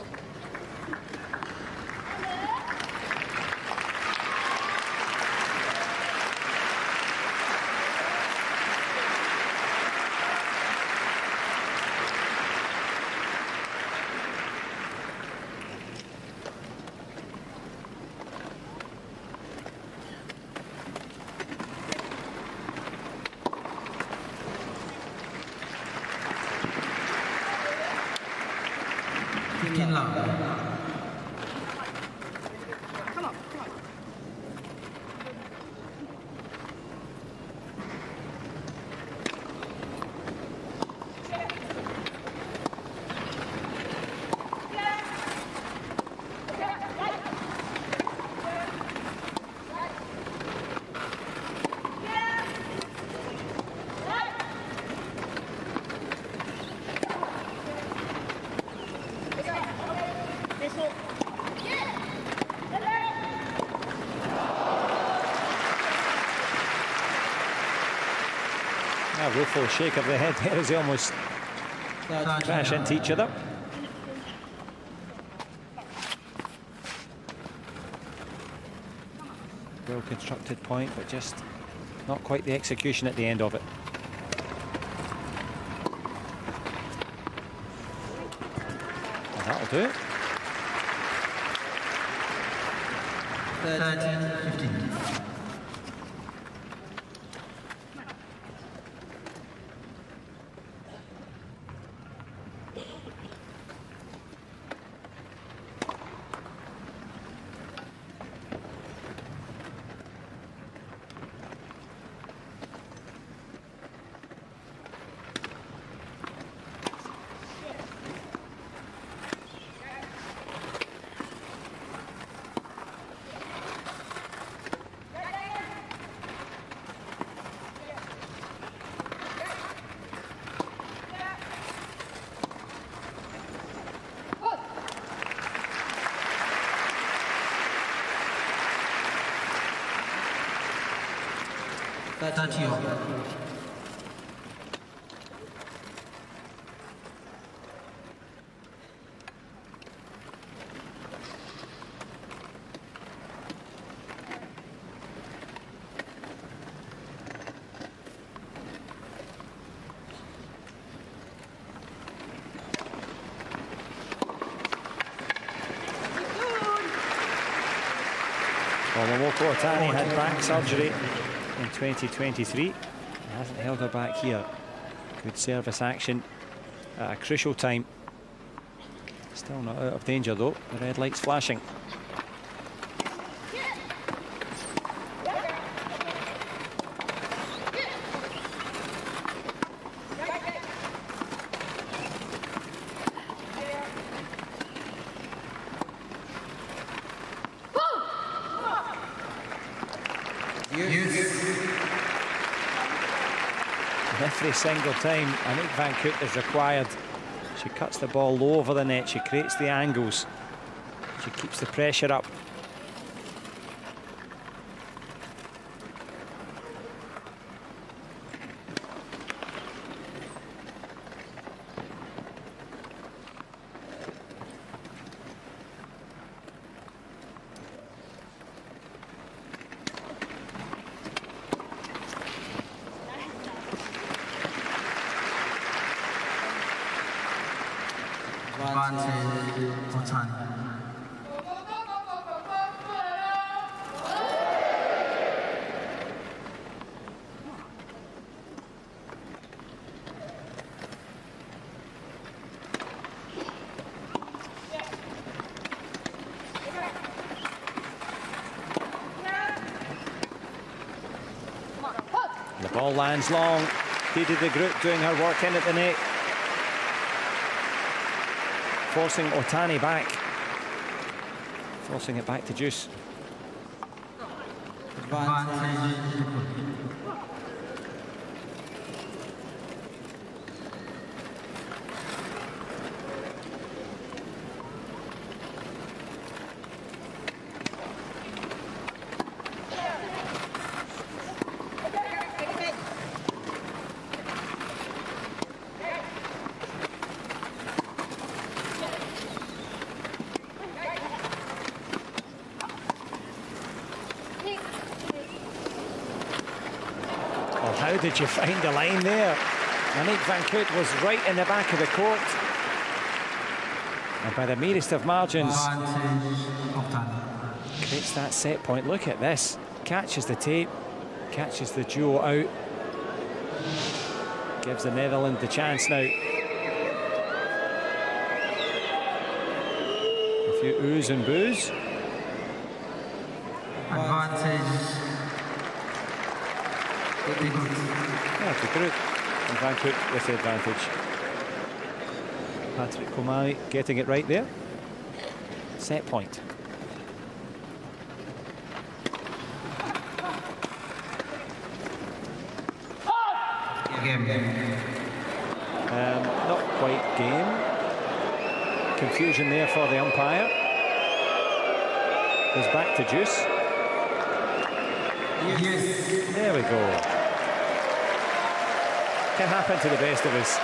A rueful shake of the head there as they almost crash into each other. Well constructed point, but just not quite the execution at the end of it. And that'll do it. 13-15. Momoko Otani had back surgery in 2023. It hasn't held her back here. Good service action at a crucial time. Still not out of danger though. The red light's flashing. Every single time Anouk van Koot is required, she cuts the ball low over the net, she creates the angles, she keeps the pressure up. Advantage, Otani. The ball lands long. Didi the Groot doing her work in at the net. Forcing Otani back. Forcing it back to Juice. Advantage. How did you find the line there? Monique Van Coot was right in the back of the court. And by the merest of margins, creates that set point. Look at this. Catches the tape, catches the duo out. Gives the Netherlands the chance now. A few oohs and boos. Advantage. Yeah, the group. And Van Cook with the advantage. Patrick Komari getting it right there. Set point. Not quite game. Confusion there for the umpire. Goes back to Juice. Yes. There we go. Can happen to the best of us.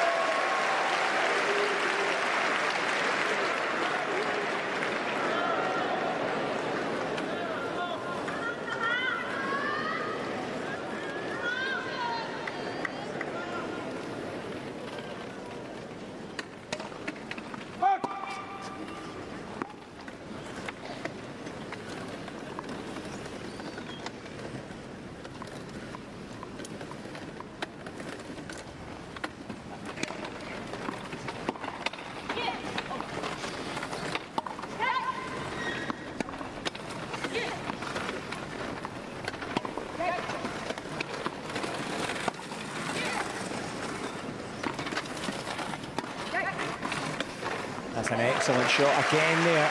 That's an excellent shot again there.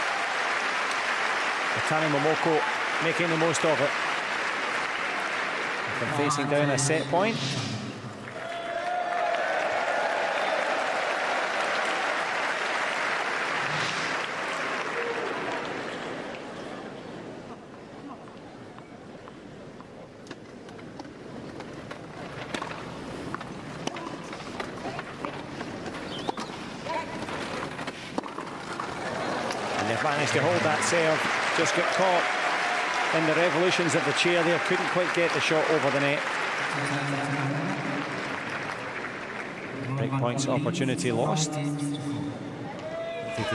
Otani Momoko making the most of it. And facing down a set point. Managed to hold that serve, just got caught in the revolutions of the chair there, couldn't quite get the shot over the net. Break points opportunity lost. Didi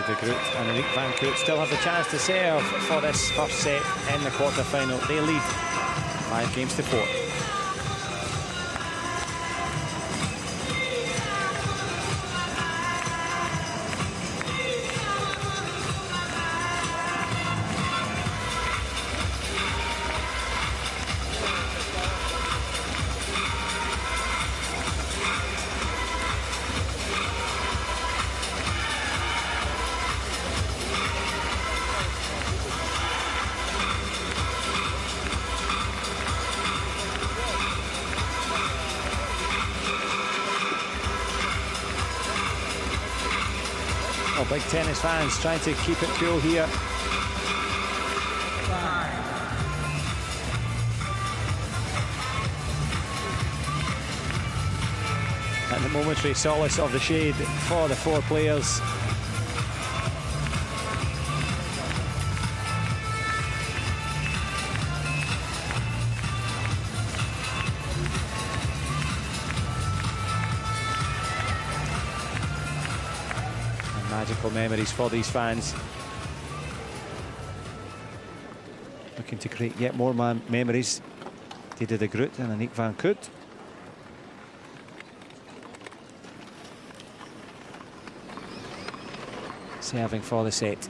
de Groot and Monique Van Coot still have the chance to serve for this first set in the quarter-final. They lead 5-4. Big tennis fans trying to keep it cool here. And the momentary solace of the shade for the four players. Magical memories for these fans. Looking to create yet more memories. Diede de Groot and Aniek van Kut. Serving for the set.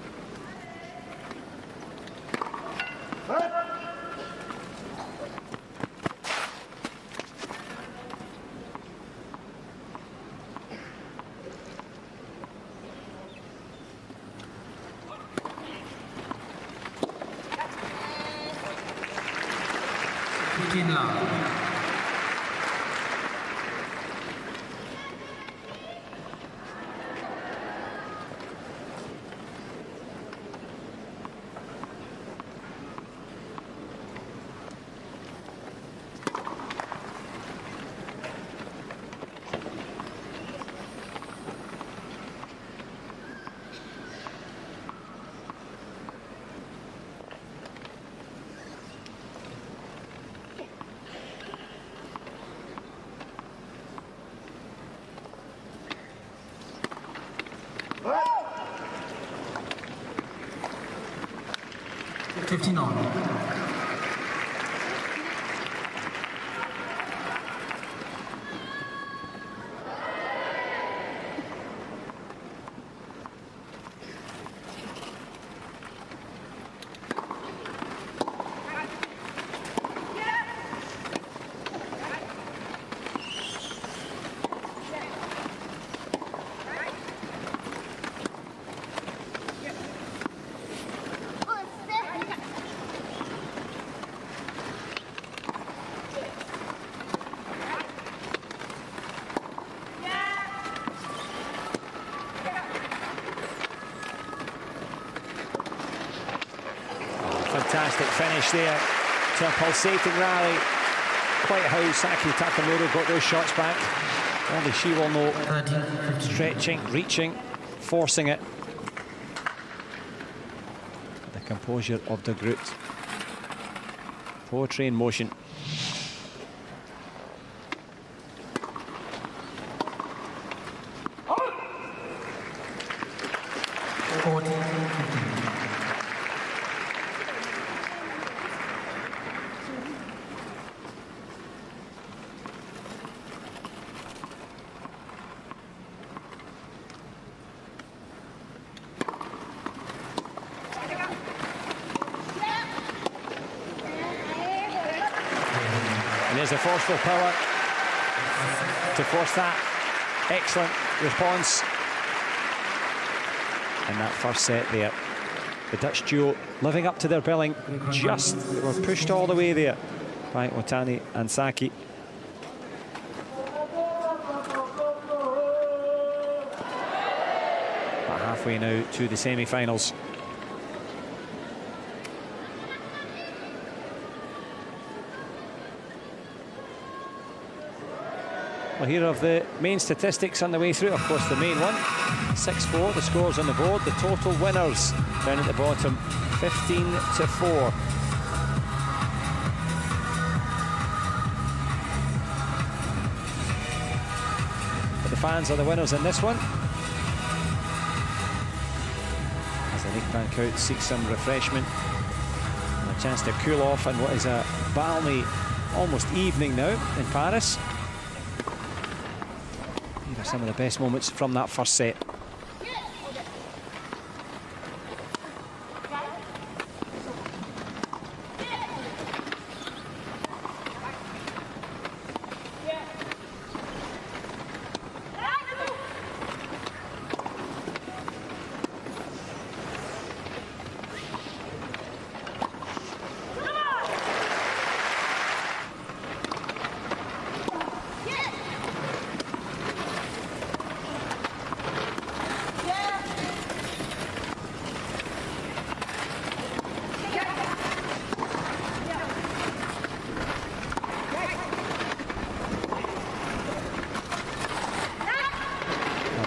Fantastic finish there to a pulsating rally. Quite how Saki Takamura got those shots back. Only she will know. Stretching, reaching, forcing it. The composure of de Groot. Poetry in motion. There's a forceful power to force that. Excellent response. And that first set there. The Dutch duo living up to their billing. Just were pushed all the way there by Otani and Saki. But halfway now to the semi-finals. Well, here are the main statistics on the way through. Of course, the main one, 6-4, the scores on the board. The total winners down at the bottom, 15-4. But the fans are the winners in this one. As Aniek van Kut seeks some refreshment and a chance to cool off in what is a balmy, almost evening now in Paris. Some of the best moments from that first set.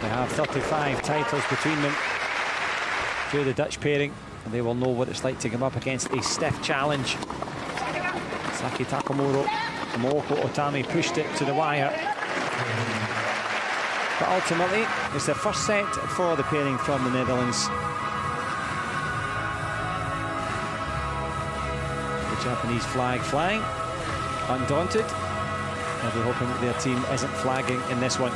They have 35 titles between them to the Dutch pairing, and they will know what it's like to come up against a stiff challenge. Saki Takamura and Mooko Otami pushed it to the wire. But ultimately, it's the first set for the pairing from the Netherlands. The Japanese flag flying, undaunted. They'll be hoping that their team isn't flagging in this one.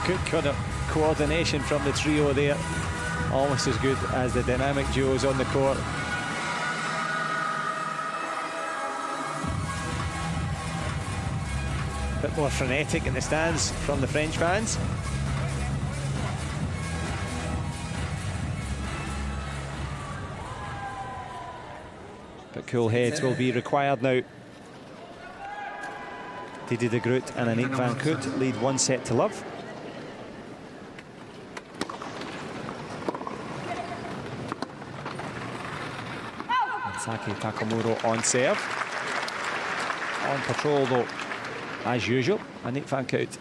Good kind of coordination from the trio there, almost as good as the dynamic duos on the court. A bit more frenetic in the stands from the French fans. But cool heads will be required now. Didier de Groot and Aniek van Koot lead 1-0. Saki Takamuro on serve. On patrol though, as usual, Aniek van Koot.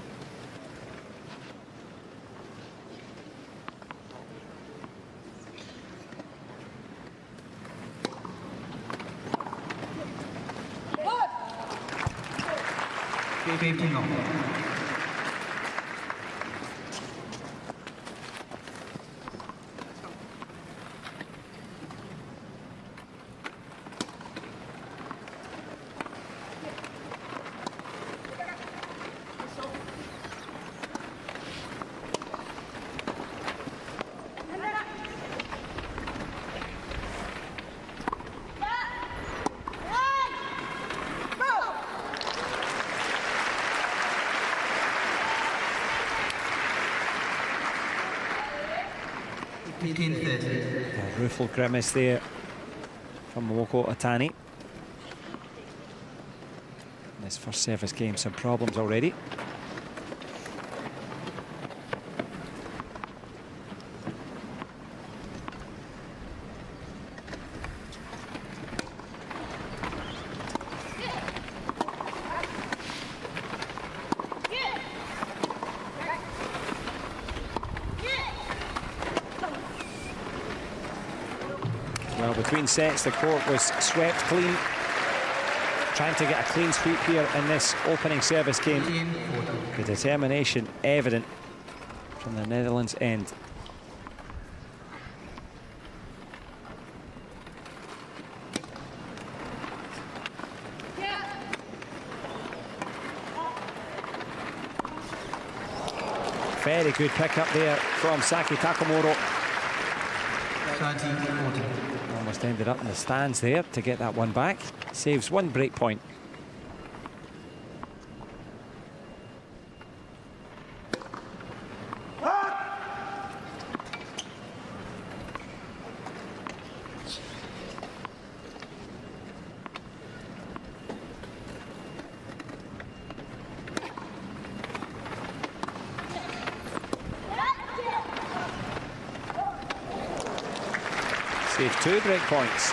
A rueful grimace there from Momoko Atani. This first service game, some problems already. Between sets, the court was swept clean. Trying to get a clean sweep here in this opening service game. The determination evident from the Netherlands end. Very good pick up there from Saki Takamuro. Almost ended up in the stands there to get that one back. Saves one break point. Save 2 break points.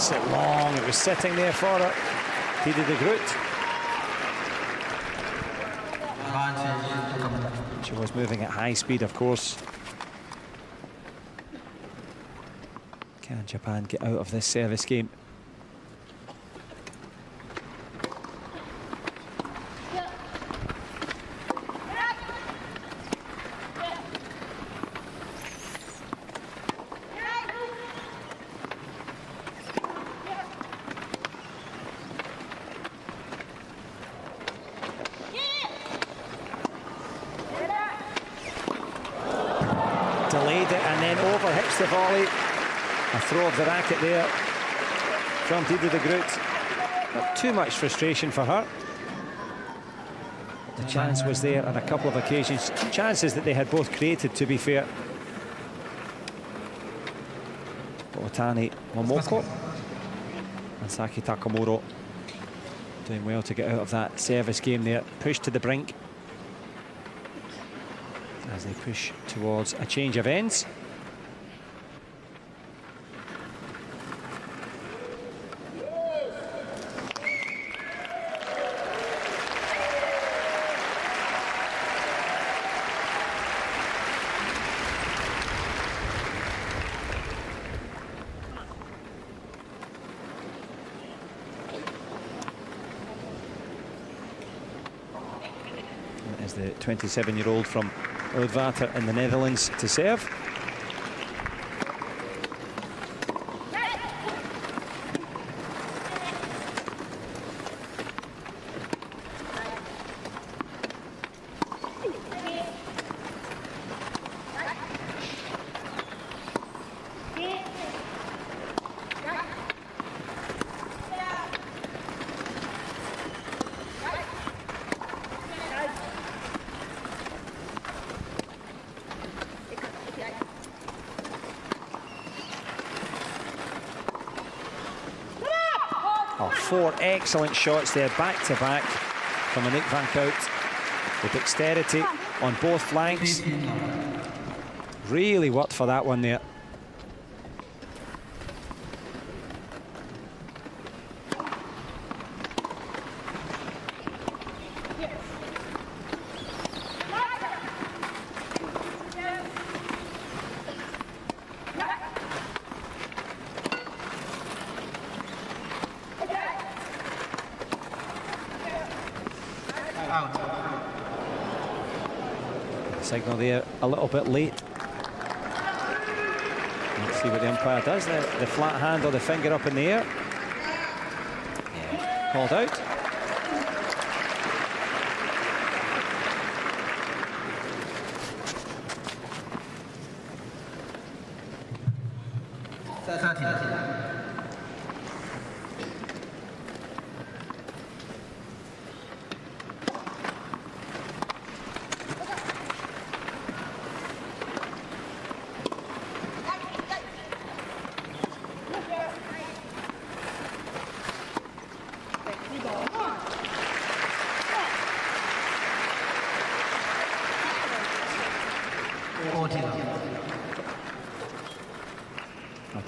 hits it long. It was sitting there for her. Diede de Groot. She was moving at high speed, of course. Can Japan get out of this service game? Delayed it and then over, hits the volley. A throw of the racket there from Diede de Groot. Not too much frustration for her. The chance was there on a couple of occasions. Chances that they had both created, to be fair. Otani Momoko and Saki Takamuro doing well to get out of that service game there. Push to the brink as they push towards a change of ends. As the 27-year-old from Oudwater in the Netherlands to serve. Four excellent shots there, back to back from Annick van Kout. The dexterity on both flanks really worked for that one there. Signal there a little bit late. Let's see what the umpire does. The flat hand or the finger up in the air. Yeah. Called out.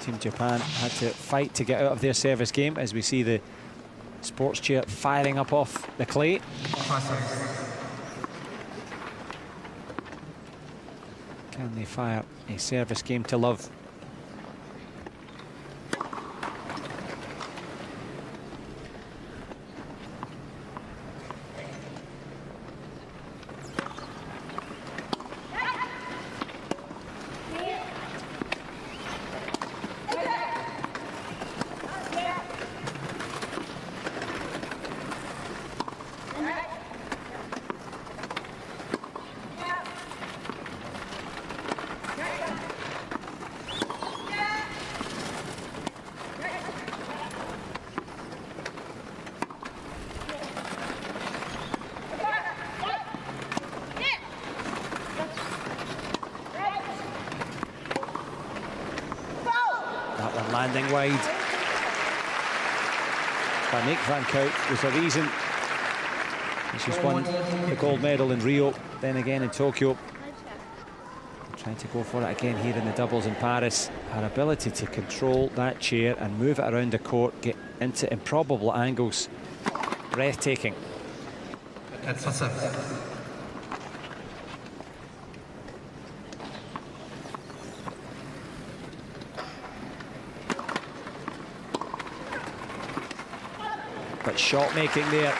Team Japan had to fight to get out of their service game as we see the sports chair firing up off the clay. Can they fire a service game to love? Landing wide. Annick van Kout was the reason she's won the gold medal in Rio, then again in Tokyo. Trying to go for it again here in the doubles in Paris. Her ability to control that chair and move it around the court, get into improbable angles. Breathtaking. But shot making there.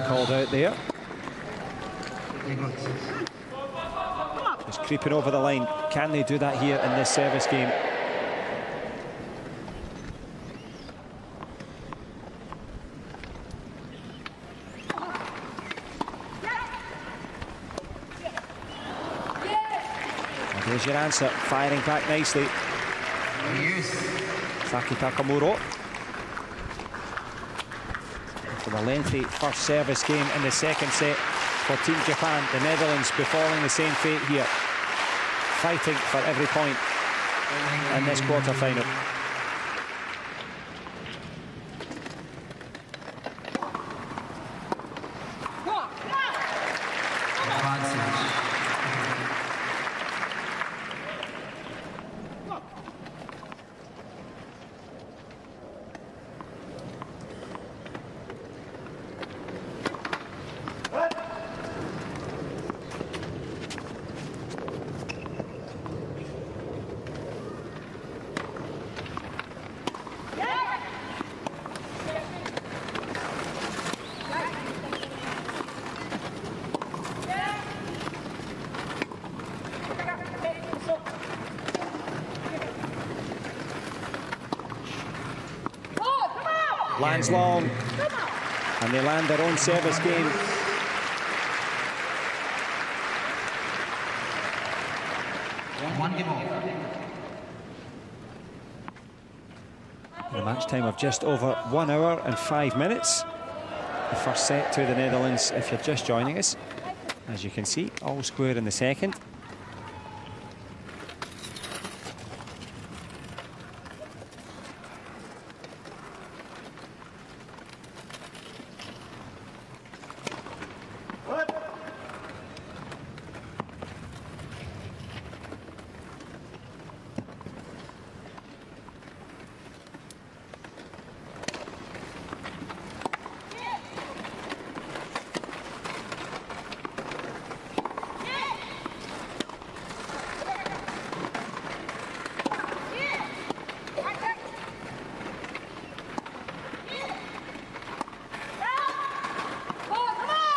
Called out there. Just creeping over the line. Can they do that here in this service game? And there's your answer, firing back nicely. Saki Takamuro. From a lengthy first service game in the second set for Team Japan. The Netherlands befalling the same fate here, fighting for every point in this quarter-final. Lands long, and they land their own service game. The match time of just over 1 hour and 5 minutes. The first set to the Netherlands, if you're just joining us. As you can see, all square in the second.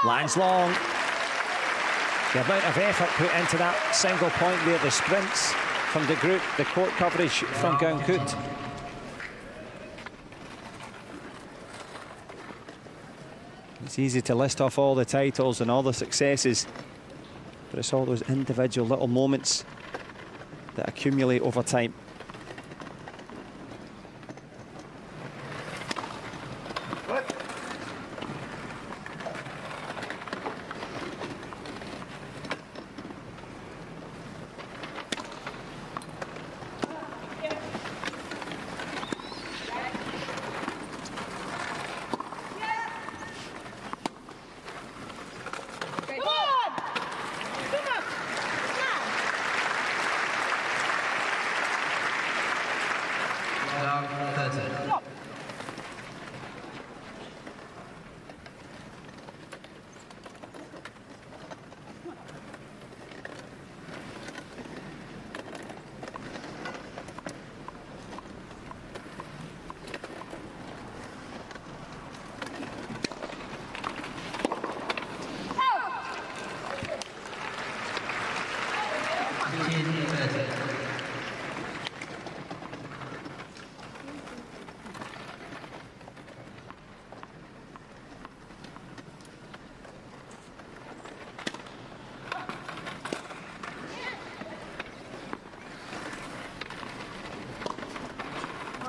Lands long. The amount of effort put into that single point there, the sprints from the group, the court coverage from Gankut. It's easy to list off all the titles and all the successes, but it's all those individual little moments that accumulate over time.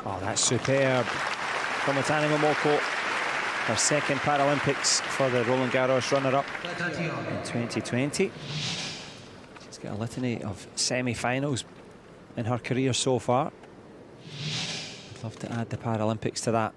Oh, that's superb from Otani Momoko. Her second Paralympics for the Roland-Garros runner-up in 2020. She's got a litany of semi-finals in her career so far. I'd love to add the Paralympics to that.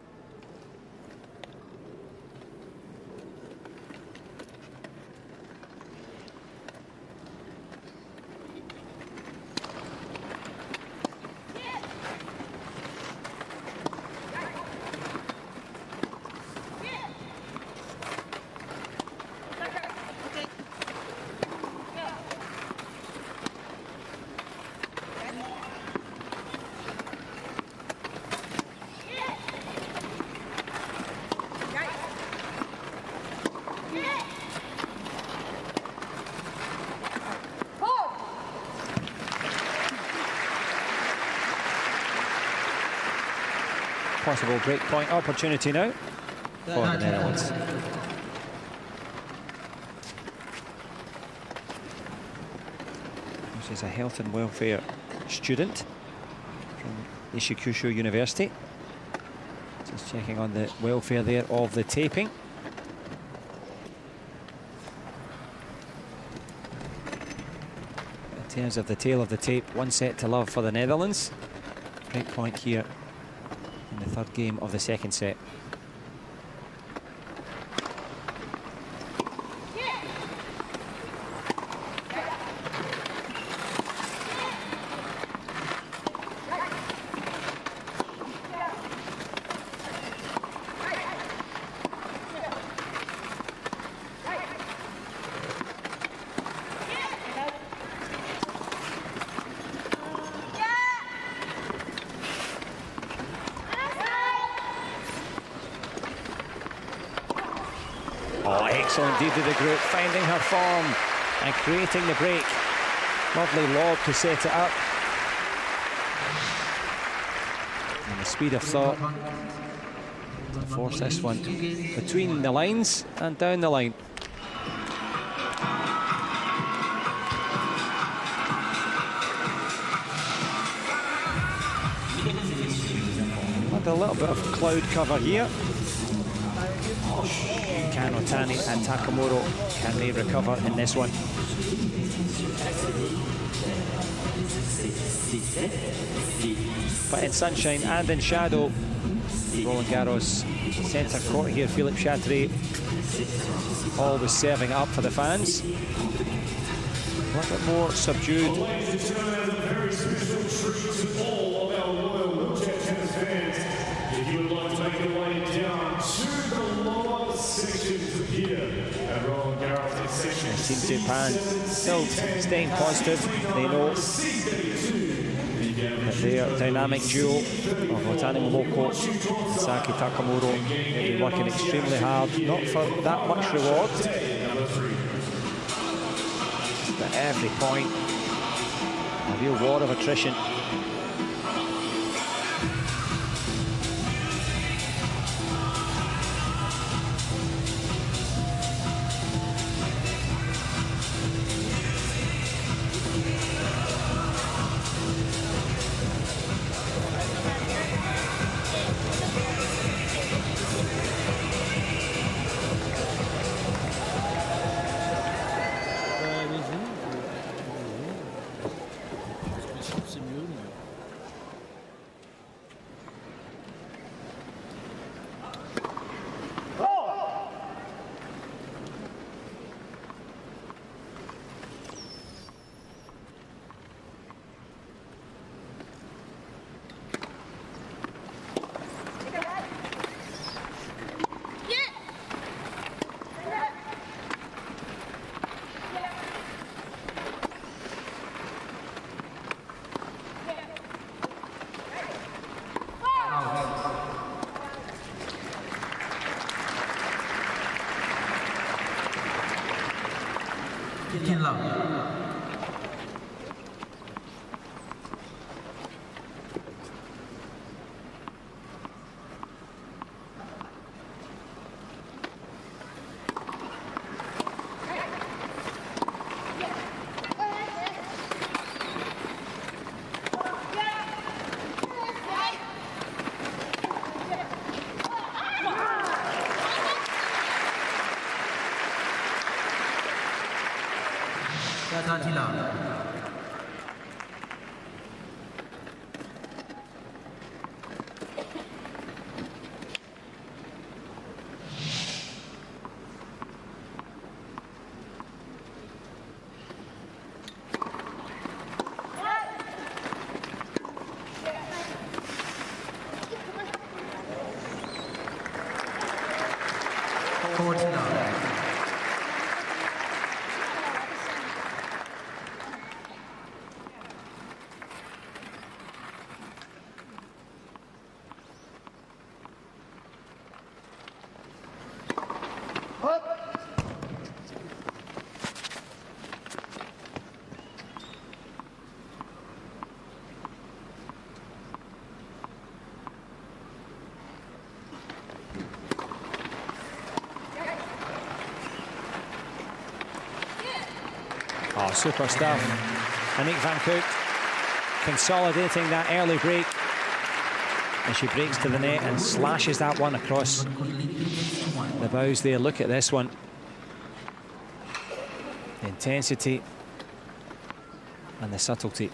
Possible break point opportunity now for the Netherlands. This is a health and welfare student from Ishikusho University. Just checking on the welfare there of the taping. In terms of the tail of the tape, 1 set to love for the Netherlands. Break point here in the third game of the second set. Indeed to the group, finding her form and creating the break. Lovely lob to set it up. And the speed of thought to force this one between the lines and down the line. And a little bit of cloud cover here. Can Otani and Takamuro, can they recover in this one? But in sunshine and in shadow, Roland-Garros centre court here, Philippe Chatrier always serving up for the fans. A little bit more subdued. If you would like to make your way down to the lower sections here at Roland-Garros section. Team Japan still staying positive. They know that their dynamic duo of Otani Momoko and Saki Takamuro have been working extremely hard, not for that much reward, but every point a real war of attrition. 30 love. Oh, super stuff. Aniek van Koot consolidating that early break. And she breaks to the net and slashes that one across the bows there. Look at this one. The intensity and the subtlety.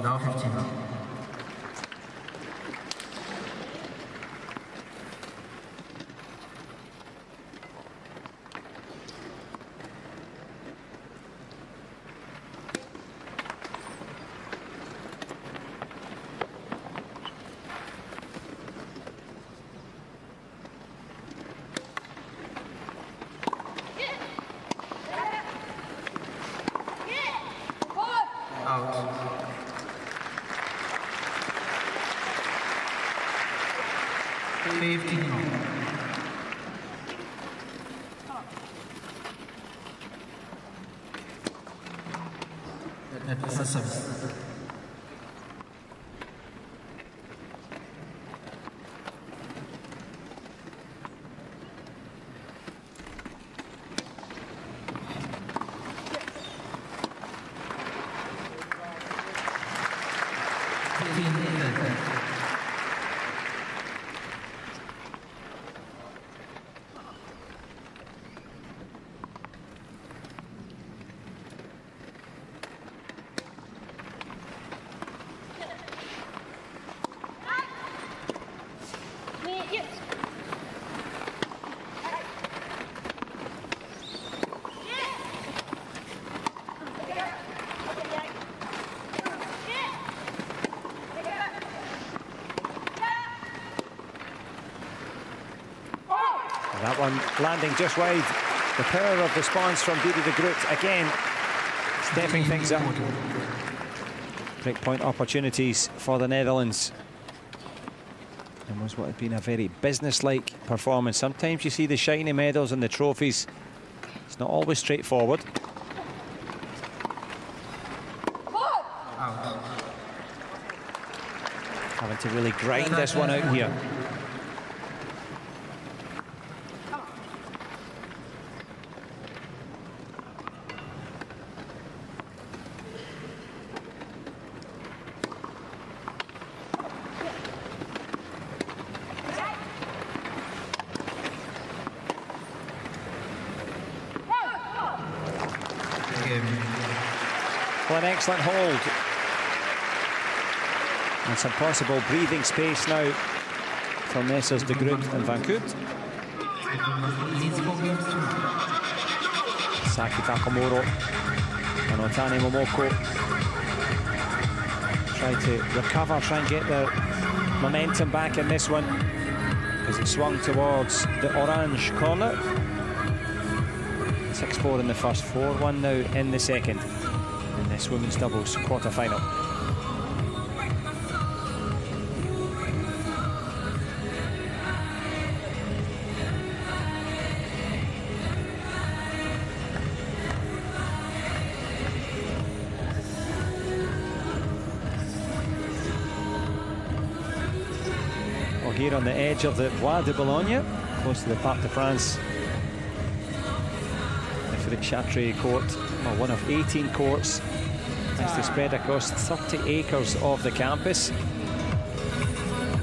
No 15. That's a service. That one landing just wide. The power of response from Didi de Groot again, stepping things up. Break point opportunities for the Netherlands. And was what had been a very business-like performance. Sometimes you see the shiny medals and the trophies. It's not always straightforward. Having to really grind this one out here. Well, an excellent hold. And some possible breathing space now for Messers de Groot and Van Koot. Saki Takamuro and Otani Momoko try to recover, try and get their momentum back in this one as it swung towards the orange corner. 6-4 in the first, 4-1 now in the second in this women's doubles quarter-final. We're here on the edge of the Bois de Boulogne, close to the Parc de France. The Chateau court, or one of 18 courts, nicely spread across 30 acres of the campus.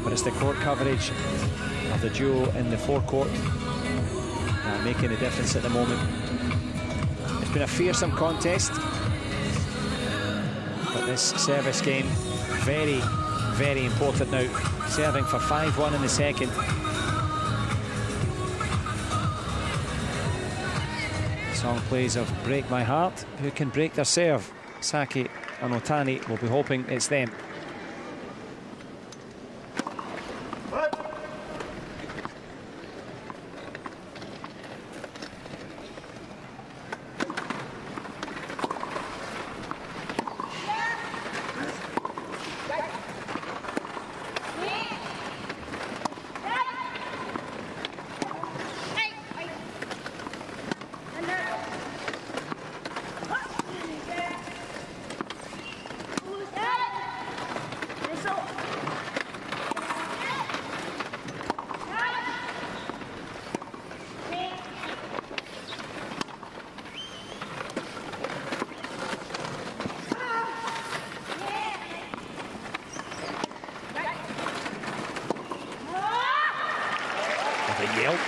But it's the court coverage of the duo in the forecourt making a difference at the moment. It's been a fearsome contest, but this service game very, very important now. Serving for 5-1 in the second. Song plays of Break My Heart. Who can break their serve? Saki and Otani will be hoping it's them.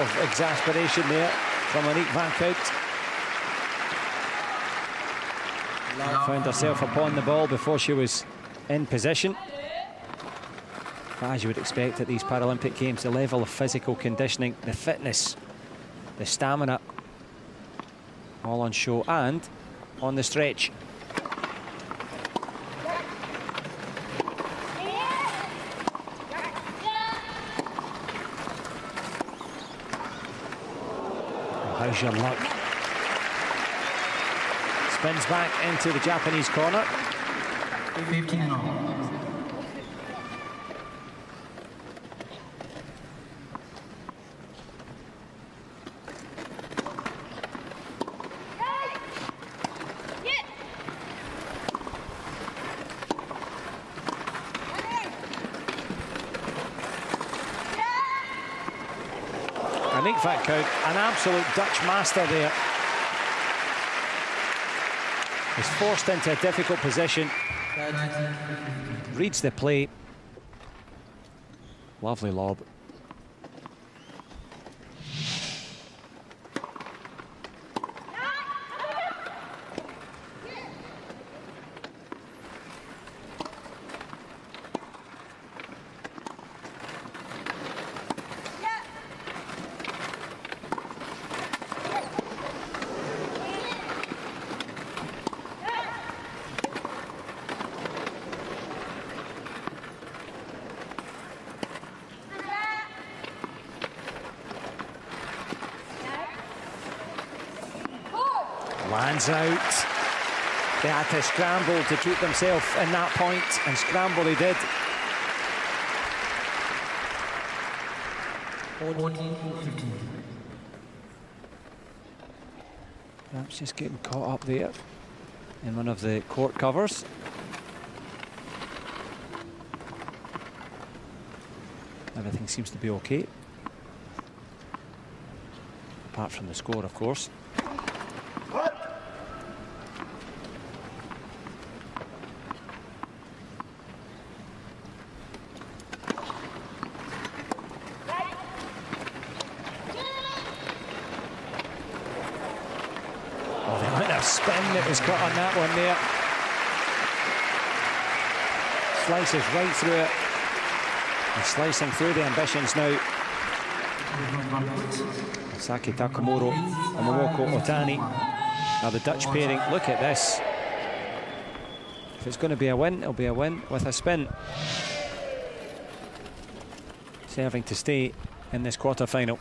Of exasperation there from Aniek van Kout. Found herself upon the ball before she was in position. But as you would expect at these Paralympic Games, the level of physical conditioning, the fitness, the stamina, all on show and on the stretch. How's your luck? Spins back into the Japanese corner. 15-0. Aniek van Kout, an absolute Dutch master there. Is forced into a difficult position. Reads the play. Lovely lob. Lands out. They had to scramble to keep themselves in that point, and scramble they did. 14-15. Perhaps just getting caught up there in one of the court covers. Everything seems to be okay. Apart from the score, of course. That was cut on that one there. Slices right through it. And slicing through the ambitions now. Saki Takamuro and Momoko Otani. Now the Dutch pairing, look at this. If it's going to be a win, it'll be a win with a spin. Serving to stay in this quarter-final.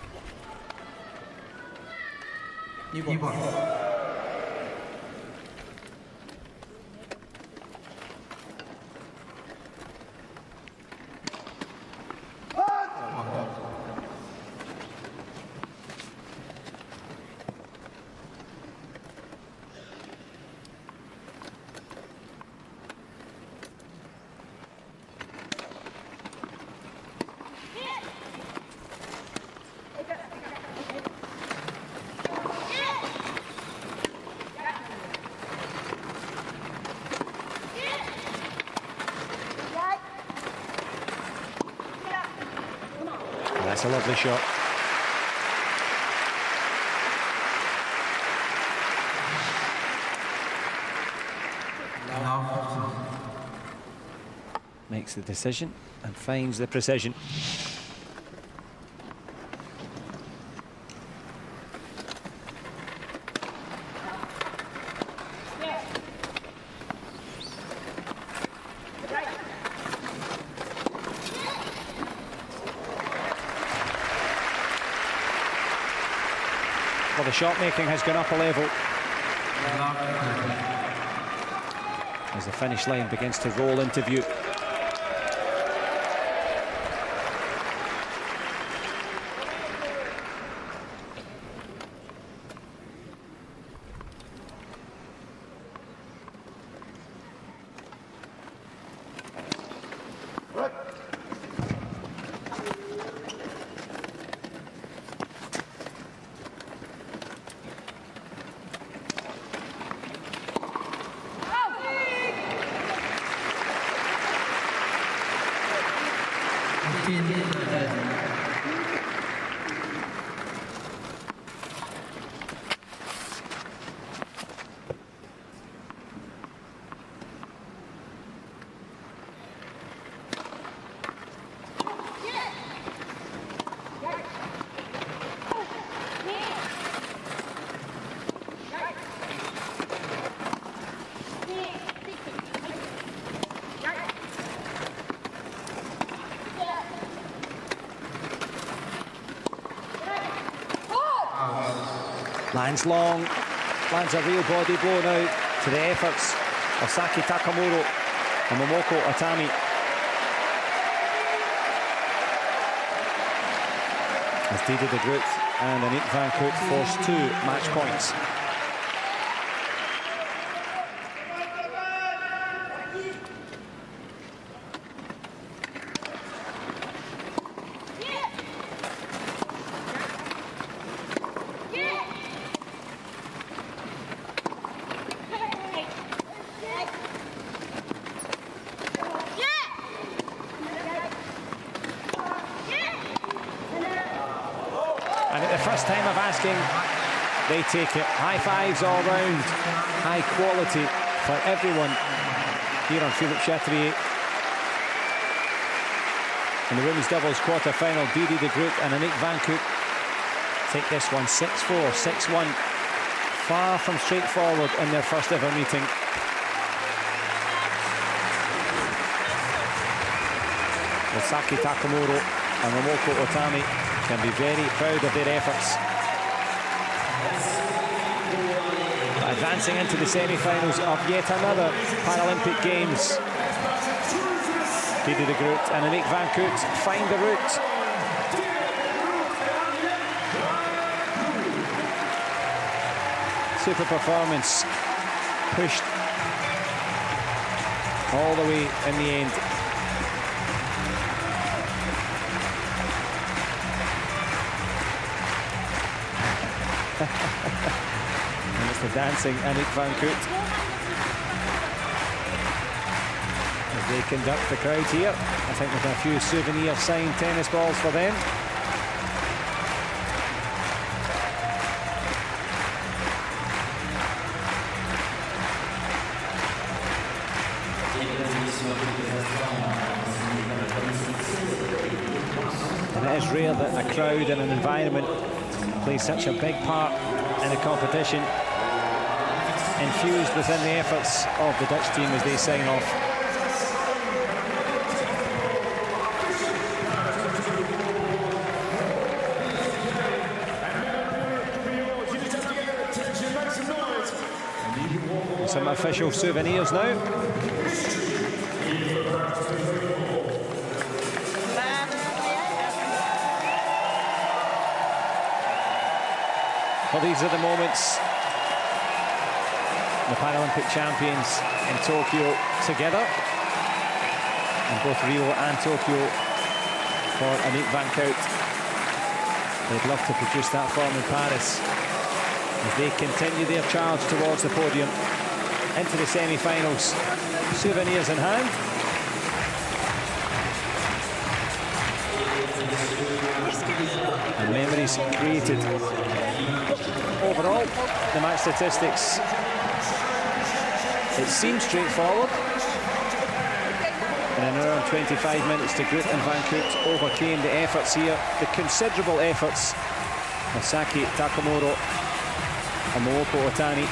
That's a lovely shot. Makes the decision and finds the precision. Well, the shot making has gone up a level as the finish line begins to roll into view. Lands long, lands a real body blow now to the efforts of Saki Takamuro and Momoko Atami. As Didi de Groot and Aniek van Koot force 2 match points. They take it. High fives all round. High quality for everyone here on Philippe Chatrier. In the women's doubles quarter-final, Didi de Groot and Aniek van Koot take this one 6-4, 6-1. Far from straightforward in their first ever meeting. Well, Saki Takamuro and Momoko Otami can be very proud of their efforts. Advancing into the semi-finals of yet another Paralympic Games. Didi de Groot and Aniek van Koot find the route. Super performance, pushed all the way in the end. And it's the dancing Aniek van Koot as they conduct the crowd here. I think with a few souvenir signed tennis balls for them. And it is rare that a crowd and an environment plays such a big part in a competition, infused within the efforts of the Dutch team as they sign off. Some official souvenirs now. Well, these are the moments the Paralympic champions in Tokyo together, and both Rio and Tokyo for Aniek van Koot. They'd love to produce that form in Paris as they continue their charge towards the podium into the semi-finals. Souvenirs in hand. opportunities created. Overall, the match statistics, it seems straightforward. In an hour and 25 minutes, de Groot and Van Koot overcame the efforts here, the considerable efforts of Saki Takamuro and Mooko Otani.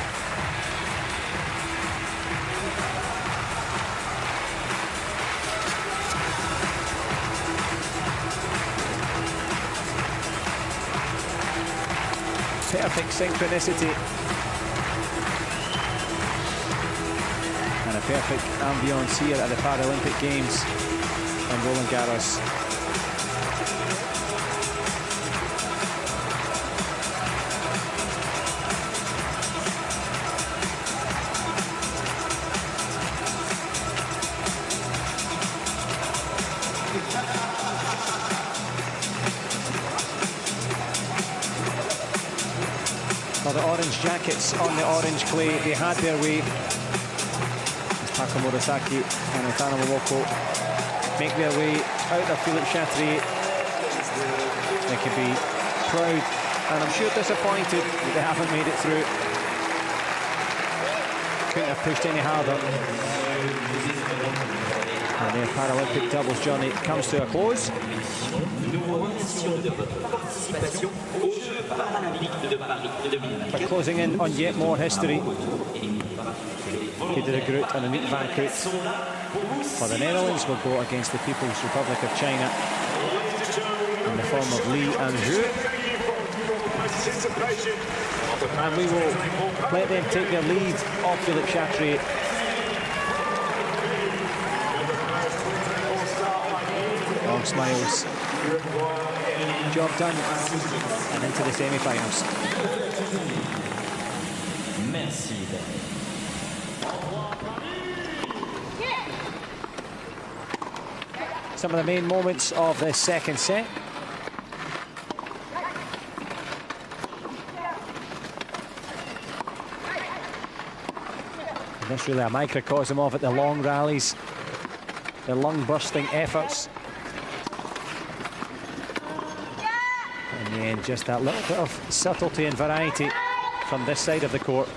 Perfect synchronicity and a perfect ambience here at the Paralympic Games on Roland-Garros. For the orange jackets on the orange clay, they had their way. Takamura Saki and Otana Momoko make their way out of Philippe Chatrier. They could be proud and I'm sure disappointed that they haven't made it through. Couldn't have pushed any harder. And their Paralympic doubles journey comes to a close. We're closing in on yet more history. Peter de Groot and Aniek van Koot for the Netherlands will go against the People's Republic of China in the form of Lee and Hewett. And we will let them take their lead off Philippe Chatrier. Long smiles. Job done. And into the semi-finals. Merci. Some of the main moments of this second set. And this really a microcosm of it, the long rallies, the lung-bursting efforts. And then just that little bit of subtlety and variety from this side of the court.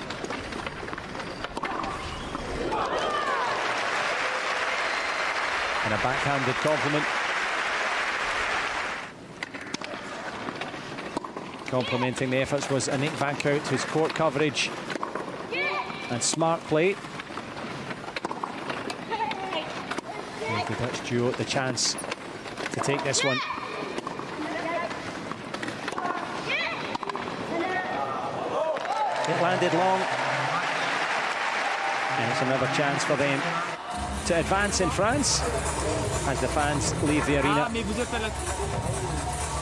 And a backhanded compliment. Complimenting the efforts was Aniek van Koot, whose court coverage and smart play gave the Dutch duo the chance to take this one. It landed long, and it's another chance for them to advance in France as the fans leave the arena.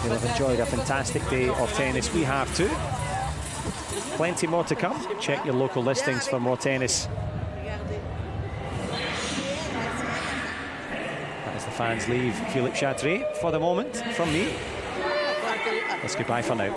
They'll have enjoyed a fantastic day of tennis. We have too. Plenty more to come. Check your local listings for more tennis. As the fans leave Philippe Chatrier for the moment, from me, it's goodbye for now.